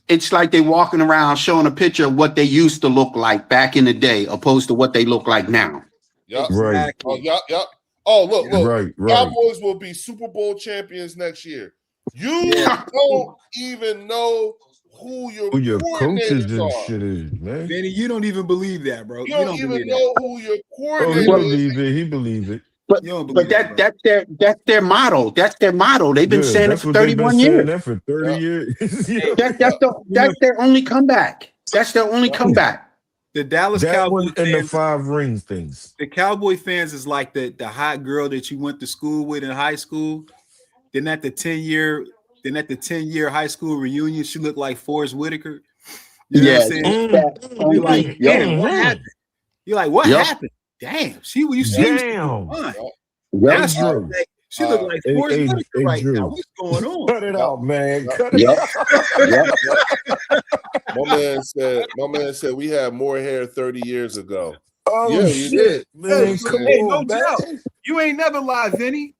Speaker 6: It's like they're walking around showing a picture of what they used to look like back in the day, opposed to what they look like now.
Speaker 1: Yup.
Speaker 5: Right.
Speaker 3: Exactly.
Speaker 1: Oh, yup. Oh, look.
Speaker 5: Right.
Speaker 1: Cowboys will be Super Bowl champions next year. You
Speaker 3: Yeah.
Speaker 1: don't even know who your
Speaker 5: Who your coaches
Speaker 1: coordinators
Speaker 5: and
Speaker 1: are.
Speaker 5: shit is, man.
Speaker 3: Benny, you don't even believe that, bro.
Speaker 1: You don't even
Speaker 3: believe
Speaker 1: know who your
Speaker 5: Oh, he
Speaker 1: coordinator is.
Speaker 5: believe it. He believe it.
Speaker 6: But
Speaker 3: You don't believe
Speaker 6: but
Speaker 3: that,
Speaker 6: that's their motto. That's their motto. They've been
Speaker 5: Yeah,
Speaker 6: saying it
Speaker 5: that's
Speaker 6: for
Speaker 5: what they've been
Speaker 6: 31
Speaker 5: saying
Speaker 6: years.
Speaker 5: that for 30
Speaker 1: Yeah.
Speaker 5: years. You know?
Speaker 6: That's their only comeback. That's their only comeback.
Speaker 3: The Dallas
Speaker 5: That
Speaker 3: Cowboy
Speaker 5: one and the
Speaker 3: fans,
Speaker 5: 5 rings things.
Speaker 3: the Cowboy fans is like the hot girl that you went to school with in high school. Then at the 10-year high school reunion, she looked like Forrest Whitaker. You know what I'm saying? You're like, damn, what happened? You're like, what happened? Damn, you see,
Speaker 5: Damn.
Speaker 3: Now she
Speaker 5: Drew.
Speaker 3: look like Forrest
Speaker 5: Hey,
Speaker 3: Whitaker
Speaker 5: hey,
Speaker 3: right
Speaker 5: Drew.
Speaker 3: now. What's going on?
Speaker 5: Cut it out, man. Cut it
Speaker 6: Yep.
Speaker 5: out.
Speaker 1: My man said we had more hair 30 years ago.
Speaker 5: Oh,
Speaker 1: Yeah, you
Speaker 5: shit,
Speaker 1: did.
Speaker 5: man.
Speaker 1: Hey,
Speaker 5: Come
Speaker 3: Hey,
Speaker 5: on,
Speaker 3: no
Speaker 5: man.
Speaker 3: doubt. You ain't never lied, Vinny.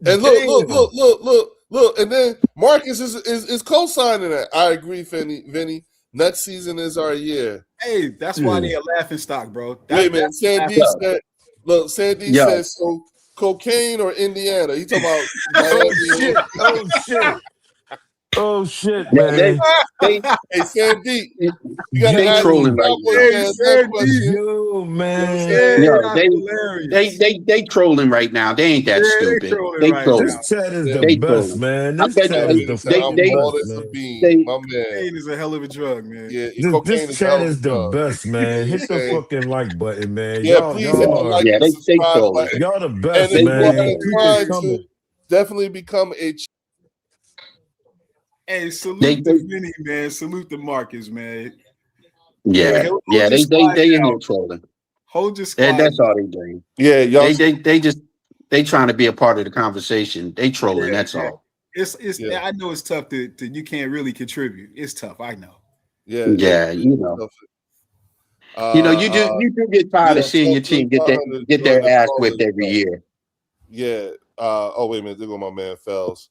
Speaker 1: And look, and then Marcus is co-signing that. I agree, Vinny. Next season is our year.
Speaker 3: Hey, that's why they a laughing stock, bro.
Speaker 1: Wait a minute. Sandy said, look, Sandy says, so cocaine or Indiana? He talking about
Speaker 5: Oh shit,
Speaker 6: Yeah,
Speaker 5: man.
Speaker 6: they
Speaker 1: hey, Sandy, you gotta
Speaker 6: they
Speaker 1: ask
Speaker 6: trolling
Speaker 1: the
Speaker 6: right
Speaker 1: Cowboys
Speaker 6: now.
Speaker 1: fans that question.
Speaker 5: Yo, man.
Speaker 6: They trolling right now. They ain't that stupid. They
Speaker 3: right
Speaker 6: trolling.
Speaker 5: This chat is the
Speaker 6: They
Speaker 5: best,
Speaker 6: trolling.
Speaker 5: man.
Speaker 6: I
Speaker 5: This
Speaker 6: bet
Speaker 5: chat
Speaker 6: you
Speaker 5: is the
Speaker 1: Said, I'm
Speaker 5: fucking
Speaker 1: bald
Speaker 5: best,
Speaker 1: as a
Speaker 5: man.
Speaker 1: bean, my man.
Speaker 3: Cocaine is a hell of a drug, man.
Speaker 1: Yeah,
Speaker 5: This
Speaker 1: cocaine is a
Speaker 5: chat
Speaker 1: hell of
Speaker 5: is
Speaker 1: a
Speaker 5: the
Speaker 1: drug.
Speaker 5: best, man. Hit the
Speaker 1: Okay.
Speaker 5: fucking like button, man.
Speaker 1: Yeah,
Speaker 5: Y'all,
Speaker 1: please hit
Speaker 5: y'all
Speaker 1: the
Speaker 5: are,
Speaker 1: like
Speaker 6: Yeah,
Speaker 1: and
Speaker 6: they
Speaker 1: subscribe
Speaker 6: trolling.
Speaker 1: button.
Speaker 5: y'all the
Speaker 1: And
Speaker 5: best,
Speaker 1: if you
Speaker 5: man.
Speaker 1: are
Speaker 5: Keep it
Speaker 1: inclined
Speaker 5: coming.
Speaker 1: to definitely become a
Speaker 3: Hey, salute to Vinny, man. Salute to Marcus, man.
Speaker 6: Yeah,
Speaker 3: hold
Speaker 6: yeah,
Speaker 3: your
Speaker 6: they
Speaker 3: squad
Speaker 6: in
Speaker 3: down.
Speaker 6: here trolling.
Speaker 3: Hold your squad.
Speaker 6: That's all they doing.
Speaker 1: Yeah, y'all.
Speaker 6: They trying to be a part of the conversation. They trolling. That's all.
Speaker 3: It's I know it's tough to you can't really contribute. It's tough, I know.
Speaker 1: Yeah,
Speaker 6: You know. You do get tired of seeing your team get their ass whipped every year.
Speaker 1: Yeah. Oh, wait a minute. There go my man Fells.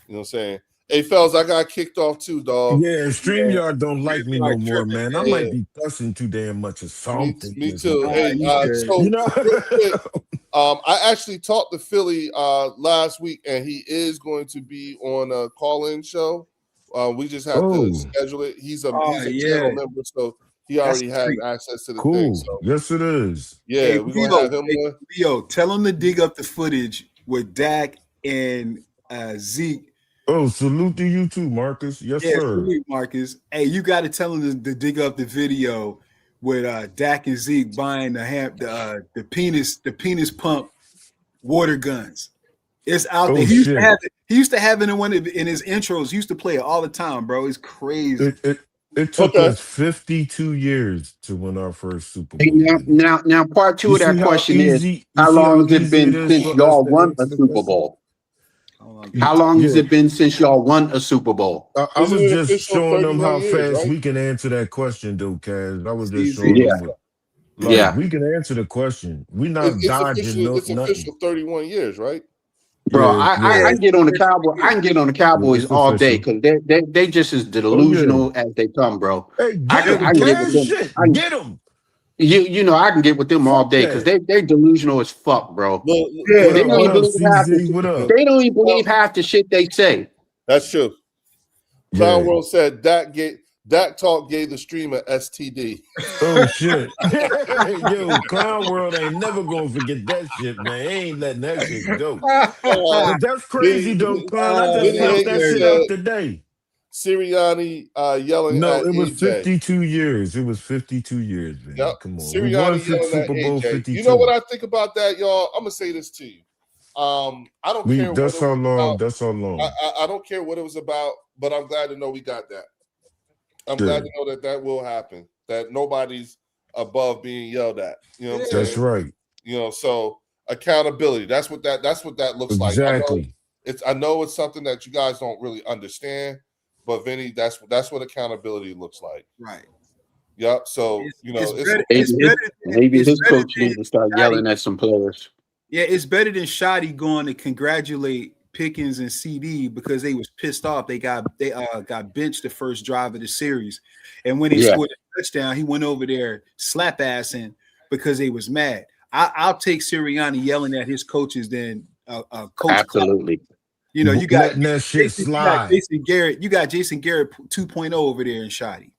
Speaker 1: You know what I'm saying? Hey, Fells, I got kicked off too, dog.
Speaker 5: Yeah, StreamYard don't like me no more, man. I might be cussing too damn much or something.
Speaker 1: Me too. Hey, so
Speaker 5: you know,
Speaker 1: real quick, I actually talked to Philly last week, and he is going to be on a call-in show. We just have to schedule it. He's a channel member, so he already has access to the thing. So.
Speaker 5: Yes, it is.
Speaker 1: Yeah,
Speaker 3: hey,
Speaker 1: we're gonna have him on.
Speaker 3: Leo, tell him to dig up the footage with Dak and Zeke
Speaker 5: Oh, salute to you too, Marcus. Yes,
Speaker 3: Yeah,
Speaker 5: sir.
Speaker 3: salute, Marcus. Hey, you got to tell him to dig up the video with Dak and Zeke buying the penis pump water guns. It's out there.
Speaker 5: Oh
Speaker 3: He used to
Speaker 5: shit.
Speaker 3: have it. He used to have it in his intros. He used to play it all the time, bro. It's crazy.
Speaker 5: It took
Speaker 1: Okay.
Speaker 5: us 52 years to win our first Super
Speaker 6: Hey,
Speaker 5: Bowl.
Speaker 6: now, part two
Speaker 5: You
Speaker 6: of that
Speaker 5: see how
Speaker 6: question is,
Speaker 5: easy? You
Speaker 6: how
Speaker 5: see how
Speaker 6: long has it
Speaker 5: easy it
Speaker 6: been
Speaker 5: is
Speaker 6: since
Speaker 5: for us
Speaker 6: y'all
Speaker 5: to
Speaker 6: won a
Speaker 5: answer the
Speaker 6: Super
Speaker 5: question?
Speaker 6: Bowl? How long has it been since y'all won a Super Bowl?
Speaker 5: I
Speaker 1: Isn't
Speaker 5: was
Speaker 1: it
Speaker 5: just
Speaker 1: official
Speaker 5: showing them
Speaker 1: 31
Speaker 5: how
Speaker 1: years,
Speaker 5: fast
Speaker 1: right?
Speaker 5: we can answer that question, though, Kaz. I was
Speaker 3: It's
Speaker 5: just
Speaker 3: easy.
Speaker 5: showing
Speaker 6: Yeah,
Speaker 5: them
Speaker 6: yeah,
Speaker 5: we can answer the question. We not
Speaker 1: It's
Speaker 5: dodging
Speaker 1: official. It's
Speaker 5: nothing.
Speaker 1: official 31 years, right?
Speaker 6: bro.
Speaker 5: Yeah,
Speaker 6: I
Speaker 5: yeah,
Speaker 6: can get on the Cowboys. I can get on the
Speaker 5: yeah.
Speaker 6: Cowboys
Speaker 5: It's
Speaker 6: all day
Speaker 5: official.
Speaker 6: because they just as
Speaker 5: Oh yeah.
Speaker 6: delusional as they come, bro.
Speaker 5: Hey,
Speaker 6: I
Speaker 5: get
Speaker 6: can
Speaker 5: him,
Speaker 6: I can get with
Speaker 5: Kaz.
Speaker 6: them.
Speaker 5: Shit, get him.
Speaker 6: I can get with them all
Speaker 5: Fuck
Speaker 6: day because
Speaker 5: that.
Speaker 6: they delusional as fuck, bro.
Speaker 1: Look,
Speaker 3: Yeah,
Speaker 5: What
Speaker 6: They
Speaker 5: up?
Speaker 6: don't
Speaker 5: What
Speaker 6: even
Speaker 5: up,
Speaker 6: believe half the
Speaker 5: CZ? What up?
Speaker 6: they don't even believe
Speaker 1: Well,
Speaker 6: half the shit they say.
Speaker 1: that's true. Clown
Speaker 5: Yeah.
Speaker 1: World said Dak Talk gave the streamer STD.
Speaker 5: Oh shit. Yo, Clown World ain't never gonna forget that shit, man. He ain't letting that shit go.
Speaker 1: Uh,
Speaker 5: But that's crazy
Speaker 1: Vinny,
Speaker 5: though, Clown. I just
Speaker 1: Vinny
Speaker 5: found
Speaker 1: Higgins
Speaker 5: that shit
Speaker 1: said
Speaker 5: out today.
Speaker 1: Sirianni yelling
Speaker 5: No,
Speaker 1: at
Speaker 5: it was
Speaker 1: AJ.
Speaker 5: 52 years. It was 52 years, man.
Speaker 1: Yep.
Speaker 5: Come on. We won
Speaker 1: Sirianni yelling at
Speaker 5: Super Bowl
Speaker 1: AJ. You know
Speaker 5: 52.
Speaker 1: what I think about that, y'all? I'm gonna say this to you. I don't care what
Speaker 5: That's
Speaker 1: it
Speaker 5: how
Speaker 1: was about.
Speaker 5: long. That's how long.
Speaker 1: I don't care what it was about, but I'm glad to know we got that. I'm
Speaker 5: Yeah,
Speaker 1: glad to know that will happen. That nobody's above being yelled at. You know what I'm
Speaker 5: that's
Speaker 1: saying?
Speaker 5: right.
Speaker 1: You know, so accountability. That's what that looks like.
Speaker 5: Exactly.
Speaker 1: I know it's something that you guys don't really understand, but Vinny, that's what accountability looks like.
Speaker 3: right.
Speaker 1: Yep. So
Speaker 6: Maybe his
Speaker 3: better
Speaker 6: coach
Speaker 3: than
Speaker 6: needs to start yelling at some players.
Speaker 3: Yeah, it's better than Shoddy going to congratulate Pickens and CD because they was pissed off. They got benched the first drive of the series, and when they
Speaker 6: Yeah,
Speaker 3: scored a touchdown, he went over there slap assing because they was mad. I'll take Sirianni yelling at his coaches than Coach Clark.
Speaker 6: absolutely.
Speaker 3: You know, you got
Speaker 5: Letting that shit slide.
Speaker 3: Jason Garrett. You got Jason Garrett 2.0 over there in Shoddy.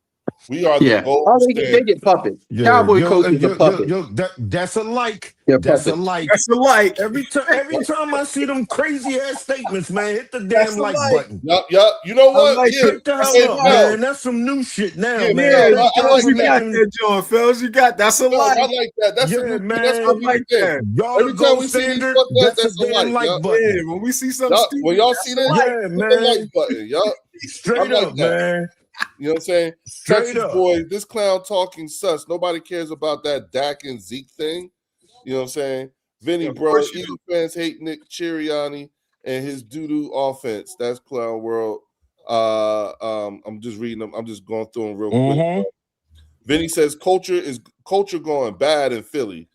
Speaker 1: we are the
Speaker 6: Yeah.
Speaker 1: gold
Speaker 6: Oh, they
Speaker 1: standard.
Speaker 6: get puppets.
Speaker 5: Yeah,
Speaker 6: Cowboy coaches are puppets.
Speaker 5: that's a like.
Speaker 6: They're
Speaker 5: That's a
Speaker 6: puppets.
Speaker 5: like.
Speaker 3: That's a like.
Speaker 5: Every time I see them crazy ass statements, man, hit the
Speaker 3: That's
Speaker 5: damn
Speaker 3: a
Speaker 5: like
Speaker 3: like.
Speaker 5: button.
Speaker 1: Yup. You know
Speaker 3: I
Speaker 1: what?
Speaker 3: like
Speaker 1: Yeah.
Speaker 5: Straight the
Speaker 3: That's
Speaker 5: hell
Speaker 3: a
Speaker 5: up,
Speaker 3: like.
Speaker 5: man. That's some new shit now,
Speaker 1: Yeah,
Speaker 5: man.
Speaker 3: Yeah,
Speaker 1: I
Speaker 5: Thank y'all
Speaker 1: like
Speaker 5: for
Speaker 3: you got
Speaker 5: letting.
Speaker 3: that, John Fells. You got that's a
Speaker 1: I
Speaker 3: like.
Speaker 1: like that. That's
Speaker 5: Yeah,
Speaker 1: a new
Speaker 5: man.
Speaker 1: that's
Speaker 3: I
Speaker 1: a new
Speaker 3: like
Speaker 1: thing.
Speaker 3: that.
Speaker 5: Y'all
Speaker 1: Every
Speaker 5: the
Speaker 1: time
Speaker 5: gold
Speaker 1: we see these
Speaker 5: standard.
Speaker 1: fuck that,
Speaker 5: That's a
Speaker 1: that's a
Speaker 5: damn
Speaker 1: like.
Speaker 5: like
Speaker 1: Yup.
Speaker 5: button.
Speaker 3: Yeah, when we see something stupid,
Speaker 1: When y'all
Speaker 3: that's
Speaker 1: see
Speaker 3: a
Speaker 1: that,
Speaker 3: like.
Speaker 5: Yeah,
Speaker 1: hit the like
Speaker 5: man.
Speaker 1: button. Yup. I
Speaker 5: Straight
Speaker 1: like
Speaker 5: up,
Speaker 1: that.
Speaker 5: man.
Speaker 1: You know what I'm saying?
Speaker 5: Straight
Speaker 1: Texas
Speaker 5: up.
Speaker 1: boys, this clown talking sus. Nobody cares about that Dak and Zeke thing. You know what I'm saying? Vinny,
Speaker 3: Of
Speaker 1: bro,
Speaker 3: course you
Speaker 1: Eagle fans hate Nick Sirianni and his doo-doo offense. That's Clown World. I'm just reading them. I'm just going through them real quick.
Speaker 5: Mm-hmm.
Speaker 1: Vinny says culture going bad in Philly.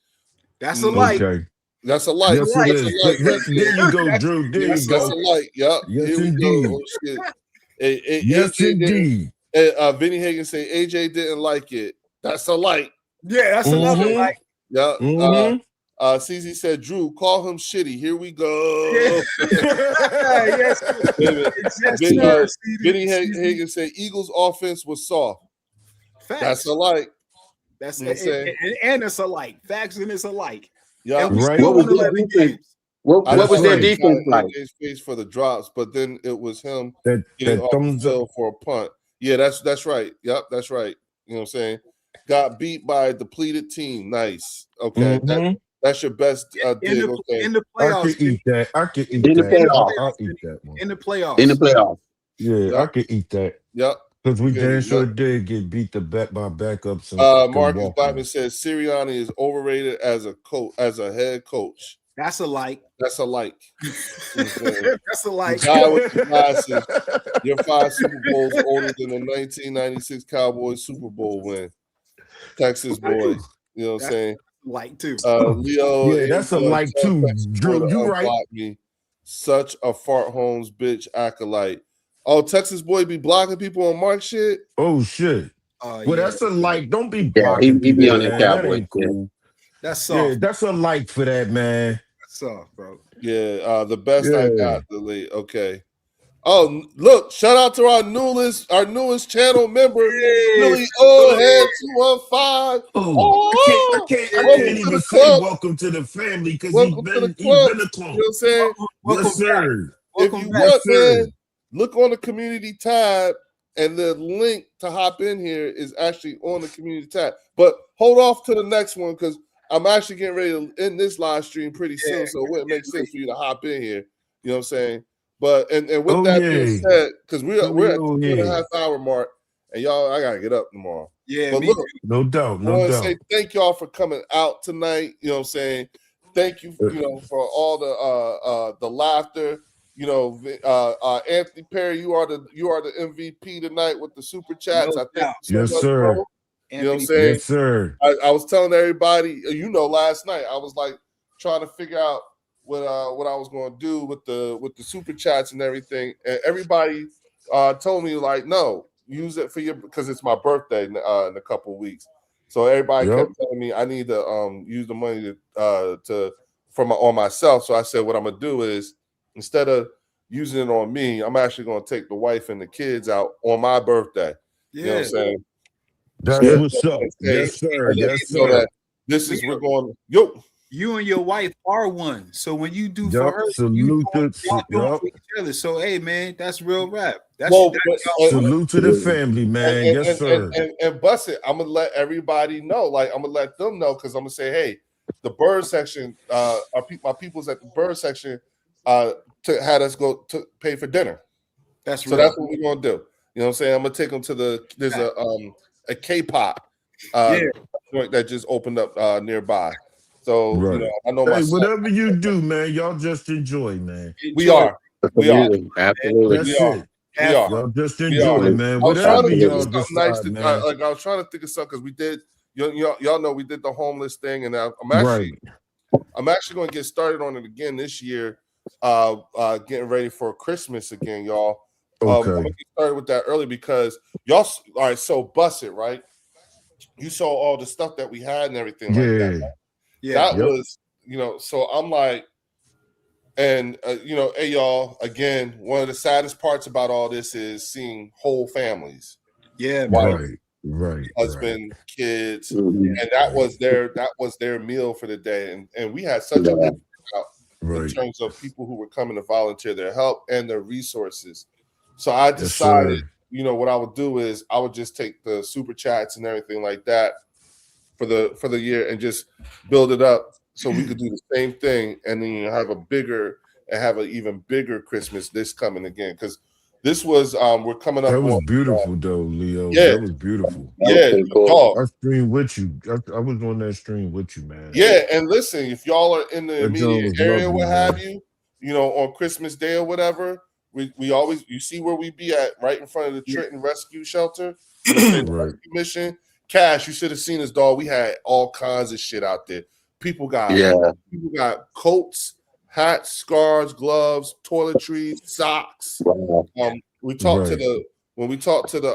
Speaker 3: That's a like.
Speaker 5: Okay.
Speaker 1: That's a like.
Speaker 5: Yes, it
Speaker 1: That's
Speaker 5: is.
Speaker 1: a like right
Speaker 5: There you go,
Speaker 3: That's-
Speaker 5: Drew. There
Speaker 3: that's
Speaker 5: you
Speaker 1: That's
Speaker 5: go.
Speaker 1: a like. Yep.
Speaker 5: Yes,
Speaker 1: Here we
Speaker 5: indeed.
Speaker 1: go. Oh shit.
Speaker 5: Yes,
Speaker 1: AJ
Speaker 5: indeed.
Speaker 1: Vinny Higgins say AJ didn't like it. That's a like.
Speaker 3: Yeah, that's another
Speaker 5: Mm-hmm.
Speaker 3: like.
Speaker 1: Yeah.
Speaker 5: Mm-hmm.
Speaker 1: CZ said, Drew, call him shitty. Here we go.
Speaker 3: Yeah. Yes,
Speaker 1: Vinny Higgins said Eagles offense was soft.
Speaker 3: Facts.
Speaker 1: That's a like.
Speaker 3: That's
Speaker 1: You know what I'm saying?
Speaker 3: and it's a like. Facts and it's a like.
Speaker 1: Yeah.
Speaker 3: And we
Speaker 5: Right.
Speaker 3: still
Speaker 6: What was
Speaker 3: won
Speaker 6: their
Speaker 3: 11
Speaker 6: defense?
Speaker 3: games.
Speaker 6: What
Speaker 1: I
Speaker 6: was
Speaker 1: just
Speaker 6: their
Speaker 1: like
Speaker 6: defense like?
Speaker 1: AJ's face for the drops, but then it was him
Speaker 5: That
Speaker 1: getting off the
Speaker 5: thumbs up.
Speaker 1: field for a punt. Yeah, that's right. Yep, that's right. You know what I'm saying? Got beat by a depleted team. Nice. Okay.
Speaker 5: Mm-hmm.
Speaker 1: That's your best dig. Okay.
Speaker 3: In the
Speaker 5: I
Speaker 3: playoffs.
Speaker 5: could eat that. I could eat
Speaker 6: In the
Speaker 5: that.
Speaker 6: playoffs.
Speaker 5: I'll eat that one.
Speaker 3: In the playoffs.
Speaker 6: In the playoffs.
Speaker 5: Yeah,
Speaker 1: Yep.
Speaker 5: I could eat that.
Speaker 1: Yep.
Speaker 5: Because we damn
Speaker 1: Yep.
Speaker 5: sure did get beat by backups and
Speaker 1: Marcus
Speaker 5: walk-ons.
Speaker 1: Blackman says Sirianni is overrated as a coach, as a head coach.
Speaker 3: That's a like.
Speaker 1: That's a like.
Speaker 3: That's a like.
Speaker 1: The guy with the glasses. You're 5 Super Bowls older than the 1996 Cowboys Super Bowl win. Texas boy. You know what I'm saying?
Speaker 3: Like too.
Speaker 1: Leo.
Speaker 5: Yeah, that's a like too. Drew, you right.
Speaker 1: Me. Such a fart Holmes bitch acolyte. Oh, Texas boy be blocking people on Mark shit?
Speaker 5: Oh shit. Well, that's a like. Don't be
Speaker 6: Yeah, he
Speaker 5: blocking
Speaker 6: be
Speaker 5: people,
Speaker 6: on that
Speaker 5: man. That
Speaker 6: Cowboy.
Speaker 5: ain't cool.
Speaker 3: That's soft.
Speaker 5: Yeah, that's a like for that, man.
Speaker 3: That's soft, bro.
Speaker 1: Yeah, the best I
Speaker 5: Yeah.
Speaker 1: got, delete. Okay. Oh, look, shout out to our newest channel member, Billy Oldhead 215.
Speaker 5: I can't even say welcome to the family because he's been a clone.
Speaker 1: You know what I'm saying?
Speaker 3: Welcome
Speaker 5: Yes, sir.
Speaker 1: If you want, man, look on the community tab, and the link to hop in here is actually on the community tab. But hold off to the next one because I'm actually getting ready to end this live stream pretty soon, so it wouldn't make sense for you to hop in here. You know what I'm saying? But and with that being said, because we're at the 2.5 hour mark, and y'all, I gotta get up tomorrow.
Speaker 3: Yeah,
Speaker 1: but look,
Speaker 5: no doubt.
Speaker 1: I want to say thank y'all for coming out tonight. You know what I'm saying? Thank you, for all the laughter. Anthony Perry, you are the MVP tonight with the super chats. I thank you so much, bro. You know what I'm saying?
Speaker 5: Yes, sir.
Speaker 1: I was telling everybody, last night I was like trying to figure out what I was going to do with the super chats and everything, and everybody told me like, no, use it for because it's my birthday in a couple of weeks. So everybody kept telling me I need to use the money on myself. So I said what I'm gonna do is, instead of using it on me, I'm actually gonna take the wife and the kids out on my birthday.
Speaker 3: Yeah.
Speaker 1: You know what I'm saying?
Speaker 5: That's what's up. Yes, sir. Yes, sir.
Speaker 1: We're going, yo.
Speaker 3: You and your wife are one. So when you do for her,
Speaker 5: salute
Speaker 3: y'all doing for each other. So hey, man, that's real rap.
Speaker 5: Salute to the family, man. Yes, sir.
Speaker 1: And bust it. I'm gonna let everybody know. Like I'm gonna let them know because I'm gonna say, hey, the bird section, my people's at the bird section, had us go to pay for dinner. That's what we're gonna do. You know what I'm saying? I'm gonna take them to there's a K-pop joint that just opened up nearby. So I know
Speaker 5: whatever you do, man, y'all just enjoy, man.
Speaker 1: We are.
Speaker 6: Absolutely.
Speaker 5: That's it.
Speaker 1: We are.
Speaker 5: Y'all just enjoy, man.
Speaker 1: I was trying
Speaker 5: Whatever
Speaker 1: to
Speaker 5: y'all
Speaker 1: think of something nice
Speaker 5: decide, man.
Speaker 1: I was trying to think of something because we did. Y'all know we did the homeless thing, and I'm actually going to get started on it again this year. Getting ready for Christmas again, y'all. I'm going to get started with that early because y'all. All right, so bust it, right? You saw all the stuff that we had and everything like that. Right? That was, so I'm like, and hey y'all, again, one of the saddest parts about all this is seeing whole families.
Speaker 3: Yeah,
Speaker 5: right.
Speaker 1: Husband, kids, and that was their meal for the day. And we had such a good in terms of people who were coming to volunteer their help and their resources. So I decided, what I would do is I would just take the super chats and everything like that for the year and just build it up so we could do the same thing and then have an even bigger Christmas this coming again, because this was we're coming up.
Speaker 5: That was beautiful though, Leo.
Speaker 1: Yeah,
Speaker 5: that was beautiful.
Speaker 1: Dog.
Speaker 5: I streamed with you. I was on that stream with you, man.
Speaker 1: Yeah, and listen, if y'all are in the immediate area, what have you, on Christmas Day or whatever, we always, you see where we be at, right in front of the Trenton Rescue Shelter, rescue mission. Cash, you should have seen us, dog. We had all kinds of shit out there. People got coats, hats, scarves, gloves, toiletries, socks. We talked to the when we talked to the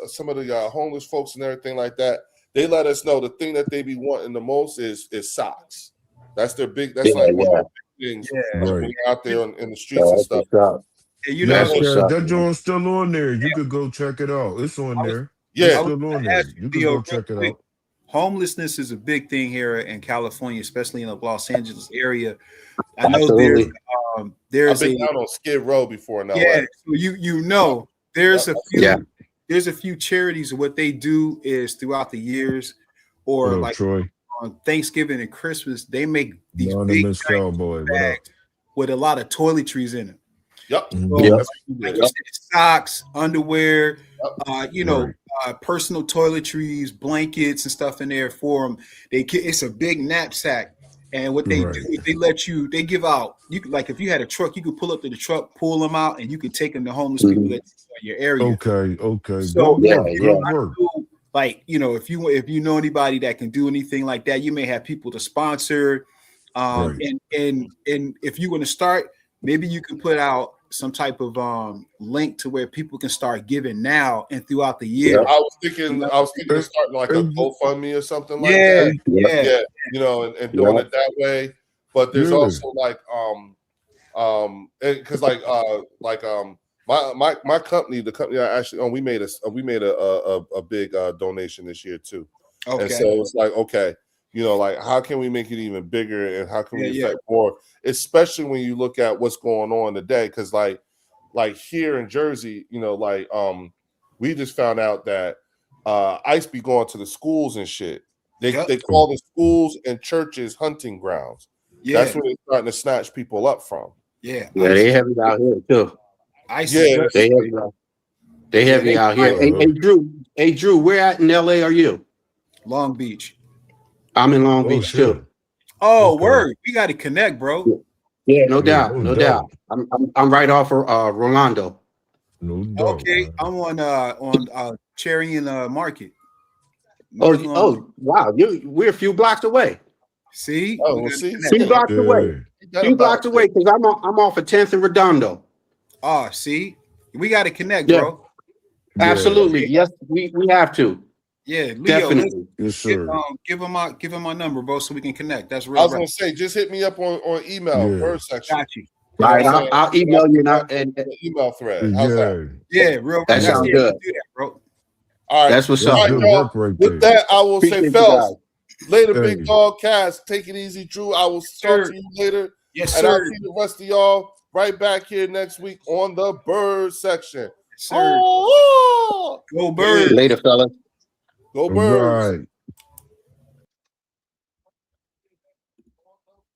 Speaker 1: some of the homeless folks and everything like that. They let us know the thing that they be wanting the most is socks. That's their big. That's one of the big things when you're out there in the streets and stuff.
Speaker 3: And
Speaker 5: that joint's still on there. You could go check it out. It's on there. It's still on there. You can go check it out.
Speaker 3: Homelessness is a big thing here in California, especially in the Los Angeles area. I know there's
Speaker 1: I've been down on Skid Row before now.
Speaker 3: Yeah, so there's a few charities. What they do is throughout the years, or on Thanksgiving and Christmas, they make these big bags with a lot of toiletries in it. Socks, underwear, personal toiletries, blankets, and stuff in there for them. It's a big knapsack, and what they do is they give out. You could, like, if you had a truck, you could pull up to the truck, pull them out, and you could take them to homeless people that in your area.
Speaker 5: Okay.
Speaker 3: So like, if you know anybody that can do anything like that, you may have people to sponsor. And if you're going to start, maybe you can put out some type of link to where people can start giving now and throughout the year.
Speaker 1: I was thinking of starting like a GoFundMe or something like that. And doing it that way. But there's also like because my company, the company I actually own, we made a big donation this year too. And so it's like, okay, You know, like how can we make it even bigger and how can we
Speaker 3: Yeah,
Speaker 1: affect more, especially when you look at what's going on today? Because like here in Jersey, you know, like we just found out that ICE be going to the schools and shit. They call the schools and churches hunting grounds.
Speaker 3: Yeah.
Speaker 1: That's where they're starting to snatch people up from.
Speaker 3: Yeah.
Speaker 6: Yeah, they heavy out here too.
Speaker 1: Yeah,
Speaker 6: they heavy out here. Hey, Drew, where at in LA are you?
Speaker 3: Long Beach.
Speaker 6: I'm in Long Beach too.
Speaker 3: Oh, word. We got to connect, bro.
Speaker 6: Yeah, no doubt. I'm right off of Rolando.
Speaker 5: No doubt.
Speaker 3: Okay, I'm on Cherry and Market.
Speaker 6: Oh, wow. We're a few blocks away.
Speaker 3: See?
Speaker 1: Oh, well, see,
Speaker 6: few blocks away. Few blocks away because I'm off of 10th and Redondo.
Speaker 3: Oh, see, we got to connect, bro.
Speaker 6: Absolutely. Yes, we have to.
Speaker 3: Yeah, Leo,
Speaker 6: definitely.
Speaker 5: Yes, sir.
Speaker 3: Give him my number, bro, so we can connect. That's real.
Speaker 1: I was gonna say, just hit me up on email, Bird section.
Speaker 3: Got you.
Speaker 6: All right, I'll email you and
Speaker 1: email thread. How's that?
Speaker 3: Yeah, real.
Speaker 6: That sounds good.
Speaker 3: Do that, bro.
Speaker 1: All right,
Speaker 6: that's what's up.
Speaker 1: Right,
Speaker 5: Good work
Speaker 1: with that, I will say, fellas, later,
Speaker 5: Hey.
Speaker 1: Big Dog Cast. Take it easy, Drew. I will talk to you later.
Speaker 3: Yes,
Speaker 1: and
Speaker 3: sir.
Speaker 1: I'll see the rest of y'all right back here next week on the Bird section.
Speaker 3: Sir.
Speaker 1: Oh,
Speaker 3: Go Birds.
Speaker 6: Later, fellas.
Speaker 1: Go Birds.
Speaker 5: Right.